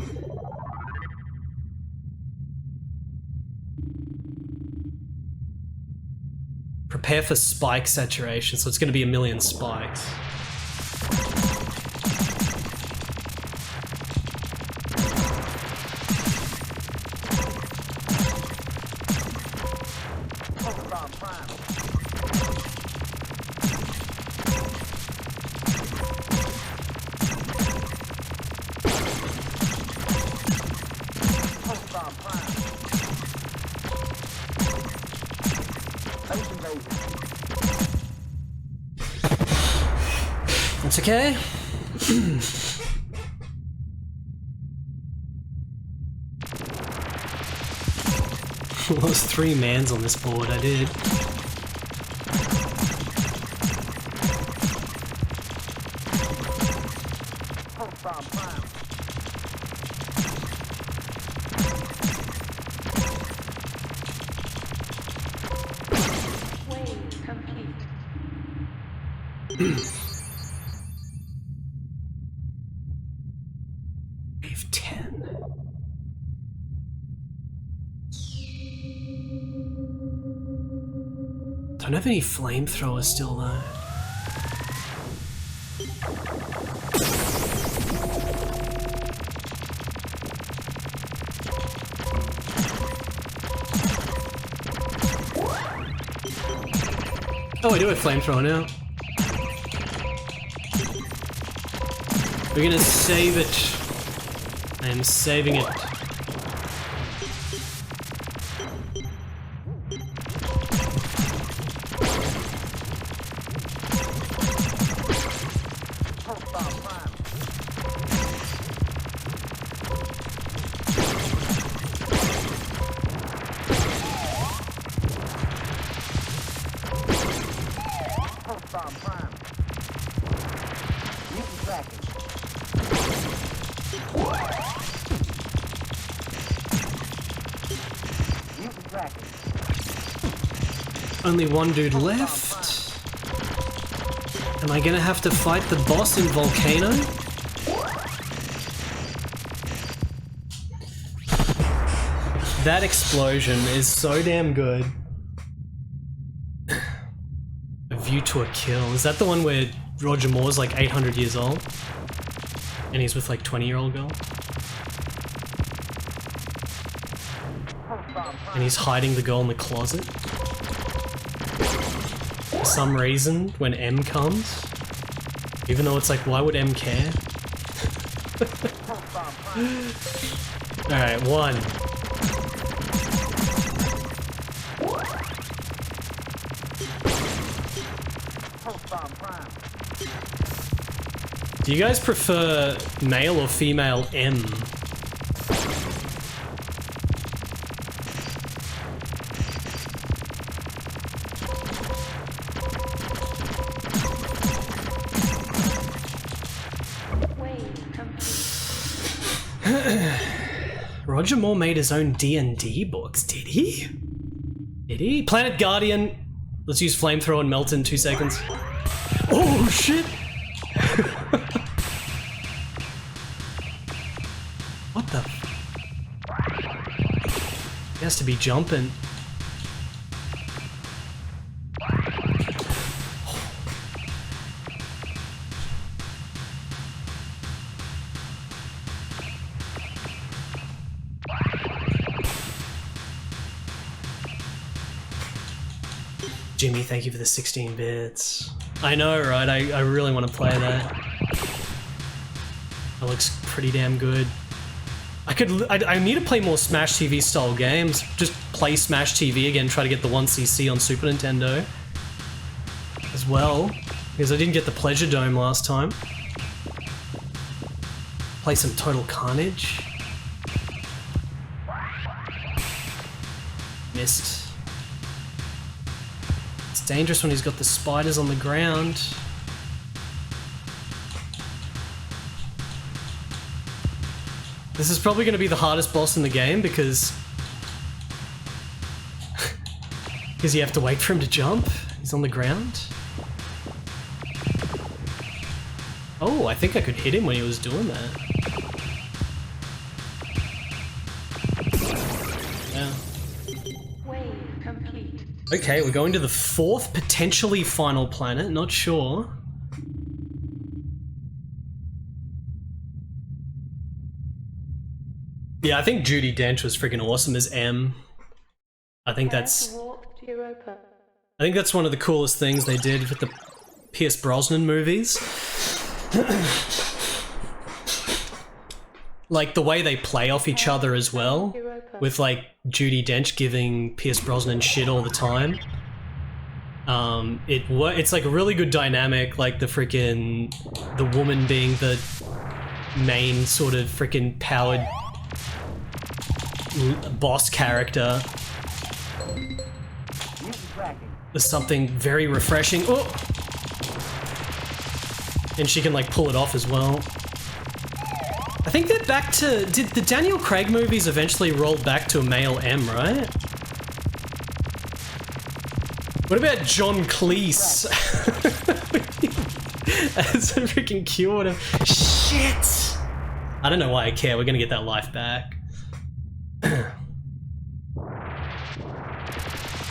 Prepare for spike saturation, so it's going to be a million spikes. Pulsar Prime. Space invasion. That's okay. Well, there's 3 mans on this board, I did. Pulsar Prime. Wave complete. Wave 10. Don't have any flamethrowers still though. Oh, I do have flamethrower now. We're gonna save it. I am saving it. Only one dude left. Am I gonna have to fight the boss in Volcano? That explosion is so damn good. A view to a kill. Is that the one where Roger Moore's like 800 years old? And he's with like 20-year-old girl? And he's hiding the girl in the closet? For some reason, when M comes, even though it's like, why would M care? Alright, 1. Do you guys prefer male or female M? Roger Moore made his own D&D books, did he? Did he? Planet Guardian. Let's use flamethrower and melt in 2 seconds. Oh shit! What the? He has to be jumping. Jimmy, thank you for the 16 bits. I know, right? I really want to play that. That looks pretty damn good. I need to play more Smash TV style games. Just play Smash TV again, try to get the 1cc on Super Nintendo as well, because I didn't get the Pleasure Dome last time. Play some Total Carnage. Missed. It's dangerous when he's got the spiders on the ground. This is probably going to be the hardest boss in the game because you have to wait for him to jump. He's on the ground. Oh, I think I could hit him when he was doing that. Yeah. Wave complete. Okay, we're going to the 4th, potentially final planet, not sure. Yeah, I think Judi Dench was freaking awesome as M. I think that's one of the coolest things they did with the Pierce Brosnan movies. Like the way they play off each other as well. with like Judi Dench giving Pierce Brosnan shit all the time. It's like a really good dynamic, like the woman being the main sort of freaking powered boss character. There's something very refreshing. Oh! And she can like pull it off as well. I think they're back to... Did the Daniel Craig movies eventually roll back to a male M, right? What about John Cleese? As a freaking Q, whatever. Shit! I don't know why I care, we're gonna get that life back.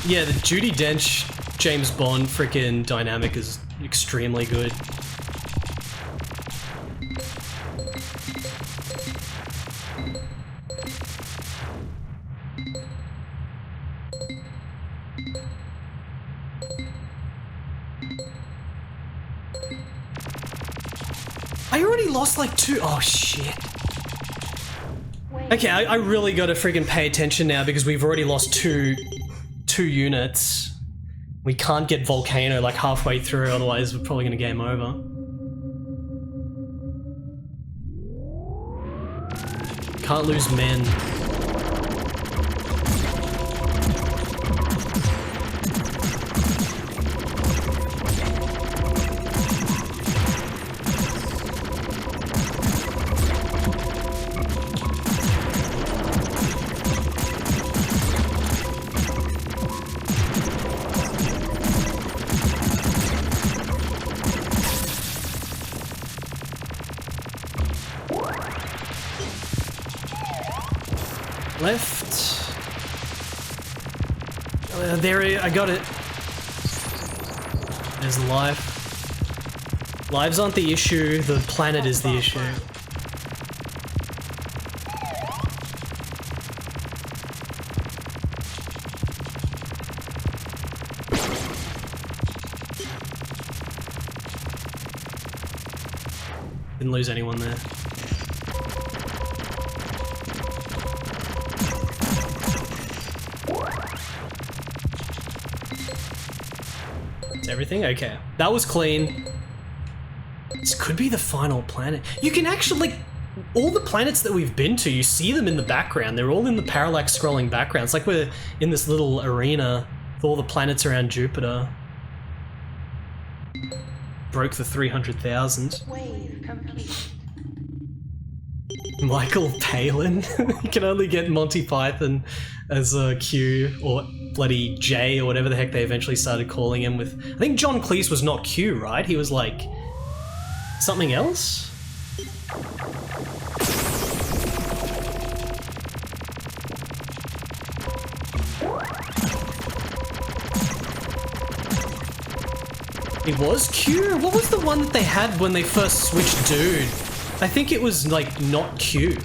Yeah, the Judi Dench James Bond freaking dynamic is extremely good. I already lost like 2. Oh shit. Okay, I really gotta freaking pay attention now because we've already lost two units. We can't get Volcano like halfway through, otherwise we're probably gonna game over. Can't lose men. Left. There, I got it. There's life. Lives aren't the issue, the planet is the issue. Didn't lose anyone there. Everything? Okay. That was clean. This could be the final planet. You can actually, like, all the planets that we've been to, you see them in the background. They're all in the parallax scrolling background. It's like we're in this little arena with all the planets around Jupiter. Broke the 300,000. Wave complete. Michael Palin? You can only get Monty Python as a Q, or bloody J, or whatever the heck they eventually started calling him with. I think John Cleese was not Q, right? He was like something else? It was Q? What was the one that they had when they first switched Dude? I think it was like not Q.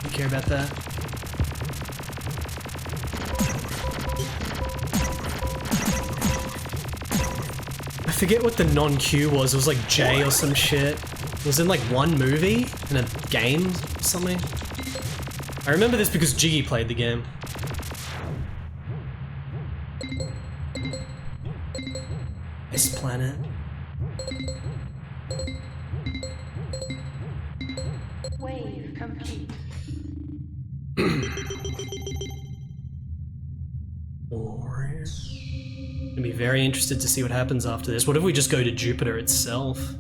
Don't care about that. I forget what the non-Q was. It was like J or some shit. It was in like one movie in a game or something. I remember this because Jiggy played the game. This planet. Wave complete. Gonna be very interested to see what happens after this. What if we just go to Jupiter itself?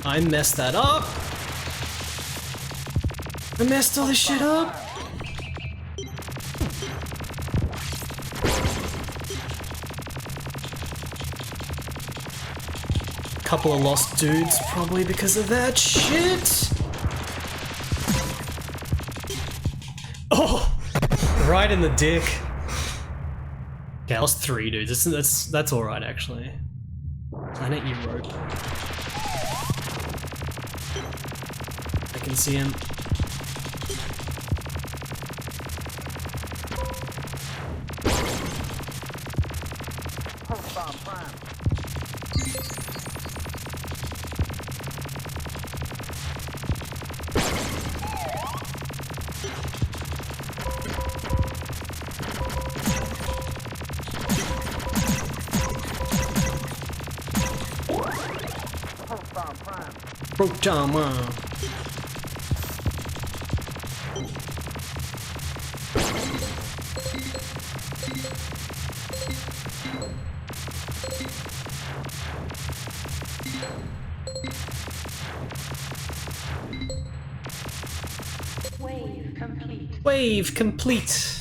I messed that up. I messed all this shit up. Couple of lost dudes probably because of that shit. Oh, right in the dick. Okay, I lost 3 dudes. That's all right actually. Planet Europa. I can see him. Broke down, man. Wave complete. Wave complete.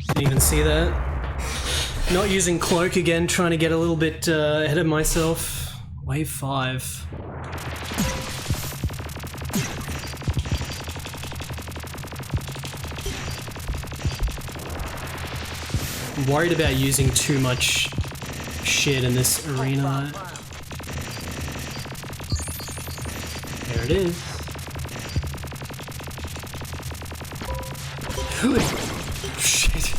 Didn't even see that. Not using cloak again, trying to get a little bit ahead of myself. Wave 5. I'm worried about using too much shit in this arena. There it is. Shit.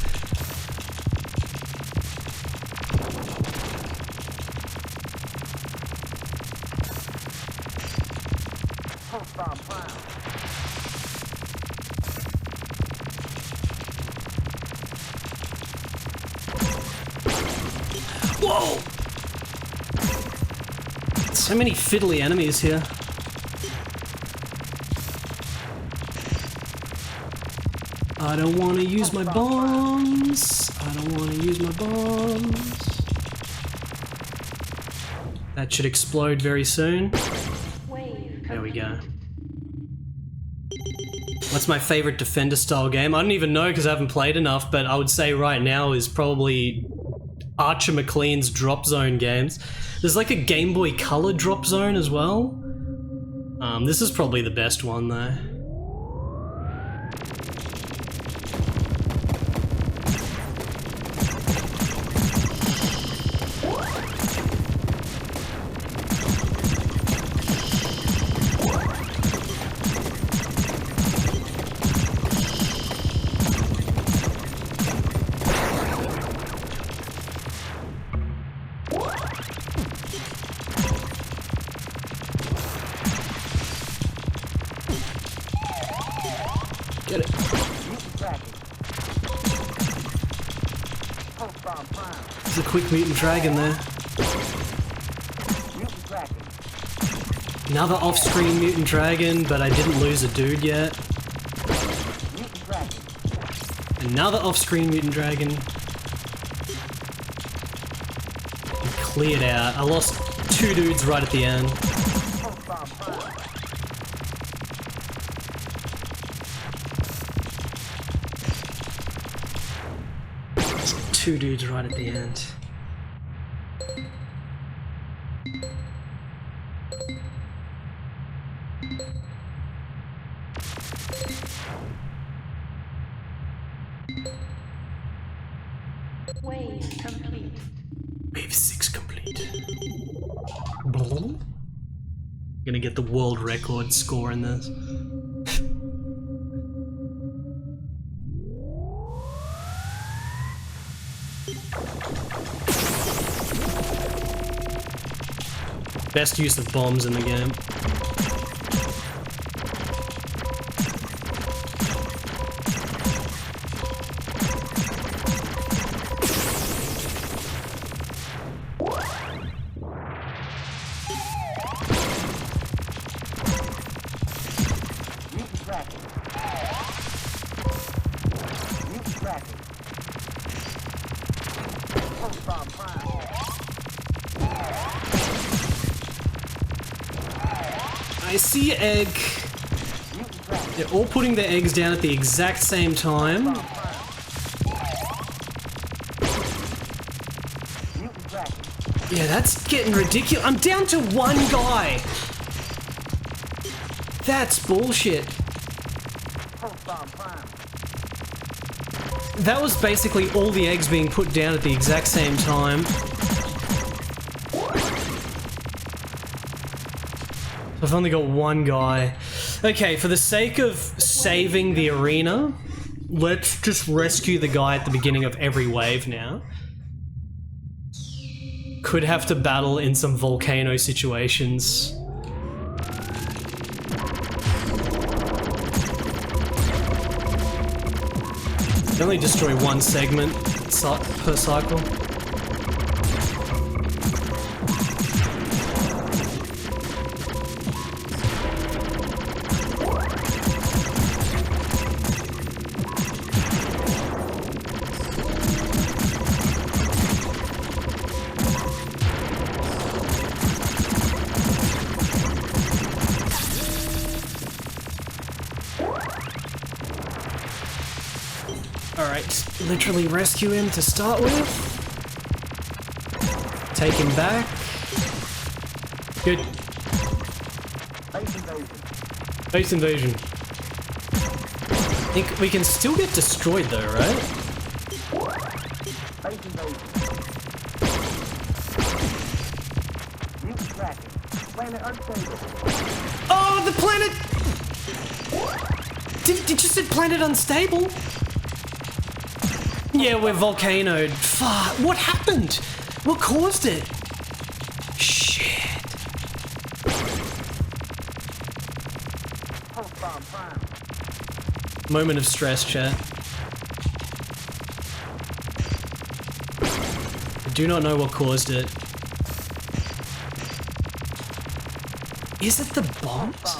Whoa! So many fiddly enemies here. I don't want to use my bombs. I don't want to use my bombs. That should explode very soon. There we go. What's my favorite defender style game? I don't even know because I haven't played enough, but I would say right now is probably Archer Maclean's Drop Zone games. There's like a Game Boy Color Drop Zone as well. This is probably the best one though. Get it. There's a quick mutant dragon there. Another off-screen mutant dragon, but I didn't lose a dude yet. Another off-screen mutant dragon. And cleared out. I lost 2 dudes right at the end. Two dudes right at the end. Wave complete. Wave 6 complete. Gonna get the world record score in this. Best use of bombs in the game. I see egg. They're all putting their eggs down at the exact same time. Yeah, that's getting ridiculous. I'm down to one guy. That's bullshit. That was basically all the eggs being put down at the exact same time. So I've only got one guy. Okay, for the sake of saving the arena, let's just rescue the guy at the beginning of every wave now. Could have to battle in some volcano situations. You only destroy one segment per cycle. Alright, literally rescue him to start with. Take him back. Good. Base invasion. I think we can still get destroyed though, right? Oh, the planet! Did you say planet unstable? Yeah, we're volcanoed. Fuck, what happened? What caused it? Shit. Moment of stress, chat. I do not know what caused it. Is it the bombs?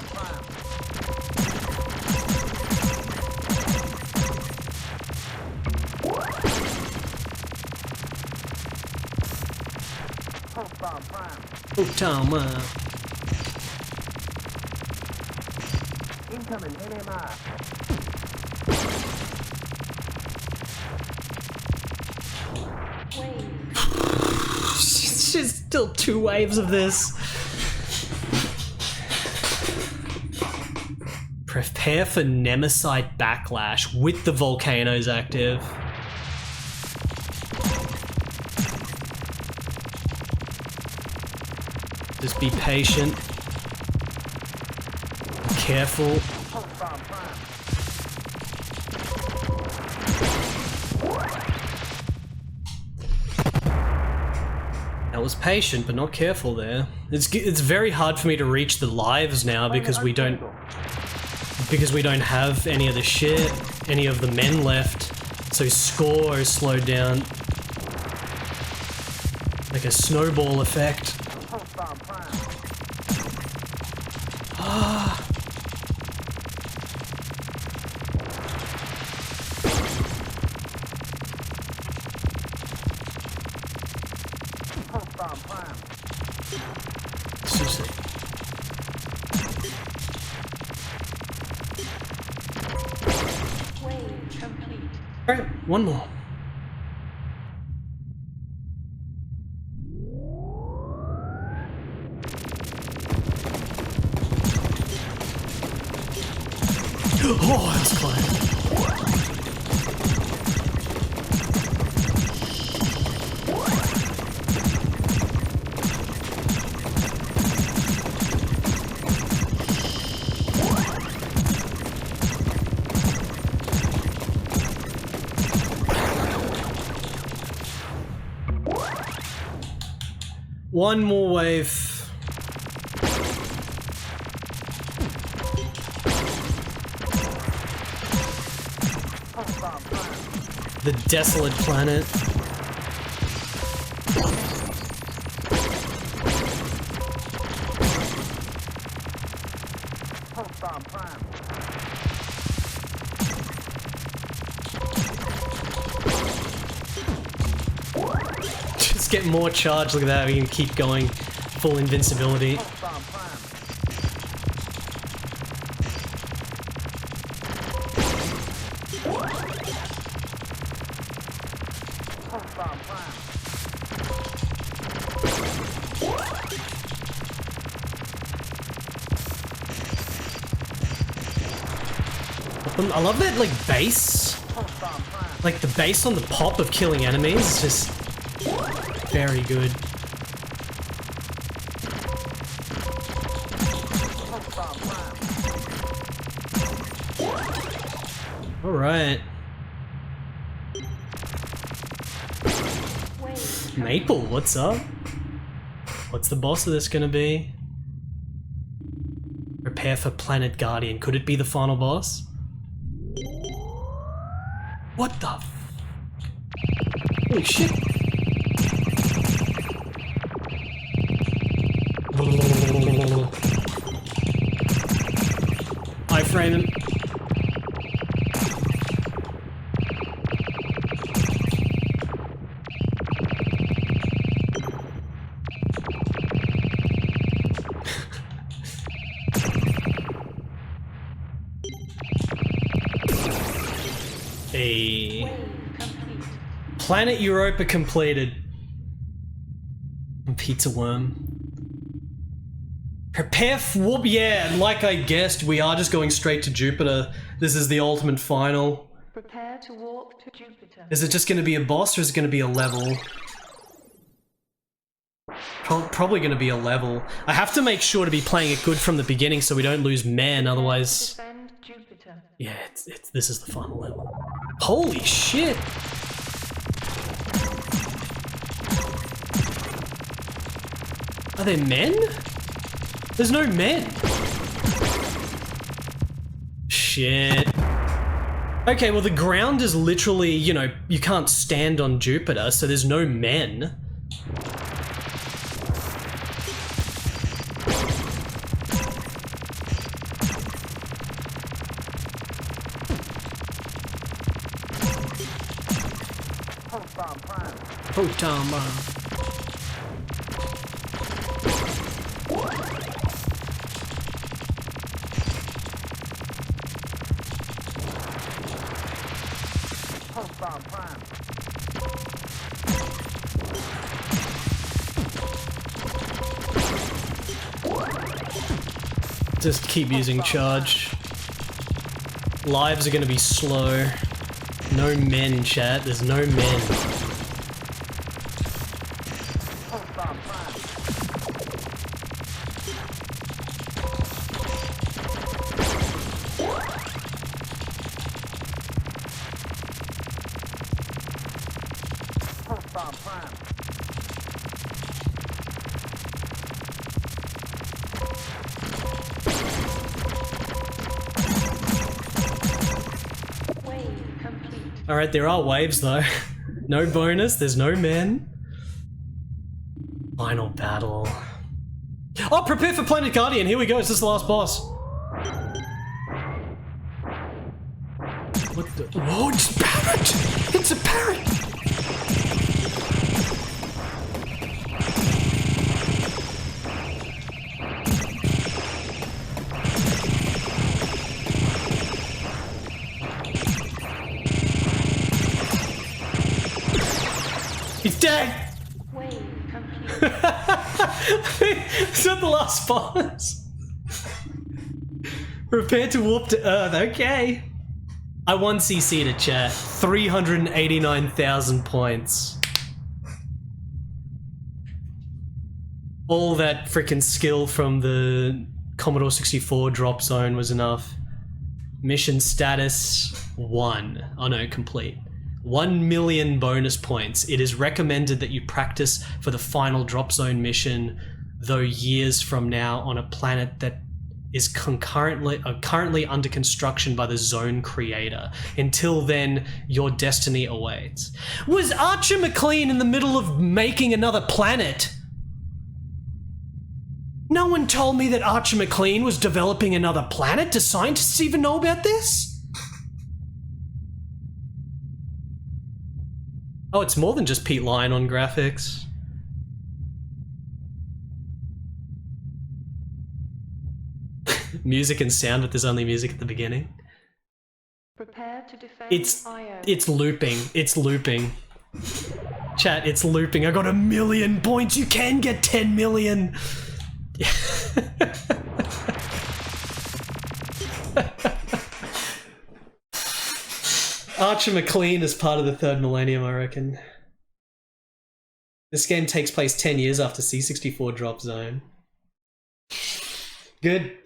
Tama. Incoming NMR. It's just still 2 waves of this. Prepare for Nemesite backlash with the volcanoes active. Just be patient. Careful. I was patient, but not careful there. It's very hard for me to reach the lives now because we don't have any of the shit, any of the men left. So score is slowed down. Like a snowball effect. Alright, one more. Oh, that's close. One more wave. The desolate planet. get more charge. Look at that, we can keep going. Full invincibility. I love that, like, bass. Like, the bass on the pop of killing enemies is just very good. Alright. Maple, what's up? What's the boss of this gonna be? Prepare for Planet Guardian. Could it be the final boss? What the f- Holy shit! Iframe him. Hey. Planet Europa completed. Pizza worm. Prepare for whoop, yeah, and like I guessed, we are just going straight to Jupiter. This is the ultimate final. Prepare to walk to Jupiter. Is it just going to be a boss or is it going to be a level? Probably going to be a level. I have to make sure to be playing it good from the beginning so we don't lose men, otherwise... Yeah, this is the final level. Holy shit! Are there men? There's no men! Shit. Okay, well the ground is literally, you know, you can't stand on Jupiter, so there's no men. Proton bomb. Just keep using charge. Lives are gonna be slow. No men, chat. There's no men. Alright, there are waves though. No bonus, there's no men. Final battle. Oh, prepare for Planet Guardian! Here we go, is this the last boss? What the? Whoa, it's a parrot! It's a parrot! He's dead! Is that the last boss? Prepare to warp to Earth, okay. I won CC to chat. 389,000 points. All that freaking skill from the Commodore 64 drop zone was enough. Mission status 1. Oh no, complete. 1 million bonus points. It is recommended that you practice for the final drop zone mission, though years from now on a planet that is currently under construction by the zone creator. Until then, your destiny awaits. Was Archer Maclean in the middle of making another planet? No one told me that Archer Maclean was developing another planet. Do scientists even know about this? Oh, it's more than just Pete Lyon on graphics. music and sound, but there's only music at the beginning. Prepare to defend IO. It's looping. It's looping. Chat, it's looping. I got 1 million points. You can get 10 million. Archer Maclean is part of the 3rd millennium, I reckon. This game takes place 10 years after C64 Drop Zone. Good.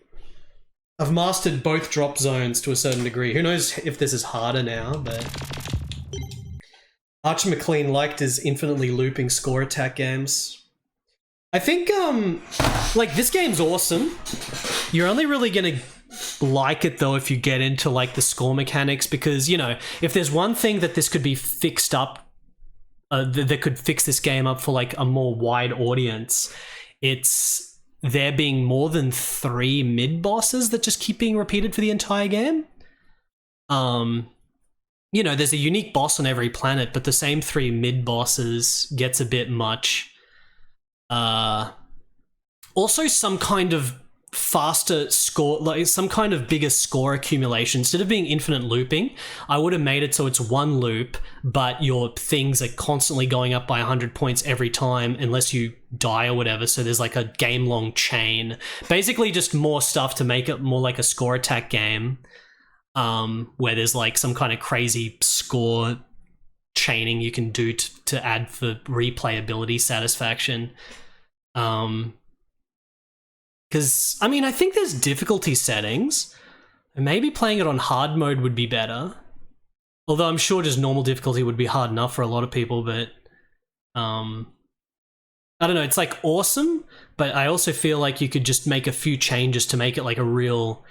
I've mastered both drop zones to a certain degree. Who knows if this is harder now, but... Archer Maclean liked his infinitely looping score attack games. I think, like, this game's awesome. You're only really gonna like it, though, if you get into, like, the score mechanics, because, you know, if there's one thing that this could be fixed up, that could fix this game up for, like, a more wide audience, it's there being more than 3 mid-bosses that just keep being repeated for the entire game. You know, there's a unique boss on every planet, but the same 3 mid-bosses gets a bit much. Also, some kind of faster score, like some kind of bigger score accumulation. Instead of being infinite looping, I would have made it so it's 1 loop, but your things are constantly going up by 100 points every time unless you die or whatever, so there's like a game-long chain. Basically just more stuff to make it more like a score attack game, where there's like some kind of crazy score chaining you can do to add for replayability satisfaction. Because, I mean, I think there's difficulty settings. And maybe playing it on hard mode would be better. Although I'm sure just normal difficulty would be hard enough for a lot of people, but... I don't know, it's like awesome, but I also feel like you could just make a few changes to make it like a real...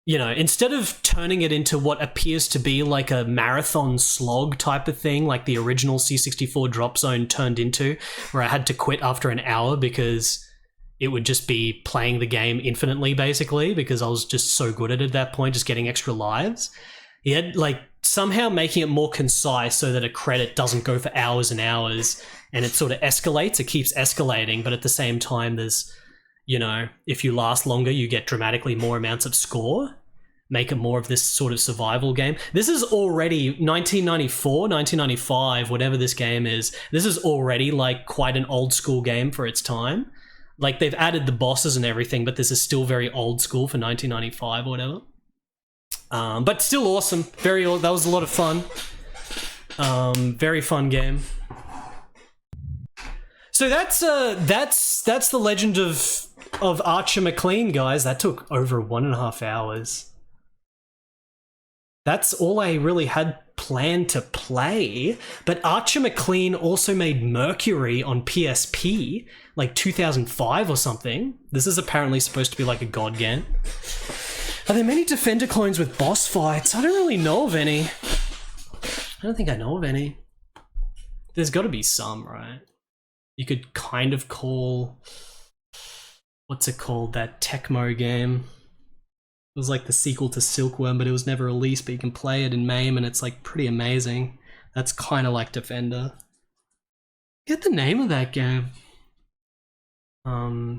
You know, instead of turning it into what appears to be like a marathon slog type of thing, like the original C64 Drop Zone turned into, where I had to quit after an hour because... it would just be playing the game infinitely, basically, because I was just so good at that point, just getting extra lives. He had, like, somehow making it more concise so that a credit doesn't go for hours and hours, and it sort of escalates, it keeps escalating, but at the same time, there's, you know, if you last longer, you get dramatically more amounts of score. Make it more of this sort of survival game. This is already 1994, 1995, whatever this game is. This is already, like, quite an old school game for its time. Like, they've added the bosses and everything, but this is still very old school for 1995 or whatever. But still awesome. That was a lot of fun. Very fun game. So that's the legend of Archer Maclean, guys. That took over 1.5 hours. That's all I really had planned to play, but Archer Maclean also made Mercury on PSP, like 2005 or something. This is apparently supposed to be like a god game. Are there many Defender clones with boss fights? I don't really know of any. I don't think I know of any. There's got to be some, right? You could kind of call... what's it called? That Tecmo game. It was like the sequel to Silkworm, but it was never released, but you can play it in MAME, and it's like pretty amazing. That's kind of like Defender. Get the name of that game. I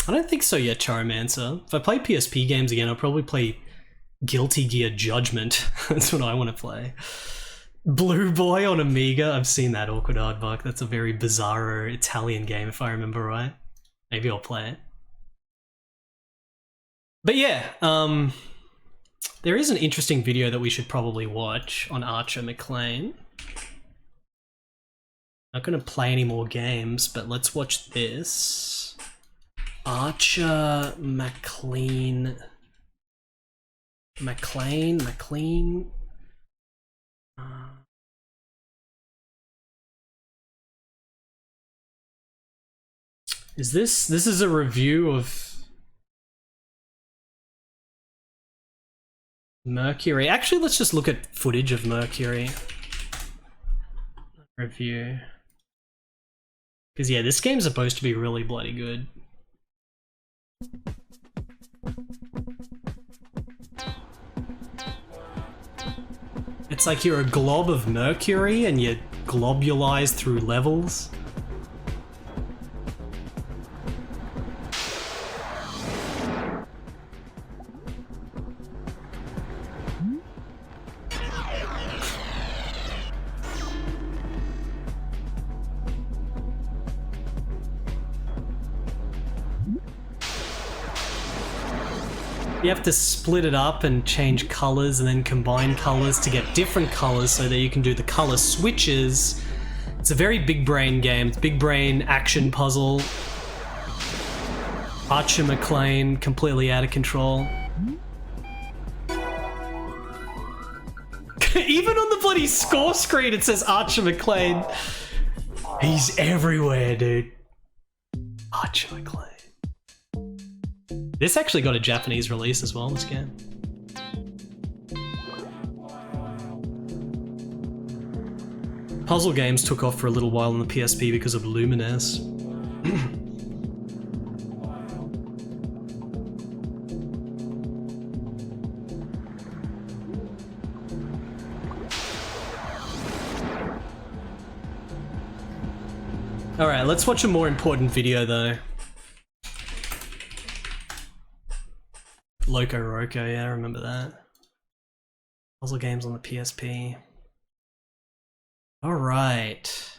don't think so yet, Charomancer. If I play PSP games again, I'll probably play Guilty Gear Judgment. That's what I want to play. Blue Boy on Amiga. I've seen that, Awkward Aardvark. That's a very bizarro Italian game, if I remember right. Maybe I'll play it. But yeah, there is an interesting video that we should probably watch on Archer Maclean. Not going to play any more games, but let's watch this. Archer Maclean. Maclean. This is a review of Mercury. Actually, let's just look at footage of Mercury. Review. Because yeah, this game's supposed to be really bloody good. It's like you're a glob of mercury and you globulize through levels. You have to split it up and change colors and then combine colors to get different colors so that you can do the color switches. It's a very big brain game. It's big brain action puzzle. Archer Maclean, completely out of control. Even on the bloody score screen it says Archer Maclean. He's everywhere, dude. Archer Maclean. This actually got a Japanese release as well, this game. Puzzle games took off for a little while on the PSP because of Lumines. Alright, let's watch a more important video though. Loco Roco, yeah, I remember that. Puzzle games on the PSP. Alright.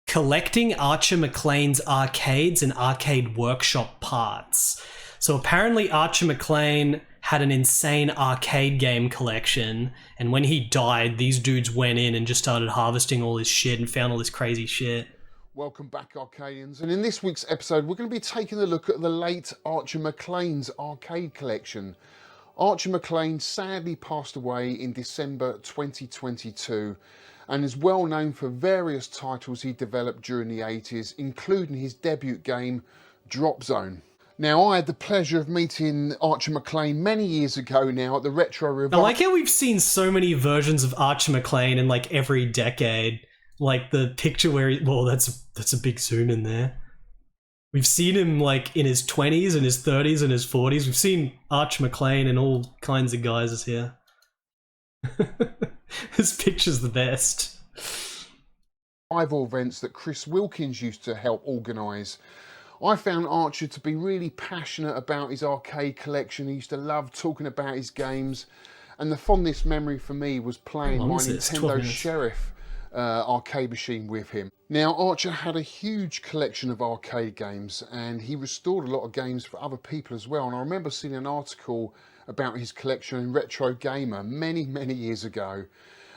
Collecting Archer Maclean's arcades and arcade workshop parts. So apparently Archer Maclean had an insane arcade game collection, and when he died, these dudes went in and just started harvesting all his shit and found all this crazy shit. Welcome back, Arcadians, and in this week's episode we're going to be taking a look at the late Archer Maclean's arcade collection. Archer Maclean sadly passed away in December 2022 and is well known for various titles he developed during the 80s, including his debut game Drop Zone. Now, I had the pleasure of meeting Archer Maclean many years ago now at the Retro I Revival. like how we've seen so many versions of Archer Maclean in like every decade. Like the picture where he, well, that's a big zoom in there. We've seen him like in his 20s and his 30s and his 40s. We've seen Archer Maclean and all kinds of guys here. This picture's the best. Rival events that Chris Wilkins used to help organise. I found Archer to be really passionate about his arcade collection. He used to love talking about his games, and the fondest memory for me was playing my Nintendo Sheriff arcade machine with him. Now, Archer had a huge collection of arcade games, and he restored a lot of games for other people as well. And I remember seeing an article about his collection in Retro Gamer many years ago,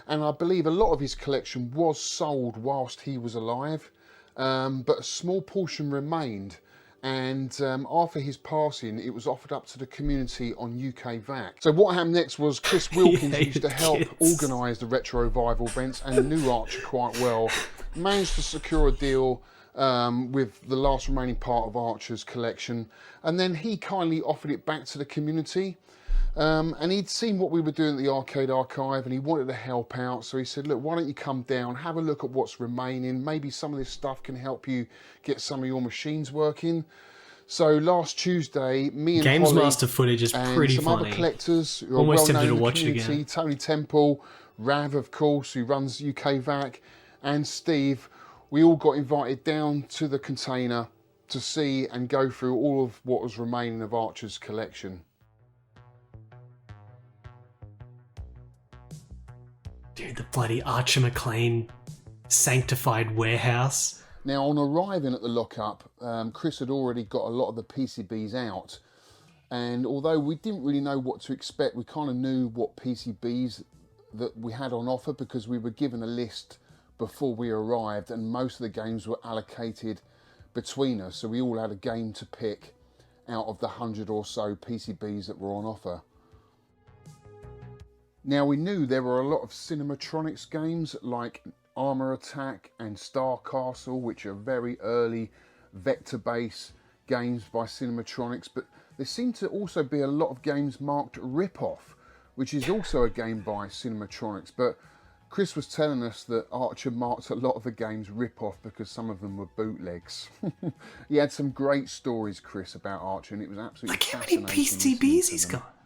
and I believe a lot of his collection was sold whilst he was alive. But a small portion remained, and after his passing it was offered up to the community on UK VAC. So what happened next was Chris Wilkins used to help organise the Retro Revival events and knew Archer quite well, managed to secure a deal with the last remaining part of Archer's collection, and then he kindly offered it back to the community. And he'd seen what we were doing at the Arcade Archive and he wanted to help out, so he said, look, why don't you come down, have a look at what's remaining, maybe some of this stuff can help you get some of your machines working. So last Tuesday, me and Games Holly Master footage is and pretty some funny. other collectors who Almost are well tempted known to in watch the it community, again. Tony Temple, Rav of course, who runs UK VAC, and Steve, we all got invited down to the container to see and go through all of what was remaining of Archer's collection. Dude, the bloody Archer Maclean sanctified warehouse. Now, on arriving at the lockup, Chris had already got a lot of the PCBs out, and although we didn't really know what to expect, we kind of knew what PCBs that we had on offer because we were given a list before we arrived, and most of the games were allocated between us, so we all had a game to pick out of the 100 or so PCBs that were on offer. Now, we knew there were a lot of Cinematronics games like Armour Attack and Star Castle, which are very early vector-based games by Cinematronics, but there seemed to also be a lot of games marked Rip-Off, which is also a game by Cinematronics, but Chris was telling us that Archer marked a lot of the games Rip-Off because some of them were bootlegs. He had some great stories, Chris, about Archer, and it was absolutely fascinating. Look how many PCBs he's got.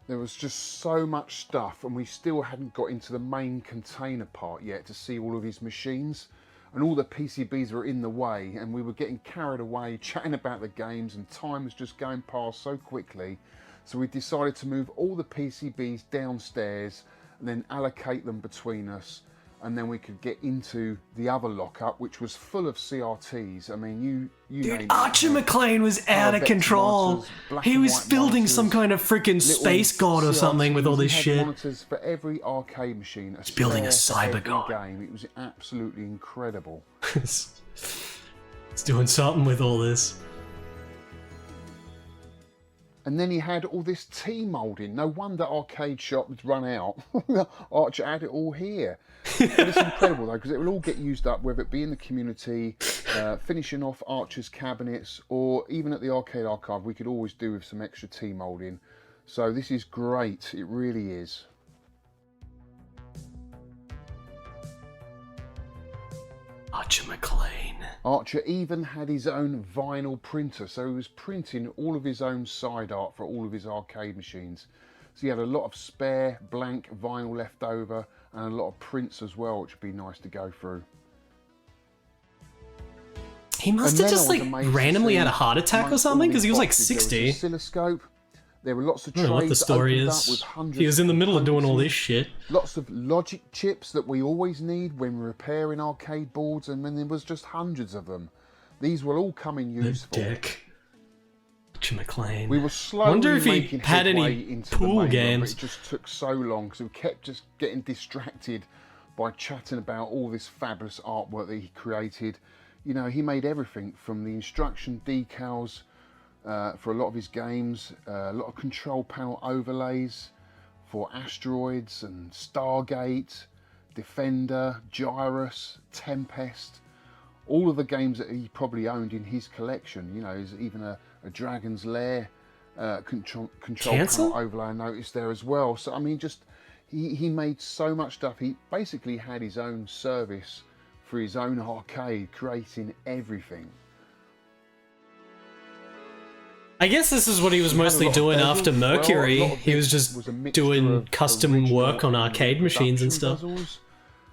There was just so much stuff, and we still hadn't got into the main container part yet to see all of his machines, and all the PCBs were in the way, and we were getting carried away chatting about the games, and time was just going past so quickly. So we decided to move all the PCBs downstairs and then allocate them between us, and then we could get into the other lockup, which was full of CRTs. I mean, you Dude, name it. Archer Maclean was out of control. Monitors, black He and was white building monitors, some kind of freaking little space god or something with all CRTs. this He had shit. monitors for every arcade machine. He's building a spare for cyber every god. game. It was absolutely incredible. It's doing something with all this. And then he had all this T-moulding. No wonder Arcade Shop had run out. Archer had it all here. But it's incredible though, because it will all get used up, whether it be in the community, finishing off Archer's cabinets, or even at the Arcade Archive, we could always do with some extra T-moulding. So this is great, it really is. Archer Maclean. Archer even had his own vinyl printer, so he was printing all of his own side art for all of his arcade machines. So he had a lot of spare blank vinyl left over, and a lot of prints as well, which would be nice to go through. He must have just like randomly had a heart attack or something, because he was like 60. There was an oscilloscope. There were lots of I don't know what the story is. He was in the middle of doing all this shit. Lots of logic chips that we always need when we're repairing arcade boards, and then there was just hundreds of them. These will all come in useful. Dick. Archer Maclean. We were slowly Wonder if he making had headway any into pool the main games. Room, but it just took so long because we kept just getting distracted by chatting about all this fabulous artwork that he created. You know, he made everything from the instruction decals for a lot of his games, a lot of control panel overlays for Asteroids and Stargate, Defender, Gyrus, Tempest, all of the games that he probably owned in his collection. You know, there's even a Dragon's Lair control panel overlay I noticed there as well. So I mean, just he made so much stuff. He basically had his own service for his own arcade, creating everything. I guess this is what he was mostly doing after Mercury. He was just doing custom work on arcade machines and stuff. Puzzles.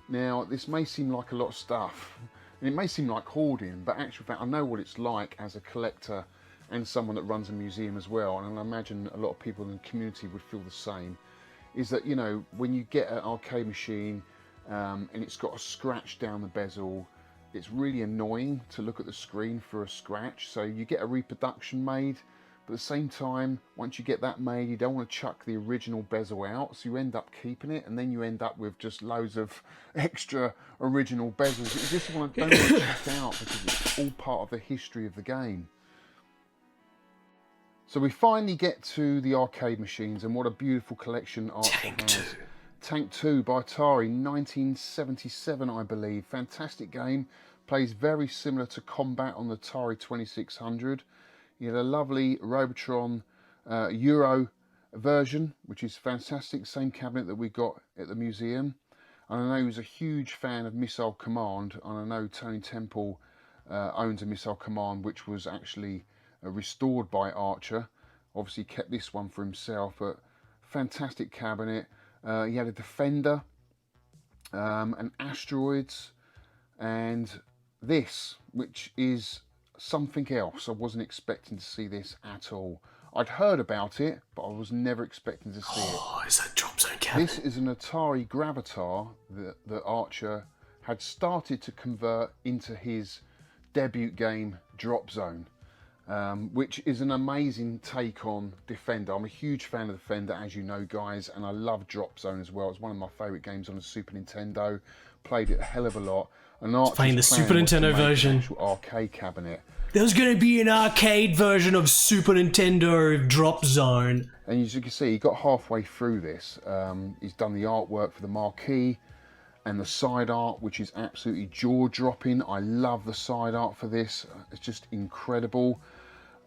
Now, this may seem like a lot of stuff, and it may seem like hoarding, but actually, I know what it's like as a collector and someone that runs a museum as well, and I imagine a lot of people in the community would feel the same, is that, you know, when you get an arcade machine and it's got a scratch down the bezel, it's really annoying to look at the screen for a scratch. So you get a reproduction made, but at the same time, once you get that made, you don't want to chuck the original bezel out, so you end up keeping it, and then you end up with just loads of extra original bezels that you just don't want to chuck out because it's all part of the history of the game. So we finally get to the arcade machines, and what a beautiful collection Archer has. Tank 2 by Atari, 1977 I believe. Fantastic game, plays very similar to Combat on the Atari 2600. You had a lovely Robotron Euro version, which is fantastic, same cabinet that we got at the museum. And I know he was a huge fan of Missile Command, and I know Tony Temple owns a Missile Command, which was actually restored by Archer. Obviously kept this one for himself, but fantastic cabinet. He had a Defender, an Asteroids, and this, which is something else. I wasn't expecting to see this at all. I'd heard about it, but I was never expecting to see it. Oh, is that Drop Zone cabinet? This is an Atari Gravatar that Archer had started to convert into his debut game, Drop Zone. Which is an amazing take on Defender. I'm a huge fan of Defender, as you know, guys, and I love Drop Zone as well. It's one of my favourite games on the Super Nintendo. Played it a hell of a lot. And playing the Super Nintendo version. An actual arcade cabinet. There's going to be an arcade version of Super Nintendo Drop Zone. And as you can see, he got halfway through this. He's done the artwork for the marquee and the side art, which is absolutely jaw-dropping. I love the side art for this. It's just incredible.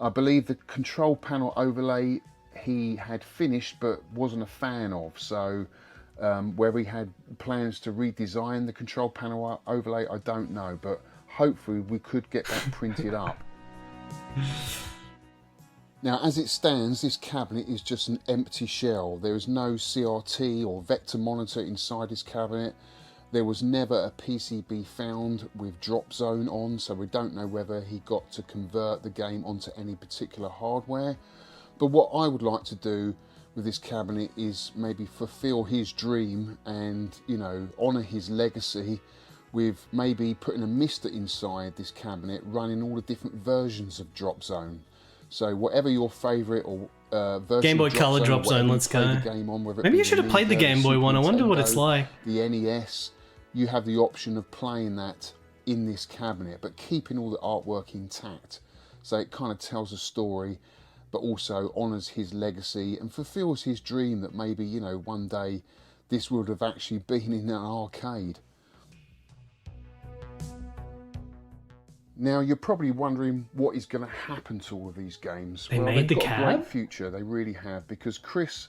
I believe the control panel overlay he had finished but wasn't a fan of, so where he had plans to redesign the control panel overlay, I don't know, but hopefully we could get that printed up. Now, as it stands, this cabinet is just an empty shell. There is no CRT or vector monitor inside this cabinet. There was never a PCB found with Drop Zone on, so we don't know whether he got to convert the game onto any particular hardware. But what I would like to do with this cabinet is maybe fulfill his dream and, you know, honour his legacy with maybe putting a mister inside this cabinet, running all the different versions of Drop Zone. So whatever your favourite or version Game Boy of Color Zone, Drop Zone, let's play go. the game on, whether it Maybe be you should have played the Amiga, Game Boy Super one. I wonder what it's Nintendo, like. The NES, you have the option of playing that in this cabinet, but keeping all the artwork intact. So it kind of tells a story, but also honours his legacy and fulfills his dream that maybe, you know, one day this would have actually been in an arcade. Now you're probably wondering what is going to happen to all of these games. They made they've the got a cab? great future, they really have, because Chris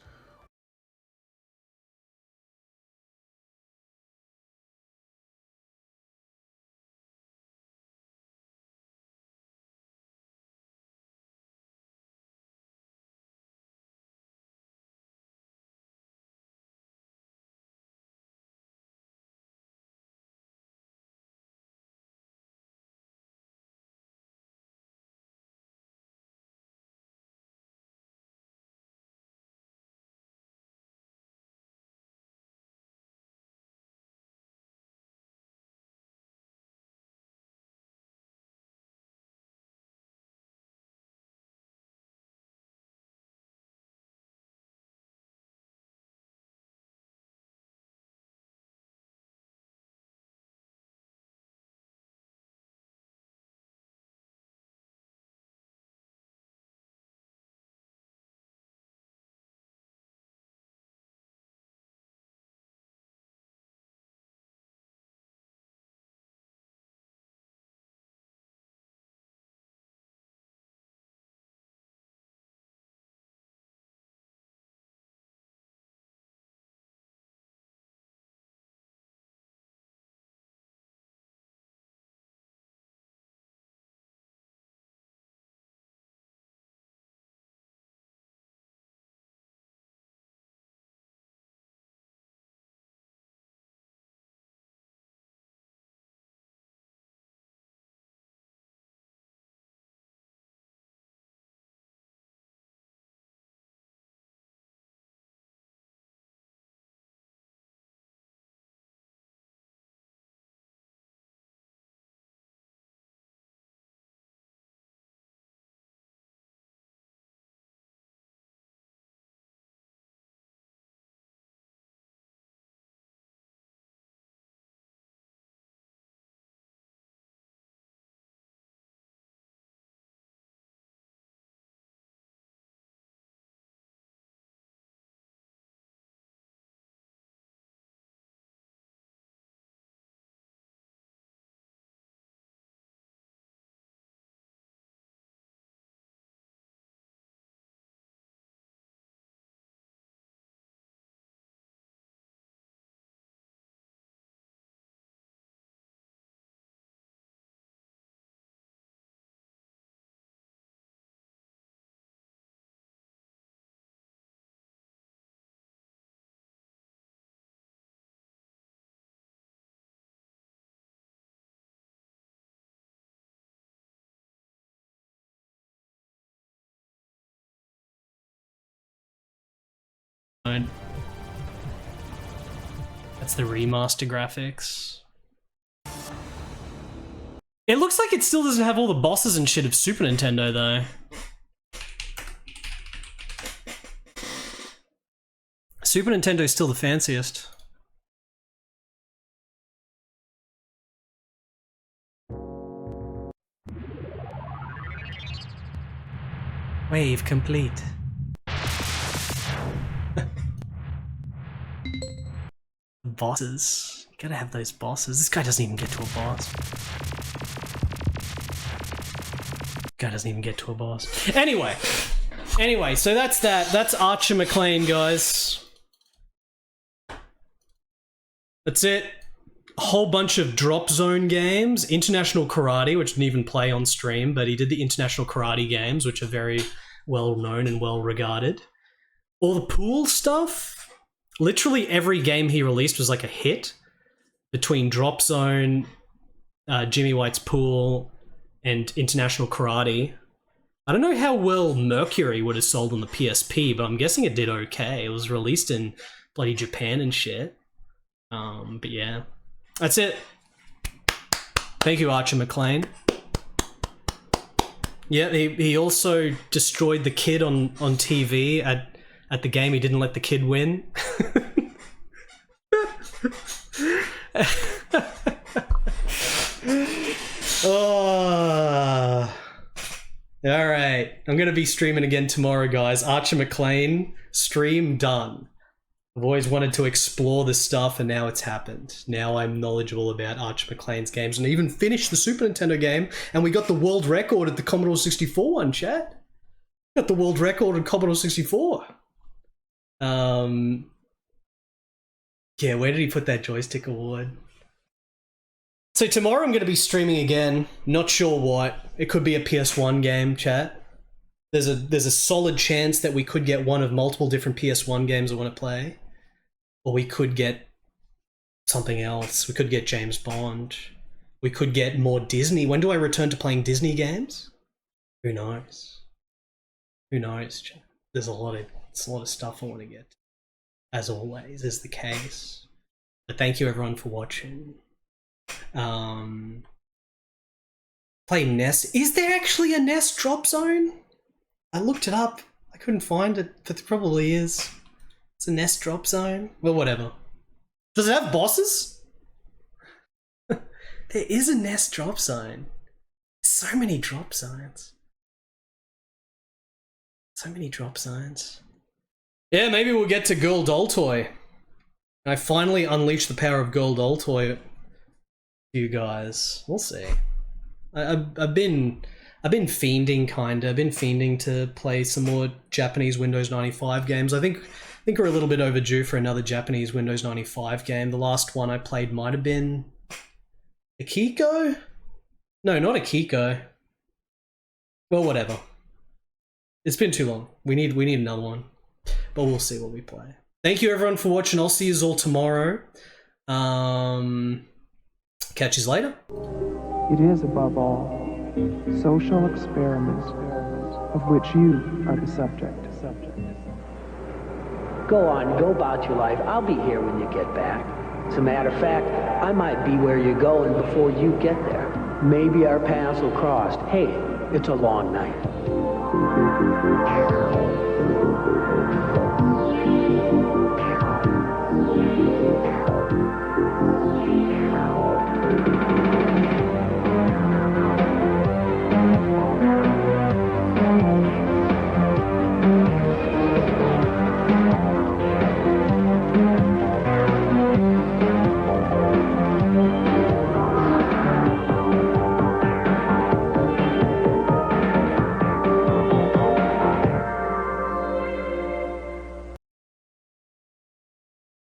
That's the remaster graphics. It looks like it still doesn't have all the bosses and shit of Super Nintendo though. Super Nintendo is still the fanciest. Wave complete. Bosses. Gotta have those bosses. This guy doesn't even get to a boss. Guy doesn't even get to a boss. Anyway, so that's that. That's Archer Maclean, guys. That's it. A whole bunch of Drop Zone games. International Karate, which didn't even play on stream, but he did the International Karate games, which are very well known and well regarded. All the pool stuff. Literally every game he released was like a hit. Between Drop Zone, Jimmy White's Pool, and International Karate. I don't know how well Mercury would have sold on the PSP, but I'm guessing it did okay. It was released in bloody Japan and shit. But yeah. That's it. Thank you, Archer Maclean. Yeah, he also destroyed the kid on TV at the game. He didn't let the kid win. Oh. Alright, I'm going to be streaming again tomorrow, guys. Archer Maclean, stream done. I've always wanted to explore this stuff, and now it's happened. Now I'm knowledgeable about Archer Maclean's games, and even finished the Super Nintendo game, and we got the world record at the Commodore 64 one, chat. Got the world record at Commodore 64. Yeah, where did he put that joystick award? So tomorrow I'm going to be streaming again. Not sure what. It could be a PS1 game, chat. There's a solid chance that we could get one of multiple different PS1 games I want to play. Or we could get something else. We could get James Bond. We could get more Disney. When do I return to playing Disney games? Who knows? Who knows, chat? There's a lot of stuff I want to get. As always is the case. But thank you everyone for watching. Play NES. Is there actually a NES drop zone? I looked it up. I couldn't find it, but there probably is. It's a NES drop zone. Well, whatever. Does it have bosses? There is a NES drop zone. So many drop zones. So many drop zones. Yeah, maybe we'll get to Girl Doll Toy. I finally unleashed the power of Girl Doll Toy. You guys, we'll see. I've been fiending kinda. I've been fiending to play some more Japanese Windows 95 games. I think we're a little bit overdue for another Japanese Windows 95 game. The last one I played might have been Akiko? No, not Akiko. Well, whatever. It's been too long. We need another one. But we'll see what we play. Thank you everyone for watching. I'll see you all tomorrow. Catch you later. It is, above all, social experiments of which you are the subject. Go on, go about your life. I'll be here when you get back. As a matter of fact, I might be where you're going before you get there. Maybe our paths will cross. Hey, it's a long night.